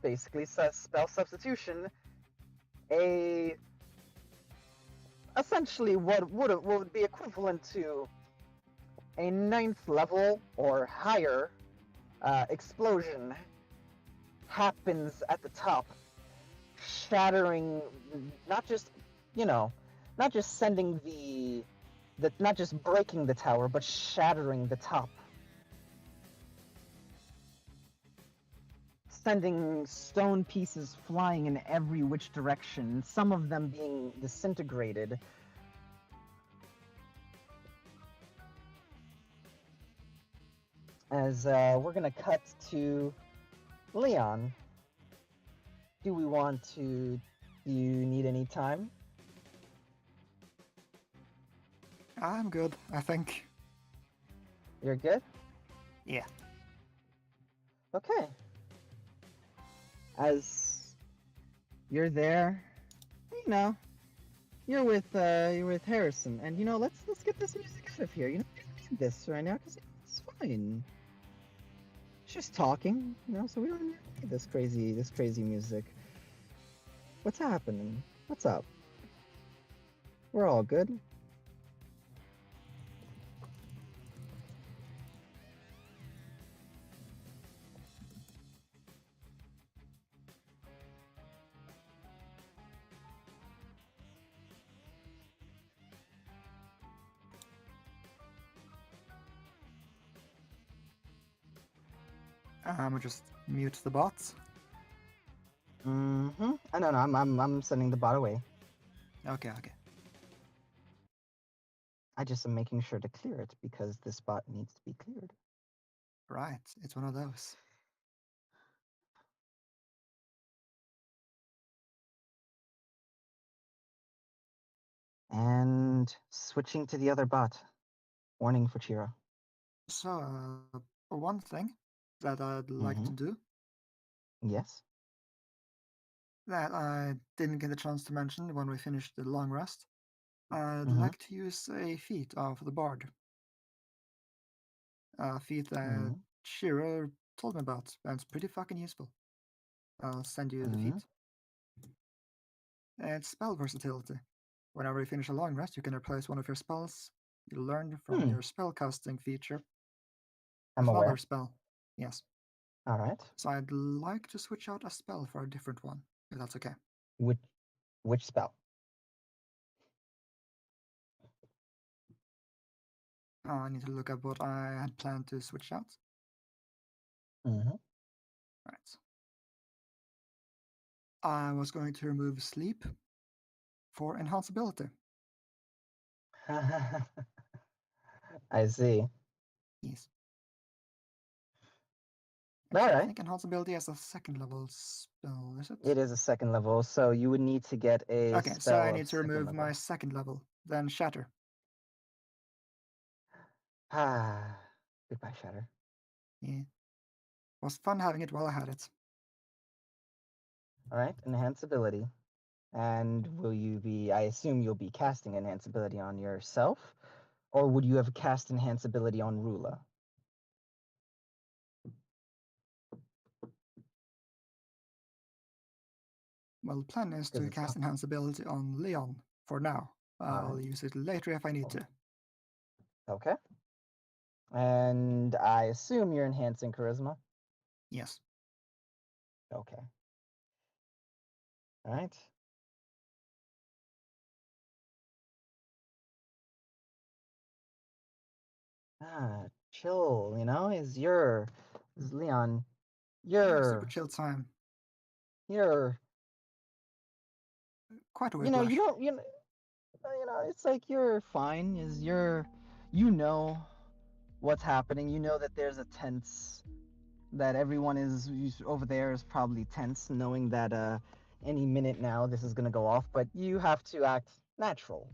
basically spell substitution, essentially what would be equivalent to a 9th level or higher explosion happens at the top, shattering, not just sending not just breaking the tower, but shattering the top, sending stone pieces flying in every which direction, some of them being disintegrated. As we're gonna cut to Leon. Do you need any time? I'm good, I think. You're good? Yeah. Okay. As you're there, you're with Harrison, and let's get this music out of here. You don't need this right now because it's fine. It's just talking, so we don't need this crazy music. What's happening? What's up? We're all good. We'll just mute the bots. No, I'm sending the bot away. Okay. I just am making sure to clear it because this spot needs to be cleared. Right, it's one of those. And switching to the other bot. Warning for Chiro. So, one thing that I'd like to do Yes. that I didn't get a chance to mention when we finished the long rest, I'd like to use a feat of the Bard. A feat that Shiro told me about, and it's pretty fucking useful. I'll send you the feat. It's spell versatility. Whenever you finish a long rest, you can replace one of your spells you learned from your spellcasting feature I'm with aware. another spell. Yes. All right. So I'd like to switch out a spell for a different one, if that's okay. Which spell? Oh, I need to look up what I had planned to switch out. Right. I was going to remove sleep for enhanceability. I see. Yes. All I right. think enhanceability is a second level spell, is it? It is a second level, so you would need to get a Okay, spell so I of need to second remove level. my second level, then shatter. Goodbye, Shatter. Yeah. It was fun having it while I had it. All right, enhanceability. And will you be, I assume you'll be casting enhanceability on yourself, or would you have cast enhanceability on Rula? Well, the plan is to Because it's cast enhanceability on Leon for now. I'll Alright. use it later if I need to. Okay. And I assume you're enhancing charisma? Yes. Okay. All right. Chill, is Leon, Yeah, super you're chill time. Quite a you whiplash. don't, it's like you're fine, you know what's happening. You know that there's a tense, that everyone is over there is probably tense, knowing that any minute now this is gonna go off, but you have to act natural.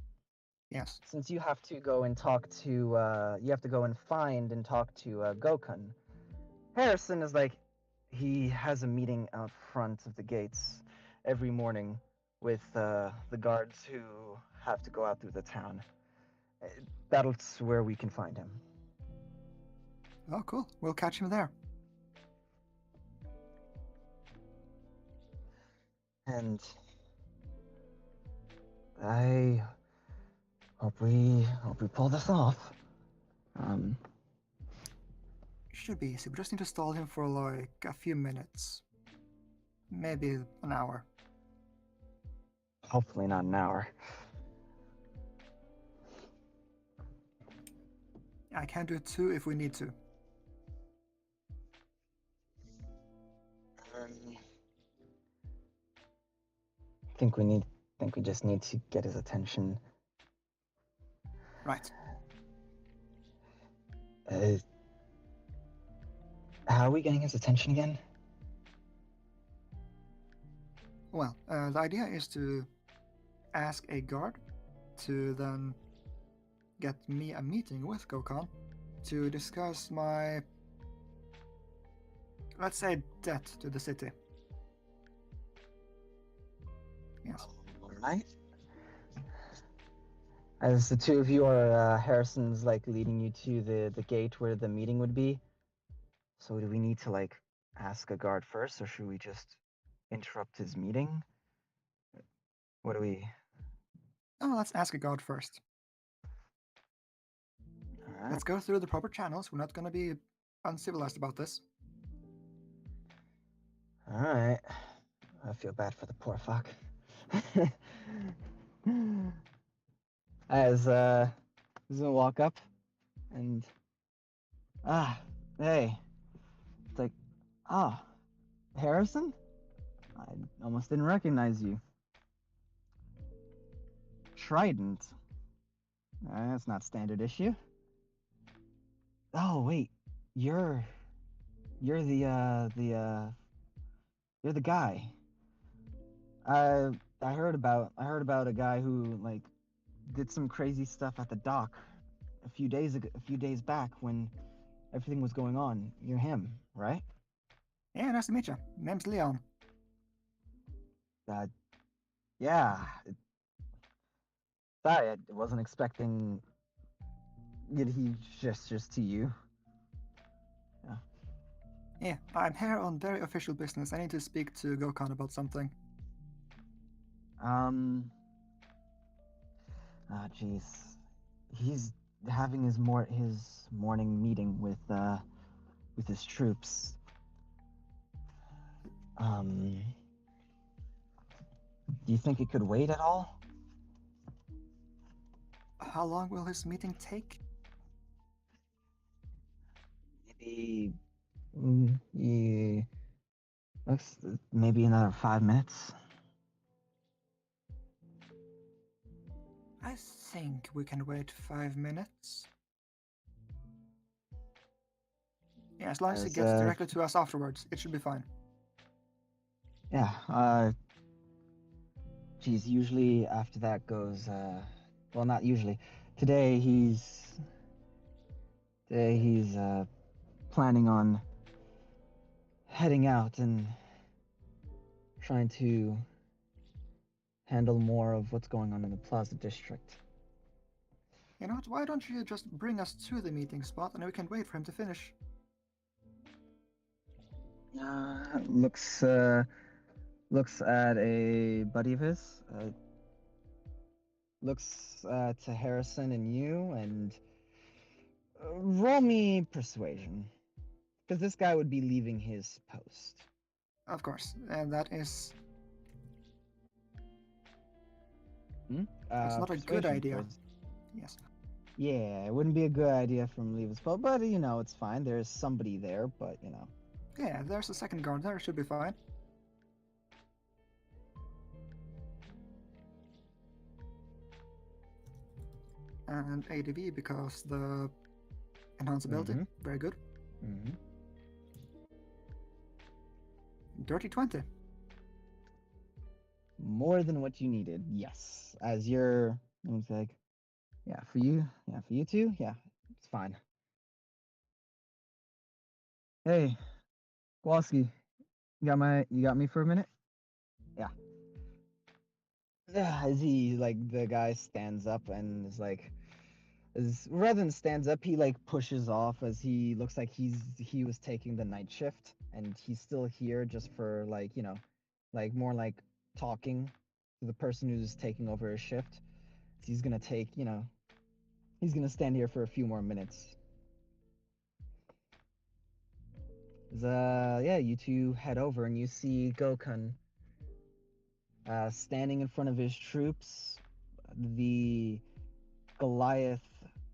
Yes. Since you have to go and talk to, you have to go and find and talk to Gokun. Harrison is like, he has a meeting out front of the gates every morning with the guards who have to go out through the town. That's where we can find him. Oh, cool. We'll catch him there. And I hope we pull this off. Should be easy. We just need to stall him for like a few minutes. Maybe an hour. Hopefully not an hour. I can do 2 if we need to. I think we just need to get his attention. Right. How are we getting his attention again? Well, the idea is to ask a guard to then get me a meeting with Gokun to discuss my, let's say, debt to the city. Yes. Alright. As the two of you are, Harrison's like leading you to the gate where the meeting would be. So do we need to like ask a guard first, or should we just interrupt his meeting? What do we? Oh, let's ask a guard first. All right. Let's go through the proper channels. We're not going to be uncivilized about this. All right. I feel bad for the poor fuck. As he's gonna walk up and hey, it's like Harrison? I almost didn't recognize you. Trident. That's not standard issue. Oh wait, you're you're you're the guy. I heard about a guy who like did some crazy stuff at the dock a few days back when everything was going on. You're him, right? Yeah, nice to meet you. Name's Leon. Uh, yeah. Sorry, I wasn't expecting he just to you. Yeah, I'm here on very official business. I need to speak to Gokhan about something. Jeez. He's having his morning meeting with his troops. Do you think it could wait at all? How long will his meeting take? Maybe, yeah, maybe another 5 minutes. I think we can wait 5 minutes. Yeah, as long as he gets directly to us afterwards, it should be fine. Yeah, geez, usually after that goes, well, not usually. Today he's planning on heading out and trying to handle more of what's going on in the Plaza District. You know what, why don't you just bring us to the meeting spot and we can wait for him to finish? Looks at a buddy of his. Looks to Harrison and you, and roll me persuasion, because this guy would be leaving his post. Of course, and that is... It's not a good idea. Yes. Yeah, it wouldn't be a good idea for him to leave his post, but you know, it's fine. There's somebody there, but you know. Yeah, there's a second guard there, it should be fine. And ADV because the enhanced ability, very good. Dirty 20. More than what you needed, yes. As you're, it's like, yeah, for you too, yeah, it's fine. Hey, Kowalski, you got me for a minute? Yeah. As he, like, the guy stands up and is like, rather than stands up, he like pushes off as he looks like he was taking the night shift and he's still here just for like, you know, like more like talking to the person who's taking over his shift. He's gonna take, you know, he's gonna stand here for a few more minutes. Yeah, you two head over and you see Gokhan standing in front of his troops, the Goliath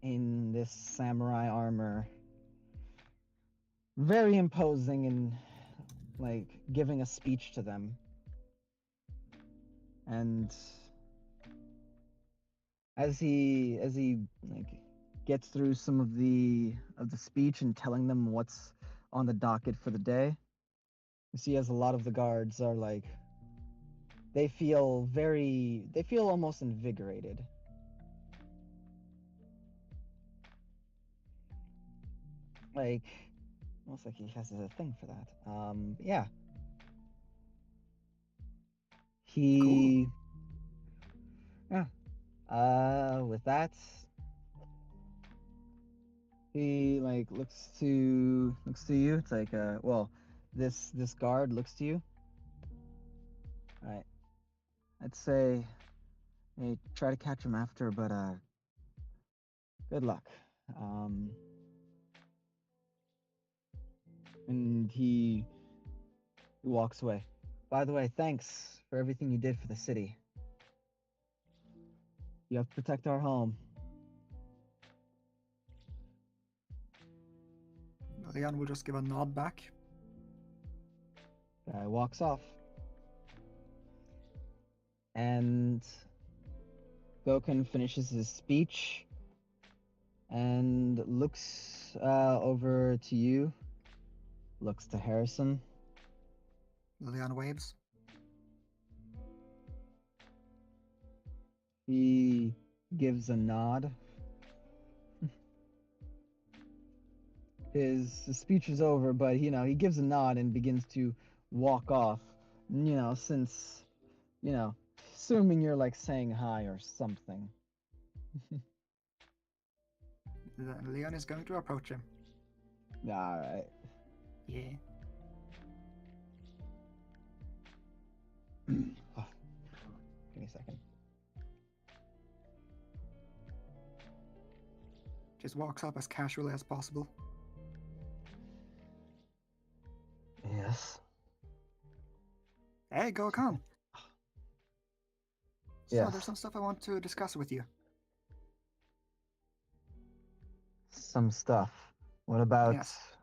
in this samurai armor, very imposing and like giving a speech to them. And as he like gets through some of the speech and telling them what's on the docket for the day, you see as a lot of the guards are like, they feel almost invigorated. Like, almost like he has a thing for that. Yeah. He... Cool. Yeah. With that, he, like, looks to you. It's like, well, this guard looks to you. Alright. I'd say, hey, try to catch him after, but, good luck. And he walks away. By the way, thanks for everything you did for the city. You have to protect our home. Leon will just give a nod back. Guy walks off. And Gokhan finishes his speech and looks over to you, looks to Harrison. Leon waves. He gives a nod. His speech is over, but he gives a nod and begins to walk off. Since, assuming you're like saying hi or something. Leon is going to approach him. All right. Yeah. Oh, give me a second. Just walks up as casually as possible. Yes. Hey, Gokhan. So Yes. there's some stuff I want to discuss with you. Some stuff. What about Yes.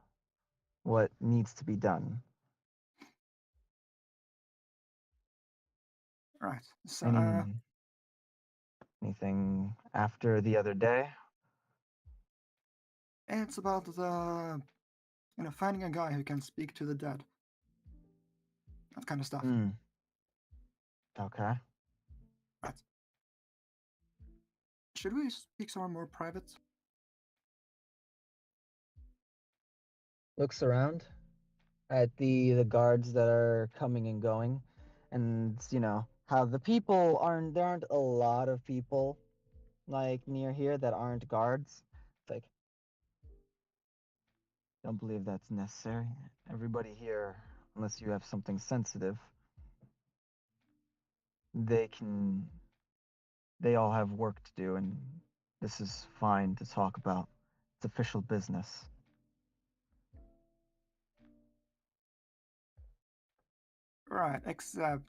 what needs to be done? Right. So, Anything after the other day? it's about the, finding a guy who can speak to the dead. That kind of stuff. Okay. Right. Should we speak somewhere more private? Looks around at the guards that are coming and going, and how the people there aren't a lot of people like near here that aren't guards. It's like, don't believe that's necessary. Everybody here, unless you have something sensitive, they all have work to do, and this is fine to talk about. It's official business. Right, except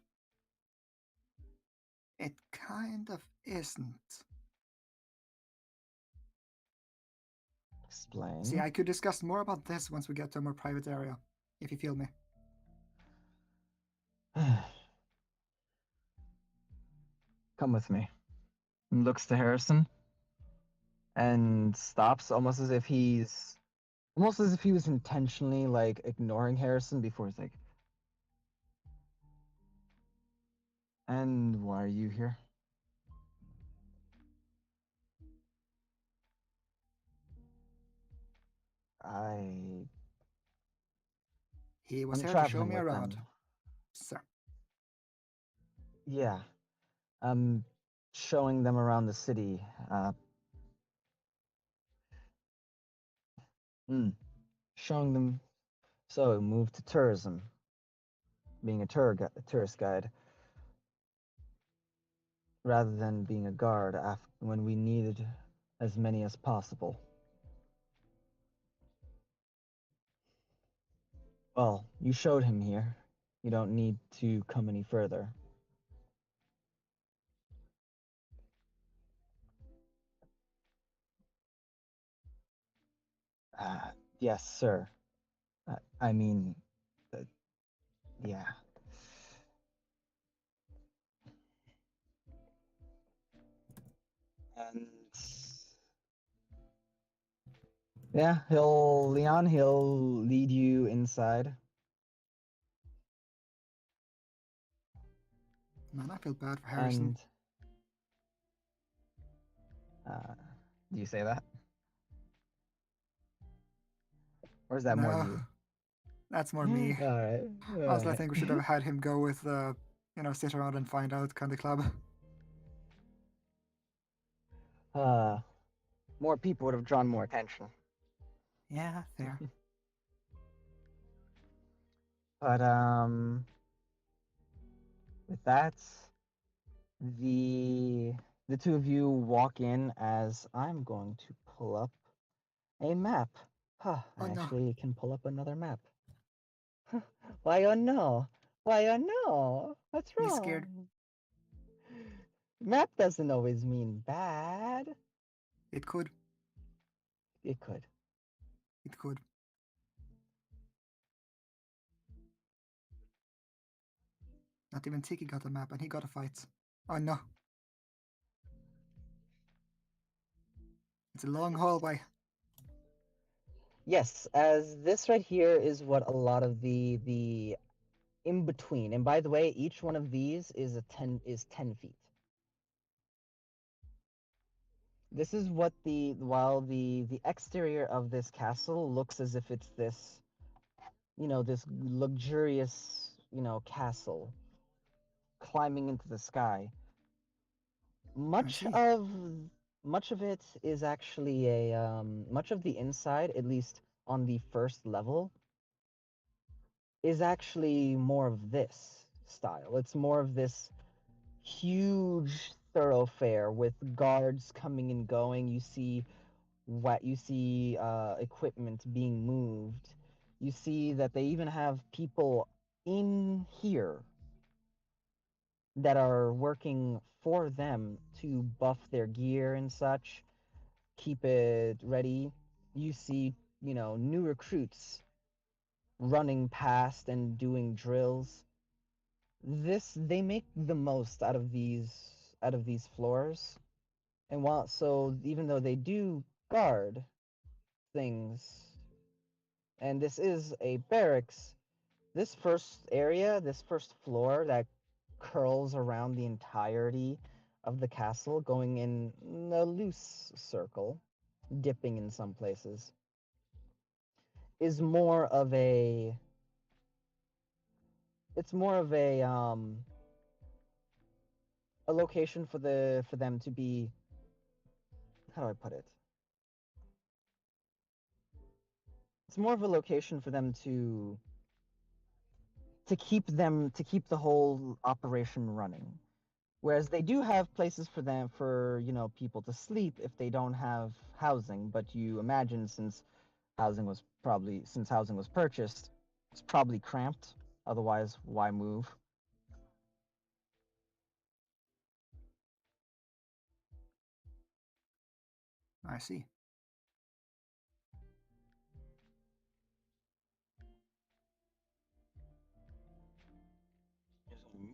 it kind of isn't. Explain. See, I could discuss more about this once we get to a more private area, if you feel me. Come with me. And looks to Harrison and stops, almost as if he was intentionally like ignoring Harrison before he's like, and why are you here? He was I'm here to show traveling me with around. them. Sir. Yeah. I'm showing them around the city. Showing them. So moved to tourism, being a tourist guide, rather than being a guard when we needed as many as possible. Well, you showed him here. You don't need to come any further. Yes, sir. I mean, yeah. And yeah, he'll lead you inside. Man, I feel bad for Harrison. And do you say that? Or is that No, more you? That's more me. All right. Honestly, I think we should have had him go with, sit around and find out kind of club. More people would have drawn more attention. Yeah, fair. But with that, the two of you walk in as I'm going to pull up a map. I actually can pull up another map. Why oh no? Why oh no? What's wrong? Me scared. Map doesn't always mean bad. It could. It could. It could. Not even Tiki got a map, and he got a fight. Oh no. It's a long hallway. Yes, as this right here is what a lot of the in between. And by the way, each one of these is 10 feet. This is what while the exterior of this castle looks as if it's this, this luxurious, castle climbing into the sky. Much of it is actually much of the inside, at least on the first level, is actually more of this style. It's more of this huge thoroughfare with guards coming and going. You see equipment being moved. You see that they even have people in here that are working for them to buff their gear and such, keep it ready. You see, new recruits running past and doing drills. They make the most out of these floors. And even though they do guard things, and this is a barracks, this first floor that curls around the entirety of the castle, going in a loose circle, dipping in some places, is more of a location for them to be, how do I put it? It's more of a location for them to keep the whole operation running. Whereas they do have places for people to sleep if they don't have housing, but you imagine since housing was purchased, it's probably cramped. Otherwise, why move? I see.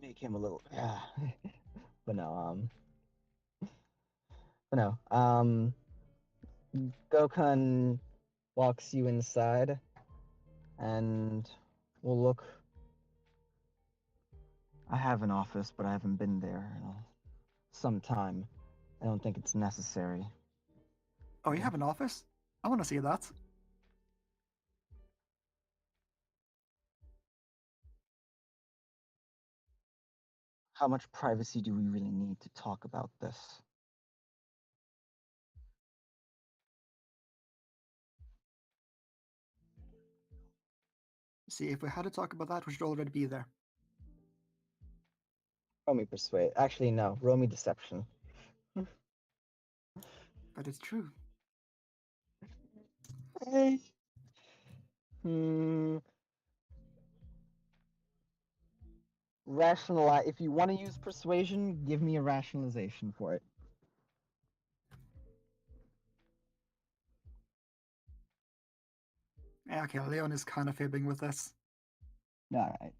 Make him a little, but no. Gokun walks you inside, and we'll look. I have an office, but I haven't been there in some time. I don't think it's necessary. Oh, you have an office? I want to see that. How much privacy do we really need to talk about this? See, if we had to talk about that, we should already be there. Roll me persuade. Actually, no. Roll me deception. But it's true. Hey. Rationalize. If you want to use persuasion, give me a rationalization for it. Yeah, okay, Leon is kind of fibbing with this. All right.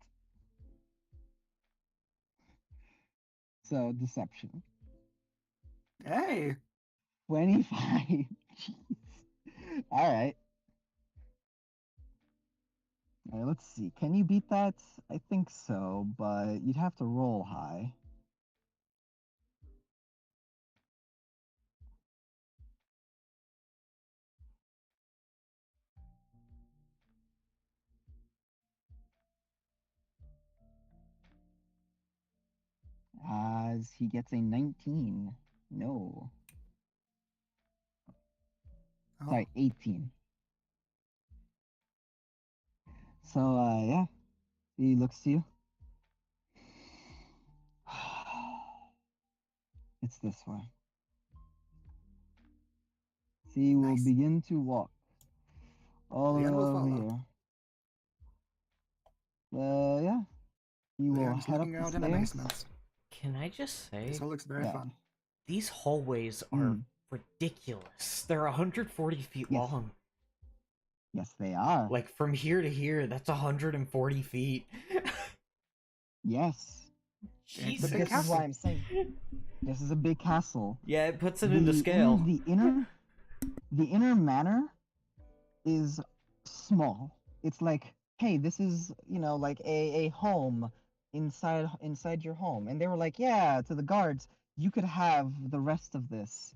So, deception. Hey! 25. Jeez. All right. All right, let's see. Can you beat that? I think so, but you'd have to roll high. As he gets a 19. No. Oh. Sorry, 18. So, yeah. He looks to you. It's this way. He will begin to walk all the way over here. Yeah. He will Leon's head up looking the out in stairs. amazement. Can I just say, This all looks very fun. these hallways are ridiculous. They're 140 feet long. Yes, they are. Like, from here to here, that's 140 feet. Yes. Jesus. But this is why I'm saying this is a big castle. Yeah, it puts it into scale. The inner The inner manor is small. It's like, hey, this is, like a home inside your home. And they were like, yeah, to the guards, you could have the rest of this.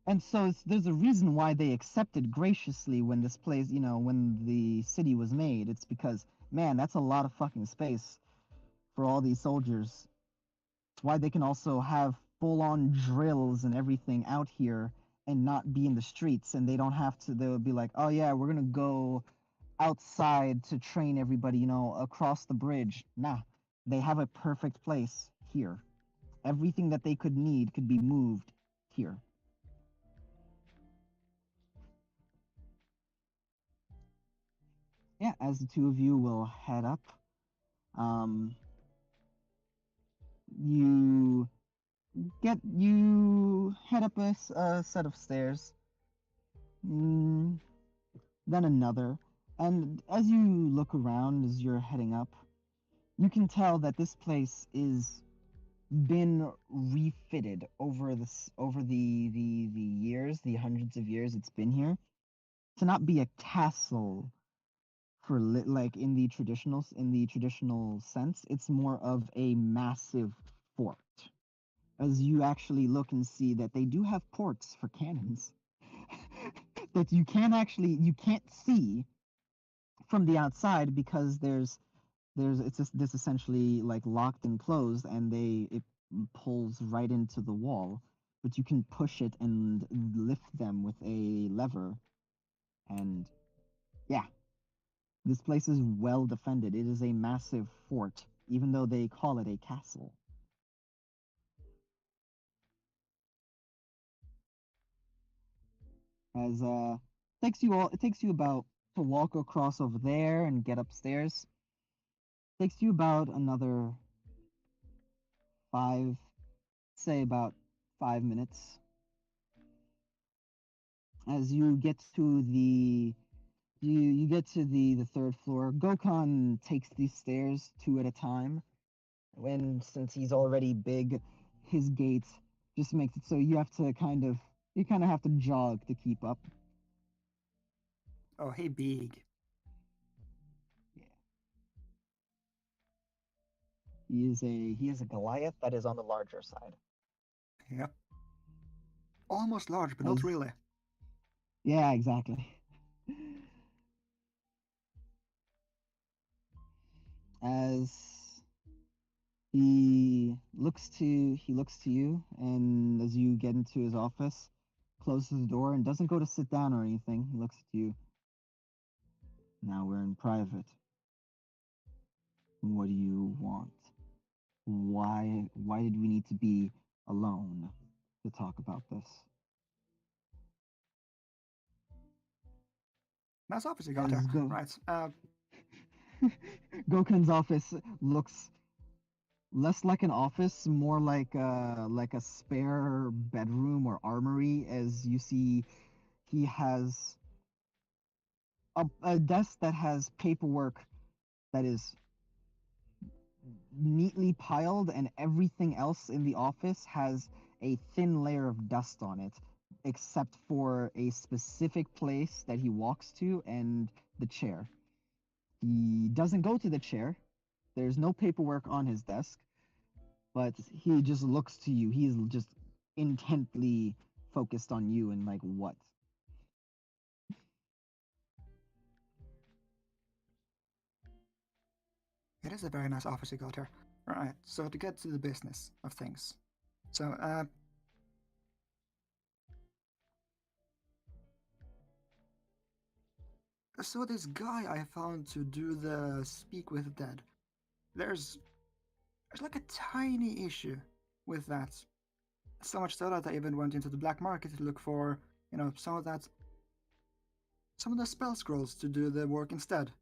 And so there's a reason why they accepted graciously when this place, when the city was made. It's because, man, that's a lot of fucking space for all these soldiers. It's why they can also have full-on drills and everything out here and not be in the streets, and they don't have to. They'll be like, oh yeah, we're gonna go outside to train everybody, across the bridge. Nah, they have a perfect place here. Everything that they could need could be moved here. Yeah, as the two of you will head up, you head up a set of stairs, then another, and as you look around as you're heading up, you can tell that this place is been refitted over the years, the hundreds of years it's been here, to not be a castle for like in the traditional sense. It's more of a massive fort. As you actually look and see that they do have ports for cannons that you can't see from the outside because this essentially like locked and closed, and it pulls right into the wall, but you can push it and lift them with a lever. And yeah, this place is well defended. It is a massive fort, even though they call it a castle. As it takes you about to walk across over there and get upstairs. Takes you about another about 5 minutes. As you get to you get to the third floor. Gokhan takes these stairs two at a time. Since he's already big, his gait just makes it so you kind of have to jog to keep up. Oh, hey, big. Yeah. He is a Goliath that is on the larger side. Yep. Almost large, but not really. Yeah, exactly. As he looks to you, and as you get into his office, closes the door and doesn't go to sit down or anything. He looks at you. Now we're in private. What do you want? Why did we need to be alone to talk about this? Nice office you got here. Right. Gokhan's office looks less like an office, more like a spare bedroom or armory. As you see, he has a desk that has paperwork that is neatly piled, and everything else in the office has a thin layer of dust on it, except for a specific place that he walks to and the chair. He doesn't go to the chair. There's no paperwork on his desk, but he just looks to you. He is just intently focused on you and like what? It is a very nice office you got here. Right, so to get to the business of things. So, this guy I found to do the Speak with the Dead, there's like a tiny issue with that. So much so that I even went into the black market to look for, some of the spell scrolls to do the work instead.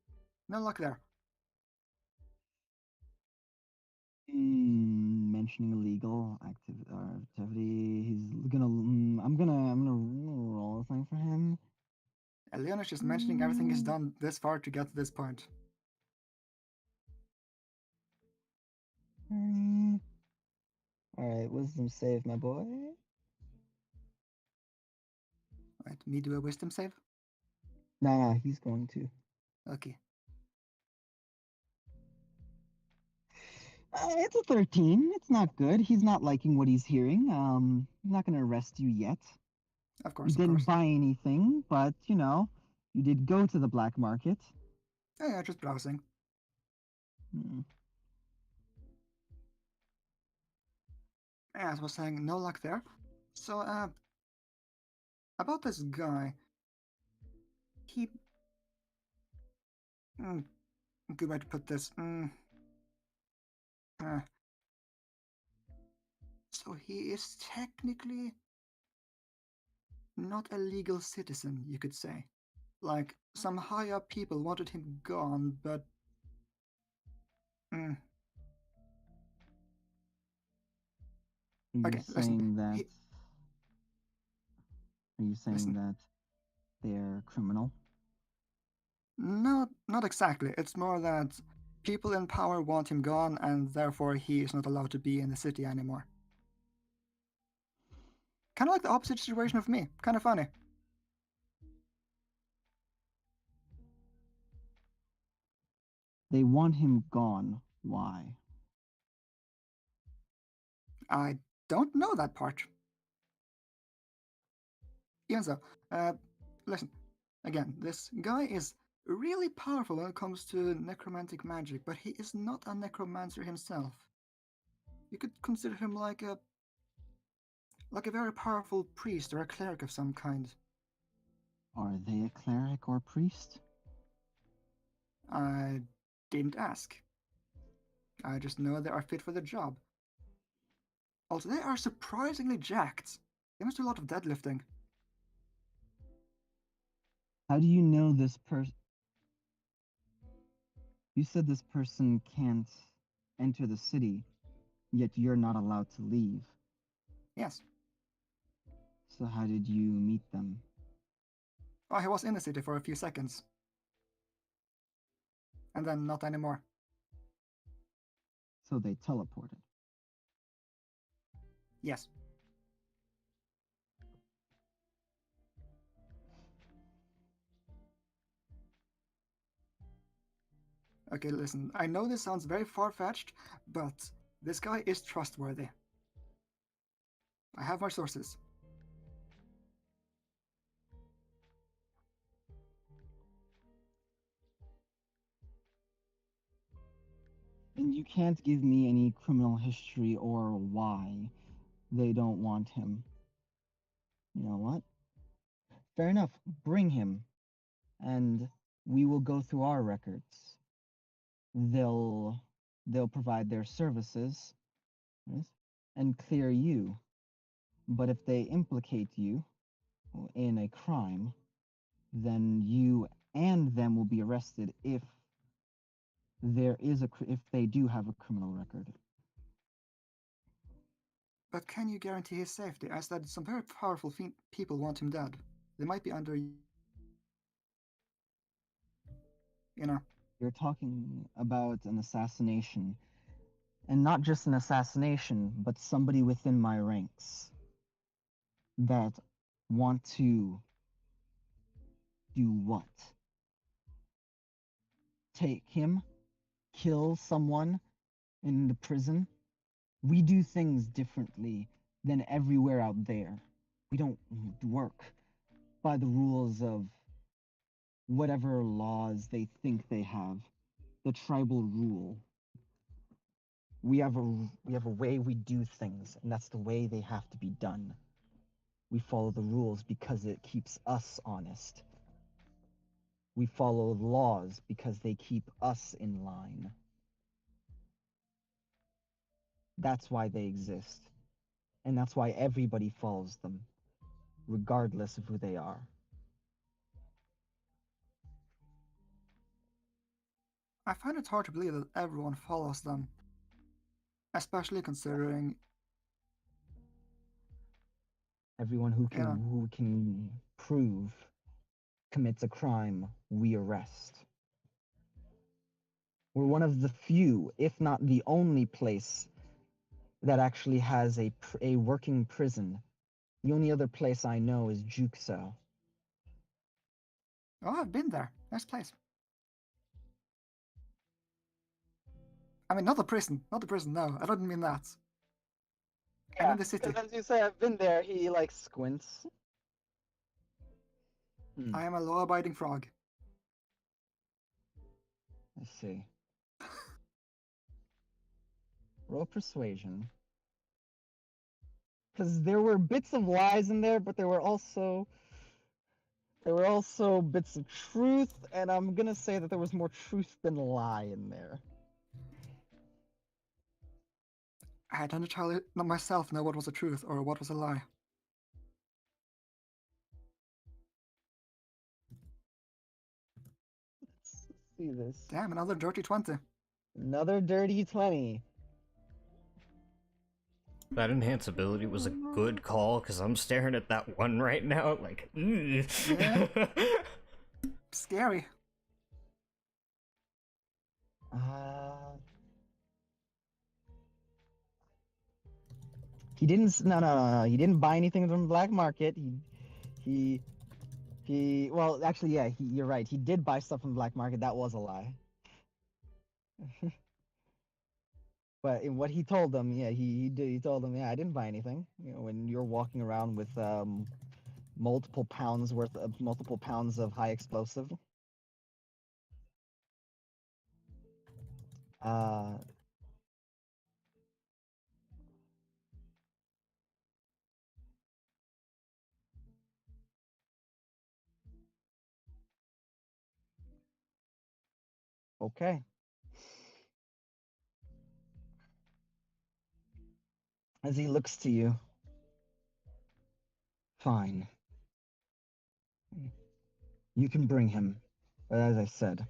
No luck there. Mentioning illegal activity. He's gonna. I'm gonna roll a thing for him. Leona's just mentioning everything he's done this far to get to this point. Alright, wisdom save, my boy. Right, me do a wisdom save? Nah, he's going to. Okay. It's a 13. It's not good. He's not liking what he's hearing. He's not going to arrest you yet. Of You course, of didn't course. buy anything, but, you know, you did go to the black market. Yeah, just browsing. Hmm. As I was saying, no luck there. So, about this guy. He... good way to put this. So he is technically not a legal citizen, you could say. Like, some higher people wanted him gone, but... Are Okay, you listen, saying that? he- Are you saying Listen. that they're criminal? No, not exactly. It's more that people in power want him gone, and therefore he is not allowed to be in the city anymore. Kind of like the opposite situation of me. Kind of funny. They want him gone. Why? I don't know that part. Even so, listen, again, this guy is really powerful when it comes to necromantic magic, but he is not a necromancer himself. You could consider him like a very powerful priest or a cleric of some kind. Are they a cleric or priest? I didn't ask. I just know they are fit for the job. Also, they are surprisingly jacked. They must do a lot of deadlifting. How do you know this person? You said this person can't enter the city, yet you're not allowed to leave. Yes. So how did you meet them? Oh, he was in the city for a few seconds. And then not anymore. So they teleported. Yes. Okay, listen, I know this sounds very far-fetched, but this guy is trustworthy. I have my sources. And you can't give me any criminal history or why they don't want him. You know what? Fair enough. Bring him. And we will go through our records. They'll provide their services, yes, and clear you. But if they implicate you in a crime, then you and them will be arrested if if they do have a criminal record. But can you guarantee his safety? I said some very powerful people want him dead. They might be under... You know. You're talking about an assassination. And not just an assassination, but somebody within my ranks that want to do what? Take him? Kill someone in the prison? We do things differently than everywhere out there. We don't work by the rules of whatever laws they think they have. The tribal rule. We have a way we do things, and that's the way they have to be done. We follow the rules because it keeps us honest. We follow laws because they keep us in line. That's why they exist. And that's why everybody follows them, regardless of who they are. I find it hard to believe that everyone follows them. Especially considering... Everyone who can prove commits a crime, we arrest. We're one of the few, if not the only place that actually has a working prison. The only other place I know is Jukso, Oh, I've been there. Nice place. I mean, not the prison. Not the prison, no. I didn't mean that. I mean the city. Because as you say, I've been there, he, like, squints. I am a law-abiding frog. Let's see. Roll persuasion. Because there were bits of lies in there, but there were also bits of truth, and I'm gonna say that there was more truth than lie in there. I don't entirely not myself know what was the truth or what was a lie. Let's see this. Damn, another dirty 20. Another dirty 20. That enhance ability was a good call, because I'm staring at that one right now, like, Yeah. Scary. He didn't. No. He didn't buy anything from the black market. He. Well, actually, yeah. You're right. He did buy stuff from the black market. That was a lie. But in what he told them, yeah, he did. He told them, yeah, I didn't buy anything. You know, when you're walking around with multiple pounds of high explosive. Okay. As he looks to you. Fine. You can bring him. But as I said,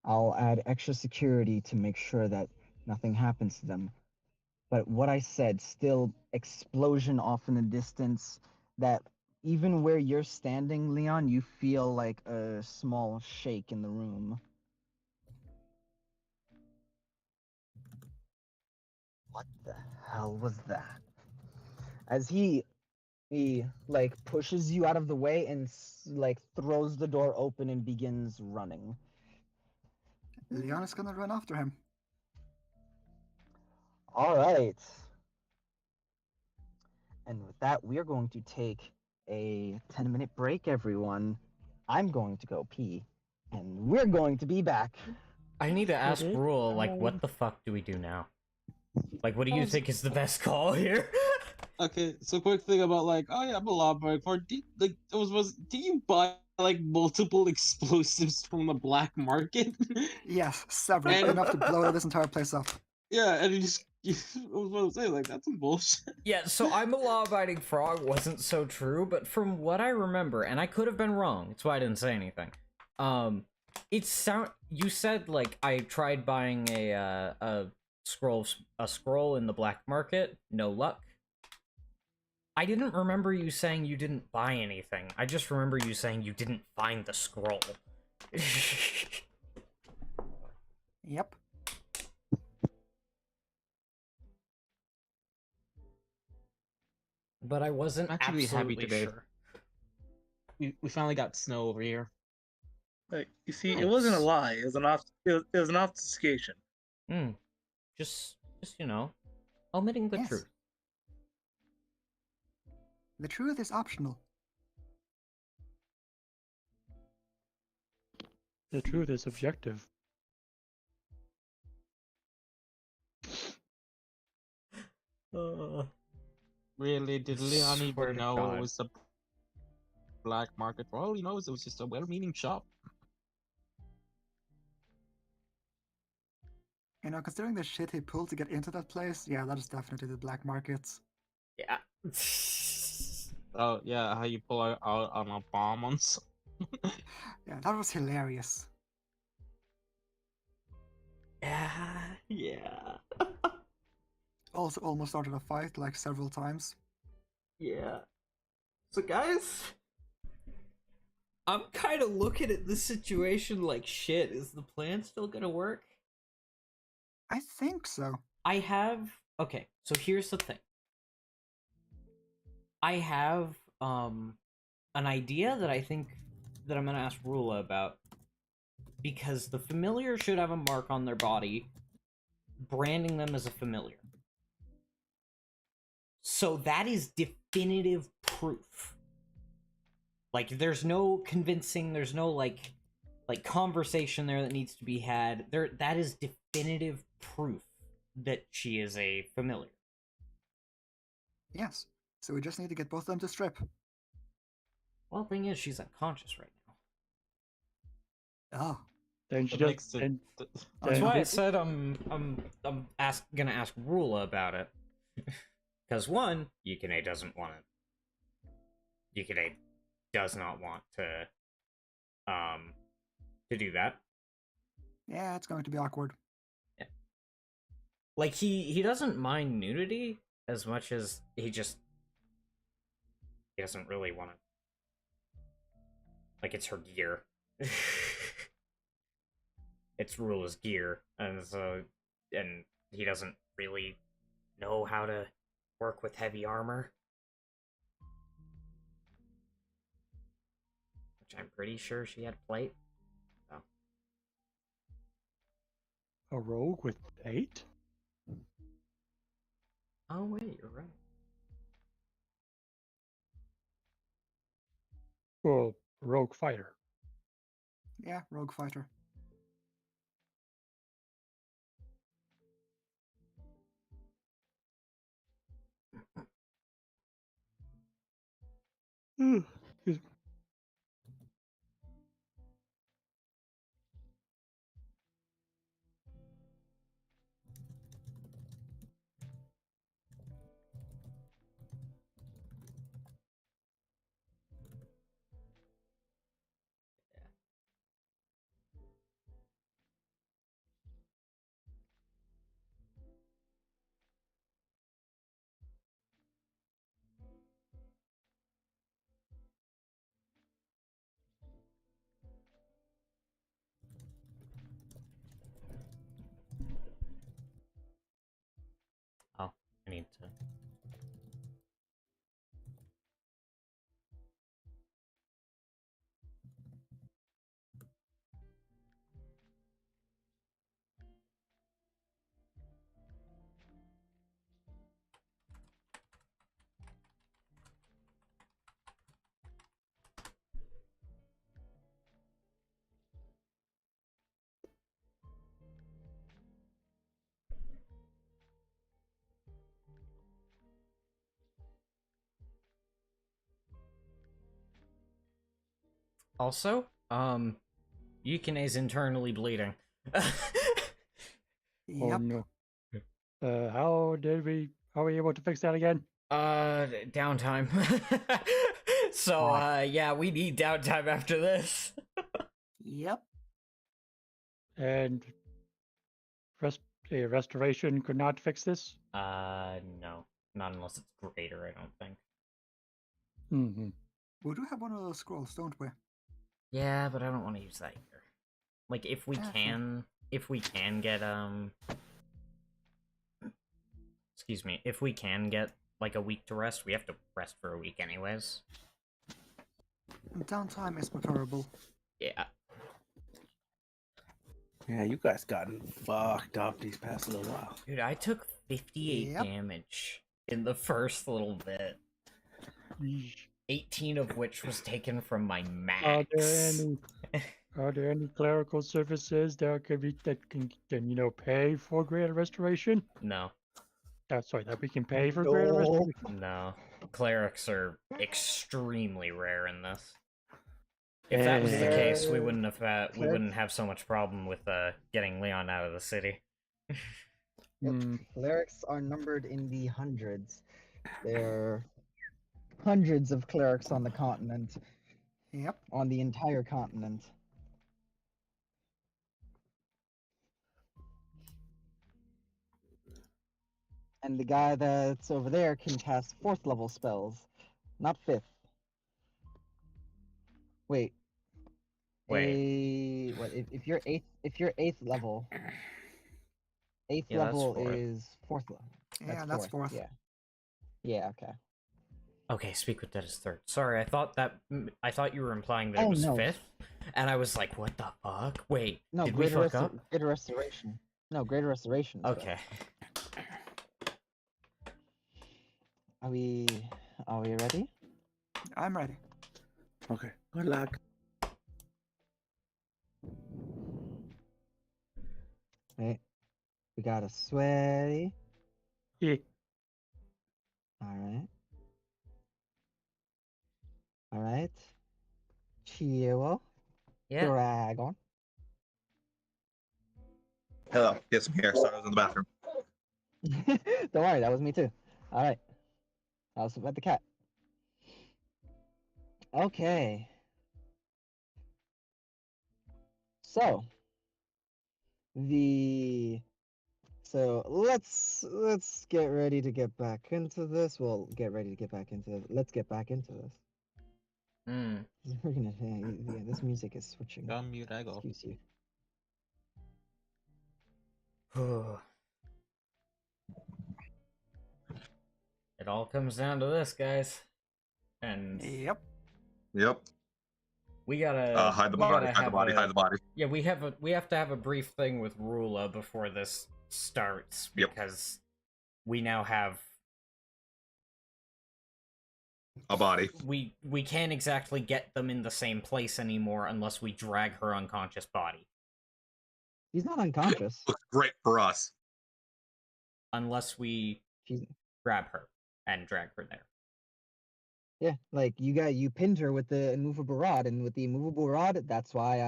I'll add extra security to make sure that nothing happens to them. But what I said, still explosion off in the distance, that even where you're standing, Leon, you feel like a small shake in the room. What the hell was that? As he like pushes you out of the way and like throws the door open and begins running. Leon is gonna run after him. All right. And with that, we are going to take a 10-minute break, everyone. I'm going to go pee, and we're going to be back. I need to ask Rule, like, what the fuck do we do now? Like, what do you think is the best call here? Okay, so quick thing about like, oh yeah, I'm a lawbreaker. For did you buy like multiple explosives from the black market? Yes, several. And- Enough to blow this entire place up. Yeah, and I was about to say, like, that's some bullshit. Yeah, so I'm a law-abiding frog wasn't so true, but from what I remember, and I could have been wrong, that's why I didn't say anything. You said like I tried buying a scroll in the black market, no luck. I didn't remember you saying you didn't buy anything. I just remember you saying you didn't find the scroll. Yep. But I wasn't I'm actually happy absolutely today. sure. We finally got snow over here. Like, you see, it wasn't a Nice. lie. It was an obfuscation. Just you know, omitting the Yes. truth. The truth is optional. The truth is subjective. Really, did Leon Swear even to know God. it was the black market? For all he knows, it was just a well-meaning shop. You know, considering the shit he pulled to get into that place, yeah, that is definitely the black market. Yeah. Oh yeah, how you pull out on a bomb on Yeah, that was hilarious. Yeah. Also almost started a fight like several times. Yeah. So guys, I'm kind of looking at this situation like shit. Is the plan still gonna work? I think so. Okay, so here's the thing. I have an idea that I think that I'm gonna ask Rula about, because the familiar should have a mark on their body, branding them as a familiar. So that is definitive proof. Like, there's no convincing, there's no like conversation there that needs to be had. That is definitive proof that she is a familiar. Yes. So we just need to get both of them to strip. Well, the thing is, she's unconscious right now. Oh. Then she That just. makes it- That's then why I it- said I'm gonna ask Rula about it. Because one, Yukine doesn't want it. Yukine does not want to do that. Yeah, it's going to be awkward. Like, he doesn't mind nudity as much as he doesn't really want to. Like, it's her gear. It's Rula's gear, and he doesn't really know how to work with heavy armor. Which I'm pretty sure she had plate. So. A rogue with 8? Oh wait, you're right. Well, rogue fighter. Yeah, rogue fighter. Excuse me. Oh, I need to. Also, Yukine's internally bleeding. Oh Yep. no. How are we able to fix that again? Downtime. So, yeah, we need downtime after this. Yep. And a restoration could not fix this? No. Not unless it's greater, I don't think. Mm-hmm. We do have one of those scrolls, don't we? Yeah, but I don't want to use that either. Like, if we can get, excuse me, if we can get, like, a week to rest, we have to rest for a week anyways. And downtime is preferable. Yeah. Yeah, you guys gotten fucked up these past little while. Dude, I took 58 Yep. damage in the first little bit. 18 of which was taken from my max. Are there any clerical services that can pay for greater restoration? No. Sorry, that we can pay for greater restoration? No. Clerics are extremely rare in this. If that was the case, we wouldn't have so much problem with getting Leon out of the city. Clerics are numbered in the hundreds. There are hundreds of clerics on the continent. Yep. On the entire continent. And the guy that's over there can cast 4th level spells, not 5th. Wait. If you're 8th level, 8th Yeah, that's level 4th. is 4th level. Yeah, that's 4th. Yeah. Yeah, okay. Okay, Speak with Dead is third. Sorry, I thought you were implying that it Oh, was no. fifth, and I was like, what the fuck? Wait, No, did we fuck up? Greater Restoration. No, Greater Restoration. Is Okay. Are we ready? I'm ready. Okay. Good luck. Wait. We got a sweaty. Yeah. Alright. Alright. Chio. Yeah. Dragon. Hello. Get some hair. Sorry, I was in the bathroom. Don't worry, that was me too. Alright. I was about the cat. Okay. So let's get ready to get back into this. Let's get back into this. We're gonna yeah, this music is switching. Unmute, I go. Excuse you. It all comes down to this, guys. And Yep. Yep. we gotta Hide the we body. gotta Hide the have body. a- Hide the body. Yeah, we have to have a brief thing with Rula before this starts Yep. because we now have A body. we can't exactly get them in the same place anymore unless we drag her unconscious body. He's not unconscious. Looks great for us. Unless we She's grab her and drag her there. yeah, like you pinned her with the immovable rod, and with the immovable rod, that's why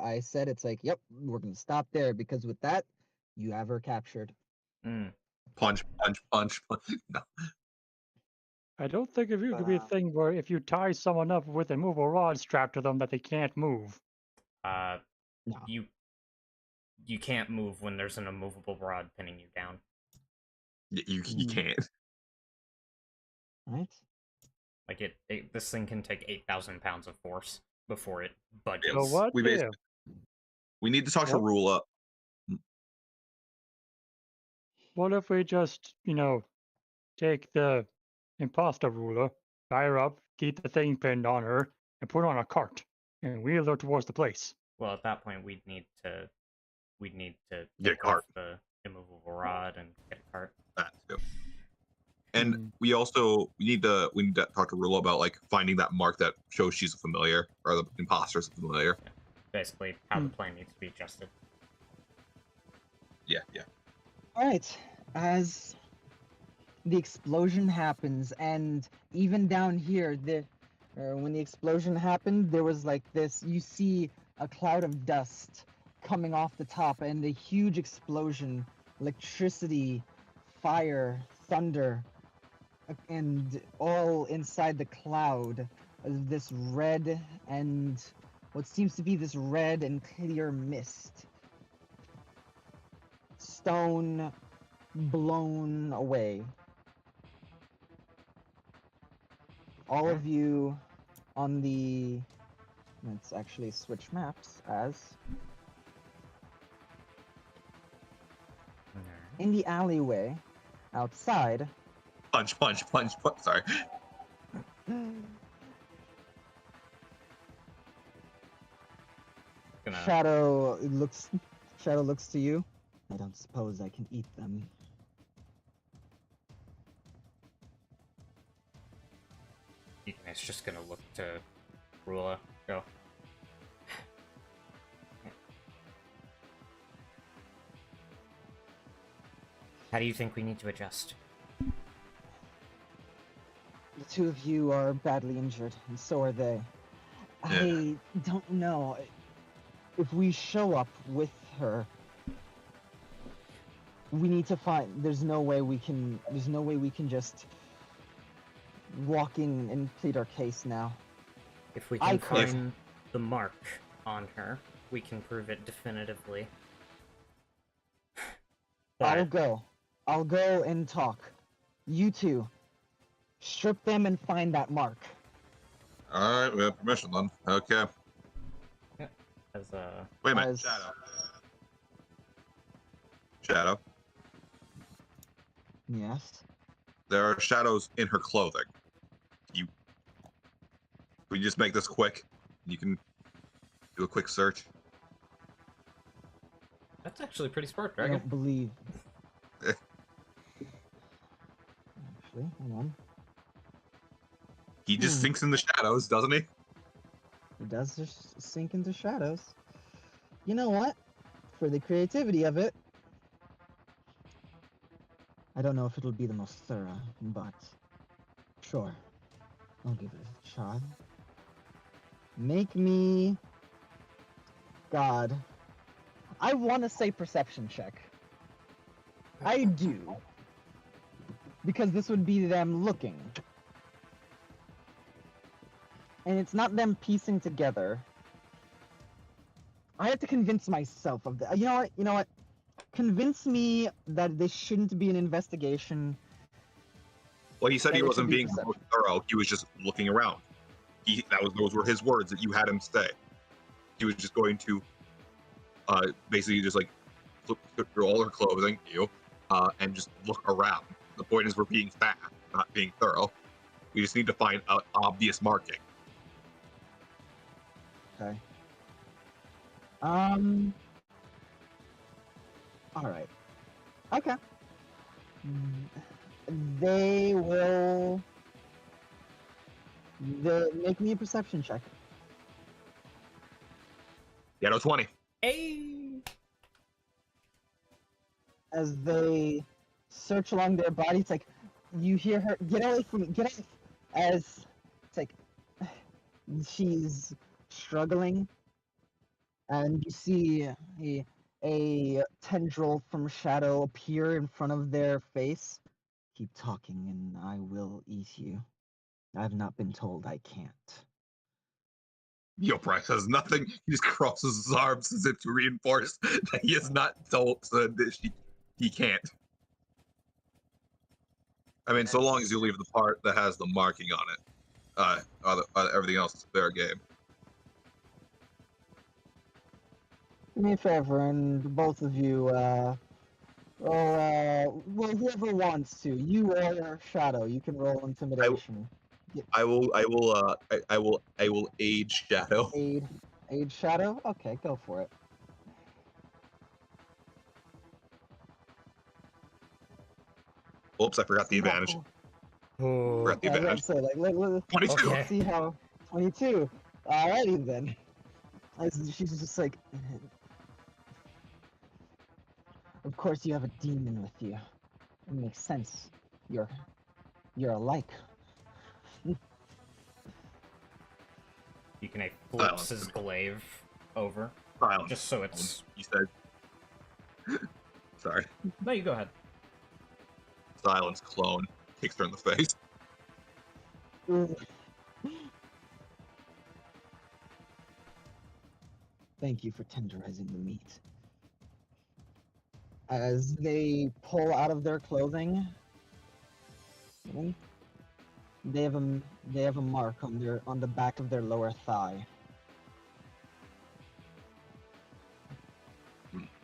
I said it's like, yep, we're gonna stop there because with that, you have her captured. Punch, punch, punch, punch. No. I don't think if you could be a But, thing where if you tie someone up with a movable rod strapped to them that they can't move. No. You can't move when there's an immovable rod pinning you down. You can't. Right? Like this thing can take 8,000 pounds of force before it budges. So what? We if? We need to talk to What? Rula. What if we just, take the imposter ruler, tie her up, keep the thing pinned on her, and put her on a cart, and wheel her towards the place? Well, at that point, we'd need to Get a take cart. off the immovable rod and get a cart. That too. And we need to talk to Rula about like finding that mark that shows she's a familiar or the imposter's a familiar. Basically, how the plan needs to be adjusted. Yeah. All right. As the explosion happens, and even down here, when the explosion happened, there was like this. You see a cloud of dust coming off the top, and a huge explosion, electricity, fire, thunder, and all inside the cloud. This red and what seems to be this red and clear mist. Stone blown away. All of you on the... Let's actually switch maps as... In the alleyway, outside... Punch. Sorry. Shadow looks to you. I don't suppose I can eat them. Deacon is just gonna look to Rula. Go. How do you think we need to adjust? The two of you are badly injured, and so are they. I don't know. If we show up with her, we need to find... There's no way we can just walk in and plead our case now. If we can find the mark on her, we can prove it definitively. I'll go and talk. You two, strip them and find that mark. All right, we have permission then. Okay. Wait a minute, Shadow. Yes. There are shadows in her clothing. We just make this quick. You can do a quick search. That's actually pretty smart, I Dragon. don't believe. Actually, hold on. He just sinks in the shadows, doesn't he? It does just sink into shadows. You know what? For the creativity of it, I don't know if it'll be the most thorough, but sure, I'll give it a try. Make me... God. I want to say perception check. I do. Because this would be them looking. And it's not them piecing together. I have to convince myself of that. You know what? Convince me that this shouldn't be an investigation. Well, he said That he it wasn't should be being perception. thorough. He was just looking around. Those were his words that you had him say. He was just going to basically just like flip through all her clothing, and just look around. The point is we're being fast, not being thorough. We just need to find an obvious marking. Okay. Alright. Okay. They will... make me a perception check. Yeah, no 20. Hey! As they search along their body, it's like, you hear her, get away from me, get off! As, it's like, she's struggling, and you see a tendril from shadow appear in front of their face. Keep talking and I will eat you. I've not been told I can't. Bryce says nothing. He just crosses his arms as if to reinforce that he is not told that he can't. I mean, so long as you leave the part that has the marking on it, everything else is fair game. Do me a favor, and both of you, well, whoever wants to, you or Shadow, you can roll intimidation. I will aid Shadow. Aid Shadow? Okay, go for it. Oops, I forgot the advantage. Forgot the Yeah, advantage. so, let's 22. Okay. see how... 22. Alrighty then. She's just like... Of course you have a demon with you. It makes sense. You're alike. Yukine flips his glaive over, Silence. just so it's... He said... Sorry. No, you go ahead. Silence, clone. Kicks her in the face. Thank you for tenderizing the meat. As they pull out of their clothing, they have a mark on the back of their lower thigh.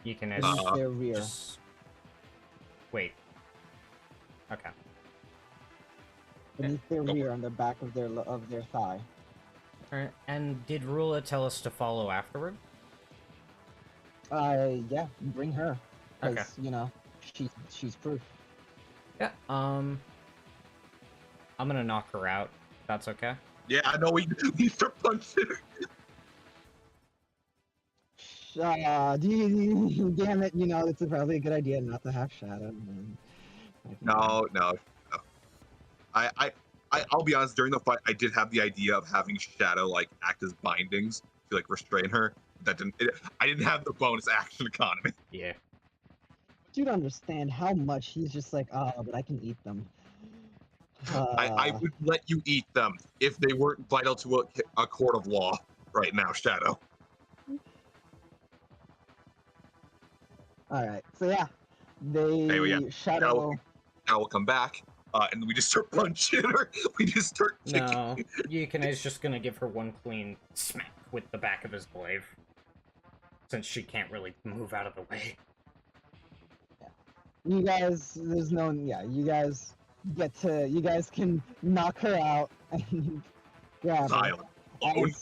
Yukine Beneath their rear. just... Wait. Okay. Beneath their rear, on the back of their thigh. Alright, and did Rula tell us to follow afterward? Yeah, bring her. Because, Okay. you know, she's proof. Yeah, I'm gonna knock her out. That's okay? Yeah, I know we start punching her. Damn it, you know, it's probably a good idea not to have Shadow. No. I'll be honest, during the fight, I did have the idea of having Shadow, like, act as bindings to, like, restrain her. I didn't have the bonus action economy. Yeah. You'd understand how much he's just like, but I can eat them. I would let you eat them if they weren't vital to a court of law right now, Shadow. Alright, so yeah. Shadow... Now we'll come back, and we just start punching her. We just start kicking. No, Yukine's just gonna give her one clean smack with the back of his glaive. Since she can't really move out of the way. You guys, you guys can knock her out and grab her. alone.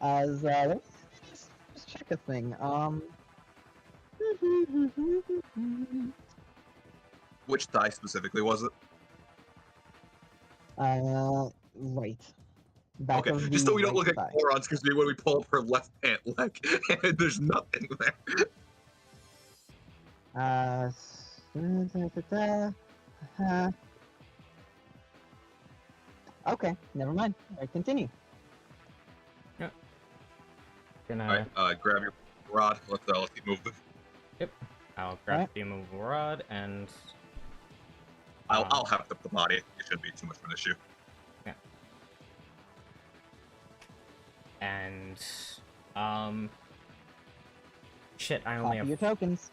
Let's check a thing. Which die specifically was it? Right. Back Okay, of just the so we don't right look like thigh. morons, because when we pull up her left pant leg, and there's nothing there. Okay, never mind. I continue. Gonna. Alright, grab your rod. Let's keep moving. I'll grab the immovable rod and. I'll have the body. It shouldn't be too much of an issue. Yeah. And shit, I only Copy have. your tokens.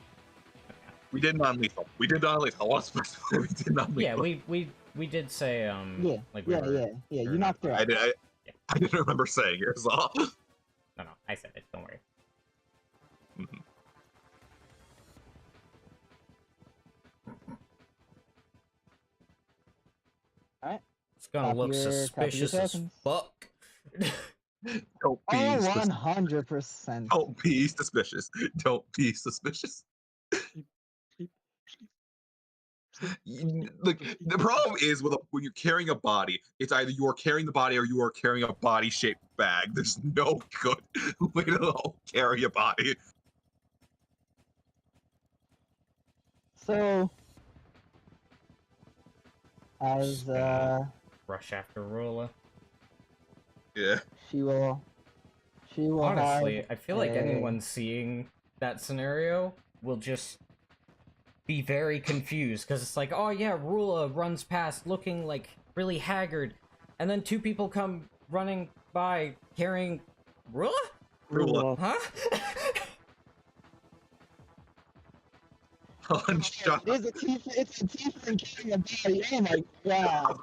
We did non-lethal. We did non-lethal. We did non-lethal. Yeah, we did say Yeah, like we yeah, were. yeah. we were You not- knocked her out. I didn't remember saying it. So. No, I said it. Don't worry. Mhm. Alright. It's gonna Copy look your suspicious as tokens. fuck. Don't be Oh, suspicious. 100%. Don't be suspicious. Don't be suspicious. Like the problem is when you're carrying a body, it's either you are carrying the body or you are carrying a body-shaped bag. There's no good way to carry a body. So, as Rush after Rula. Yeah. she will Honestly, have I feel like a- anyone seeing that scenario will just be very confused because it's like, oh yeah, Rula runs past looking like really haggard, and then two people come running by carrying Rula? Rula. Huh? Shut It's a tiefling carrying a body. Oh my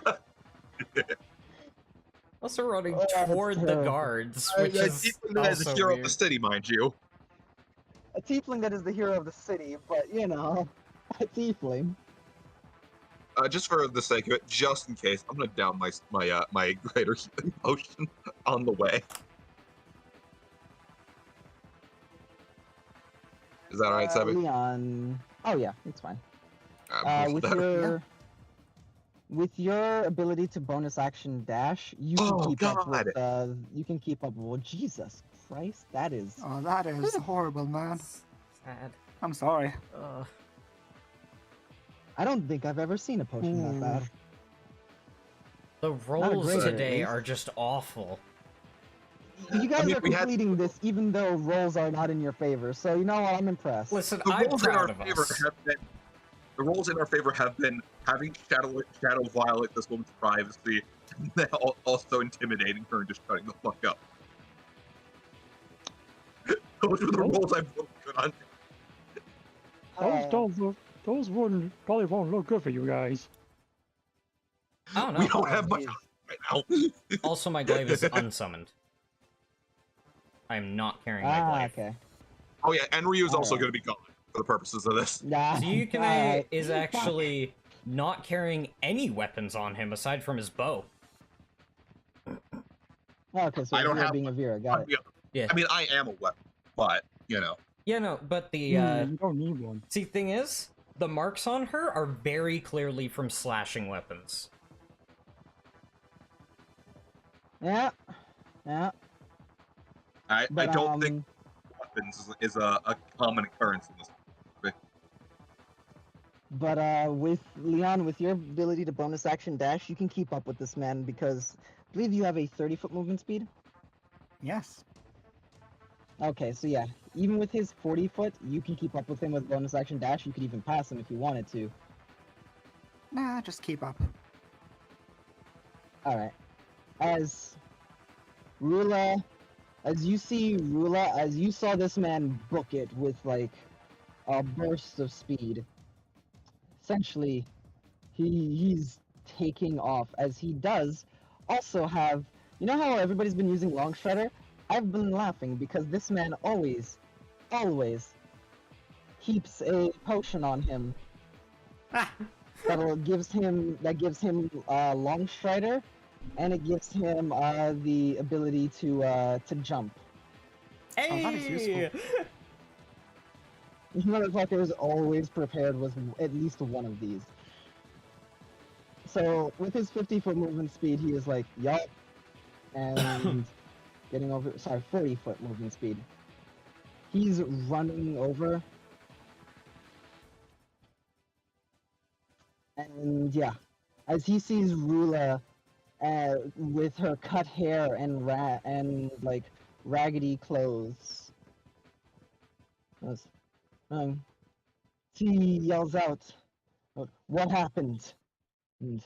god. Also running Oh, that's toward the terrible. guards, which is That is also the hero weird. of the city, mind you. A tiefling that is the hero of the city, but you know, a tiefling. Just for the sake of it, just in case, I'm gonna down my greater healing potion on the way. Is that alright, Sebi? Leon. Oh yeah, it's fine. I'm With cool with that. with your ability to bonus action dash, you can Oh, keep up with God. you can keep up. Well, Jesus Christ, that is. Oh, that is horrible, man. Sad. I'm sorry. I don't think I've ever seen a potion that bad. The a rolls great, at today least. are just awful. You guys mean, are we had- completing this even though rolls are not in your favor, so you know what? I'm impressed. Listen, The I'm rolls in our proud of favor us. have been the roles in our favor have been having Shadow violate this woman's privacy, and then also intimidating her and just shutting the fuck up. Those were the roles I've worked good on. Those wouldn't probably won't look good for you guys. I don't We know. don't have much Jeez. right now. Also, my glaive is unsummoned. I am not carrying my glaive. Okay. Oh yeah, and Ryu's also Alright. going to be gone for the purposes of this. Ryukine Alright. is actually not carrying any weapons on him aside from his bow. Okay, so I don't Vera have- being a Vera, got it. Yeah. I mean, I am a weapon, but you know. Yeah, no, but the You don't need one. see, thing is, the marks on her are very clearly from slashing weapons. Yeah. Yeah. I But, don't think weapons is a common occurrence in this. But with Leon, with your ability to bonus action dash, you can keep up with this man because I believe you have a 30-foot movement speed. Yes. Okay, so yeah, even with his 40-foot, you can keep up with him with bonus action dash. You could even pass him if you wanted to. Nah, just keep up. All right. As Rula, as you see Rula, as you saw this man book it with like a burst of speed. Essentially, he's taking off as he does also have. You know how everybody's been using Long Shredder? I've been laughing because this man always keeps a potion on him. that gives him long strider, and it gives him the ability to jump. Oh, that is useful. Hey! This motherfucker is always prepared with at least one of these. So with his 50-foot movement speed, he is like, yup, and getting over. Sorry, 40-foot movement speed. He's running over. And yeah, as he sees Rula with her cut hair and like raggedy clothes, he yells out, "What happened?" And,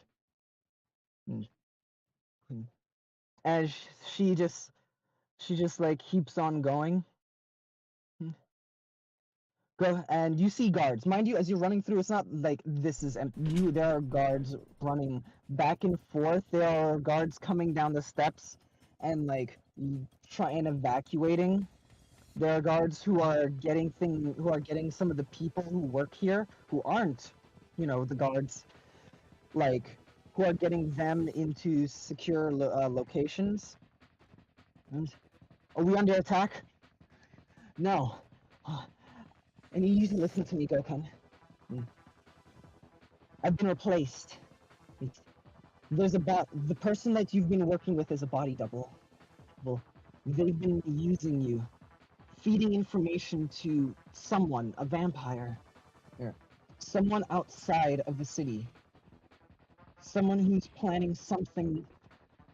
and, and as she just like keeps on going. Go, and you see guards. Mind you, as you're running through, it's not like this is empty. There are guards running back and forth. There are guards coming down the steps and like trying evacuating. There are guards who are getting some of the people who work here who aren't, the guards, like who are getting them into secure locations. And are we under attack? No. And you need to listen to me, Gokun. I've been replaced. The person that you've been working with is a body double. Well, they've been using you, feeding information to someone, a vampire, someone outside of the city, someone who's planning something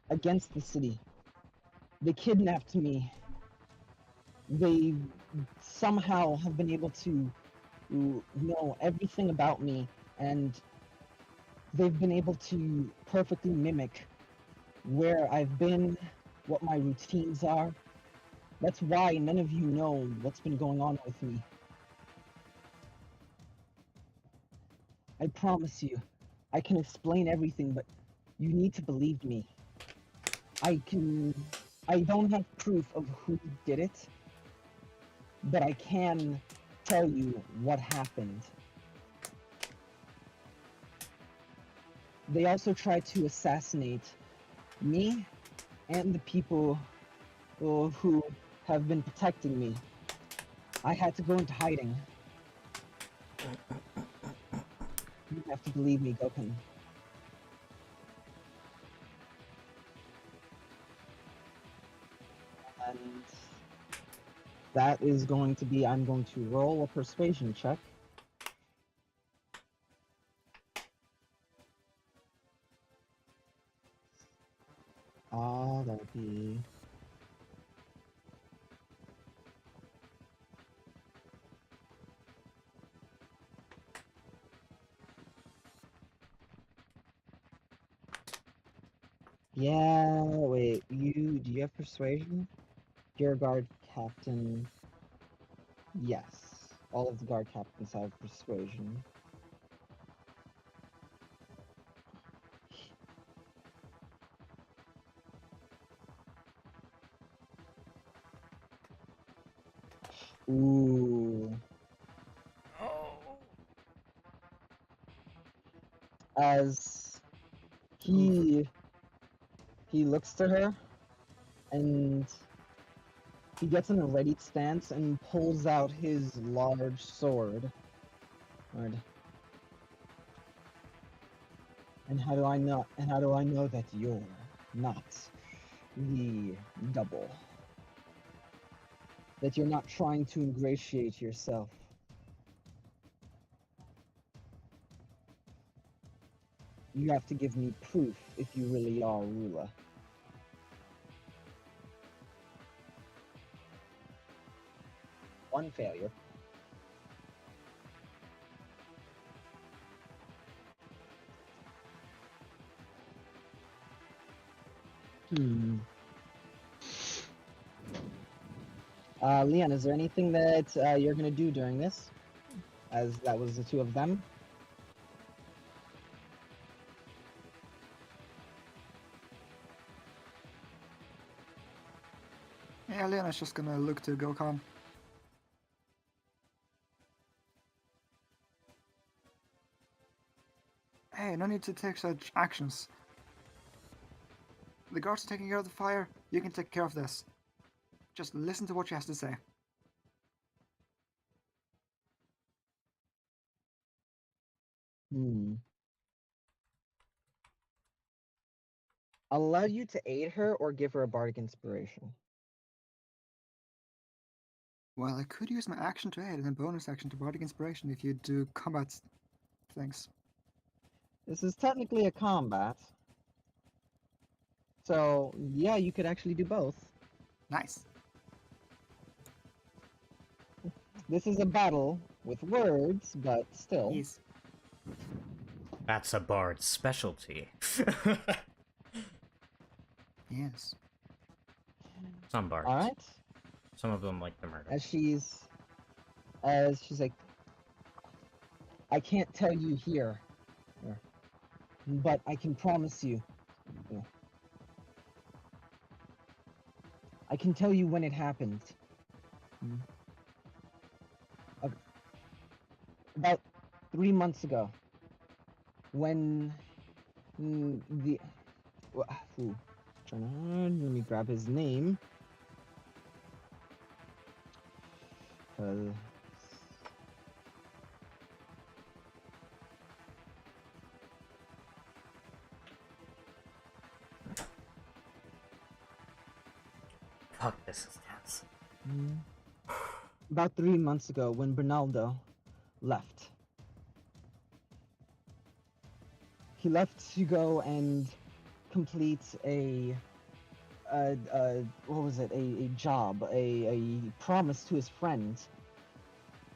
against the city. They kidnapped me. They somehow have been able to know everything about me, and they've been able to perfectly mimic where I've been, what my routines are. That's why none of you know what's been going on with me. I promise you, I can explain everything, but you need to believe me. I don't have proof of who did it, but I can tell you what happened. They also tried to assassinate me and the people who have been protecting me. I had to go into hiding. You have to believe me, Gokun. And that is going to be, I'm going to roll a persuasion check. That'll be... Yeah, wait, do you have persuasion? You're a guard captain. Yes. All of the guard captains have persuasion. Ooh. As he looks to her, and he gets in a ready stance and pulls out his large sword. And how do I know that you're not the double? That you're not trying to ingratiate yourself? You have to give me proof if you really are Rula. One failure. Leon, is there anything that you're gonna do during this? As that was the two of them? Yeah, Leona's just gonna look to Gokhan. Hey, no need to take such actions. The guards are taking care of the fire. You can take care of this. Just listen to what she has to say. I'll allow you to aid her or give her a bardic inspiration. Well, I could use my action to aid and a bonus action to bardic inspiration if you do combat things. This is technically a combat. So, yeah, you could actually do both. Nice. This is a battle with words, but still. Yes. That's a bard's specialty. Yes. Some bards. Alright? Some of them like the murder. As she's like, I can't tell you here, but I can promise you. I can tell you when it happened. About 3 months ago, when let me grab his name. Fuck, this is tense. About 3 months ago, when Bernaldo left. He left to go and complete a what was it? A job, a promise to his friend.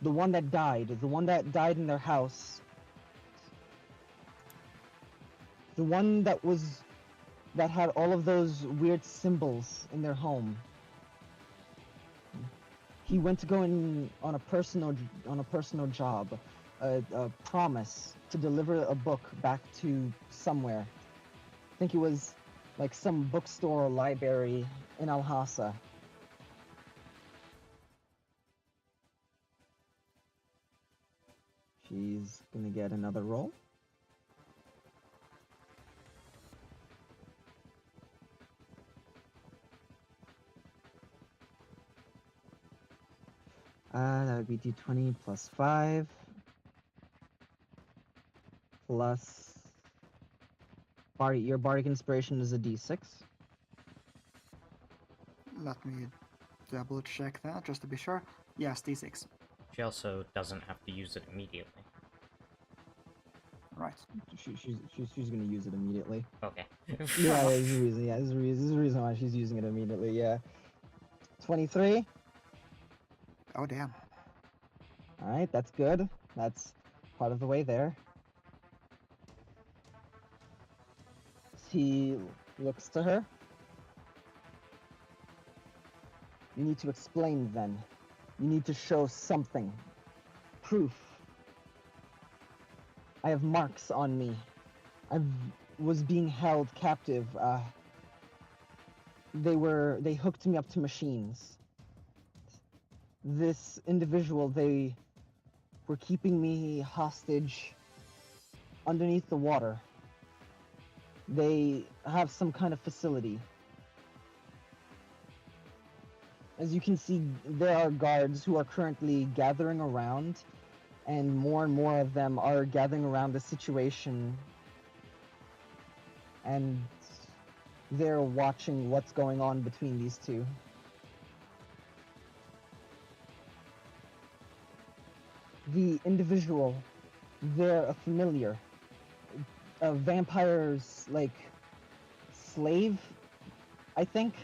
The one that died in their house. The one that had all of those weird symbols in their home. He went to go on a personal job, a promise to deliver a book back to somewhere. I think it was like some bookstore or library in Alhassa. She's gonna get another roll. That would be d20 plus 5 plus your bardic inspiration is a d6. Let me double check that just to be sure. Yes, d6. She also doesn't have to use it immediately. Right. She's gonna use it immediately. Okay. Yeah, there's a reason. Yeah, there's a reason why she's using it immediately. Yeah. 23. Oh damn. All right, that's good. That's part of the way there. He looks to her. You need to explain then. You need to show something. Proof. I have marks on me. I was being held captive. They hooked me up to machines. This individual, they were keeping me hostage underneath the water. They have some kind of facility. As you can see, there are guards who are currently gathering around, and more of them are gathering around the situation, and they're watching what's going on between these two. The individual, they're a familiar. A vampire's, like, slave, I think?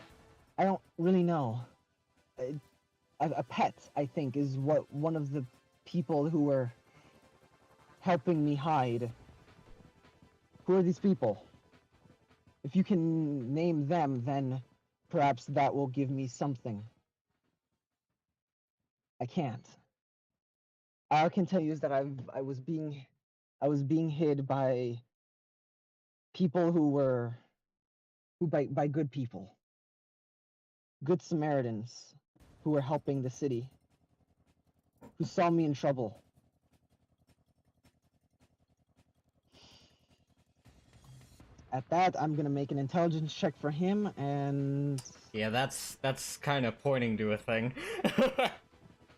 I don't really know. A pet, I think, is what one of the people who were helping me hide. Who are these people? If you can name them, then perhaps that will give me something. I can't. All I can tell you is that I was being hid by people by good people. Good Samaritans who were helping the city. Who saw me in trouble. At that, I'm gonna make an intelligence check for him, and Yeah, that's kind of pointing to a thing.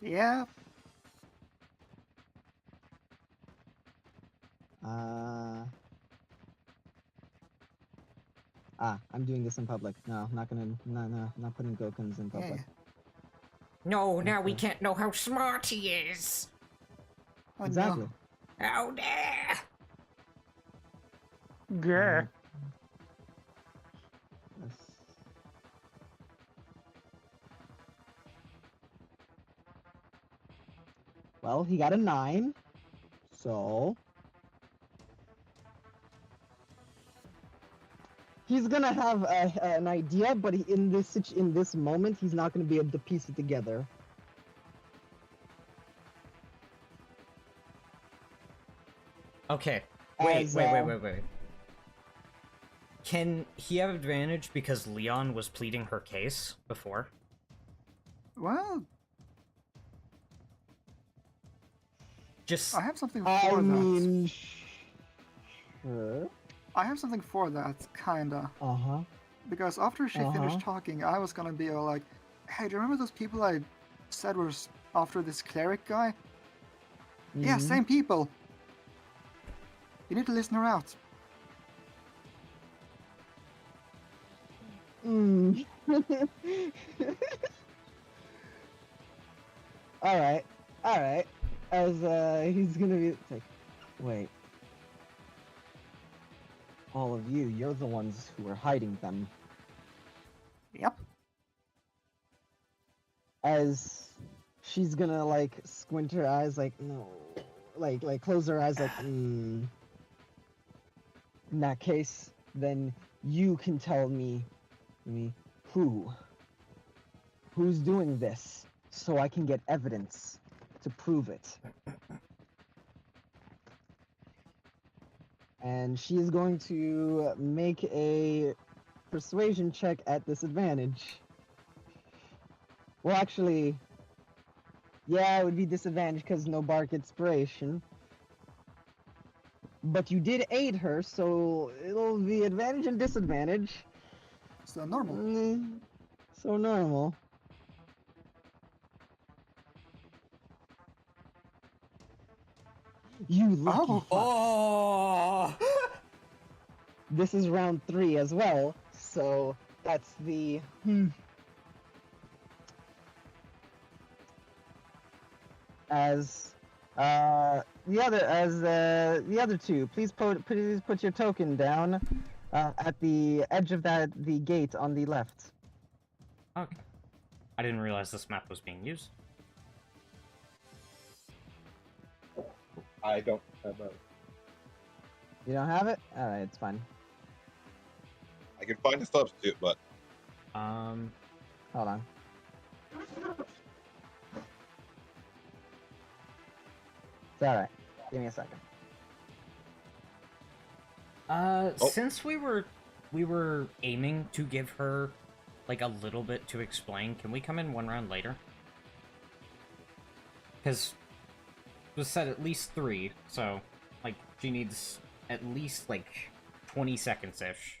Yeah. I'm doing this in public. No, not gonna, not putting Gokens in public. No, now we Okay. can't know how smart he is. Oh, Exactly. No. How dare! Yeah. Yes. Well, he got a 9, so he's gonna have an idea, but in this moment, he's not gonna be able to piece it together. Okay, wait, As, wait. Can he have advantage because Leon was pleading her case before? Well, Just I have something for I that. mean, sure. I have something for that, kinda. Uh-huh. Because after she Uh-huh. finished talking, I was gonna be all like, hey, do you remember those people I said were after this cleric guy? Yeah, Mhm. same people. You need to listen her out. Mm. Alright. As he's gonna be like, wait. All of you, you're the ones who are hiding them. Yep. As she's gonna like squint her eyes like no, like close her eyes like In that case, then you can tell me who's doing this, so I can get evidence to prove it. And she is going to make a persuasion check at disadvantage. Well, actually, yeah, it would be disadvantage because no bark inspiration. But you did aid her, so it'll be advantage and disadvantage. So normal. So normal. You lucky Oh. fuck. oh. This is round 3 as well, so that's the as the other two, please put your token down at the edge of the gate on the left. Okay. I didn't realize this map was being used. I don't have that. You don't have it? All right, it's fine. I can find a substitute, but Um, Hold on. It's all right. Give me a second. Since we were aiming to give her like a little bit to explain, can we come in one round later? Because it was said at least 3, so like she needs at least like 20 seconds ish.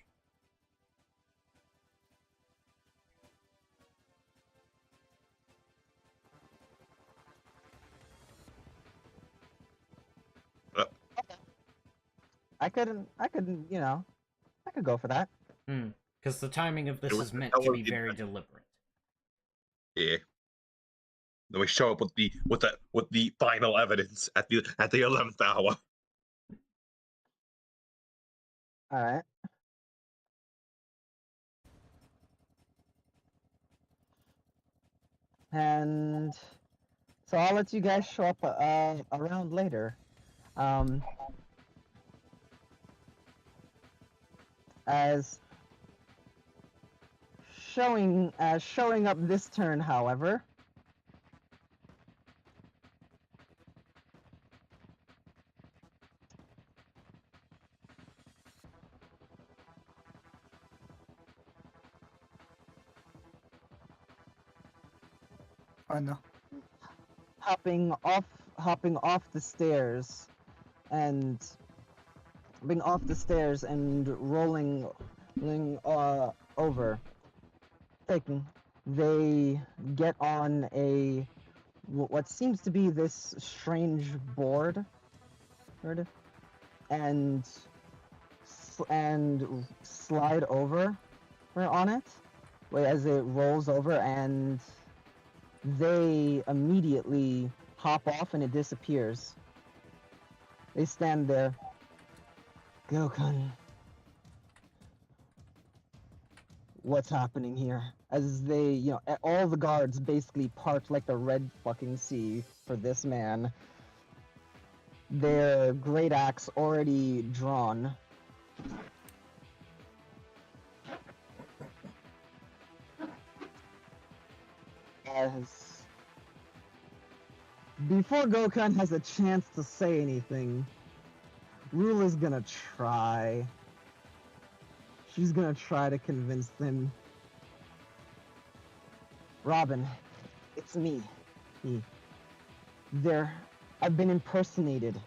I could, you know, I could go for that. Because the timing of this It was is meant that to would be be very nice. deliberate. yeah. Then we show up with the final evidence at the 11th hour. All right. And so I'll let you guys show up around later. As showing up this turn, however, I know. hopping off the stairs and off the stairs and rolling over. They get on what seems to be this strange board, and slide over on it, as it rolls over, and they immediately hop off and it disappears. They stand there. Gokun. What's happening here? As they, all the guards basically part like the Red fucking Sea for this man. Their great axe already drawn. As before Gokun has a chance to say anything, Rula's gonna try. She's gonna try to convince them. Robin, it's me. I've been impersonated.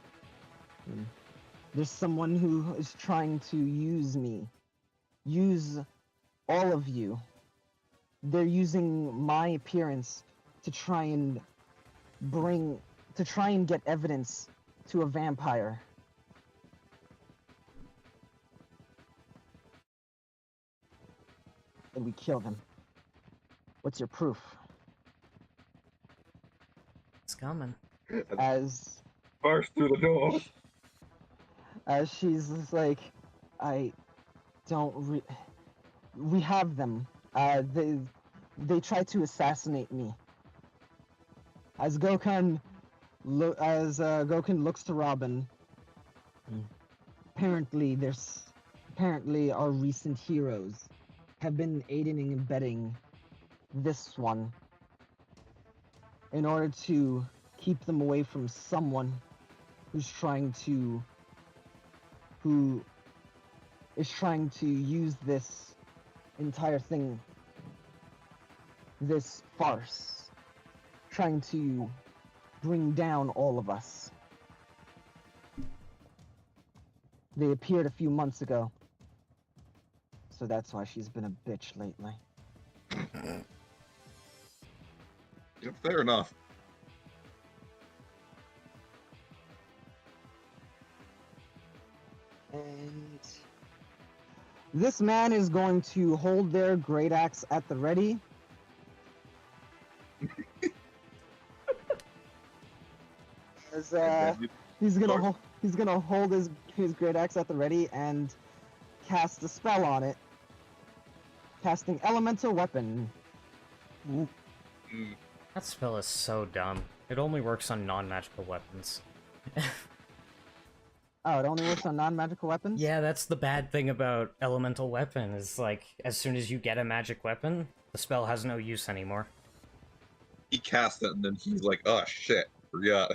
There's someone who is trying to use me. Use all of you. They're using my appearance to try and get evidence to a vampire. And we kill them. What's your proof? It's coming. As Burst through the door. As she's just like, we have them. They tried to assassinate me. As Gokun looks to Robin, apparently our recent heroes have been aiding and abetting this one in order to keep them away from someone who is trying to use this entire thing, this farce, trying to bring down all of us. They appeared a few months ago, so that's why she's been a bitch lately. Yeah, fair enough. And this man is going to hold their great axe at the ready. As he's gonna hold his great axe at the ready and cast a spell on it. Casting elemental weapon. That spell is so dumb. It only works on non-magical weapons. Oh, it only works on non-magical weapons? Yeah, that's the bad thing about elemental weapon, is like, as soon as you get a magic weapon, the spell has no use anymore. He cast it and then he's like, oh shit, forgot.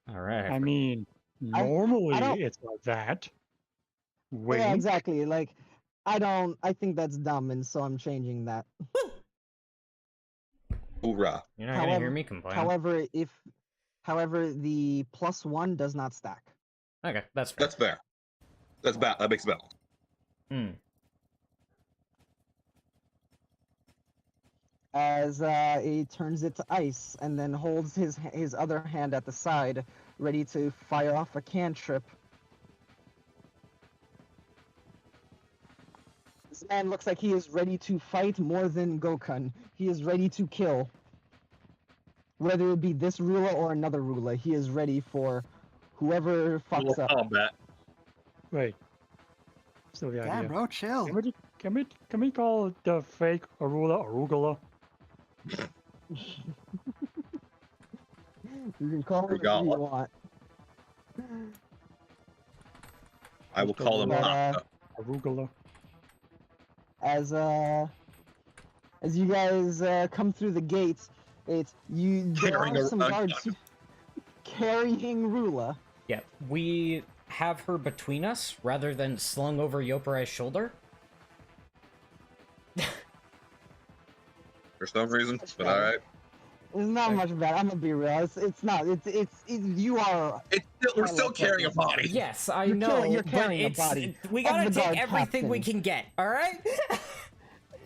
Alright. I mean, normally it's like that. Wait. Yeah, exactly. Like, I think that's dumb, and so I'm changing that. Hoorah. You're not gonna hear me complain. However, the +1 does not stack. Okay, that's fair. That's fair. That's bad. That makes it balance. As he turns it to ice and then holds his other hand at the side, ready to fire off a cantrip. This man looks like he is ready to fight more than Gokun. He is ready to kill. Whether it be this ruler or another ruler, he is ready for whoever fucks up. Combat. Wait. Still the idea. Yeah, bro, chill. Can we call the fake Arula Arugula? You can call him whatever you want. I will call him Arugula. As you guys come through the gates, there are some guards carrying Rula. Yeah, we have her between us rather than slung over Yoparai's shoulder. For some reason, but alright. It's not much better. I'm gonna be real. It's not. You are. We're still carrying a body. Yes, I You're know, you're but carrying a it's body. we of gotta the take guard everything we captain. can get. All right.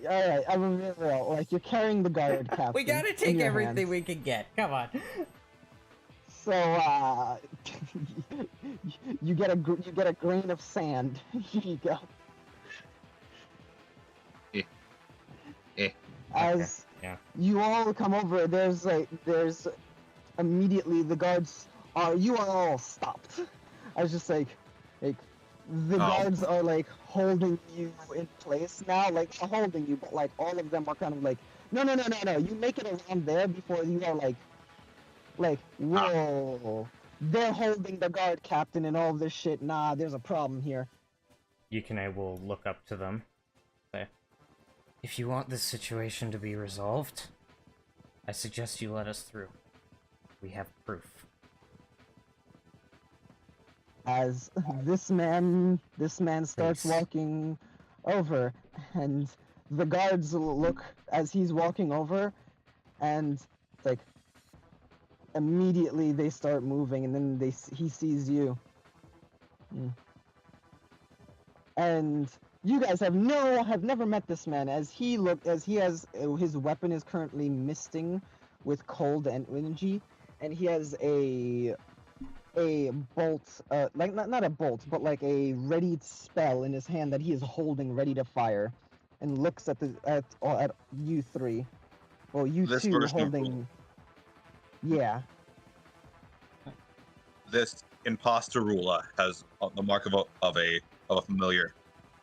All right, I'm gonna be real. Like you're carrying the guard captain. We gotta in take your everything hands. we can get. Come on. So you get a grain of sand. Here you go. As Yeah. you all come over, there's immediately the guards you are all stopped. I was just like the guards are like holding you in place now, like not holding you, but like all of them are kind of like no, you make it around there before you are like whoa, they're holding the guard captain and all this shit. Nah, there's a problem here. Yukine will look up to them. Say, if you want this situation to be resolved, I suggest you let us through. We have proof. As this man starts Please. walking over, and the guards look as he's walking over, and it's like immediately they start moving, and then he sees you. And you guys have never met this man, as he has his weapon is currently misting with cold and energy, and he has a bolt, like not a bolt, but like a readied spell in his hand that he is holding ready to fire, and looks at you three. Well, you This two version of holding. Yeah. This imposter Rula has the mark of a familiar,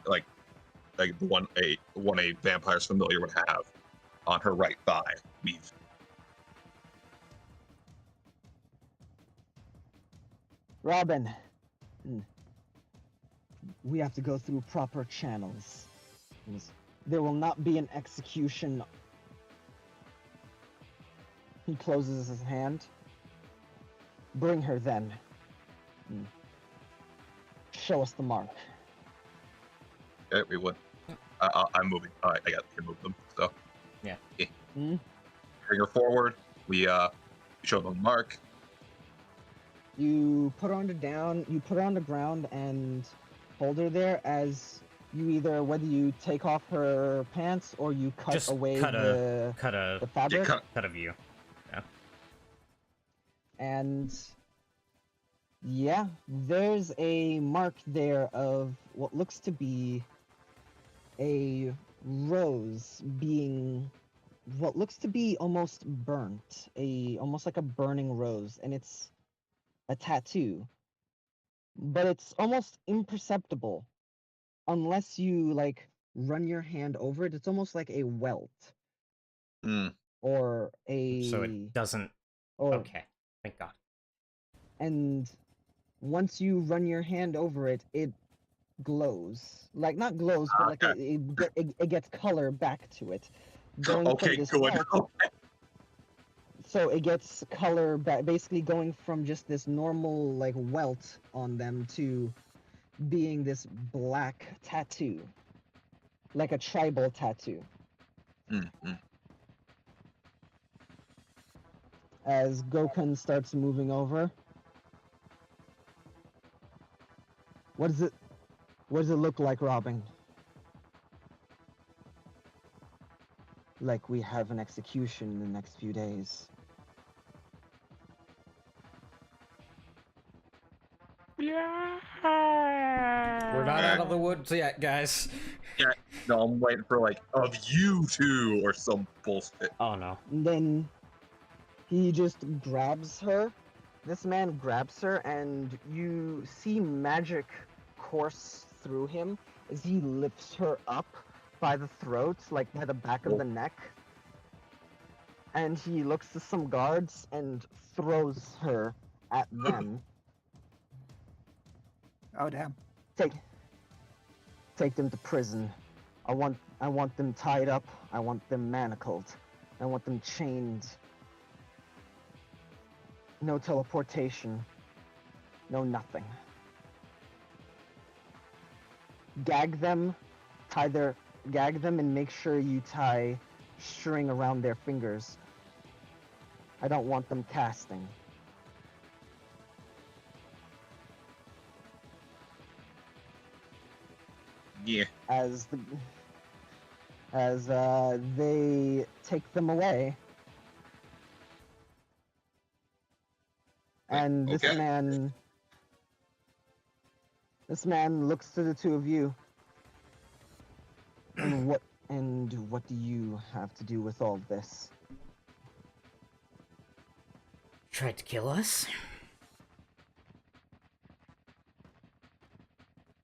like the one a vampire's familiar would have on her right thigh. We've Robin, we have to go through proper channels. There will not be an execution. He closes his hand. Bring her then. Show us the mark. Okay, we would. I'm moving. I got to move them. So Yeah. Hmm? Bring her forward. We show them the mark. You put her on the ground and hold her there as you either, whether you take off her pants or you cut Just away cut the a fabric. cut a view. Yeah. And yeah, there's a mark there of what looks to be a rose being what looks to be almost burnt, almost like a burning rose, and it's a tattoo. But it's almost imperceptible unless you like run your hand over it. It's almost like a welt or a So it doesn't. or Okay. Thank God. and once you run your hand over it, it glows. Like not glows, but like it gets color back to it. Going from Okay, this good. welt, so it gets color back, basically going from just this normal like welt on them to being this black tattoo, like a tribal tattoo. As Gokun starts moving over, what does it look like, Robin? Like we have an execution in the next few days. We're not out of the woods yet, guys. Yeah, no, I'm waiting for like of you two or some bullshit. Oh no. And then he just grabs her. This man grabs her, and you see magic course through him as he lifts her up by the throat, like by the back of the neck. And he looks to some guards and throws her at them. Oh damn. Take them to prison. I want them tied up. I want them manacled. I want them chained. No teleportation. No nothing. Gag them and make sure you tie string around their fingers. I don't want them casting. Yeah. As they take them away. And this Okay. man looks to the two of you. And what do you have to do with all this? Tried to kill us?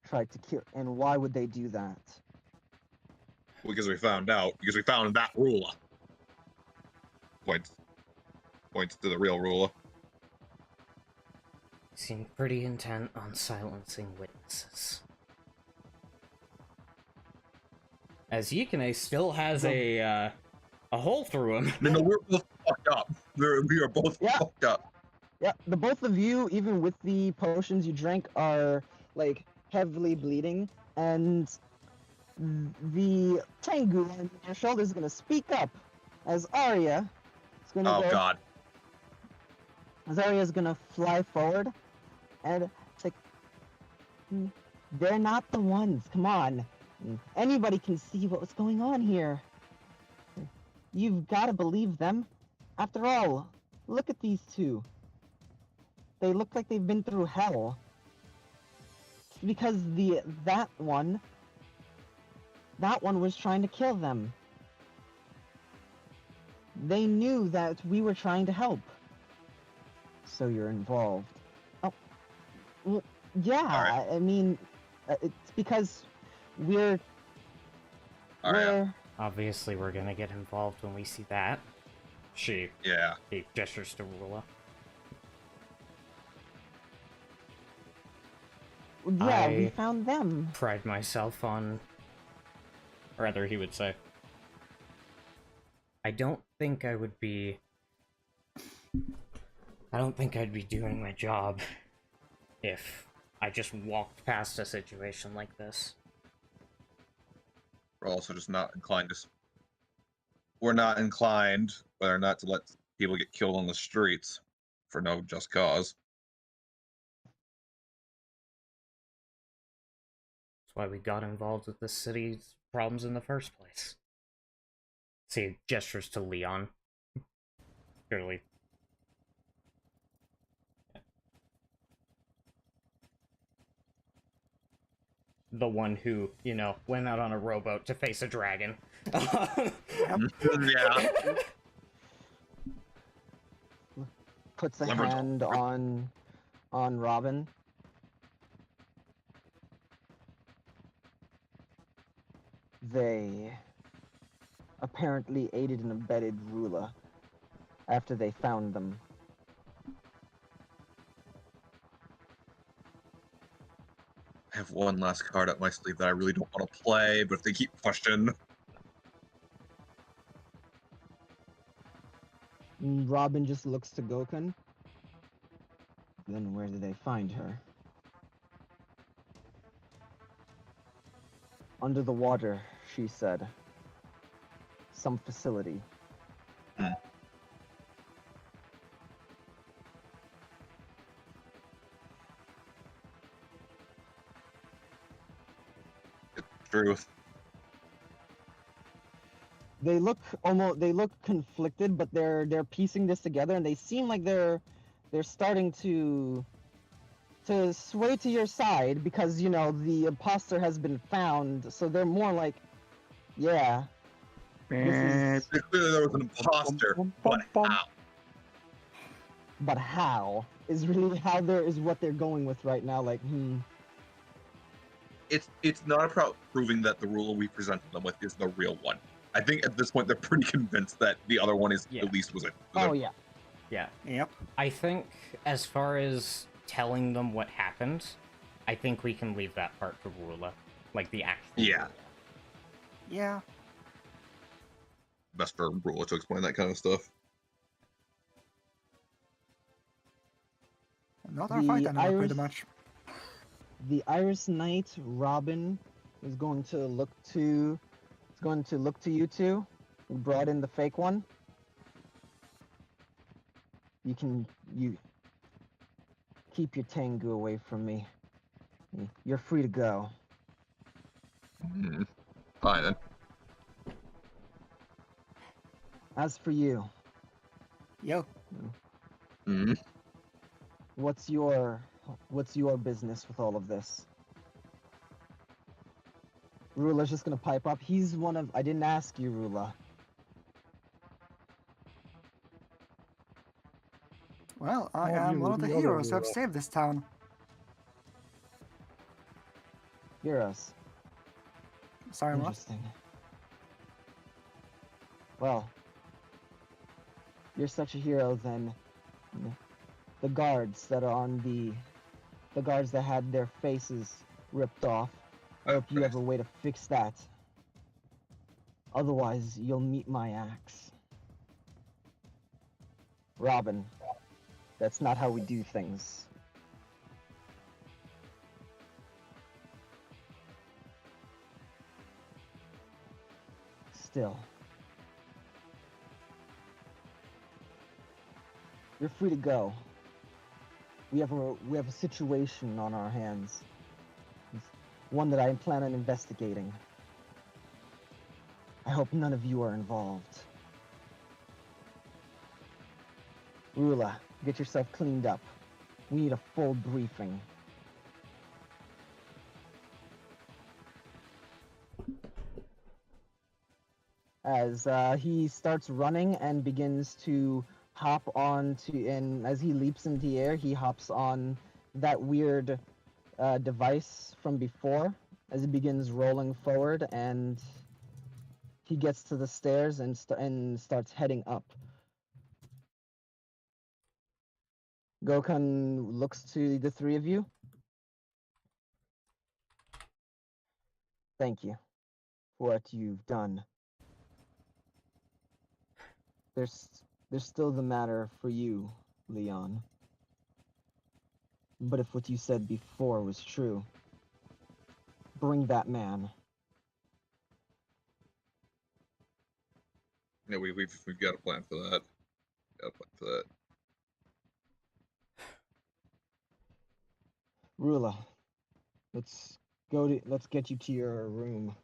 Tried to kill, and why would they do that? Because we found that ruler. Points to the real ruler. Seemed pretty intent on silencing witnesses. As Yikine still has a hole through him. No, we're both fucked up. We are both fucked up. Yeah, the both of you, even with the potions you drank, are like heavily bleeding, and the Tengu on your shoulder is gonna speak up as Arya is gonna Oh god. As Arya is gonna fly forward, and it's like, they're not the ones. Come on, anybody can see what was going on here. You've got to believe them. After all, look at these two. They look like they've been through hell. It's because that one was trying to kill them. They knew that we were trying to help. So you're involved. Oh, well, yeah. Right. I mean, it's because we're. Obviously, we're gonna get involved when we see that. She gestures to Rula. Yeah, we found them. Pride myself on... Or rather, he would say. I don't think I'd be doing my job if I just walked past a situation like this. We're also just not inclined to... We're not inclined, whether or not to let people get killed on the streets for no just cause. That's why we got involved with the city's problems in the first place. See, gestures to Leon. Clearly. The one who, went out on a rowboat to face a dragon. Yeah. Puts a hand on Robin. They apparently aided and abetted Rula after they found them. I have one last card up my sleeve that I really don't want to play, but if they keep pushing... Robin just looks to Gokun. Then where did they find her? Under the water, she said. Some facility. Truth. They look conflicted, but they're piecing this together, and they seem like they're starting to sway to your side because the imposter has been found, so they're more like, yeah. Clearly there was an imposter, but how? But how is really what they're going with right now. Like, It's not about proving that the ruler we presented them with is the real one. I think at this point they're pretty convinced that the other one is at least was it. Yeah. Yep. I think as far as telling them what happened, I think we can leave that part to Rula. Like the actual Yeah. Yeah. Best for Rula to explain that kind of stuff. Not our fight anymore, pretty much. The Iris Knight, Robin, is going to look to you two, who brought in the fake one. you keep your Tengu away from me. You're free to go. Fine then. As for you, Yo, what's your business with all of this? Rula's just gonna pipe up. He's one of... I didn't ask you, Rula. well, I How do am you one of the the other heroes who have Rula? saved this town. Heroes. Sorry, what? Interesting. Well, you're such a hero, then the guards that are on the guards that had their faces ripped off, I hope you have a way to fix that. Otherwise, you'll meet my axe. Robin, that's not how we do things. Still, you're free to go. We have a situation on our hands. It's one that I plan on investigating. I hope none of you are involved. Rula, get yourself cleaned up. We need a full briefing. As he starts running and begins to hop onto, and as he leaps into the air, he hops on that weird device from before as he begins rolling forward, and he gets to the stairs and starts heading up. Gokun looks to the three of you. Thank you for what you've done. There's still the matter for you, Leon. But if what you said before was true, bring that man. Yeah, we've got a plan for that. Rula, let's get you to your room.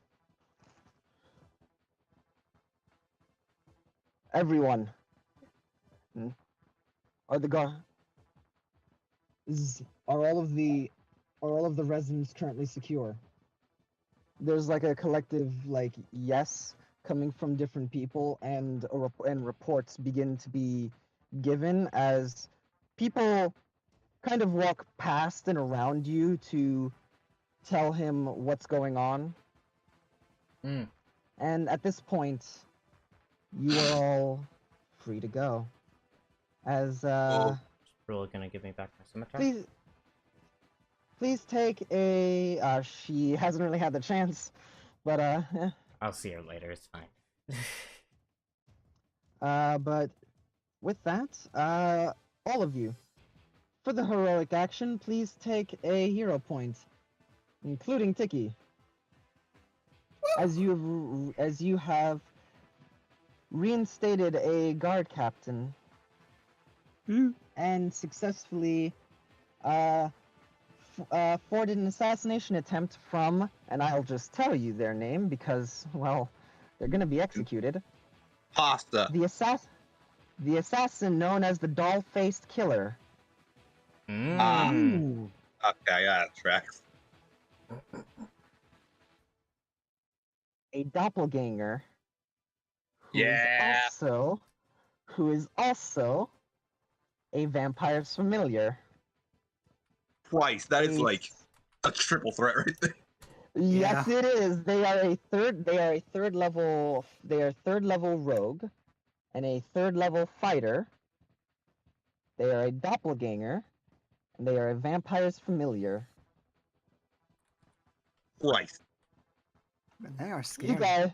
Everyone. Are all of the residents currently secure? There's like a collective yes coming from different people, and reports begin to be given as people kind of walk past and around you to tell him what's going on. And at this point, you are all free to go. As Rula gonna give me back my scimitar? please take a she hasn't really had the chance, but I'll see her later, it's fine. but with that, all of you, for the heroic action, please take a hero point, including Tiki. As you have reinstated a guard captain and successfully forwarded an assassination attempt from, and I'll just tell you their name because, well, they're gonna be executed. Pasta. The assassin known as the Doll-Faced Killer. Okay, yeah, tracks. A doppelganger. Yeah. Who is also a vampire's familiar. Twice. That is like a triple threat right there. Yes, it is. They are a third level rogue and a third level fighter. They are a doppelganger and they are a vampire's familiar. Twice. They are scary. You guys,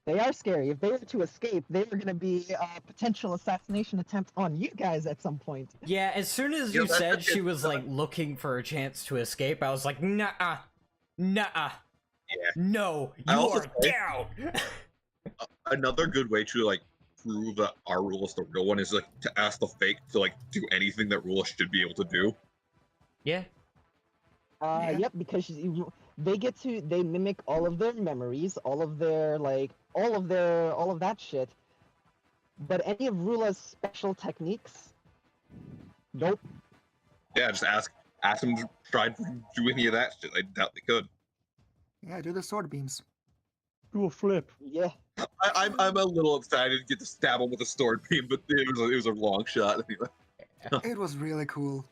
they are scary. If they were to escape, they were going to be a potential assassination attempt on you guys at some point. Yeah, as soon as you said she was like looking for a chance to escape, I was like, nah, Yeah. no, I you also are down. Another good way to like prove that our rule is the real one is like to ask the fake to like do anything that rule should be able to do. Yeah. Yeah. Yep, because they mimic all of their memories, all of their all of that shit. But any of Rula's special techniques, nope. Yeah, just ask them to try to do any of that shit. I doubt they could. Yeah, do the sword beams. Do a flip. Yeah. I'm a little excited to get to stab him with a sword beam, but it was a long shot anyway. It was really cool.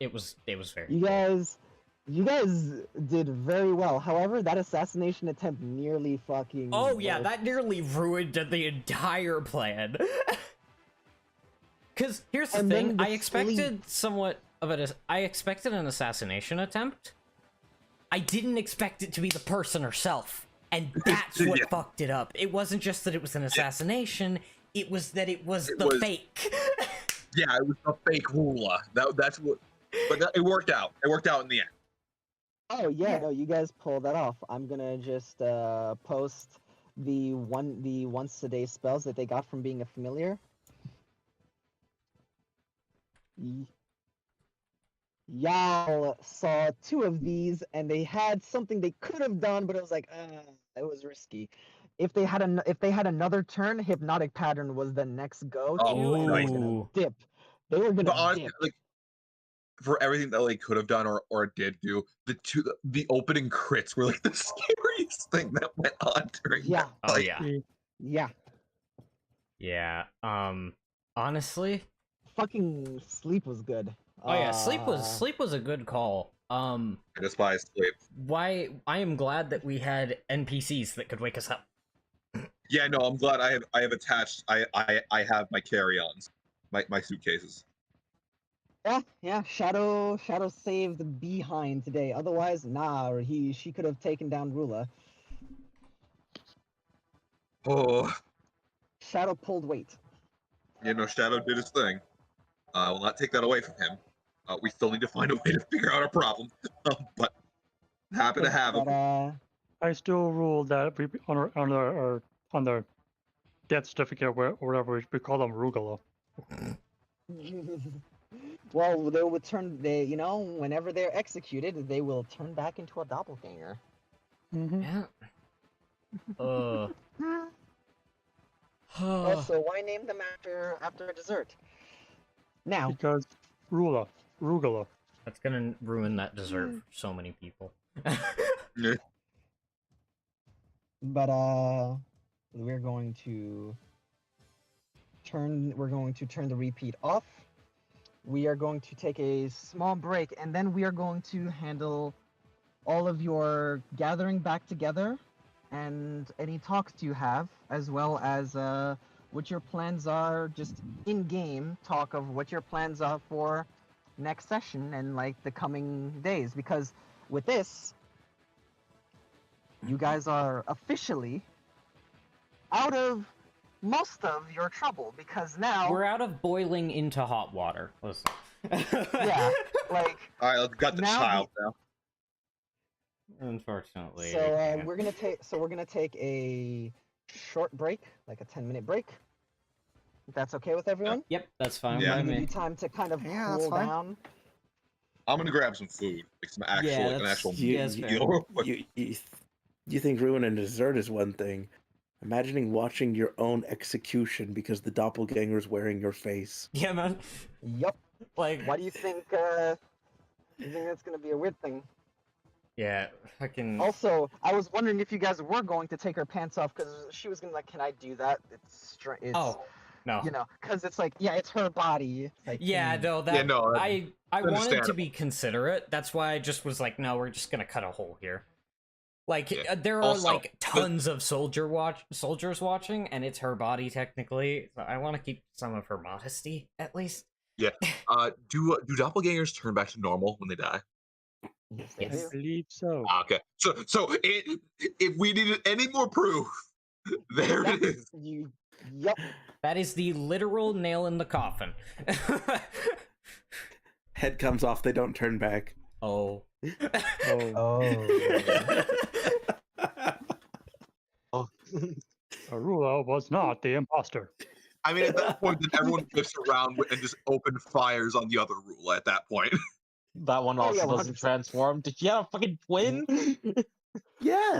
It was very. You guys did very well. However, that assassination attempt nearly fucking. Oh yeah, worked. that nearly ruined the entire plan. Because here's the And thing, then the I expected somewhat of I expected an assassination attempt. I didn't expect it to be the person herself, and that's what Yeah. fucked it up. It wasn't just that it was an assassination; it was that it was the fake. Yeah, it was a fake Rula. That's what. But it worked out. It worked out in the end. Oh yeah, no, you guys pulled that off. I'm gonna just post the once a day spells that they got from being a familiar. Y'all saw 2 of these, and they had something they could have done, but it was like, it was risky. If they had another turn, hypnotic pattern was the next go to, Oh, and they were nice. gonna dip. They were But gonna honestly, dip. like for everything that they could have done or did do, the opening crits were like the scariest thing that went on during Yeah. that Oh fight. yeah, Yeah. yeah. Honestly, Fucking sleep was good. oh yeah, sleep was a good call. I despise sleep. Why I am glad that we had NPCs that could wake us up. Yeah, no, I'm glad I have attached. I have my carry-ons, my suitcases. Yeah. Shadow saved behind today. Otherwise, nah, she could have taken down Rula. Oh, Shadow pulled weight. you know, Shadow did his thing. I will not take that away from him. We still need to find a way to figure out our problem. But happy to have him. But I still rule that we on the death certificate or whatever we call them Rugala. well, they will turn. Whenever they're executed, they will turn back into a doppelganger. Mm-hmm. Yeah. Also, why name them after a dessert? Now, Because Rugala. That's gonna ruin that dessert for so many people. Yeah. but we're going to turn the repeat off. We are going to take a small break, and then we are going to handle all of your gathering back together and any talks you have, as well as what your plans are, just in-game talk of what your plans are for next session and the coming days. Because with this, you guys are officially out of most of your trouble, because now We're out of boiling into hot water. Listen. yeah, All right, let's got the Now child now. Unfortunately. so I can't. we're gonna take a short break, like a 10-minute break. If that's okay with everyone. Yep, that's fine Yeah. by Give you me. time to kind of Yeah, that's cool fine. down. I'm gonna grab some food, like some actual, Yeah, an that's- actual You, that's you, fair. meal. you think ruining dessert is one thing. Imagining watching your own execution because the doppelganger is wearing your face. Yeah, man. Yup. Like, Why do you think? You think that's gonna be a weird thing? yeah, fucking. Also, I was wondering if you guys were going to take her pants off, because she was gonna can I do that? It's Oh, no. because it's it's her body. It's like, Yeah, no, that. Yeah, no, I wanted to understandable. be considerate. That's why I just was like, no, we're just gonna cut a hole here. Like, Yeah. there are Also, tons of soldiers watching, and it's her body technically. So I want to keep some of her modesty, at least. Do doppelgangers turn back to normal when they die? yes, they Yes. I do. believe so. Okay, so if we needed any more proof, there it is. Yup. That is the literal nail in the coffin. Head comes off, they don't turn back. Oh. Oh, Oh. Arula was not the imposter. I mean, at that point, then everyone whips around and just open fires on the other rule. At that point, That one Oh, also yeah, doesn't 100%. transform. Did you have a fucking twin? Yes.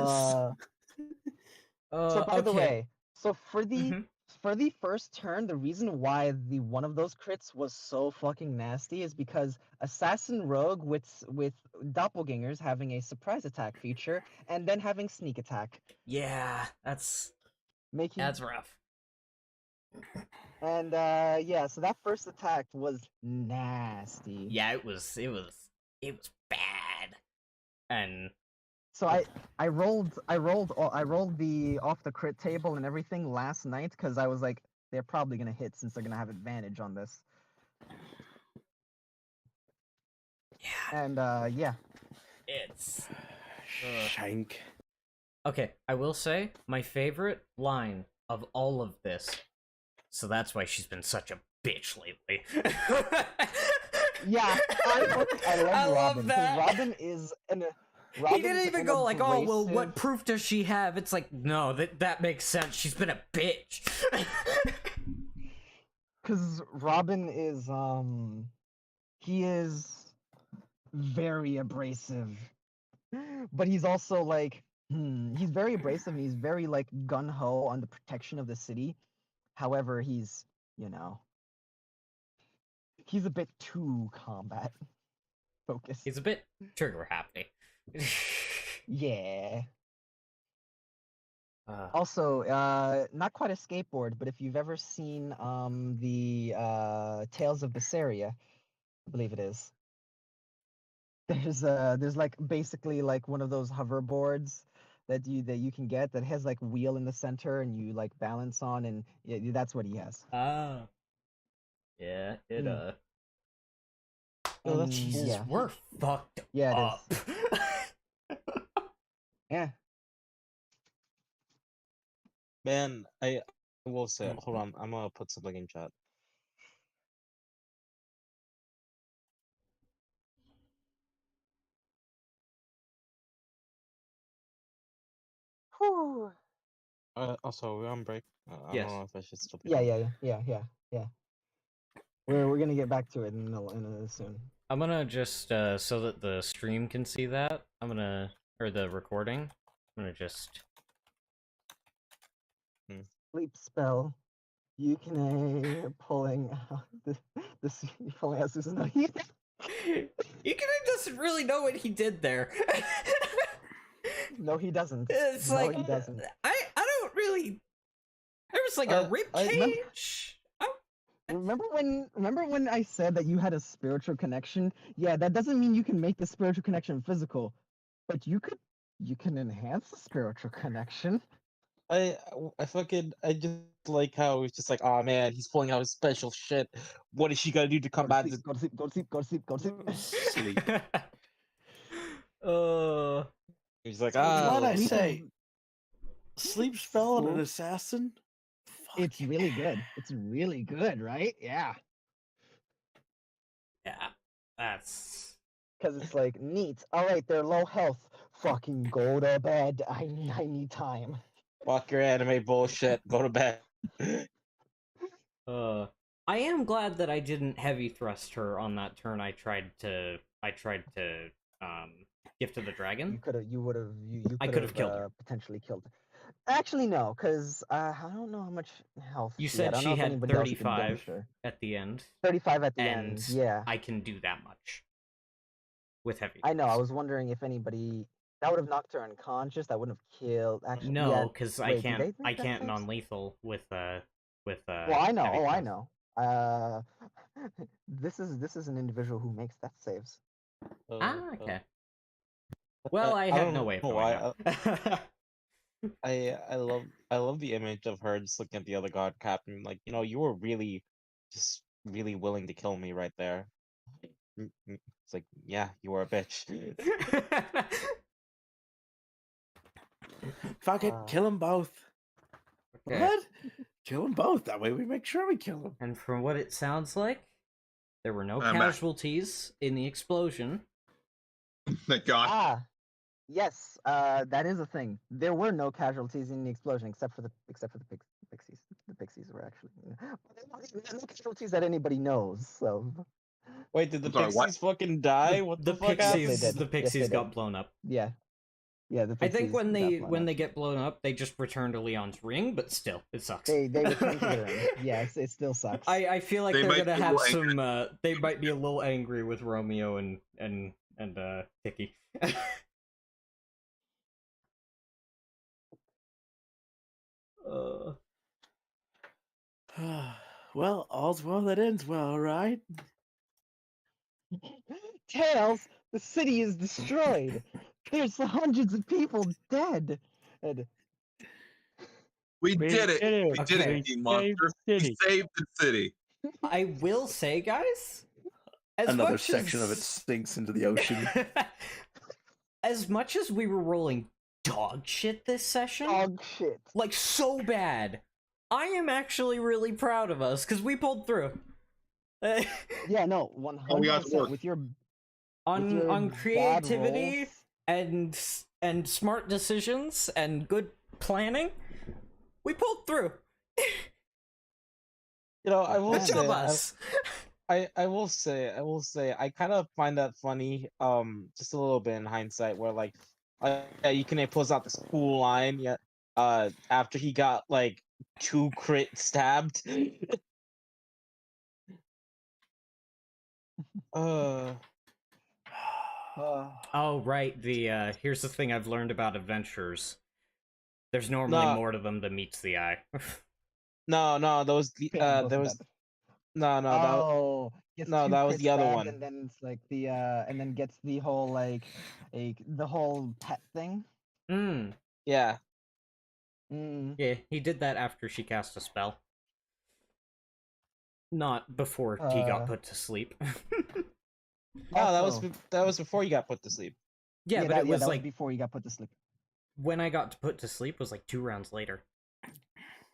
So by the okay. way, so for the Mhm. for the first turn, the reason why the one of those crits was so fucking nasty is because Assassin Rogue with doppelgangers having a surprise attack feature and then having sneak attack, Yeah, that's making rough. and yeah, so that first attack was nasty. Yeah, it was bad. And So I rolled the off the crit table and everything last night because I was like, they're probably gonna hit since they're gonna have advantage on this. yeah, And yeah. it's Shank. okay. I will say my favorite line of all of this. So that's why she's been such a bitch lately. Yeah, I love Robin. 'Cause that. Robin is an. He Robin's didn't even an go like, "Oh, well, what abrasive- proof does she have?" It's like, no, that makes sense. She's been a bitch. Because Robin is he is very abrasive, but he's also like he's very abrasive and he's very like gun ho on the protection of the city. However, he's he's a bit too combat focused. He's a bit trigger happy. Yeah. Uh, Also, not quite a skateboard, but if you've ever seen the Tales of Berseria, I believe it is. There's like basically like one of those hoverboards that you can get that has like wheel in the center and you like balance on, and that's what he has. oh. Yeah, it Mm. Oh, that's And, Jesus, yeah. we're fucked Yeah, it up. Yeah. Man, I will say, hold on, I'm gonna put something in chat. Whew. Also, we're on break. I Yes. don't know if I should still be Yeah. We're gonna get back to it in soon. I'm gonna just so that the stream can see that. Or the recording. I'm gonna just Sleep spell. You can pulling out this pulling out Susan. Ikeda doesn't really know what he did there. No, he doesn't. It's No, like he doesn't. I don't really. There was like a rib cage. Remember when I said that you had a spiritual connection? Yeah, that doesn't mean you can make the spiritual connection physical, but you can enhance the spiritual connection. I just like how it's just like, oh man, he's pulling out his special shit. What is she gonna do to combat this? Go to sleep. Sleep. He's like, What I we say? can- Sleep spell on an assassin? It's really good. It's really good, right? Yeah. Yeah, that's Because it's like, neat. All right, they're low health. Fucking go to bed. I need time. fuck your anime bullshit. Go to bed. I am glad that I didn't heavy thrust her on that turn. I tried to Gift of the Dragon. You I could have killed her. Potentially killed her. Actually, no, because I don't know how much health You she had. said I don't she know if had anybody else can damage 35 her. at the end. 35 at the and end, yeah. I can do that much with heavy. I know. I thrust. was wondering if anybody that would have knocked her unconscious. That wouldn't have killed. Actually, No, yeah. because Wait, I did they can't. make I that can't saves? non-lethal with Well, I know. heavy Oh, I thrust. know. This is an individual who makes death saves. Okay. Well, I have no way of knowing that. I love the image of her just looking at the other god captain, like, you were really just really willing to kill me right there. It's like, yeah, you were a bitch. Fuck it, kill them both. Okay. What? Kill them both. That way we make sure we kill them. And from what it sounds like, there were no I'm back. casualties in the explosion. Thank God. Yes, that is a thing. There were no casualties in the explosion except for the pixies. The pixies were actually, but there were no casualties that anybody knows. So Wait, did the I'm sorry, what? Pixies fucking die? What the fuck Yes, happened? they did. The Yes, they pixies got did. blown up. yeah, the I pixies think when got they blown up. get blown up, they just return to Leon's ring, but still, it sucks. They return to the ring. Yes, it still sucks. I feel like They they're might gonna be a have little angry. some. They might be a little angry with Romeo and Tiki. uh, Well, all's well that ends well, right? Tails, the city is destroyed. There's hundreds of people dead. And We did it. We did Okay. it, King Monster. We saved the city. I will say, guys, as Another much section as... of it sinks into the ocean. As much as we were rolling dog shit this session, dog shit. like so bad, I am actually really proud of us because we pulled through. Yeah, no, we got to 100% work. with your on bad creativity rolls. and smart decisions and good planning, we pulled through. You know, I will Good say, job, us. I will say, I kind of find that funny, just a little bit in hindsight, where like, yeah, Yukine pulls out this cool line, yeah, after he got like 2 crit stabbed. Oh right, the here's the thing I've learned about adventures. There's normally No. more to them than meets the eye. No, there was Bam, there was that. no, Oh, gets no, two that was crit the other stabbed, one. and then it's like the and then gets the whole like the whole pet thing. Yeah. Yeah, he did that after she cast a spell. Not before he got put to sleep. No, Also- that was before you got put to sleep. Yeah, but that, it was that like before you got put to sleep. when I got put to sleep was like 2 rounds later.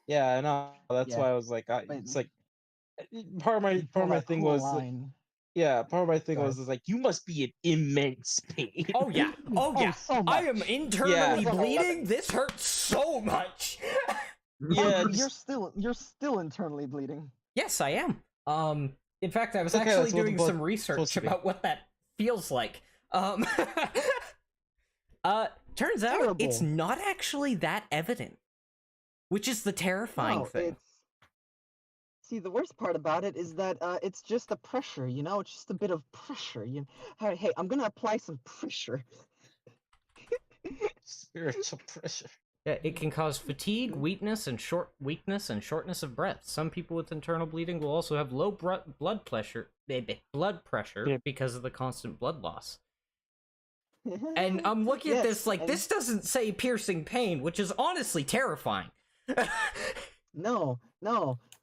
Yeah, I know. That's Yeah. why I was like, But it's like part of he my pulled that thing cool was like, line. yeah, part of my thing Go was is like, you must be in immense pain. Oh yeah, oh yeah. so I am much. internally Yeah. bleeding. This hurts so much. Yeah, but just- you're still internally bleeding. Yes, I am. In fact, I was It's okay, actually that's what the doing book- some research supposed to be. about what that feels like. Turns out it's Terrible. not actually that evident, which is the terrifying No, thing. See, the worst part about it is that it's just the pressure, you know? It's just a bit of pressure. Hey, I'm gonna apply some pressure. Spiritual pressure. Yeah, it can cause fatigue, weakness, and shortness of breath. Some people with internal bleeding will also have low blood pressure Yeah. because of the constant blood loss. And I'm looking at this like, this doesn't say piercing pain, which is honestly terrifying. No.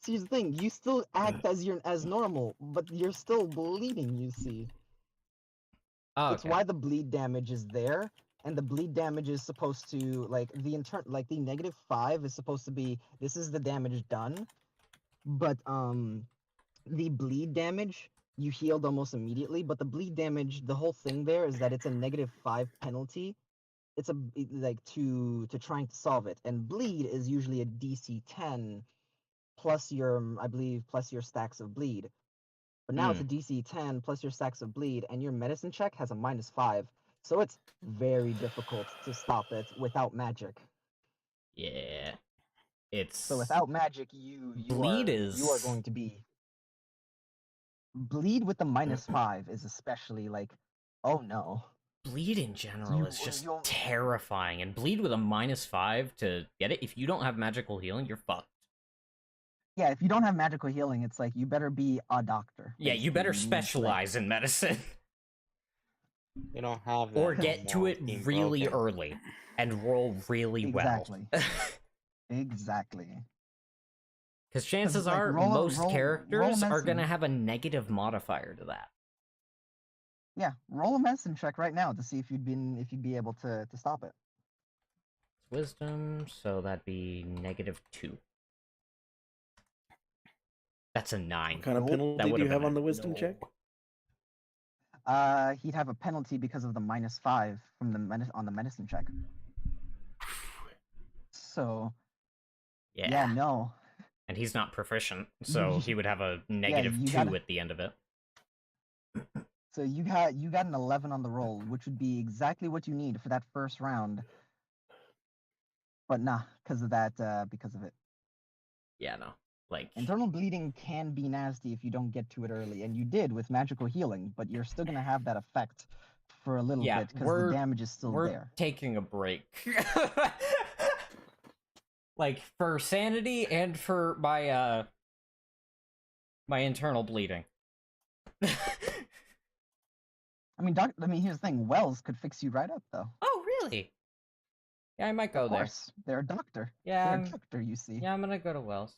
See, here's the thing. You still act as normal, but you're still bleeding. You see. Oh, That's why the bleed damage is there, and the bleed damage is supposed to like the -5 is supposed to be this is the damage done, but the bleed damage you healed almost immediately, but the bleed damage, the whole thing there is that it's a -5 penalty. It's like to trying to solve it, and bleed is usually a DC 10 plus your plus your stacks of bleed. But now it's a DC 10 plus your stacks of bleed, and your medicine check has a -5. So it's very difficult to stop it without magic. Yeah. It's So without magic, you Bleed are is- going to be bleed with the -5 is especially like, oh no. bleed in general You- is just you'll- terrifying, and bleed with a -5 to get it. If you don't have magical healing, you're fucked. Yeah, if you don't have magical healing, it's like you better be a doctor. Yeah, you better basically. You need to, like- specialize in medicine. You don't have that Or no get to more it being really broken. early and roll really Exactly. well. Exactly. Because chances like, are roll a- most roll- roll characters are medicine. going to have a negative modifier to that. Yeah, roll a medicine check right now to see if you'd be able to stop it. Wisdom, so that'd be -2. That's a 9. What kind of Nope. penalty do you would've have been on a the wisdom no. check? He'd have a penalty because of the -5 from the on the medicine check. So, yeah, no. And he's not proficient, so he would have a you -2 gotta- at the end of it. So you got an 11 on the roll, which would be exactly what you need for that first round. But nah, because of it. Yeah, no. Like, Internal bleeding can be nasty if you don't get to it early, and you did with magical healing, but you're still gonna have that effect for a little yeah, bit because the damage is still we're there. taking a break. Like, for sanity and for my my internal bleeding. I mean, here's the thing: Wells could fix you right up, though. Oh, really? Yeah, I might go Of there. course, they're a doctor. Yeah, They're a doctor, you see. Yeah, I'm gonna go to Wells.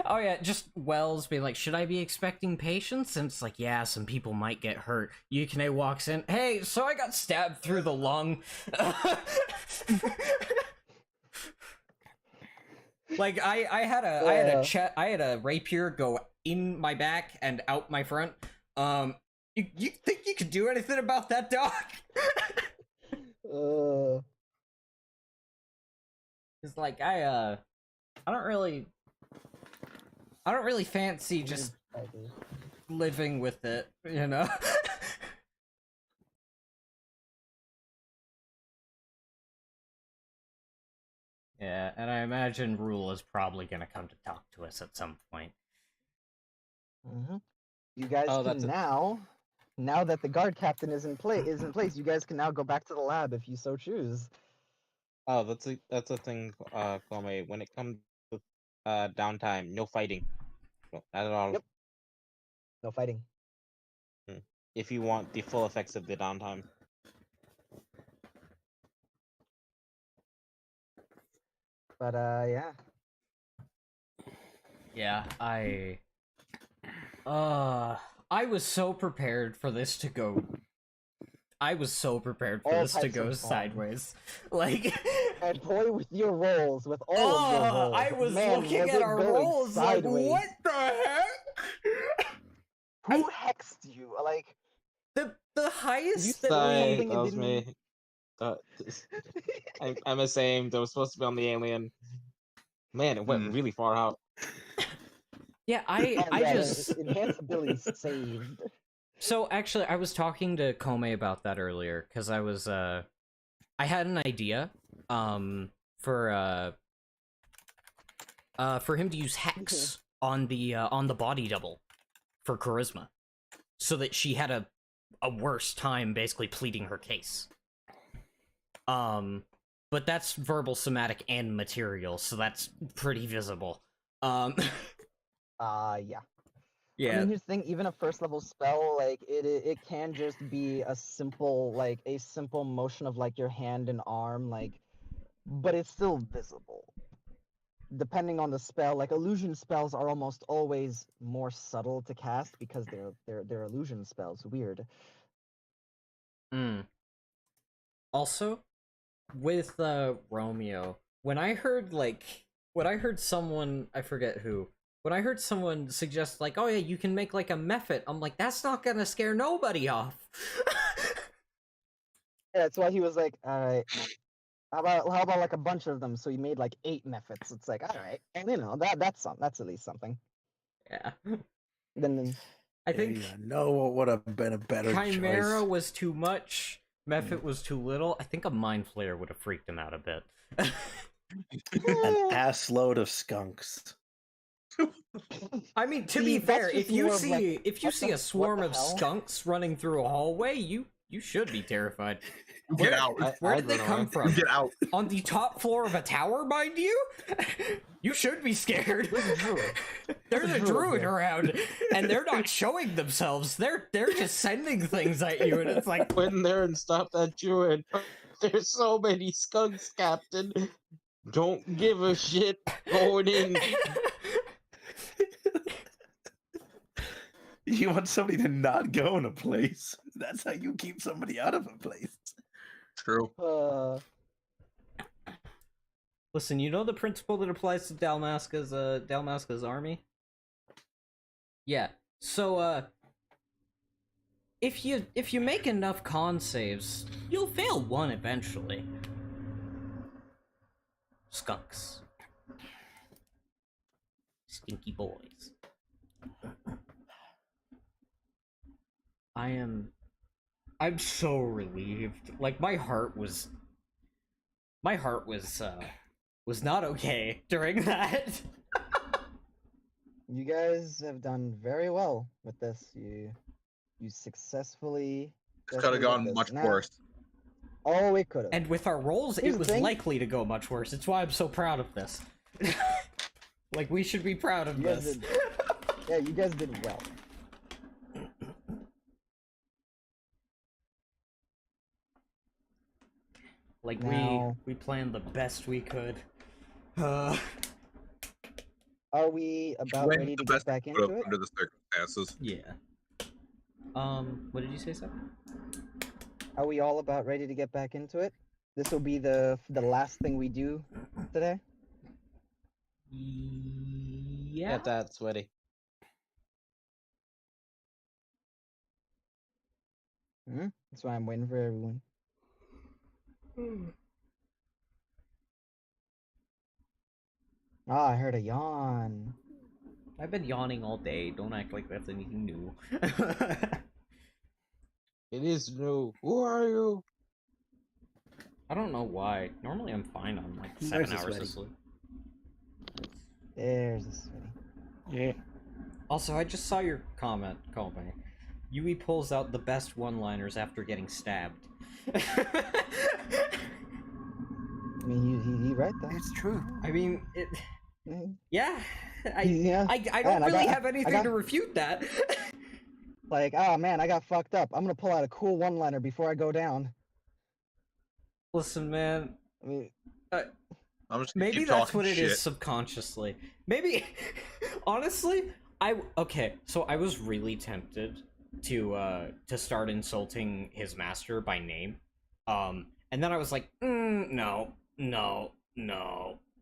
Oh yeah, just Wells being like, should I be expecting patients? And it's like, yeah, some people might get hurt. Yukine walks in, hey, so I got stabbed through the lung. Like, I had a rapier go in my back and out my front. You think you could do anything about that, Doc? It's like, I don't really fancy just living with it, you know? Yeah, and I imagine Rule is probably gonna come to talk to us at some point. You guys can now that the guard captain is in place, you guys can now go back to the lab if you so choose. Oh, that's a thing, Kwame. When it comes to downtime, no fighting. No, not at all. Yep. No fighting. If you want the full effects of the downtime. But yeah. Yeah, I was so prepared for this to go. I was so prepared for All this to types go of fun. sideways. Like, And boy, with your rolls, with all of your rolls, I was man, looking was at it our going rolls like, sideways. what the heck? Who hexed you? Like, The highest Sorry, something that and was didn't- me. I'm ashamed. I was supposed to be on the alien. Man, it went really far out. Yeah, I yeah, just enhanced abilities saved. So actually, I was talking to Kome about that earlier because I had an idea, for him to use Hex on the body double for charisma, so that she had a worse time basically pleading her case. But that's verbal, somatic, and material, so that's pretty visible. Yeah. Yeah. I mean, here's the thing, even a first level spell, like, it can just be a simple motion of, like, your hand and arm, like, but it's still visible. Depending on the spell, like, illusion spells are almost always more subtle to cast because they're illusion spells. Weird. Also, with Romeo, when I heard someone, I forget who, when I heard someone suggest, like, oh yeah, you can make, like, a mephit, I'm like, that's not gonna scare nobody off. Yeah, that's why he was like, alright, how about like a bunch of them, so he made, like, 8 mephits. It's like, alright, and you know, that's at least something. Yeah. Then I think no, what would have been a better Chimera choice. was too much, mephit was too little. I think a Mind Flayer would have freaked him out a bit. An ass load of skunks. I mean, to See, be fair, that's if just you more of, like, see what a the swarm of hell? skunks running through a hallway, you should be terrified. Get out. Where did they come from? Get out. On the top floor of a tower, mind you? You should be scared. There's a druid around, and they're not showing themselves. They're just sending things at you, and it's like, Went in there and stopped that druid. There's so many skunks, Captain. Don't give a shit. Going in. You want somebody to not go in a place. That's how you keep somebody out of a place. True. listen, you know the principle that applies to Dalmasca's army? Yeah. So if you make enough con saves, you'll fail one eventually. Skunks. Stinky boys. I'm so relieved. Like my heart was not okay during that. You guys have done very well with this. You successfully. It could have gone much worse. Oh, it could have. And with our rolls, Here's it the was thing. likely to go much worse. It's why I'm so proud of this. Like, we should be proud of You guys this. did, yeah, you guys did well. Like, Now- we planned the best we could. Are we about Went ready the to get best back we into could it? under the circumstances. Yeah. What did you say, Sam? Are we all about ready to get back into it? This will be the last thing we do today. Yeah. Get that, sweaty. That's why I'm waiting for everyone. Ah, I heard a yawn. I've been yawning all day. Don't act like that's anything new. It is new. Who are you? I don't know why. Normally I'm fine on like Where's 7 the hours sweaty? of sleep. There's the sweaty. Yeah. Also, I just saw your comment, Colby. Yui pulls out the best one-liners after getting stabbed. I mean, he right there. It's true. I mean, it. Yeah. Yeah. I Man, don't I really got- have anything got- to refute that. Like, oh man, I got fucked up. I'm gonna pull out a cool one-liner before I go down. Listen, man. I mean, I'm just gonna Maybe keep that's talking what it shit. is subconsciously. Maybe, honestly, okay. So I was really tempted to start insulting his master by name, and then I was like, no,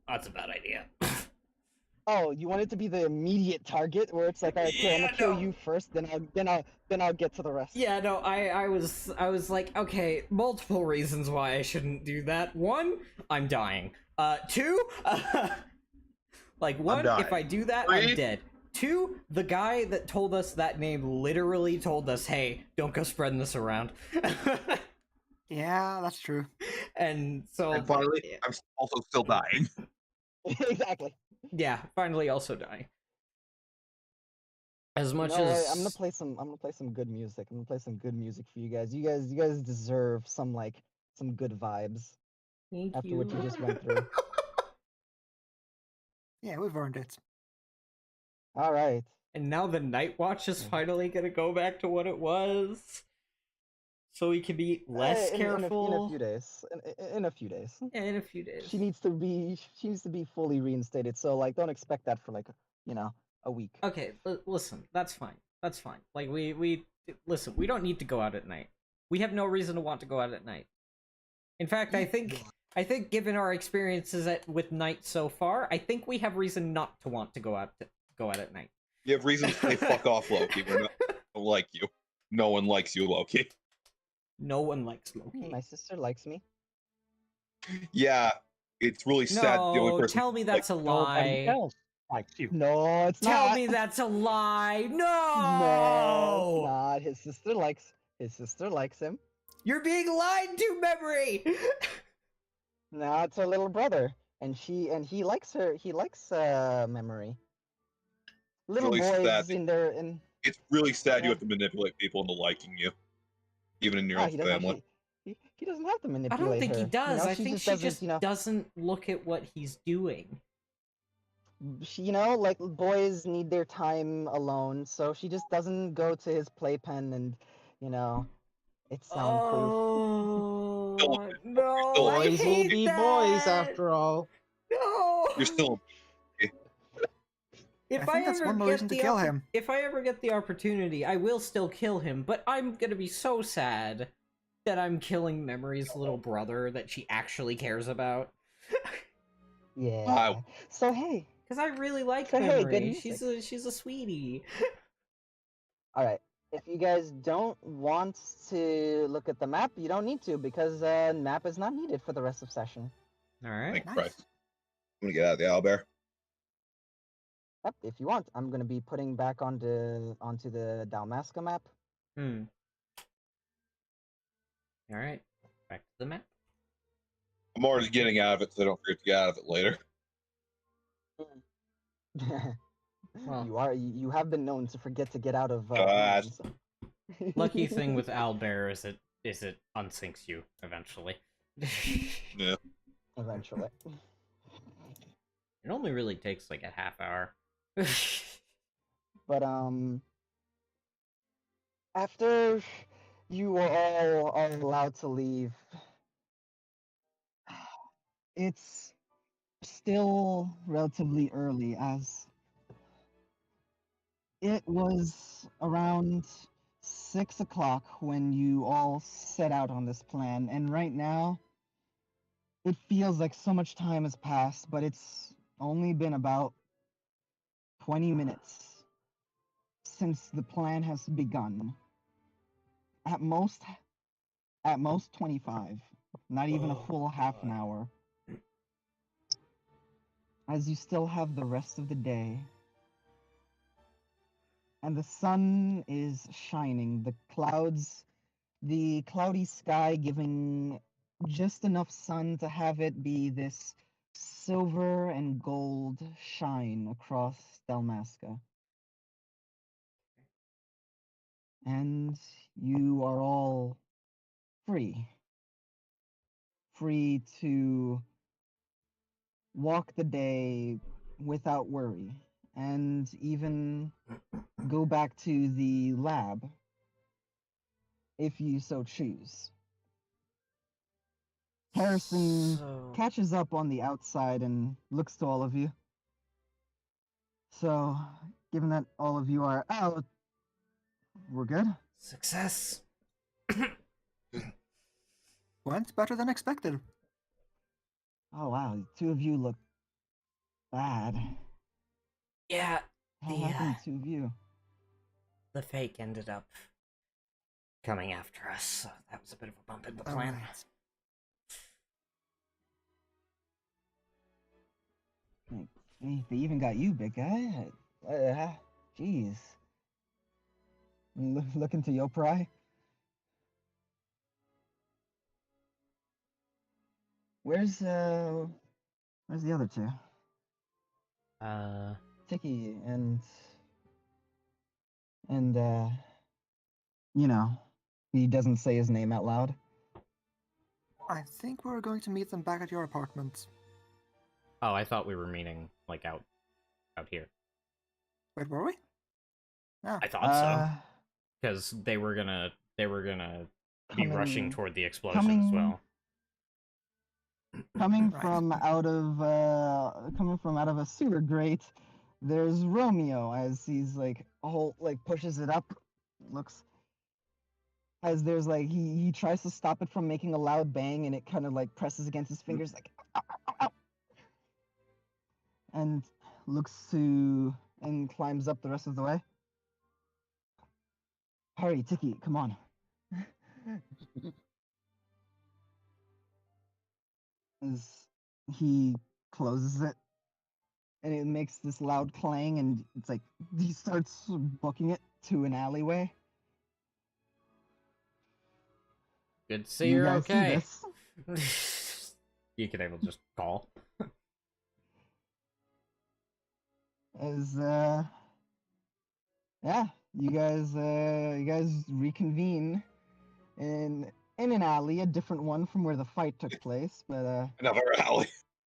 that's a bad idea. oh, you want it to be the immediate target where it's like, all right, cool, I'm Yeah, gonna kill no. you first, then I'll get to the rest. Yeah, no, I was like, okay, multiple reasons why I shouldn't do that. One, I'm dying. Two, like one, dying. if I do that, I'm Three. dead. Two, the guy that told us that name literally told us, hey, don't go spreading this around. Yeah, that's true. And so, And finally, I'm also still dying. Exactly. yeah, finally also dying. As much You know what? as I'm gonna play some good music. I'm gonna play some good music for you guys. You guys deserve some good vibes Thank after what you just went through. Yeah, we've earned it. All right. And now the Night Watch is finally gonna go back to what it was, so we can be less In careful. a few days. In a few days. Yeah, in a few days. She needs to be fully reinstated. So like, don't expect that for like a week. Okay, listen, that's fine. That's fine. Like we listen, we don't need to go out at night. We have no reason to want to go out at night. In fact, I think given our experiences with night so far, I think we have reason not to want to go out at night. You have reasons to say fuck off, Loki. We're not don't like you. No one likes you, Loki. No one likes Loki. My sister likes me. Yeah, it's really sad. The only No, person tell me that's a Nobody lie. else likes you. No, it's Tell not. me that's a lie. No, it's No. not. His sister likes him. You're being lied to, Memory. No, it's her little brother, and he likes her. He likes Memory. Little really boys sad. It's really sad you Yeah. have to manipulate people into liking you, even in your own he doesn't. family. He doesn't have to I manipulate don't think he her, does. I she think just she doesn't, just doesn't look at what he's doing. like boys need their time alone, so she just doesn't go to his playpen and it's soundproof. Oh no! Still- I Boys will hate be that! boys after all. No. You're still If I think that's one more reason to kill him. If I ever get the opportunity, I will still kill him. But I'm gonna be so sad that I'm killing Memory's little brother that she actually cares about. Yeah. Wow. So hey, Because I really like So, hey, good Memory. music. She's a sweetie. all right. If you guys don't want to look at the map, you don't need to because map is not needed for the rest of session. All right. Thank Nice. Christ. I'm gonna get out of the owlbear. Yep, if you want, I'm gonna be putting back onto the Dalmasca map. Hmm. All right. Back to the map. I'm already getting out of it, so I don't forget to get out of it later. Well, you have been known to forget to get out of God. homes. lucky thing with owlbear is it unsinks you eventually. Yeah. Eventually. It only really takes like a half hour. But after you all are allowed to leave, it's still relatively early as it was around 6 o'clock when you all set out on this plan, and right now it feels like so much time has passed, but it's only been about 20 minutes since the plan has begun. At most 25, not even a full half an hour. As you still have the rest of the day. And the sun is shining. The cloudy sky giving just enough sun to have it be this silver and gold shine across Dalmasca. And you are all free. Free to walk the day without worry, and even go back to the lab if you so choose. Harrison catches up on the outside and looks to all of you. So, given that all of you are out, we're good? Success. Went better than expected. Oh wow, the two of you look bad. Yeah, How happened to the two of you? the fake ended up coming after us, so that was a bit of a bump in the plan. Alright. They even got you, big guy. Jeez. Look into your pry. Where's the other two? Tiki and you know, he doesn't say his name out loud. I think we're going to meet them back at your apartment. Oh, I thought we were meeting like out here. Wait, were we? I thought so, because they were gonna be rushing toward the explosion as well. Coming Right. from out of a sewer grate, there's Romeo as he's like pushes it up, looks as there's like he tries to stop it from making a loud bang, and it kind of like presses against his fingers like ow, ow, ow, and looks to and climbs up the rest of the way. Hurry, Tiki, come on. As he closes it, and it makes this loud clang, and it's like he starts booking it to an alleyway. Good to see You you're guys see okay. this? You can able to just call. As yeah, you guys reconvene in an alley, a different one from where the fight took place, but Another alley.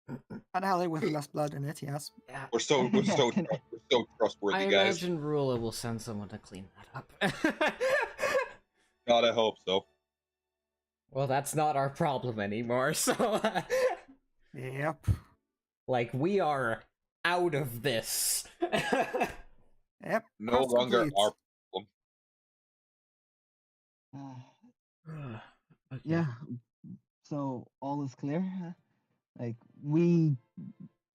An alley with less blood in it, yes. Yeah. We're so trustworthy, I guys. imagine Rula will send someone to clean that up. God, I hope so. Well, that's not our problem anymore, so... Yep. Like, we are out of this. Yep. No quest longer complete. our problem. yeah. So all is clear. Like we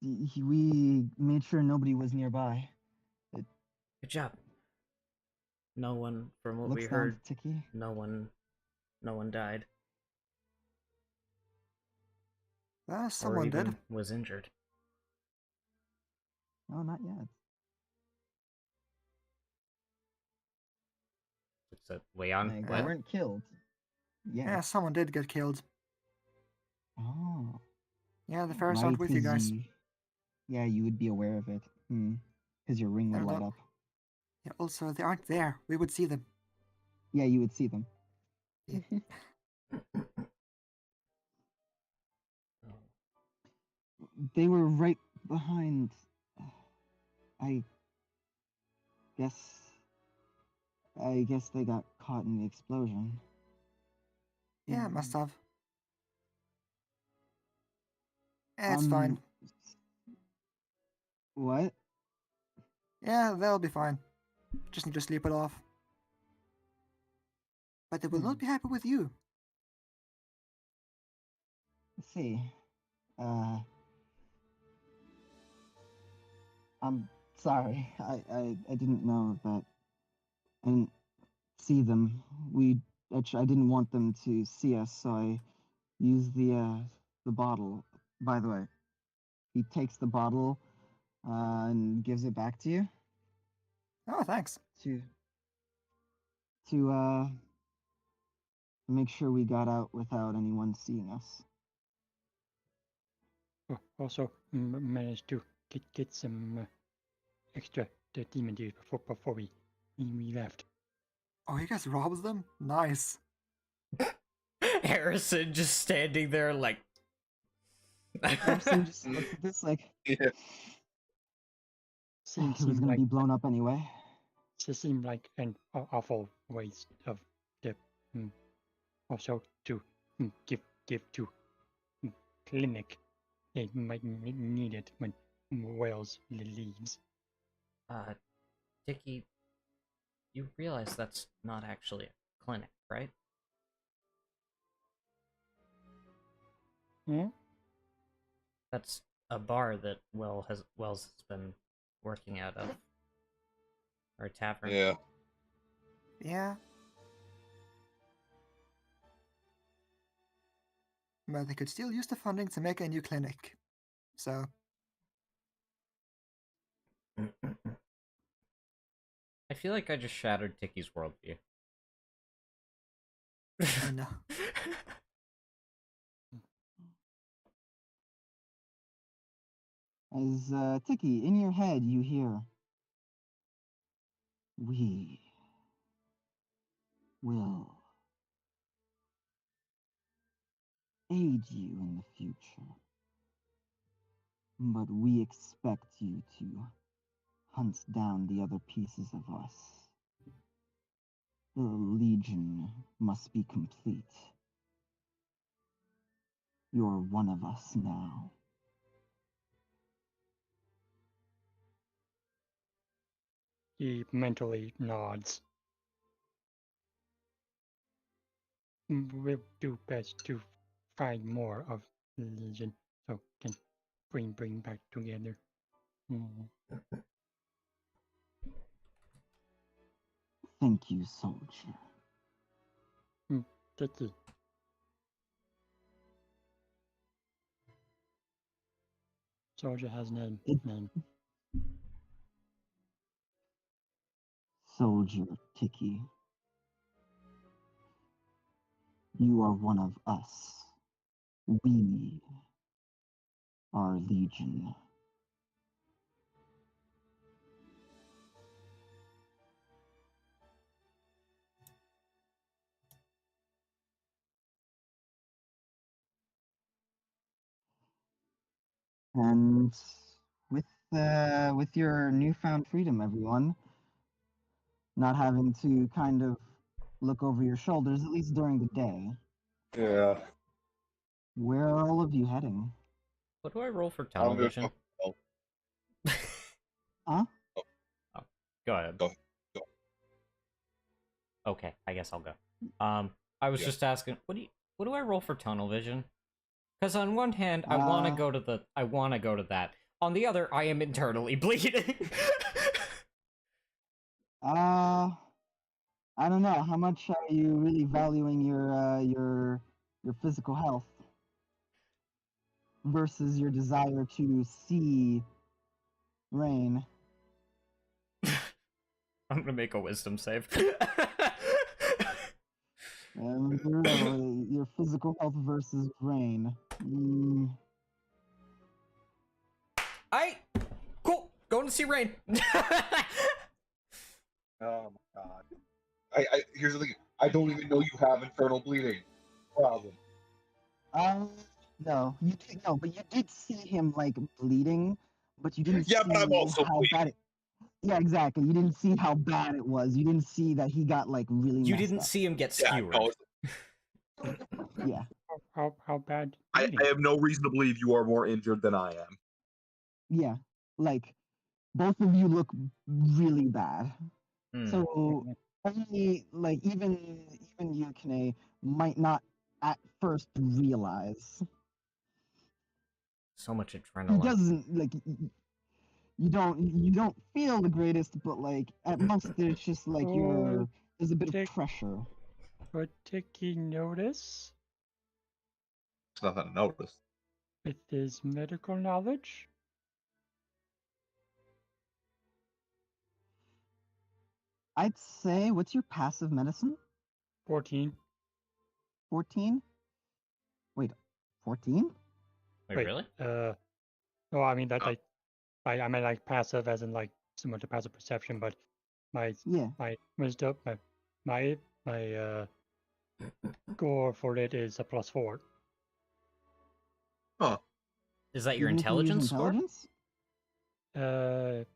made sure nobody was nearby. Good job. No one, from what we Looks down heard, to Tiki. no one died or Someone even did. was injured. No, not yet. It's a way on. Like, they What? weren't killed. Yeah, someone did get killed. Oh. Yeah, the ferrets aren't with you guys. Yeah, you would be aware of it. Because your ring would They're light not- up. Yeah, also, they aren't there. We would see them. Yeah, you would see them. They were right behind. I guess they got caught in the explosion. Yeah, must have. It's fine. What? Yeah, they'll be fine. Just need to sleep it off. But they will not be happy with you. Let's see. I'm sorry. I didn't know that. I didn't see them. I didn't want them to see us, so I used the bottle. By the way, he takes the bottle and gives it back to you. Oh, thanks. To make sure we got out without anyone seeing us. Also, managed to get some extra demon juice before we left. Oh, you guys robbed them? Nice. Harrison just standing there like. Harrison just looks at this like. Yeah. It was gonna be blown up anyway. It seemed like an awful waste of the also to give to clinic. They might need it when Wales leaves. Tiki, you realize that's not actually a clinic, right? Hmm? That's a bar that Wells has been working out of. Or a tavern. Yeah. Yeah. But they could still use the funding to make a new clinic. So. I feel like I just shattered Tiki's worldview. I know. As Tiki, in your head, you hear, "We will aid you in the future, but we expect you to hunt down the other pieces of us. The Legion must be complete. You're one of us now." He mentally nods. We'll do best to find more of the Legion so can bring back together. Thank you, soldier. Tiki. Soldier has no name. Soldier Tiki. You are one of us. We are Legion. And with your newfound freedom, everyone, not having to kind of look over your shoulders, at least during the day, Yeah. where are all of you heading? What do I roll for tunnel vision? Huh? Oh, go ahead. Go. Okay, I guess I'll go. I was just asking, what do I roll for tunnel vision? Because on one hand, I want to go to that. On the other, I am internally bleeding. I don't know. How much are you really valuing your physical health versus your desire to see rain? I'm gonna make a wisdom save. Your physical health versus rain. Cool. Going to see rain. Oh my god. Here's the thing. I don't even know you have internal bleeding. Problem. No, but you did see him like bleeding, but you didn't Yeah, see but I'm also how bleeding. bad it. Yeah, exactly. You didn't see how bad it was. You didn't see that he got like really. You messed didn't up. see him get Yeah, skewered. no, Yeah. How bad? I bleeding? have no reason to believe you are more injured than I am. Yeah. Like both of you look really bad. So only like even you, Kane, might not at first realize. So much He adrenaline. doesn't like. You don't feel the greatest, but like at most there's just like there's a bit of pressure. Would Tiki notice It's nothing to notice. with his medical knowledge? I'd say, what's your passive medicine? 14. 14? Wait, 14? Wait, really? No, I mean that I mean like passive as in like similar to passive perception, but my wisdom, my score for it is a +4. Huh. Is that your Even if you use intelligence score? intelligence?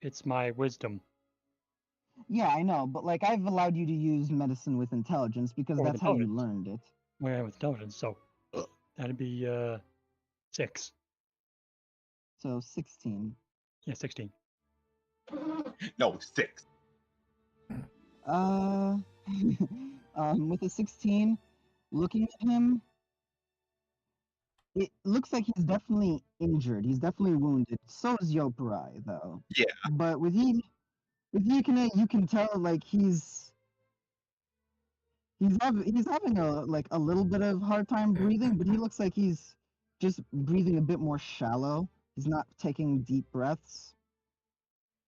It's my wisdom. Yeah, I know, but like I've allowed you to use medicine with intelligence because Or that's how you intelligence. learned it. Well, with intelligence, so that'd be 6. So 16. Yeah, 16. No, 6. With a 16, looking at him, it looks like he's definitely injured. He's definitely wounded. So is Yoparai, though. Yeah. But with Yukine, you can tell like he's having a little bit of hard time breathing, but he looks like he's just breathing a bit more shallow. He's not taking deep breaths.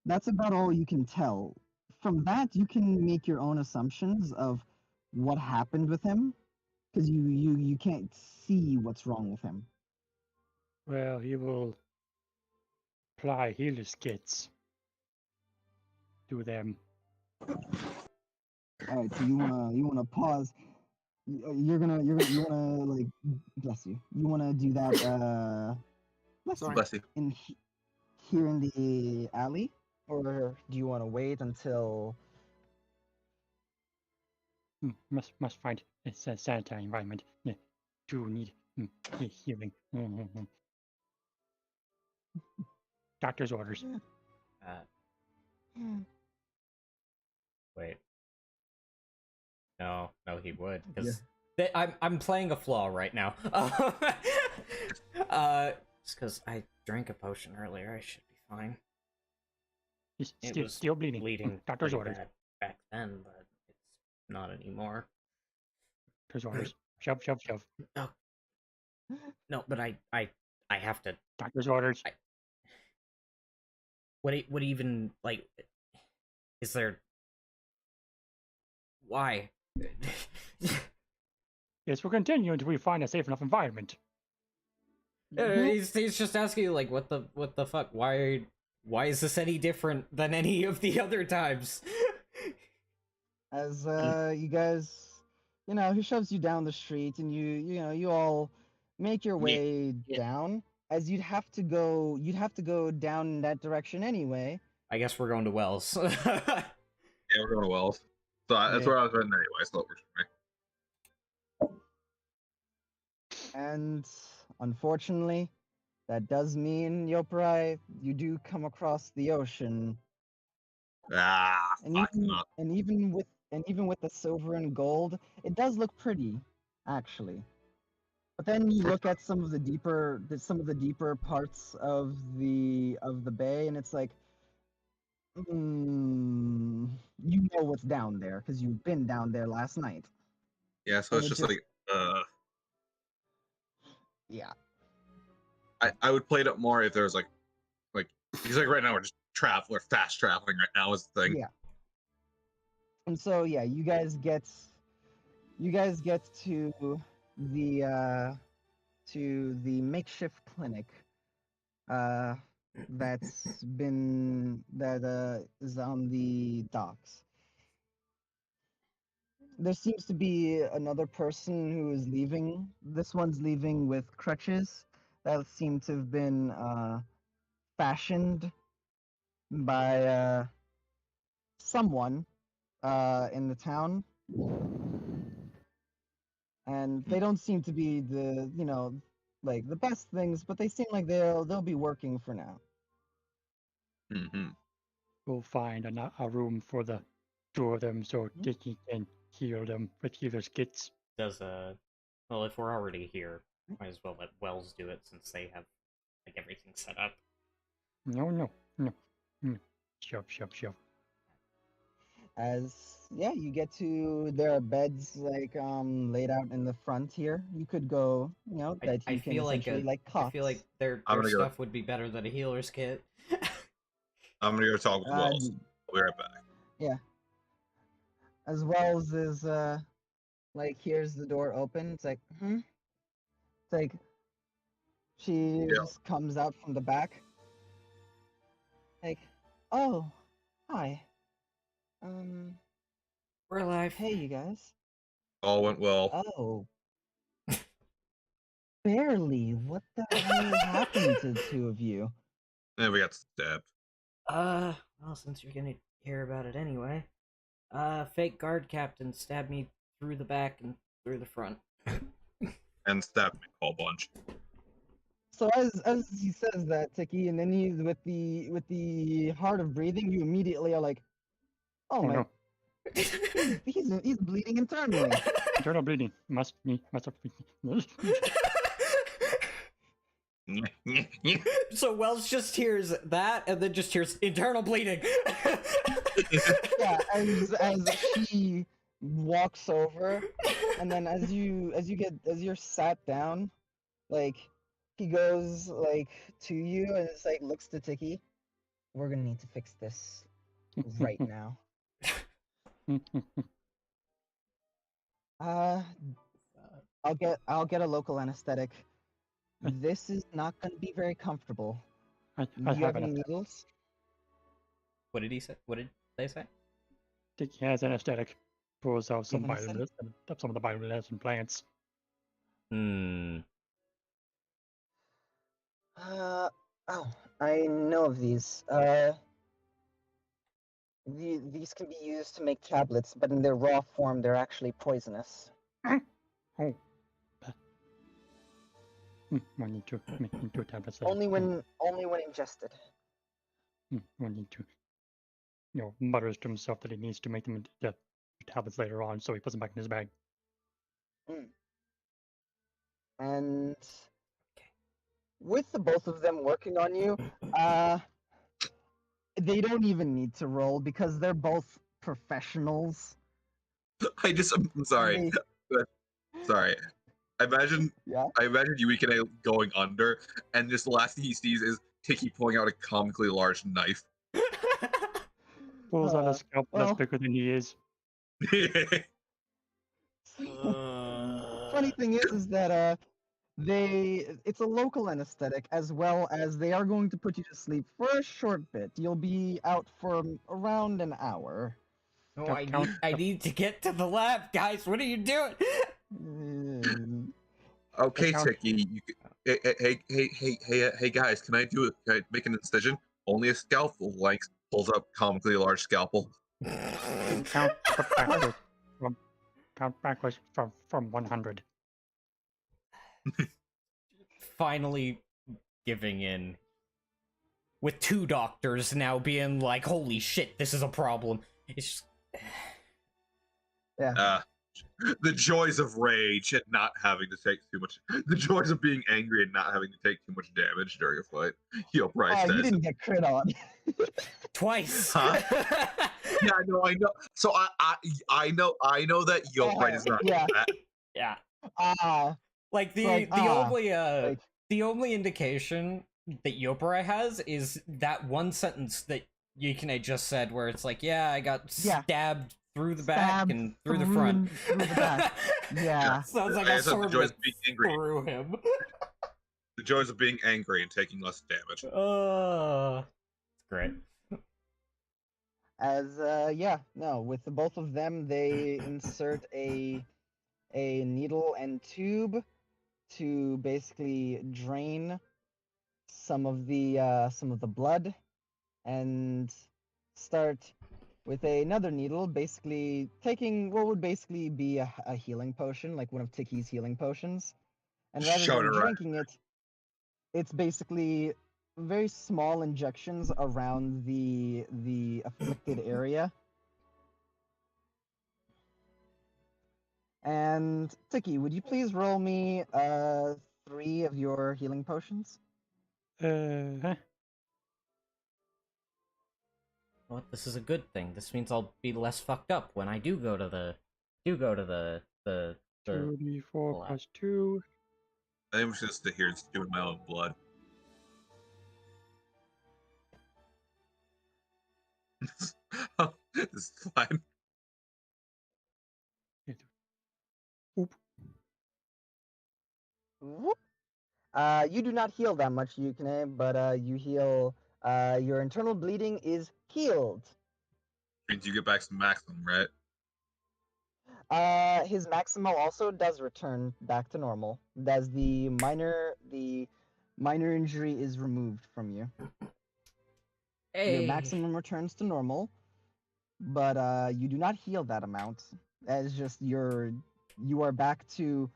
That's about all you can tell. From that, you can make your own assumptions of what happened with him, because you can't see what's wrong with him. Well, he will apply healer's kits to them. All right, so you wanna pause. You wanna like bless you. You wanna do that Bless you. Here in the alley, or do you want to wait until? Must find a sanitary environment to need healing. Doctor's orders. Wait. No, he would because I'm playing a flaw right now. Just because I drank a potion earlier, I should be fine. It was still bleeding. Doctor's pretty orders. bad back then, but it's not anymore. Doctor's orders. Shove. Oh. No, but I have to. Doctor's orders. What even like? Is there? Why? Yes, we'll continue until we find a safe enough environment. He's just asking like, what the fuck? Why is this any different than any of the other times? As you guys, he shoves you down the street, and you all make your way down. As you'd have to go down in that direction anyway. I guess we're going to Wells. Yeah, we're going to Wells. So that's where I was heading anyway, so it works for me. And unfortunately, that does mean, Yoparai, you do come across the ocean. And even with the silver and gold, it does look pretty, actually. But then you look at some of the deeper parts of the bay, and it's like You know what's down there because you've been down there last night. Yeah, so And it's it just like yeah. I would play it up more if there was like because like right now we're just fast traveling right now is the thing. Yeah. And so yeah, you guys get to the makeshift clinic that is on the docks. There seems to be another person who is leaving. This one's leaving with crutches that seem to have been fashioned by someone in the town. And they don't seem to be the like the best things, but they seem like they'll be working for now. Mm-hmm. We'll find a room for the two of them so Dicky can heal them with healer's kits. Does well, if we're already here, might as well let Wells do it since they have like everything set up. No. Shove. As you get to there are beds like laid out in the front here. You could go, that you can essentially like cots. I feel like their stuff would be better than a healer's kit. I'm gonna go talk with Wells. I'll be right back. Yeah. As Wells is like hears the door open. It's like, It's like she just comes out from the back. Like, oh, hi. We're alive. Hey, you guys. All went well. Oh. Barely. What the hell happened to the two of you? And we got stabbed. Well, since you're gonna hear about it anyway, fake guard captain stabbed me through the back and through the front. And stabbed me a whole bunch. So as he says that, Tiki, and then he's with the heart of breathing, you immediately are like, oh my, no. he's bleeding internally. Internal bleeding must have. So Wells just hears that and then just hears internal bleeding. Yeah, as she walks over, and then as you're sat down, like he goes like to you and it's like looks to Tiki. We're gonna need to fix this right now. I'll get a local anesthetic. This is not going to be very comfortable. I Do you have any an needles? What did he say? What did they say? Dicky has anesthetic. Pulls out some Anesthetic? some of the bioluminescent plants. Oh, I know of these. These can be used to make tablets, but in their raw form, they're actually poisonous. Oh. One need to make into tablets. Only when ingested. One need to, mutters to himself that he needs to make them into tablets later on, so he puts them back in his bag. And with the both of them working on you, they don't even need to roll because they're both professionals. I'm sorry. Sorry. I imagine Yuikine going under, and just the last thing he sees is Tiki pulling out a comically large knife. Pulls out a scalpel that's bigger than he is. Funny thing is that it's a local anesthetic, as well as they are going to put you to sleep for a short bit. You'll be out for around an hour. Oh, I need to get to the lab, guys. What are you doing? Okay, Tiki. Hey, guys. Can I make an incision? Only a scalpel. Like pulls up comically large scalpel. Count backwards from 100. Finally giving in. With two doctors now being like, holy shit, this is a problem. It's just... Yeah. The joys of rage and not having to take too much. The joys of being angry and not having to take too much damage during a fight. Yo, Bryce Oh, you says. didn't get crit on. Twice. Huh? Yeah, I know. So I know that Yo Bryce is not yeah. that. Yeah. Like the only indication that Yoparai has is that one sentence that Yukine just said, where it's like, "Yeah, I got stabbed through the back and through the front." Through the back. Yeah. Sounds like I a said the sword joys went of being angry. through him. The joys of being angry and taking less damage. It's great. As with both of them, they insert a needle and tube to basically drain some of the blood, and start with another needle, basically taking what would basically be a healing potion, like one of Tiki's healing potions, and rather than drinking it, it's basically very small injections around the afflicted area. And Tiki, would you please roll me 3 of your healing potions? Well, this is a good thing. This means I'll be less fucked up when I do go to the 2d4 plus 2. I think I'm just sit here and stew in my own blood. This is fine. Whoop. You do not heal that much, Yukine, but you heal. Your internal bleeding is healed. Means you get back some maximum, right? His maximal also does return back to normal, as the minor injury is removed from you. Hey. Your maximum returns to normal, but you do not heal that amount. As just you are back to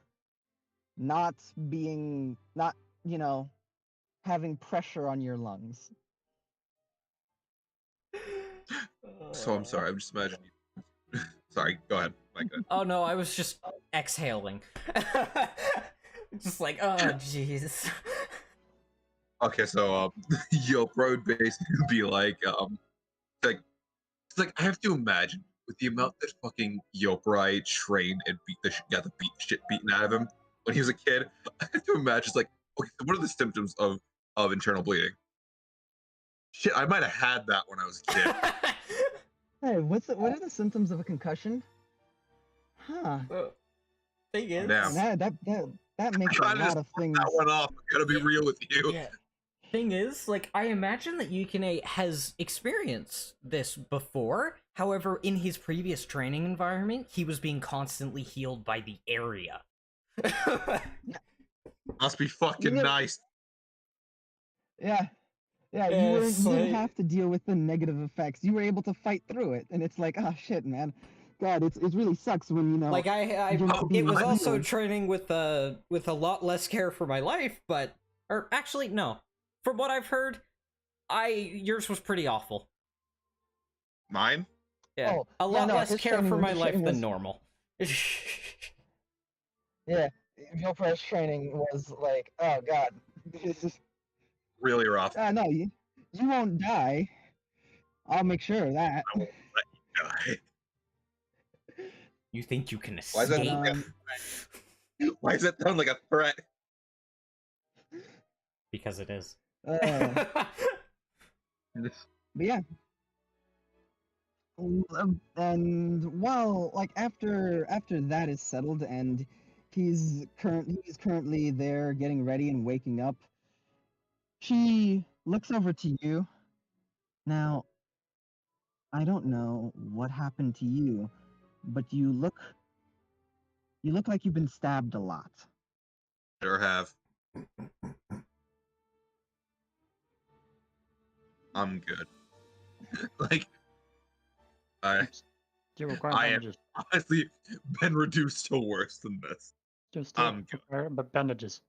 not having pressure on your lungs. So I'm sorry. I'm just imagining. Sorry. Go ahead. Oh no, I was just exhaling. Just like, oh jeez. Okay, so Yo Bro would basically be like, it's like I have to imagine with the amount that fucking Yoprite trained and got the shit beaten out of him when he was a kid. I have to imagine it's like, okay, so what are the symptoms of internal bleeding? Shit, I might have had that when I was a kid. Hey, what are the symptoms of a concussion? Huh. Thing is, that makes a lot of things. That one off. I gotta be real with you. Yeah. Thing is, like, I imagine that Yukine has experienced this before. However, in his previous training environment, he was being constantly healed by the area. Must be fucking nice. Yeah. Yeah, you didn't have to deal with the negative effects. You were able to fight through it, and it's like, oh shit, man. God, it really sucks when, you know. Like it was also training with a lot less care for my life, but actually no. From what I've heard, yours was pretty awful. Mine? Yeah, a lot less care for my life than normal. Yeah, your first training was like, oh god, this is really rough. No, you won't die. I'll make sure of that. I won't let you die. You think you can escape? Why does that sound like a threat? Because it is. But yeah. And while, like, after that is settled and he's currently there getting ready and waking up, she looks over to you. Now, I don't know what happened to you, but you look like you've been stabbed a lot. Sure have. I'm good. Like, I have honestly been reduced to worse than this. I'm good. But bandages.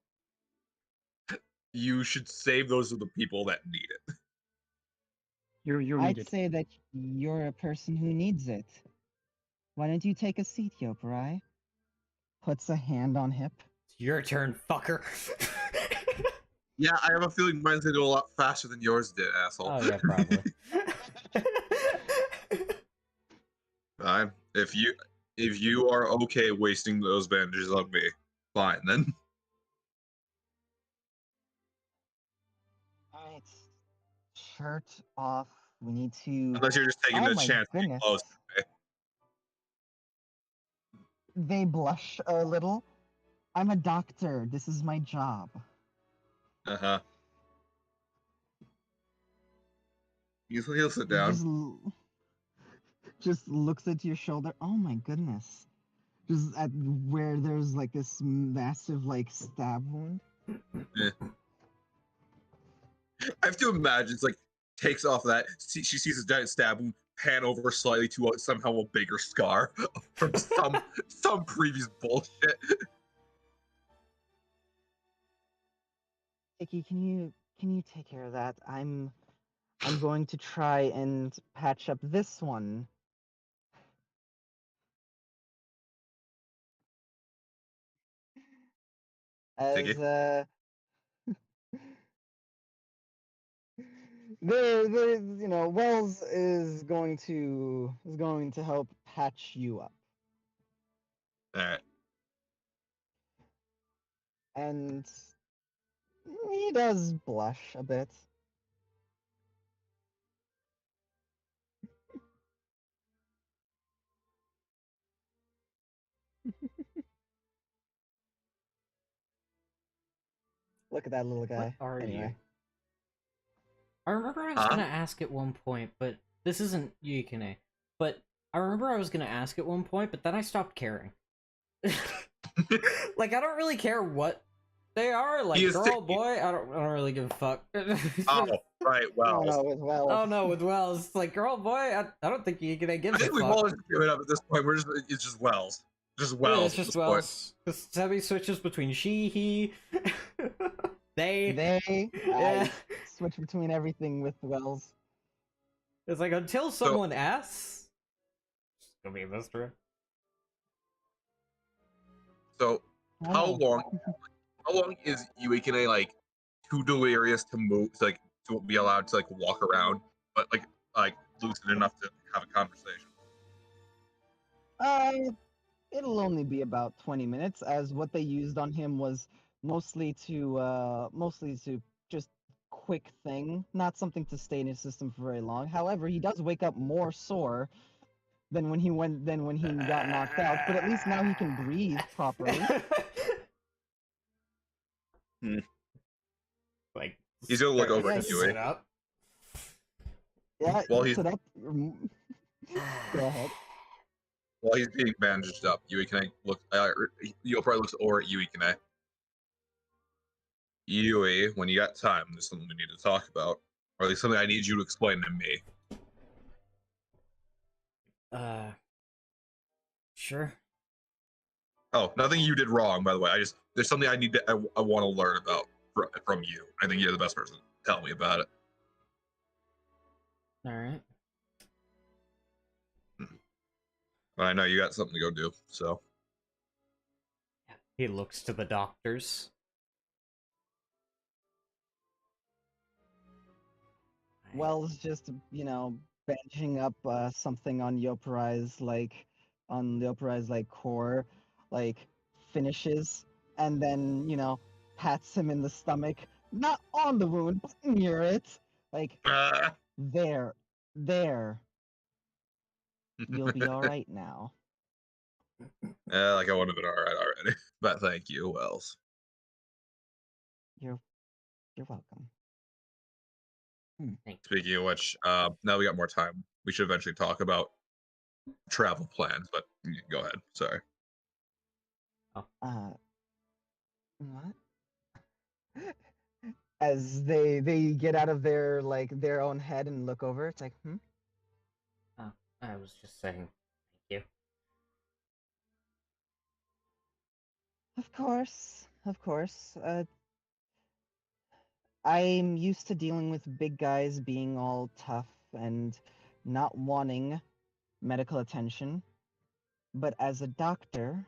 You should save those for the people that need it. You need I'd say that you're a person who needs it. Why don't you take a seat, Yoparai? Puts a hand on hip. It's your turn, fucker. Yeah, I have a feeling mine's gonna go a lot faster than yours did, asshole. Oh yeah, probably. Fine. If you are okay wasting those bandages on me, fine then. Alright. Shirt off. We need to. Unless you're just taking Oh the my chance to be goodness. close. They blush a little. I'm a doctor. This is my job. Uh-huh. He'll sit down. Just looks at your shoulder. Oh my goodness. Just at where there's like this massive like stab wound. Yeah. I have to imagine it's like takes off that she sees a giant stab wound, pan over slightly to somehow a bigger scar from some previous bullshit. Icky, can you take care of that? I'm going to try and patch up this one. Tiki? As there, you know, Wells is going to help patch you up, Alright. and he does blush a bit. Look at that little guy. What are anyway. you? I remember I was gonna ask at one point, but this isn't Yuikine. But I remember I was gonna ask at one point, but then I stopped caring. Like I don't really care what they are. Like girl, boy, I don't really give a fuck. Oh, right, Wells. Oh no, with Wells. Oh no, with Wells, it's like girl, boy, I don't think Yuikine gives I think a we've fuck. all just given up at this point. It's just Wells. Just Yeah, Wells. it's just Wells. Because Sebi switches between she, he, they. Yeah. I switch between everything with Wells. It's like until someone asks, it's gonna be a mystery. So how long is Yuikine like too delirious to move, to be allowed to like walk around, but like lucid enough to have a conversation? It'll only be about 20 minutes, as what they used on him was mostly to just quick thing, not something to stay in his system for very long. However, he does wake up more sore than when he got knocked out, but at least now he can breathe properly. Like he's gonna look over Yeah, at he Yui. sit up. Yeah, Well, you he's sit up. Go ahead. while he's being bandaged up. Yuikine look. You'll probably look over at Yuikine. Yui, when you got time, there's something we need to talk about, or at least something I need you to explain to me. Sure. Oh, nothing you did wrong, by the way. There's something I want to learn about from you. I think you're the best person to tell me about it. All right. But I know you got something to go do, so. He looks to the doctors. Wells just, benching up something on Yoparai's core, finishes, and then, pats him in the stomach, not on the wound, but near it. There. You'll be alright now. Yeah, I would have been alright already. But thank you, Wells. You're welcome. Speaking of which, now we got more time. We should eventually talk about travel plans, but you can go ahead. Sorry. What? As they get out of their own head and look over, it's like, Oh, I was just saying thank you. Of course. I'm used to dealing with big guys being all tough and not wanting medical attention. but as a doctor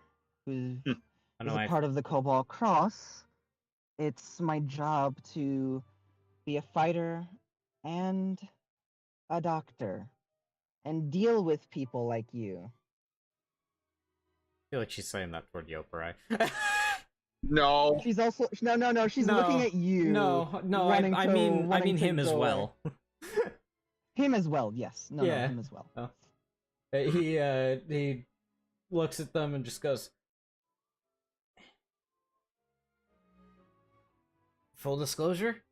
who Hmm. I is know a part of the Cobalt Cross, it's my job to be a fighter and a doctor and deal with people like you. feel like she's saying that toward Yoparai. No. She's also no. She's looking at you. No. wanting I to- mean wanting to him as go away. well. Him as well. Yes. No, Yeah. him as well. Oh. He looks at them and just goes, full disclosure,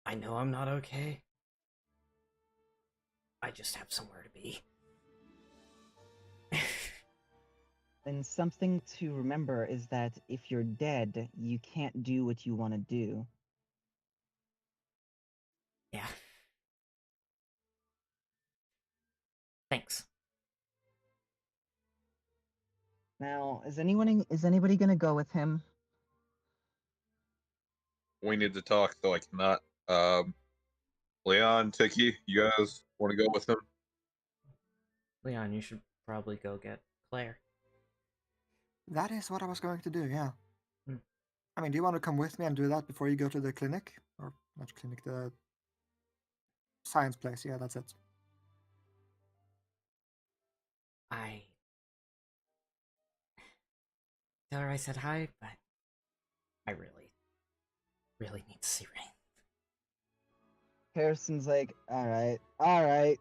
I know I'm not okay. I just have somewhere to be. And something to remember is that if you're dead, you can't do what you want to do. Yeah. Thanks. Now, is anybody gonna go with him? We need to talk, so I cannot. Leon, Tiki, you guys want to go with him? Leon, you should probably go get Claire. That is what I was going to do, yeah. Hmm. I mean, do you want to come with me and do that before you go to the clinic? Or not clinic, the science place, yeah, that's it. I tell her I said hi, but I really need to see Rain. Harrison's like, all right,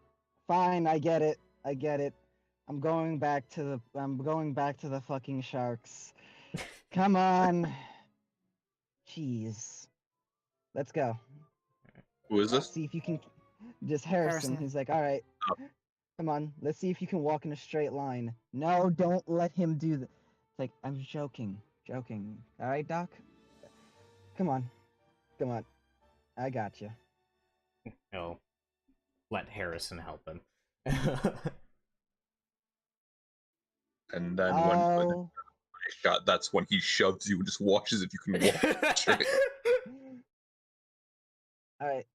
fine, I get it. I'm going back to the fucking sharks. Come on. Jeez. Let's go. Who is this? See if you can. Just Harrison. Harrison. He's like, all right. Come on, let's see if you can walk in a straight line. No, don't let him do that. It's like, I'm joking. All right, Doc? Come on. I got you. He'll let Harrison help him. And then when Oh, I shot, that's when he shoves you and just watches if you can walk straight. all right.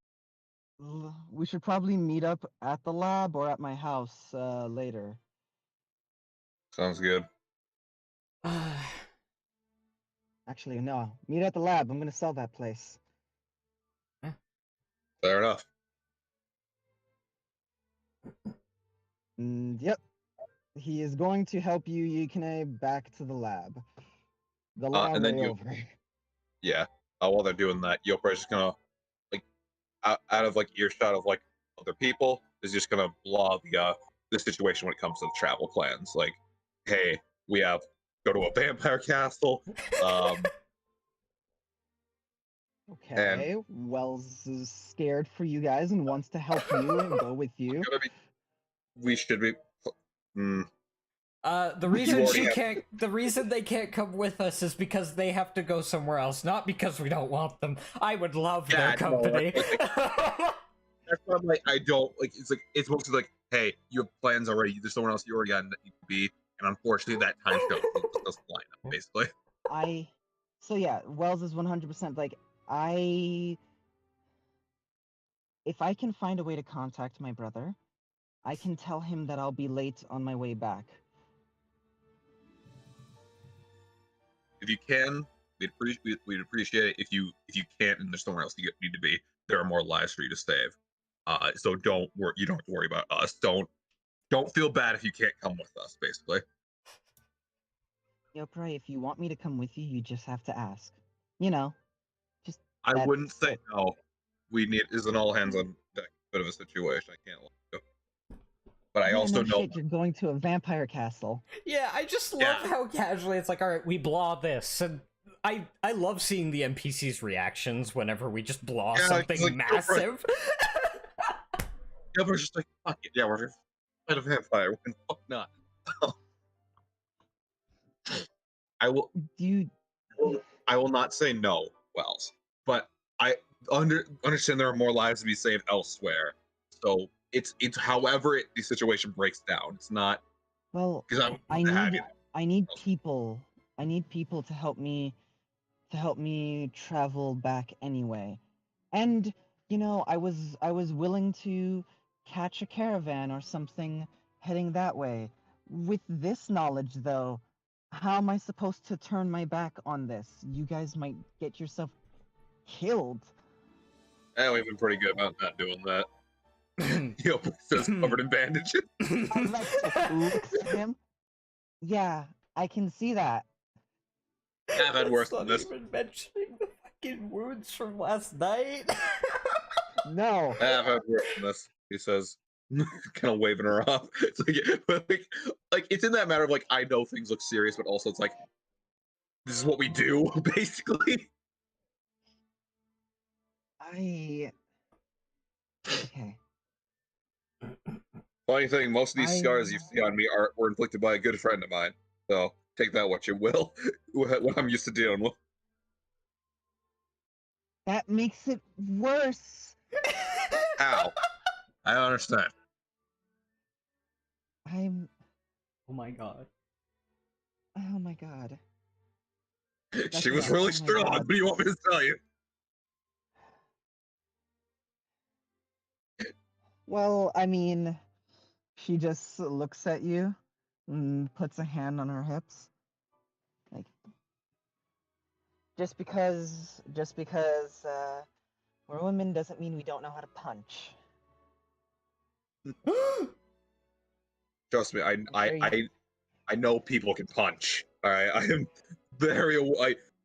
We should probably meet up at the lab or at my house later. Sounds good. Actually, no. Meet at the lab. I'm gonna sell that place. Fair enough. Yep. He is going to help you, Yukine, back to the lab. The lab and then way you- over. Yeah. While they're doing that, Yoprai's just gonna like out of like earshot of like other people is just gonna blah the situation when it comes to the travel plans. Like, hey, we have go to a vampire castle. Okay, Wells is scared for you guys and wants to help you and go with you. We should be. The reason already have- the reason they can't come with us is because they have to go somewhere else, not because we don't want them. I would love Yeah, their no, company. That's why I'm like, I don't like. It's mostly like, hey, you have plans already. There's someone else you already got that you can be, and unfortunately, that time show doesn't line up. Basically, So yeah, Wells is 100% like, if I can find a way to contact my brother, I can tell him that I'll be late on my way back. if you can, we'd appreciate it. If you can't, and there's somewhere else you need to be, there are more lives for you to save. So don't worry. You don't have to worry about us. Don't feel bad if you can't come with us. Basically, Yoprai, if you want me to come with you, you just have to ask. You know, just I that's wouldn't say it. no. We need is an all hands on deck bit of a situation. I can't lie to you. But I Yeah, also no know shit, you're going to a vampire castle. Yeah, I just love Yeah. how casually it's like, all right, we blah this, and I love seeing the NPCs' reactions whenever we just blah Yeah, something it's like, massive. Yeah, we're just like, fuck it. Yeah, we're just fight a vampire. When fuck not. I will not say no, Wells, but I understand there are more lives to be saved elsewhere. So it's however the situation breaks down. It's not Well, because I need people to help me travel back anyway. And you know, I was willing to catch a caravan or something heading that way. With this knowledge, though, how am I supposed to turn my back on this? You guys might get yourself killed. We've been pretty good about not doing that. Yopai's covered in bandages. Alex just looks at him. Yeah, I can see that. I've had worse than Not this. even mentioning the fucking wounds from last night. No. I've had worse than this, he says, kind of waving her off. It's like it's in that matter of like, I know things look serious, but also it's like, this is what we do, basically. Okay. Funny thing, most of these scars you see on me were inflicted by a good friend of mine. So take that what you will. What I'm used to dealing with. That makes it worse. How? I don't understand. I'm. Oh my god. Oh my god. She was enough. really Oh my strong. God. What do you want me to tell you? Well, I mean, she just looks at you and puts a hand on her hips. Like, just because we're women doesn't mean we don't know how to punch. Trust me, I know people can punch. All right, I am very.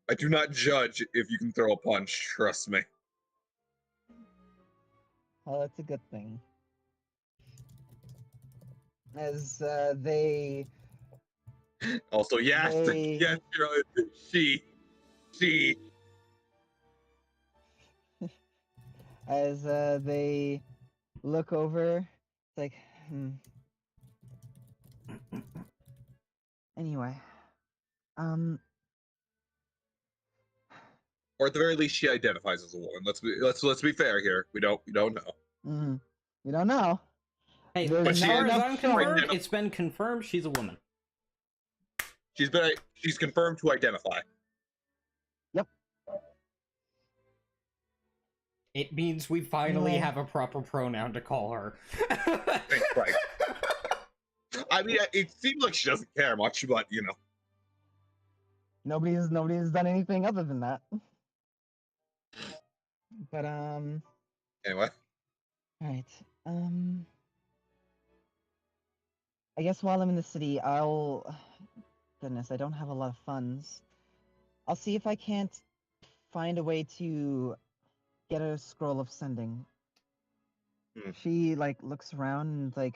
I do not judge if you can throw a punch. Trust me. Oh, that's a good thing. As they Also, yes, They- yes, you know, she. as they look over, it's like, Anyway, Or at the very least, she identifies as a woman. Let's be fair here. We don't know. you don't know. Hey, There's as not far as enough I'm showing. confirmed, it's been confirmed she's a woman. She's confirmed to identify. It means we finally Anyway. have a proper pronoun to call her. Right. I mean, it seems like she doesn't care much, but you know. Nobody's done anything other than that. But Anyway, alright. I guess while I'm in the city, goodness, I don't have a lot of funds. I'll see if I can't find a way to get a scroll of sending. She like looks around and like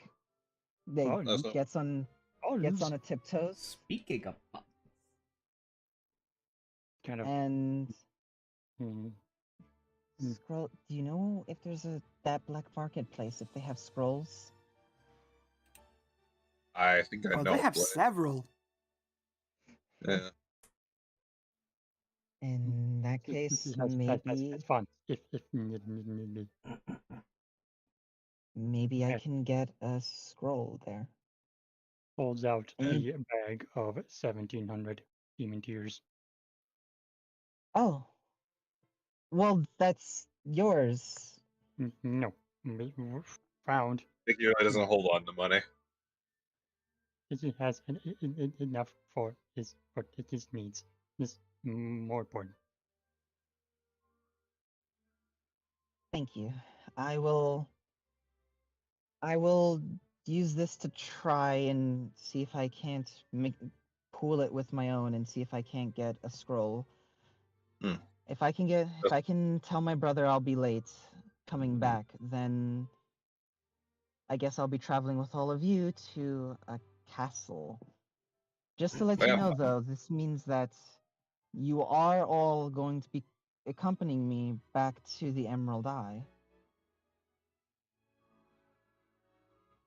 Oh, that's not- gets on her tiptoes Speaking of kind of. and Mm, scroll. Do you know if there's that black marketplace if they have scrolls? I think I Oh, know. they have but- several. Yeah. In that case, maybe that's fun. If maybe I Okay. can get a scroll there. holds out Mm. a bag of 1,700 demon tears. Oh, well, that's yours. No, found. I think he doesn't hold on to money. He has enough for his needs. This more important. Thank you. I will use this to try and see if I can't pool it with my own and see if I can't get a scroll. Hmm. If I can tell my brother I'll be late coming back, then I guess I'll be traveling with all of you to a castle. Just to let you Yeah. know though, this means that you are all going to be accompanying me back to the Emerald Eye.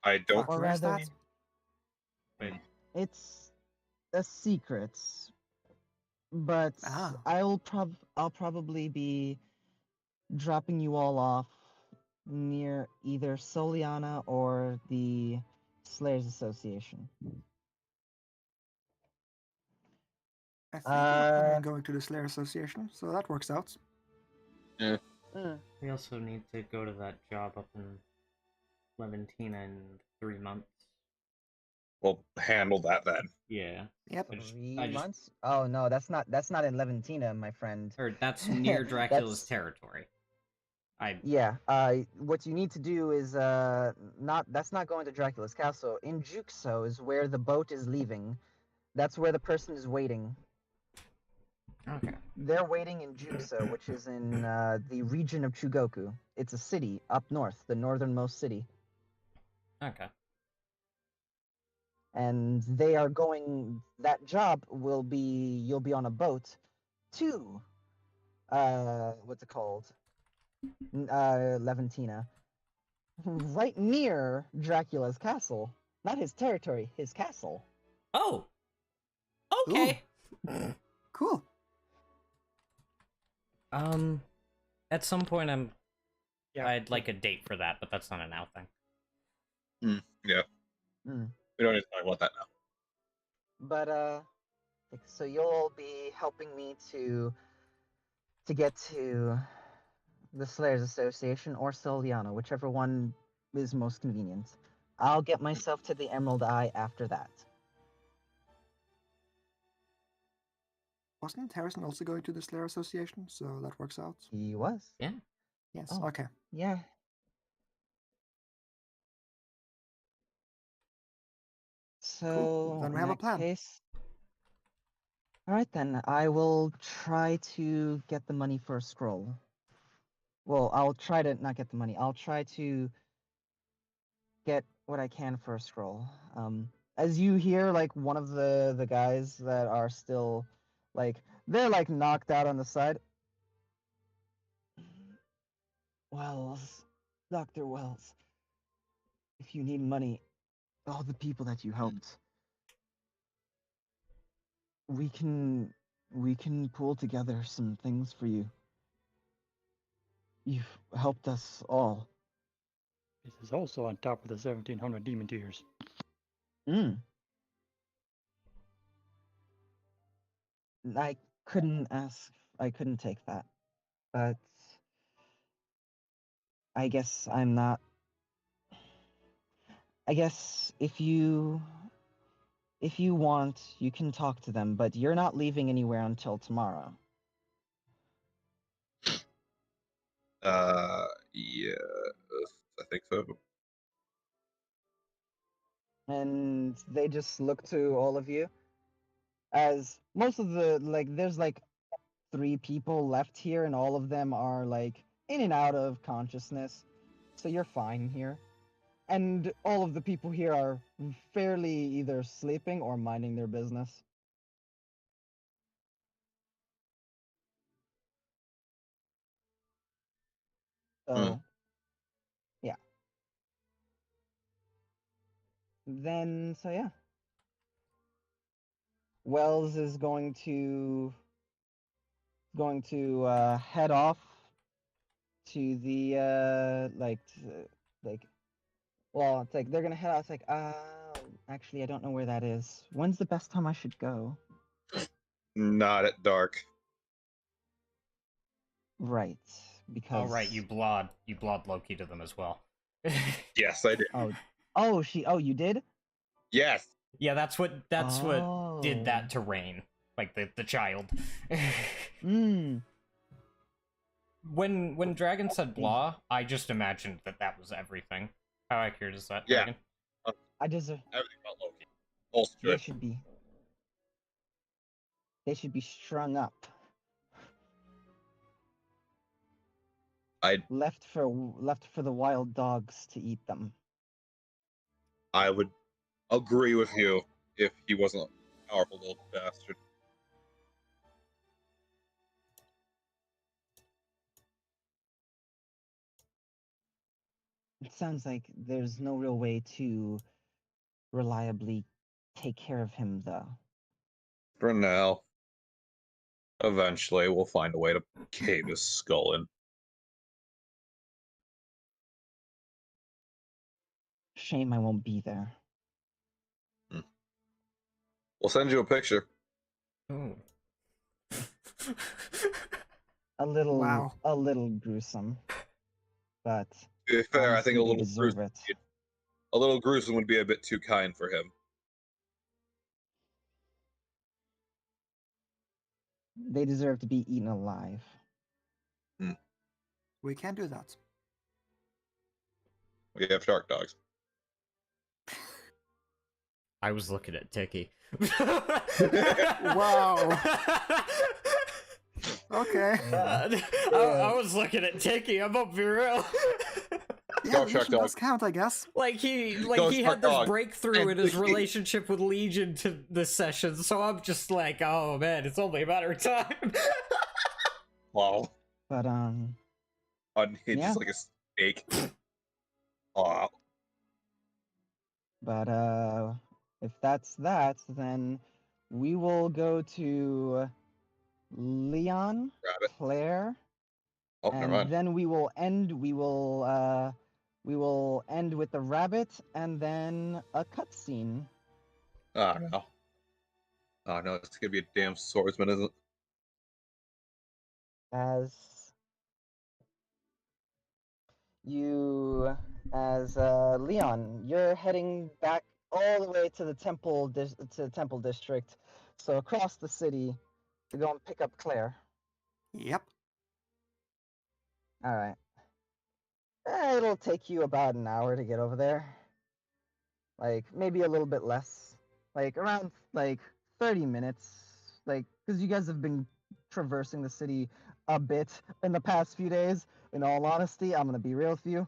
I don't. Or Where's rather, that? it's a secret. But Ah. I'll probably be dropping you all off near either Soliana or the Slayers Association. I think I'm planning on going to the Slayer Association, so that works out. We also need to go to that job up in Leventina in 3 months. We'll handle that then. Yeah. Yep. I just- 3 months? Oh no, that's not in Leventina, my friend. Or that's near Dracula's That's- territory. Yeah. What you need to do is that's not going to Dracula's castle. In Juxo is where the boat is leaving. That's where the person is waiting. Okay. They're waiting in Juxo, which is in the region of Chugoku. It's a city up north, the northernmost city. Okay. And they are going. That job will be. You'll be on a boat to. What's it called? Leventina. Right near Dracula's castle. Not his territory, his castle. Oh. Okay. Cool. At some point, Yeah. I'd like a date for that, but that's not a now thing. Yeah. Mm. We don't need to talk about that now. But so you'll be helping me to get to the Slayers Association or Soliano, whichever one is most convenient. I'll get myself to the Emerald Eye after that. Wasn't Harrison also going to the Slayer Association? So that works out. He was. Yeah. Yes. Oh. Okay. Yeah. So Then we in have a that plan. case, all right then. I will try to get the money for a scroll. Well, I'll try to not get the money. I'll try to get what I can for a scroll. As you hear, like one of the guys that are still, like they're like knocked out on the side. Wells, Dr. Wells, if you need money, all the people that you helped, we can pull together some things for you. You've helped us all. This is also on top of the 1,700 demon tears. I couldn't take that. But I guess I'm not. I guess if you want, you can talk to them, but you're not leaving anywhere until tomorrow. Yeah, I think so. And they just look to all of you. As most of the, like, there's like 3 people left here, and all of them are like in and out of consciousness. So you're fine here. And all of the people here are fairly either sleeping or minding their business. So, yeah. Then, so yeah. Wells is going to head off to the well, it's like they're gonna head out. It's like, actually, I don't know where that is. When's the best time I should go? Not at dark. Right, because. Oh right, you blod Loki to them as well. Yes, I did. Oh, you did? Yes. Yeah, that's what did Oh. that to Rain, like the child. When Dragon said blah, I just imagined that was everything. How accurate is that, Yeah. Dragon? I just. Everything about Loki. Whole They strip. should be. They should be strung up. Left for the wild dogs to eat them. I would agree with you if he wasn't a powerful little bastard. It sounds like there's no real way to reliably take care of him, though. For now. Eventually, we'll find a way to cave his skull in. Shame I won't be there. We'll send you a picture. Oh. A little, Wow. a little gruesome, but To be fair, I honestly, think they deserve it. a little gruesome would be a bit too kind for him. They deserve to be eaten alive. We can do that. We have shark dogs. I was looking at Tiki. Wow. Okay. I was looking at Tiki. I'm gonna be real. Yeah, Shark Legion dog. does count, I guess. He Go had Shark this Dog. breakthrough in And his Tiki. relationship with Legion to this session, so I'm just like, oh man, it's only a matter of time. Wow. But Unhinged Yeah. like a snake. Wow. but if that's that, then we will go to Leon, Rabbit. Claire, Oh, never and mind. then we will end. We will end with the rabbit, and then a cutscene. Oh no. Oh no, it's gonna be a damn swordsman, isn't it? As you, as Leon, you're heading back all the way to the temple district, so across the city to go and pick up Claire. Yep. All right. It'll take you about an hour to get over there. Like maybe a little bit less. Like around 30 minutes. Like because you guys have been traversing the city a bit in the past few days. In all honesty, I'm gonna be real with you.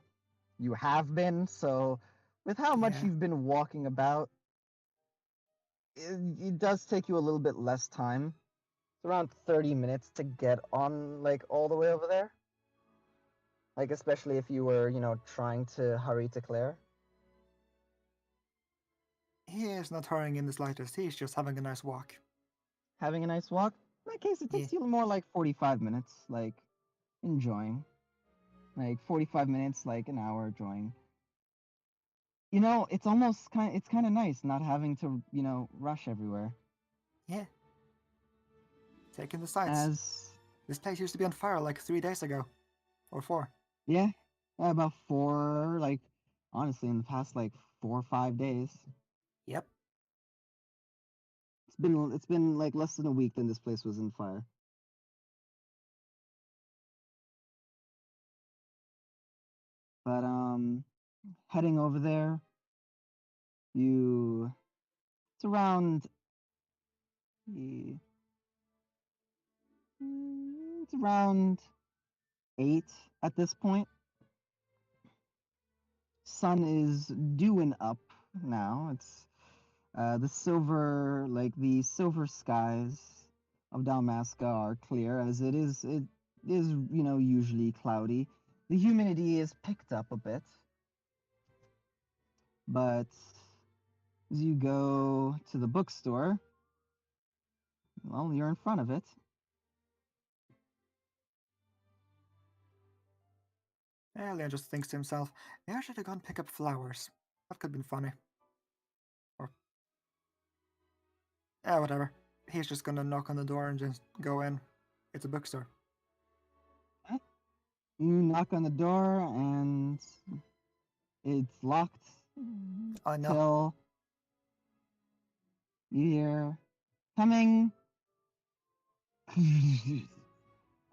You have been, so with how much Yeah. you've been walking about, it does take you a little bit less time. It's around 30 minutes to get on all the way over there. Like especially if you were, trying to hurry to Claire. He is not hurrying in the slightest. He's just having a nice walk. Having a nice walk. In that case, it takes you more like 45 minutes, enjoying. 45 minutes, an hour enjoying. It's almost it's kind of nice not having to, rush everywhere. Yeah. Taking the sights. As This place used to be on fire like 3 days ago. Or 4. yeah, about 4, honestly, in the past 4 or 5 days. Yep. It's been less than a week than this place was in fire. But heading over there, it's around it's around 8 at this point. Sun is doing up now. It's the silver skies of Dalmasca are clear, as it is usually cloudy. The humidity is picked up a bit, but as you go to the bookstore, well, you're in front of it. Leon just thinks to himself, maybe I should have gone pick up flowers. That could have been funny. Or whatever. He's just gonna knock on the door and just go in. It's a bookstore. You knock on the door and it's locked. I know. Till you hear coming.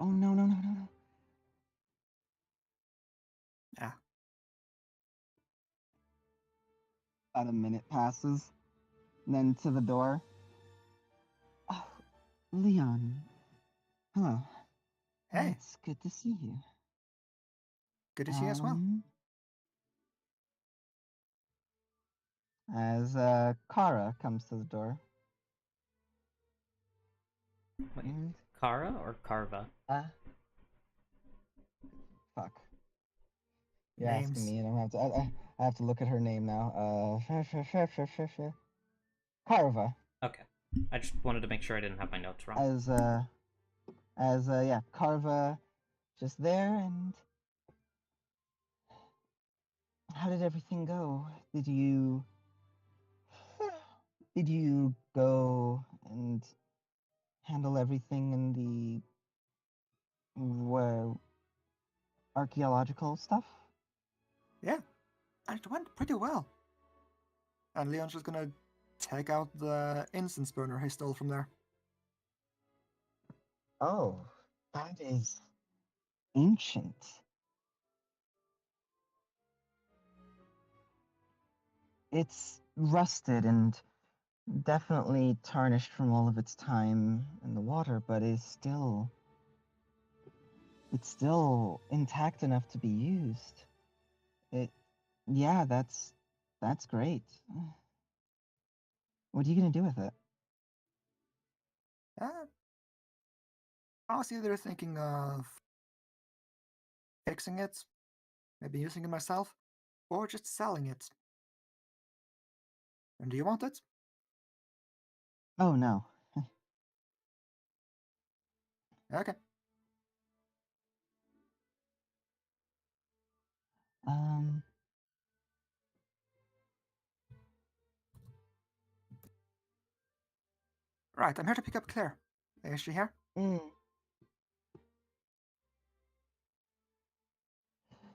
Oh no. Yeah. About a minute passes. And then to the door. Oh, Leon. Hello. Hey. It's good to see you. Good to see you as well. As Kara comes to the door. Wait, And, Kara or Carva? fuck. You're asking Names. me, and I have to look at her name now. Carva. Okay. I just wanted to make sure I didn't have my notes wrong. Yeah, Carva, just there. And how did everything go? Did you go and handle everything in the archaeological stuff? Yeah. And it went pretty well. And Leon's just gonna take out the incense burner he stole from there. Oh, that is ancient. It's rusted and definitely tarnished from all of its time in the water, but it's still intact enough to be used. It yeah, that's great. What are you gonna do with it? Honestly, they're thinking of fixing it, maybe using it myself, or just selling it. And do you want it? Oh no. Okay. Um Right, I'm here to pick up Claire. Is she here? mm.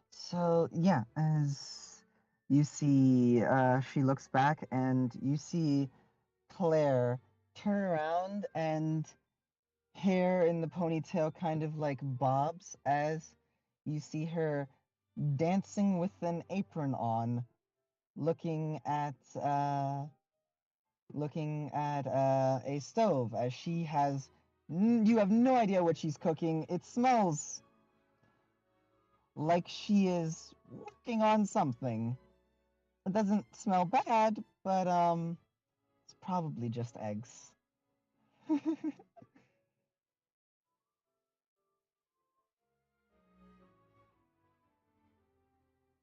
So yeah, as you see, she looks back and you see Claire turn around and hair in the ponytail kind of like bobs as you see her dancing with an apron on, looking at a stove as she has you have no idea what she's cooking. It smells like she is working on something. It doesn't smell bad, but it's probably just eggs.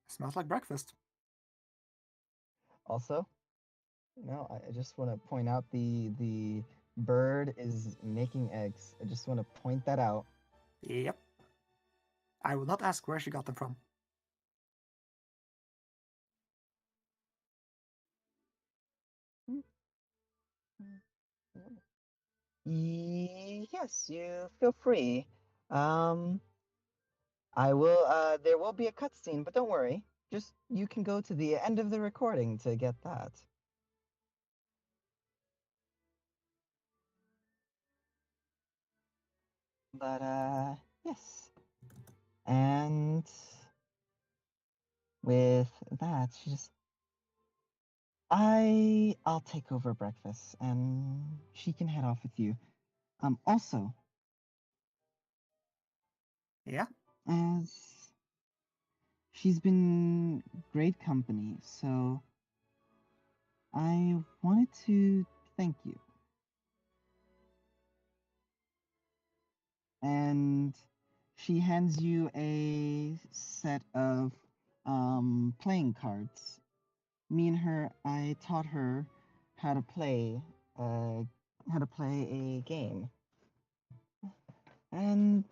Smells like breakfast. Also, I just want to point out the bird is making eggs. I just want to point that out. Yep. I will not ask where she got them from. Yes, you feel free. Um, I will. There will be a cutscene, but don't worry. Just you can go to the end of the recording to get that. But yes. And with that, she just I'll take over breakfast and she can head off with you. Also, Yeah? as she's been great company, so I wanted to thank you. And she hands you a set of playing cards. Me and her, I taught her how to play a game, and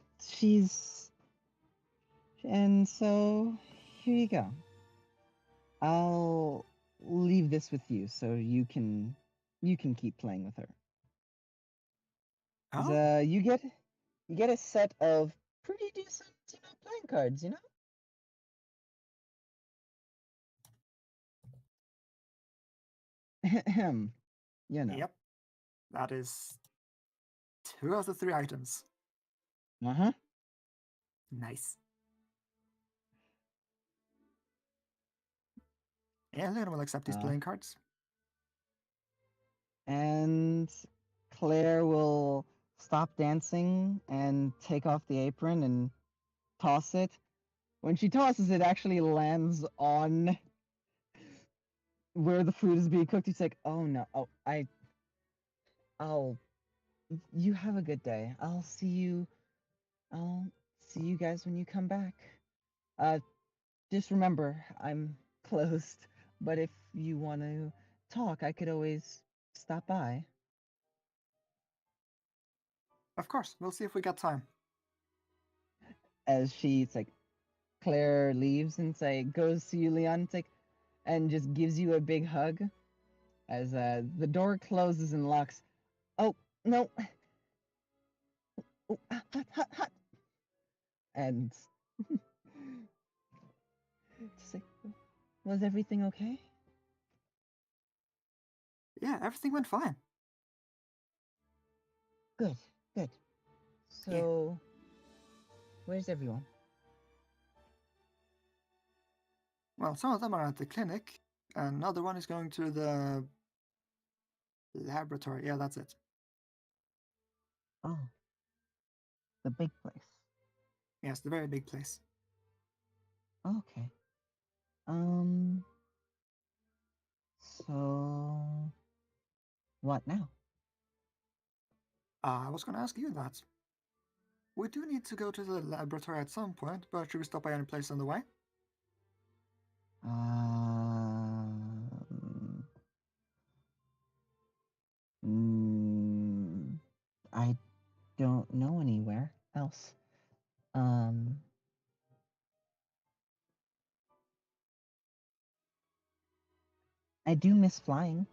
so here you go. I'll leave this with you so you can keep playing with her. Oh? You get a set of pretty decent, playing cards, Ahem. Yep. That is 2 of the 3 items. Uh-huh. Nice. Yeah, Luna will accept these playing cards. And Claire will stop dancing and take off the apron and toss it. When she tosses it, actually lands on where the food is being cooked. It's like, oh no, I'll, you have a good day. I'll see you guys when you come back. Just remember, I'm closed, but if you want to talk, I could always stop by. Of course, we'll see if we got time. As it's like, Claire leaves and goes to you, Leon, and just gives you a big hug. As the door closes and locks. Oh no! Oh, hot. And just like, was everything okay? Yeah, everything went fine. Good. So, where's everyone? Well, some of them are at the clinic, and another one is going to the laboratory. Yeah, that's it. Oh, the big place. Yes, the very big place. Okay. So, what now? I was going to ask you that. We do need to go to the laboratory at some point, but should we stop by any place on the way? I don't know anywhere else. I do miss flying.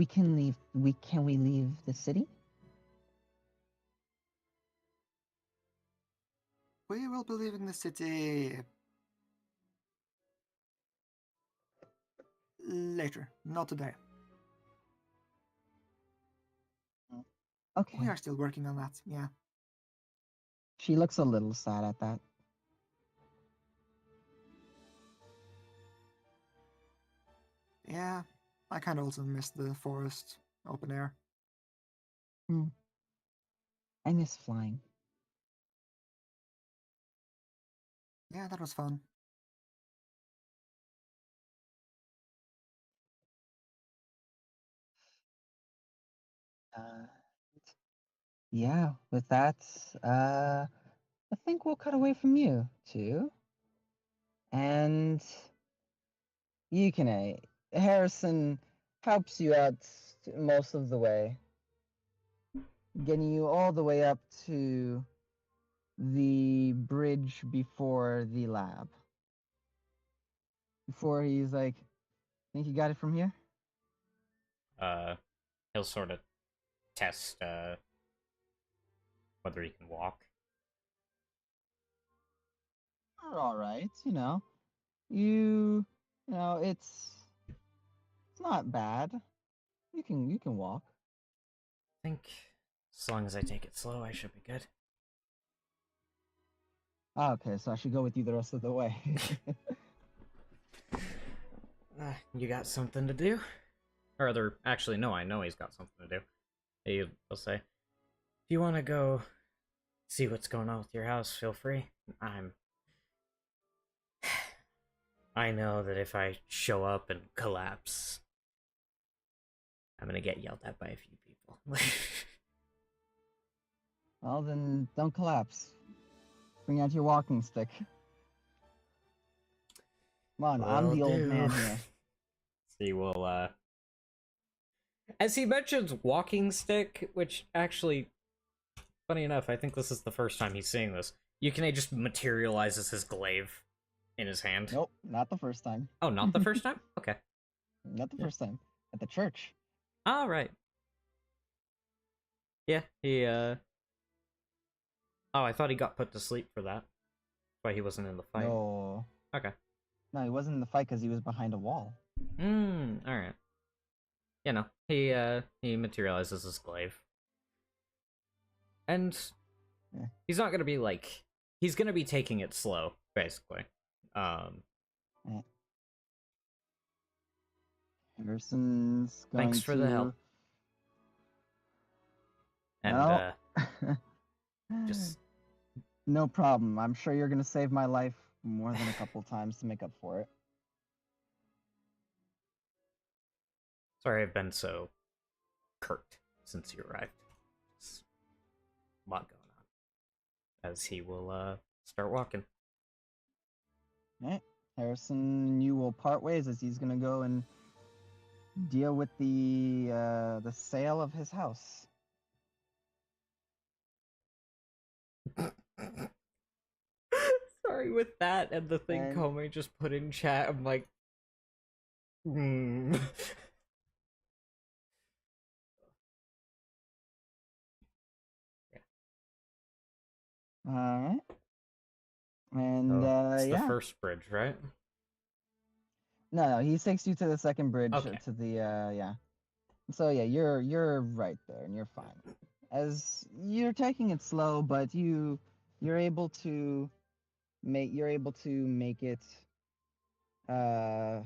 Can we leave the city? We will be leaving the city later, not today. Okay. We are still working on that, yeah. She looks a little sad at that. Yeah, I kind of also miss the forest, open air. I miss flying. Yeah, that was fun. Yeah, with that, I think we'll cut away from you two. And Yukine, Harrison helps you out most of the way, getting you all the way up to the bridge before the lab. Before he's like, think you got it from here? He'll sort of test whether he can walk. All right, it's not bad. You can walk. I think as long as I take it slow, I should be good. Okay, so I should go with you the rest of the way. You got something to do? Or actually, no, I know he's got something to do. He'll say, if you want to go see what's going on with your house, feel free. I know that if I show up and collapse, I'm gonna get yelled at by a few people. Well, then don't collapse. Bring out your walking stick. Come on, I'm the old man here. He will, as he mentions walking stick, which actually, funny enough, I think this is the first time he's seeing this. Yukine just materializes his glaive in his hand. Nope, not the first time. Oh, not the first time? Okay. Not the first time. At the church. All right. Yeah, Oh, I thought he got put to sleep for that. That's why he wasn't in the fight. No. Okay. No, he wasn't in the fight because he was behind a wall. Alright. Yeah, no. He materializes his glaive. And he's not gonna be like... He's gonna be taking it slow, basically. Harrison's going Thanks for the help. And, well, just... No problem. I'm sure you're gonna save my life more than a couple times to make up for it. Sorry I've been so curt since you arrived. There's a lot going on. As he will, start walking. Alright. Harrison, you will part ways as he's gonna go and deal with the sale of his house. Sorry, with that and the thing Komei just put in chat, I'm like... Alright. And, it's yeah. the first bridge, right? No, he takes you to the second bridge, Okay. to the, yeah. So yeah, you're right there, and you're fine. As you're taking it slow, but you're able to make it uh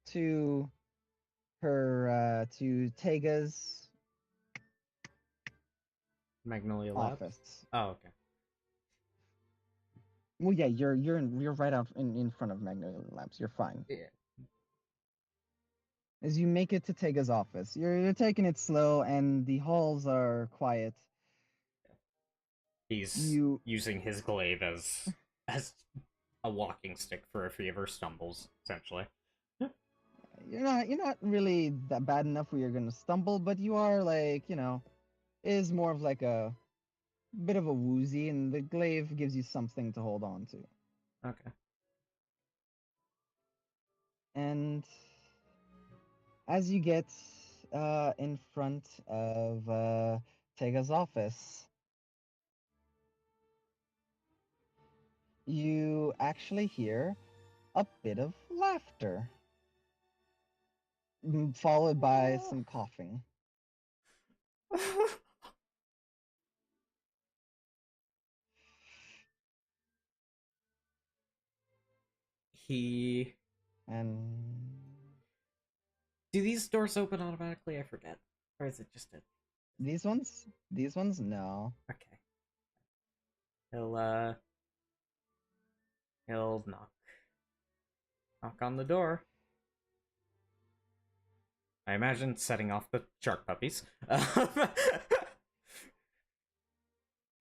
to her to Tega's Magnolia Labs. office. Oh, okay. Well, yeah, you're right out in front of Magnolia Labs. You're fine. Yeah. As you make it to Tega's office, you're taking it slow, and the halls are quiet. He's You using his glaive as a walking stick for if he ever stumbles, essentially. you're not really that bad enough where you're gonna stumble, but you are like, is more of like a bit of a woozy, and the glaive gives you something to hold on to. Okay. And as you get in front of Tega's office, you actually hear a bit of laughter, followed by some coughing. He. And Do these doors open automatically? I forget. Or is it just a. these ones, no. Okay. He'll knock on the door. I imagine setting off the shark puppies.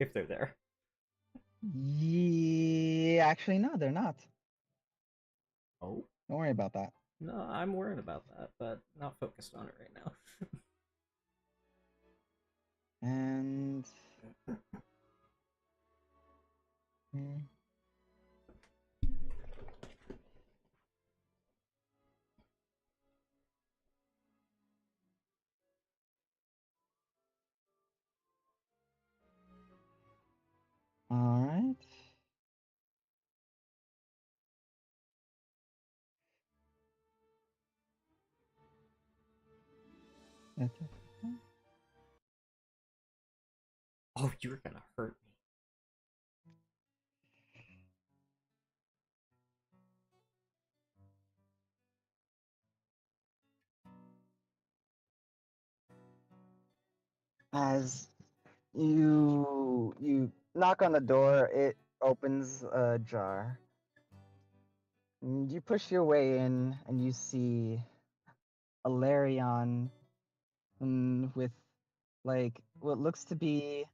If they're there. Yeah, actually, no, they're not. Oh? Don't worry about that. No, I'm worried about that, but not focused on it right now. And Hmm. All right. Oh, you're gonna hurt me. As you knock on the door, it opens ajar. And you push your way in, and you see Alarion with like what looks to be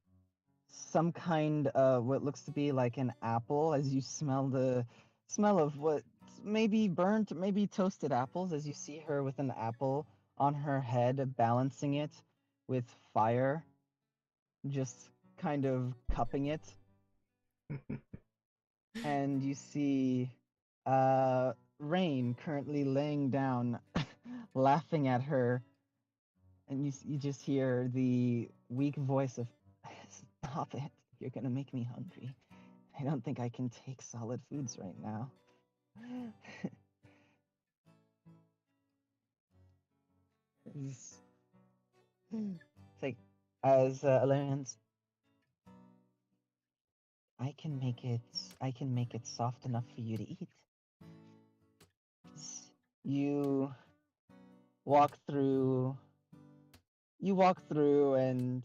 some kind of what looks to be like an apple. As you smell the smell of what maybe burnt, maybe toasted apples, as you see her with an apple on her head, balancing it with fire, just kind of cupping it. And you see Rain currently laying down, laughing at her, and you just hear the weak voice of, "Stop it! You're gonna make me hungry. I don't think I can take solid foods right now." It's like as Alarian's, I can make it soft enough for you to eat. You walk through and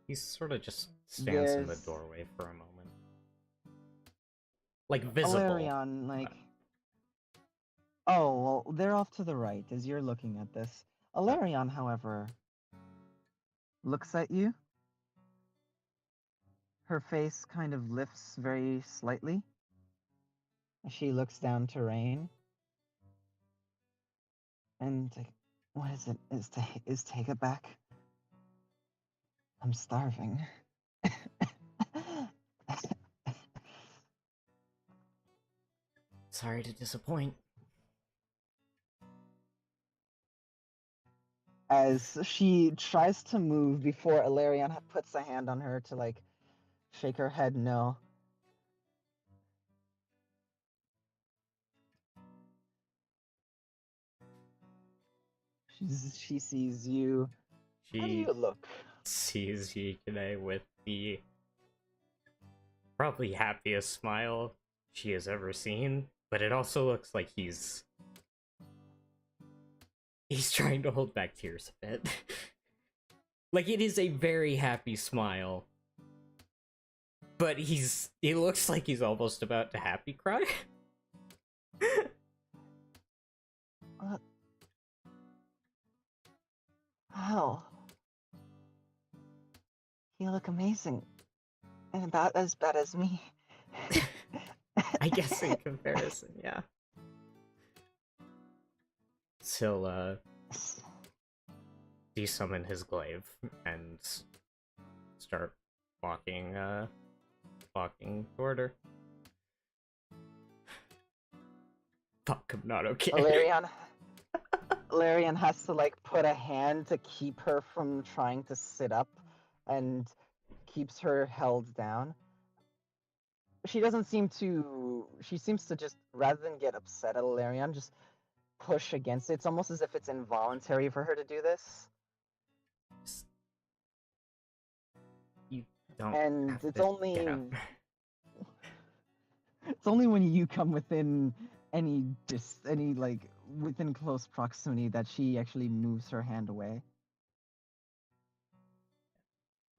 He sort of just stands in the there's doorway for a moment. Like, visible. Alarion, like, oh, well, they're off to the right as you're looking at this. Alarion, however, looks at you. Her face kind of lifts very slightly as she looks down to Rain. And like, what is it? Is Tega back? I'm starving. Sorry to disappoint. As she tries to move before Alarion puts a hand on her to like shake her head no. She sees you. How do She you look? sees Yukine with the probably happiest smile she has ever seen, but it also looks like he's trying to hold back tears a bit. Like, it is a very happy smile, but it looks like he's almost about to happy cry. Wow. You look amazing. And about as bad as me. I guess in comparison, yeah. He'll desummon his glaive and start walking toward her. Fuck, I'm not okay. Larian has to like put a hand to keep her from trying to sit up and keeps her held down. She seems to just, rather than get upset at Larian, just push against it. It's almost as if it's involuntary for her to do this. You don't And have it's to only get up. it's only when you come within within close proximity that she actually moves her hand away.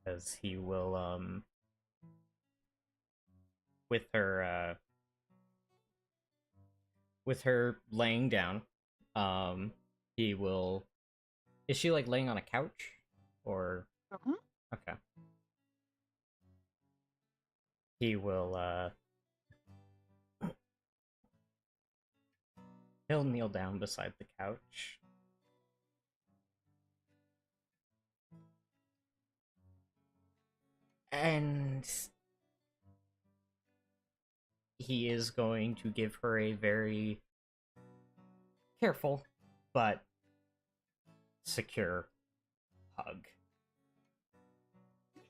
As he will with her laying down, he will. Is she like laying on a couch or? Mhm. Okay. He will he'll kneel down beside the couch. And he is going to give her a very careful but secure hug.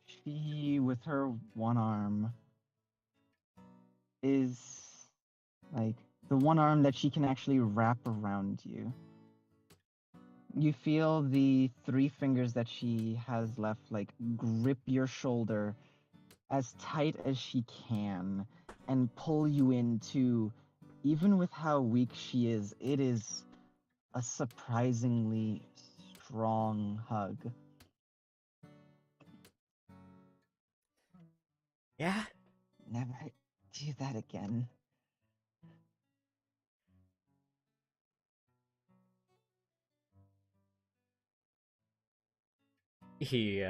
She, with her one arm, is like the one arm that she can actually wrap around you. You feel the 3 fingers that she has left like grip your shoulder as tight as she can and pull you into, even with how weak she is, it is a surprisingly strong hug. Yeah? Never do that again. He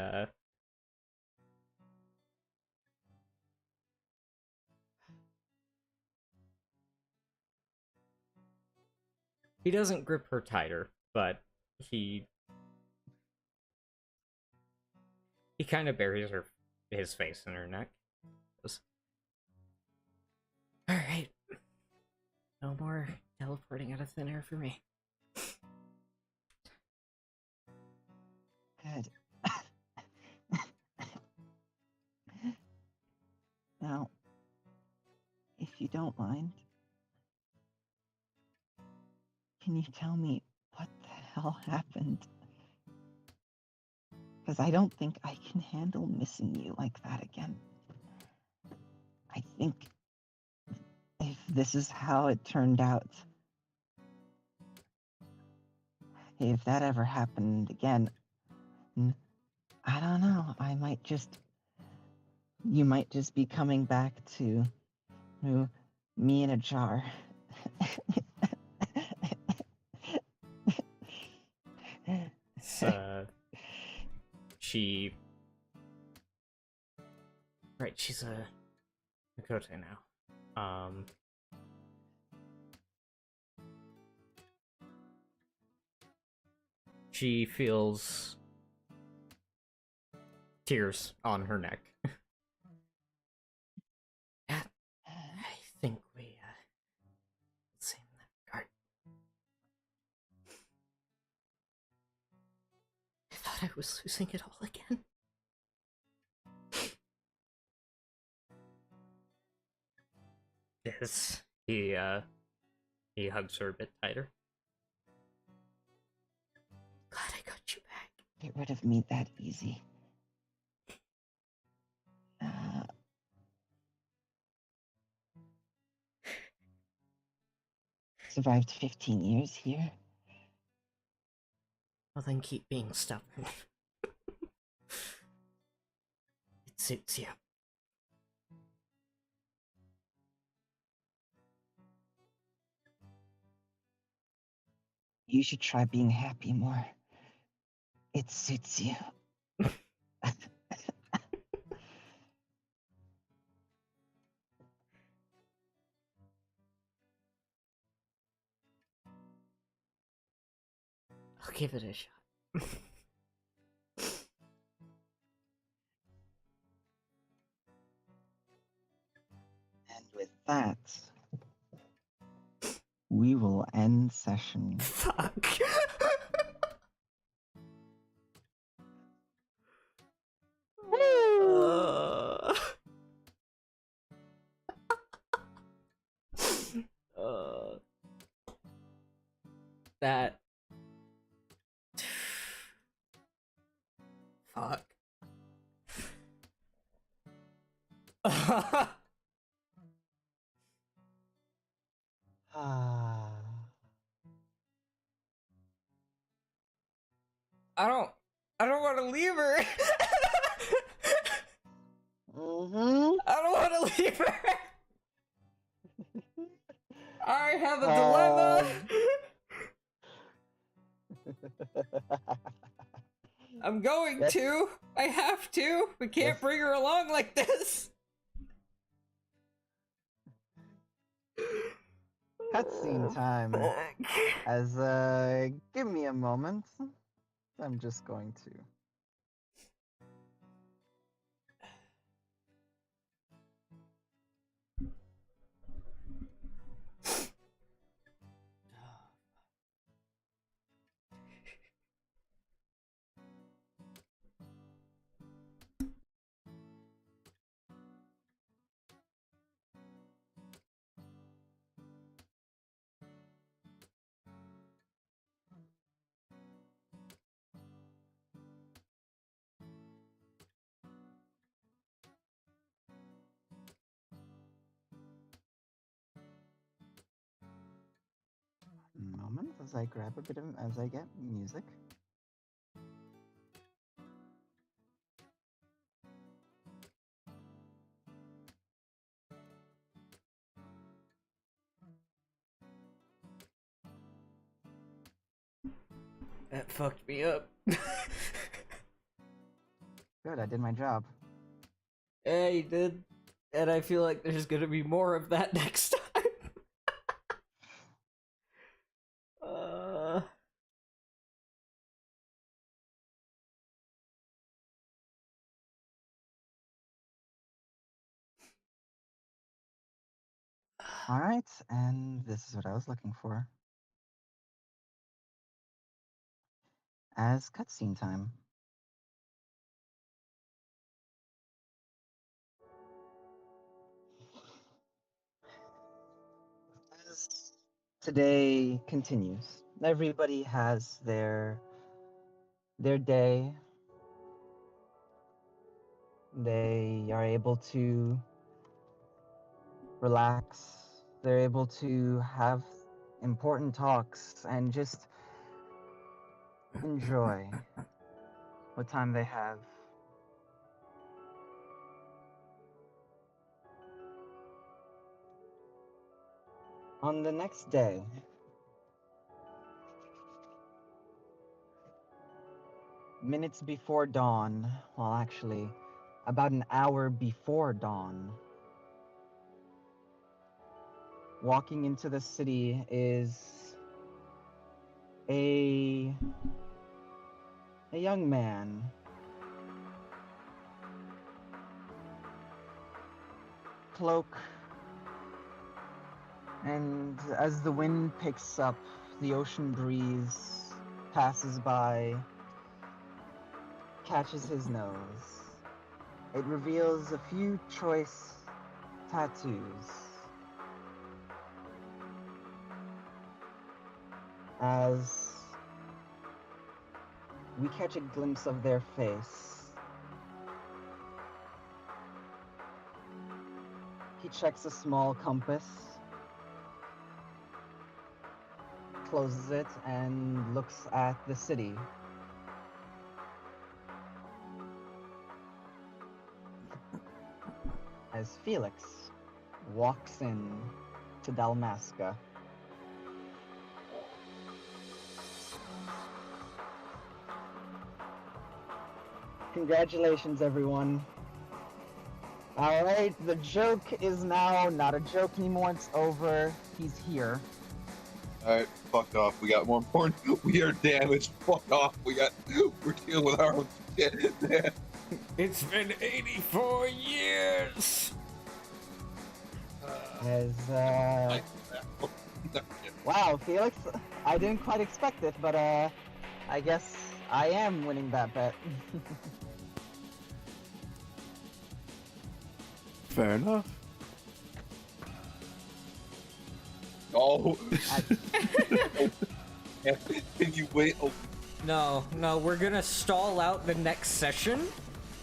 doesn't grip her tighter, but he kind of buries his face in her neck. All right, no more teleporting out of thin air for me. Good. Now, if you don't mind, can you tell me what the hell happened? Because I don't think I can handle missing you like that again. I think if this is how it turned out, if that ever happened again, I don't know, you might just be coming back to me in a jar. She's a Mikote now. She feels tears on her neck. I think we same in that regard. I thought I was losing it all again. Yes, he hugs her a bit tighter. get rid of me that easy. Survived 15 years here. Well, then keep being stubborn. It suits you. You should try being happy more. It suits you. I'll give it a shot. And with that, we will end session. Fuck. That. Fuck. I don't want to leave her. I don't want to leave her. I have a dilemma. I'm going to. I have to. We can't bring her along like this. Cutscene time. As give me a moment. I'm just going to. Moment as I grab a bit of as I get music. That fucked me up. Good, I did my job. Yeah, you did. And I feel like there's gonna be more of that next time. Alright, and this is what I was looking for. As cutscene time. As today continues, everybody has their day. They are able to relax. They're able to have important talks and just enjoy what time they have. On the next day, minutes before dawn, well, actually, about an hour before dawn, walking into the city is a young man. Cloak. And as the wind picks up, the ocean breeze passes by, catches his nose. It reveals a few choice tattoos. As we catch a glimpse of their face. He checks a small compass, closes it, and looks at the city. As Felix walks in to Dalmasca. Congratulations, everyone. Alright, the joke is now not a joke anymore, it's over. He's here. Alright, fuck off. We got more important. We are damaged. Fuck off. We're dealing with our own shit. It's been 84 years! As, wow, Felix, I didn't quite expect it, but, I guess I am winning that bet. Fair enough. Oh. Can you wait? Oh. No, we're gonna stall out the next session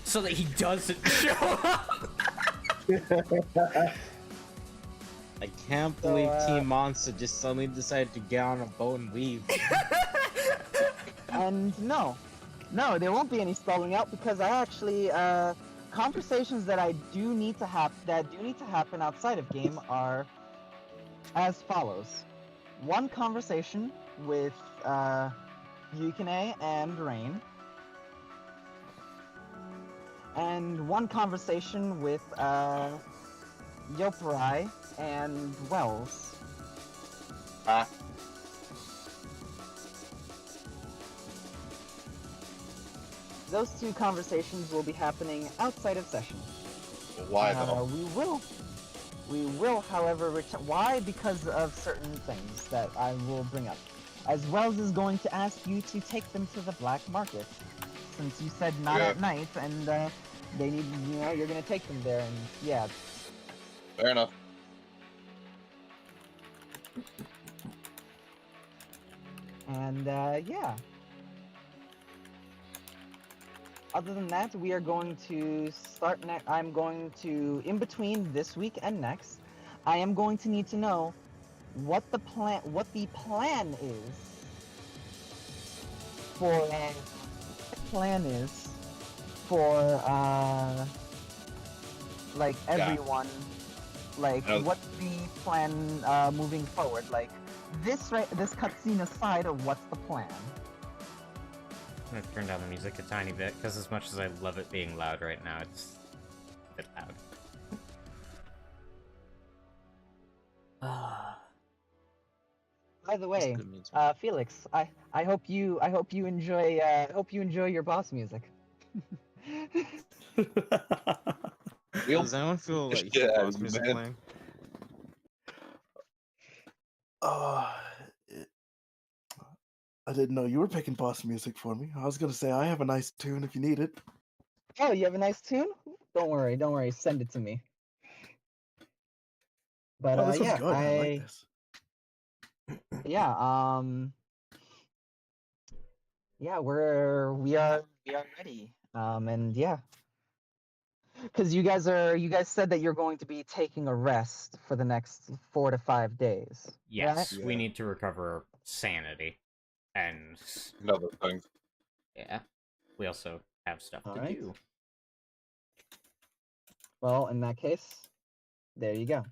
so that he doesn't show up. I can't believe Team Monster just suddenly decided to get on a boat and leave. And no, there won't be any stalling out because I actually, conversations that do need to happen outside of game are as follows. One conversation with, Yukine and Rain. And one conversation with, Yopurai and Wells. Those two conversations will be happening outside of session. Why though? We will, however, return. Why? Because of certain things that I will bring up. As Wells is going to ask you to take them to the black market, since you said not at night, and they need, you're gonna take them there, and yeah. Fair enough. And yeah. Other than that, we are going to start I'm going to, in between this week and next, I am going to need to know what the plan is for like everyone, like what's the plan moving forward, like this cutscene aside, of what's the plan? I'm gonna turn down the music a tiny bit, because as much as I love it being loud right now, it's a bit loud. By the way, Felix, I hope you enjoy your boss music. Does anyone feel like boss music playing? I didn't know you were picking boss music for me. I was gonna say I have a nice tune if you need it. Oh, you have a nice tune? Don't worry, send it to me. But this yeah, good. I like this. Yeah, yeah, we are ready. And yeah. Because you guys said that you're going to be taking a rest for the next 4 to 5 days. Yes, right? We need to recover sanity. And other things. Yeah. We also have stuff to do. Well, in that case, there you go.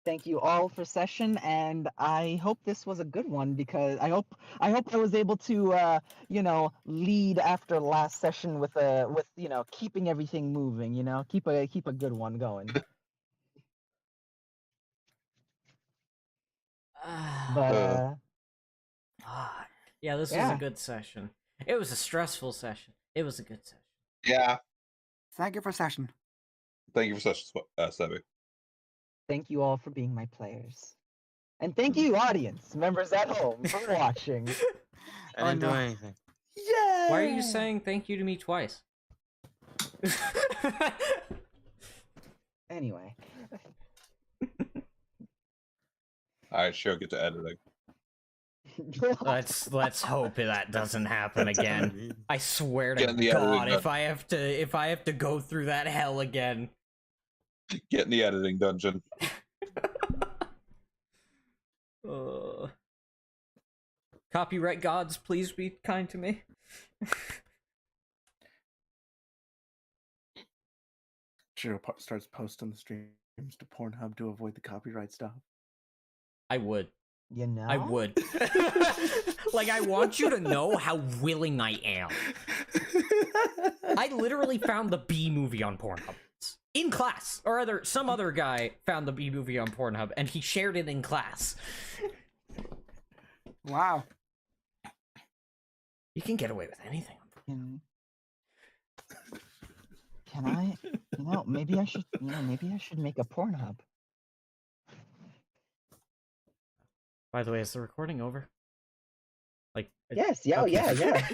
Thank you all for session, and I hope this was a good one, because I hope I was able to lead after last session with keeping everything moving, keep a good one going. But yeah, this was a good session. It was a stressful session. It was a good session. Yeah. Thank you for session. Thank you for session, Sebby. Thank you all for being my players. And thank you, audience, members at home, for watching. I didn't do anything. Yeah. Why are you saying thank you to me twice? Anyway. Alright, sure, get to editing. Let's hope that doesn't happen again. I swear to Get the editing God, done. if I have to go through that hell again. Get in the editing dungeon. Copyright gods, please be kind to me. Jiro starts posting the streams to Pornhub to avoid the copyright stuff. I would. You know? I would. Like, I want you to know how willing I am. I literally found the B movie on Pornhub. In class. Or rather, some other guy found the B movie on Pornhub, and he shared it in class. Wow. You can get away with anything. Can I? Maybe I should. Maybe I should make a Pornhub. By the way, is the recording over? Like, Yes. Yeah. okay. Yeah.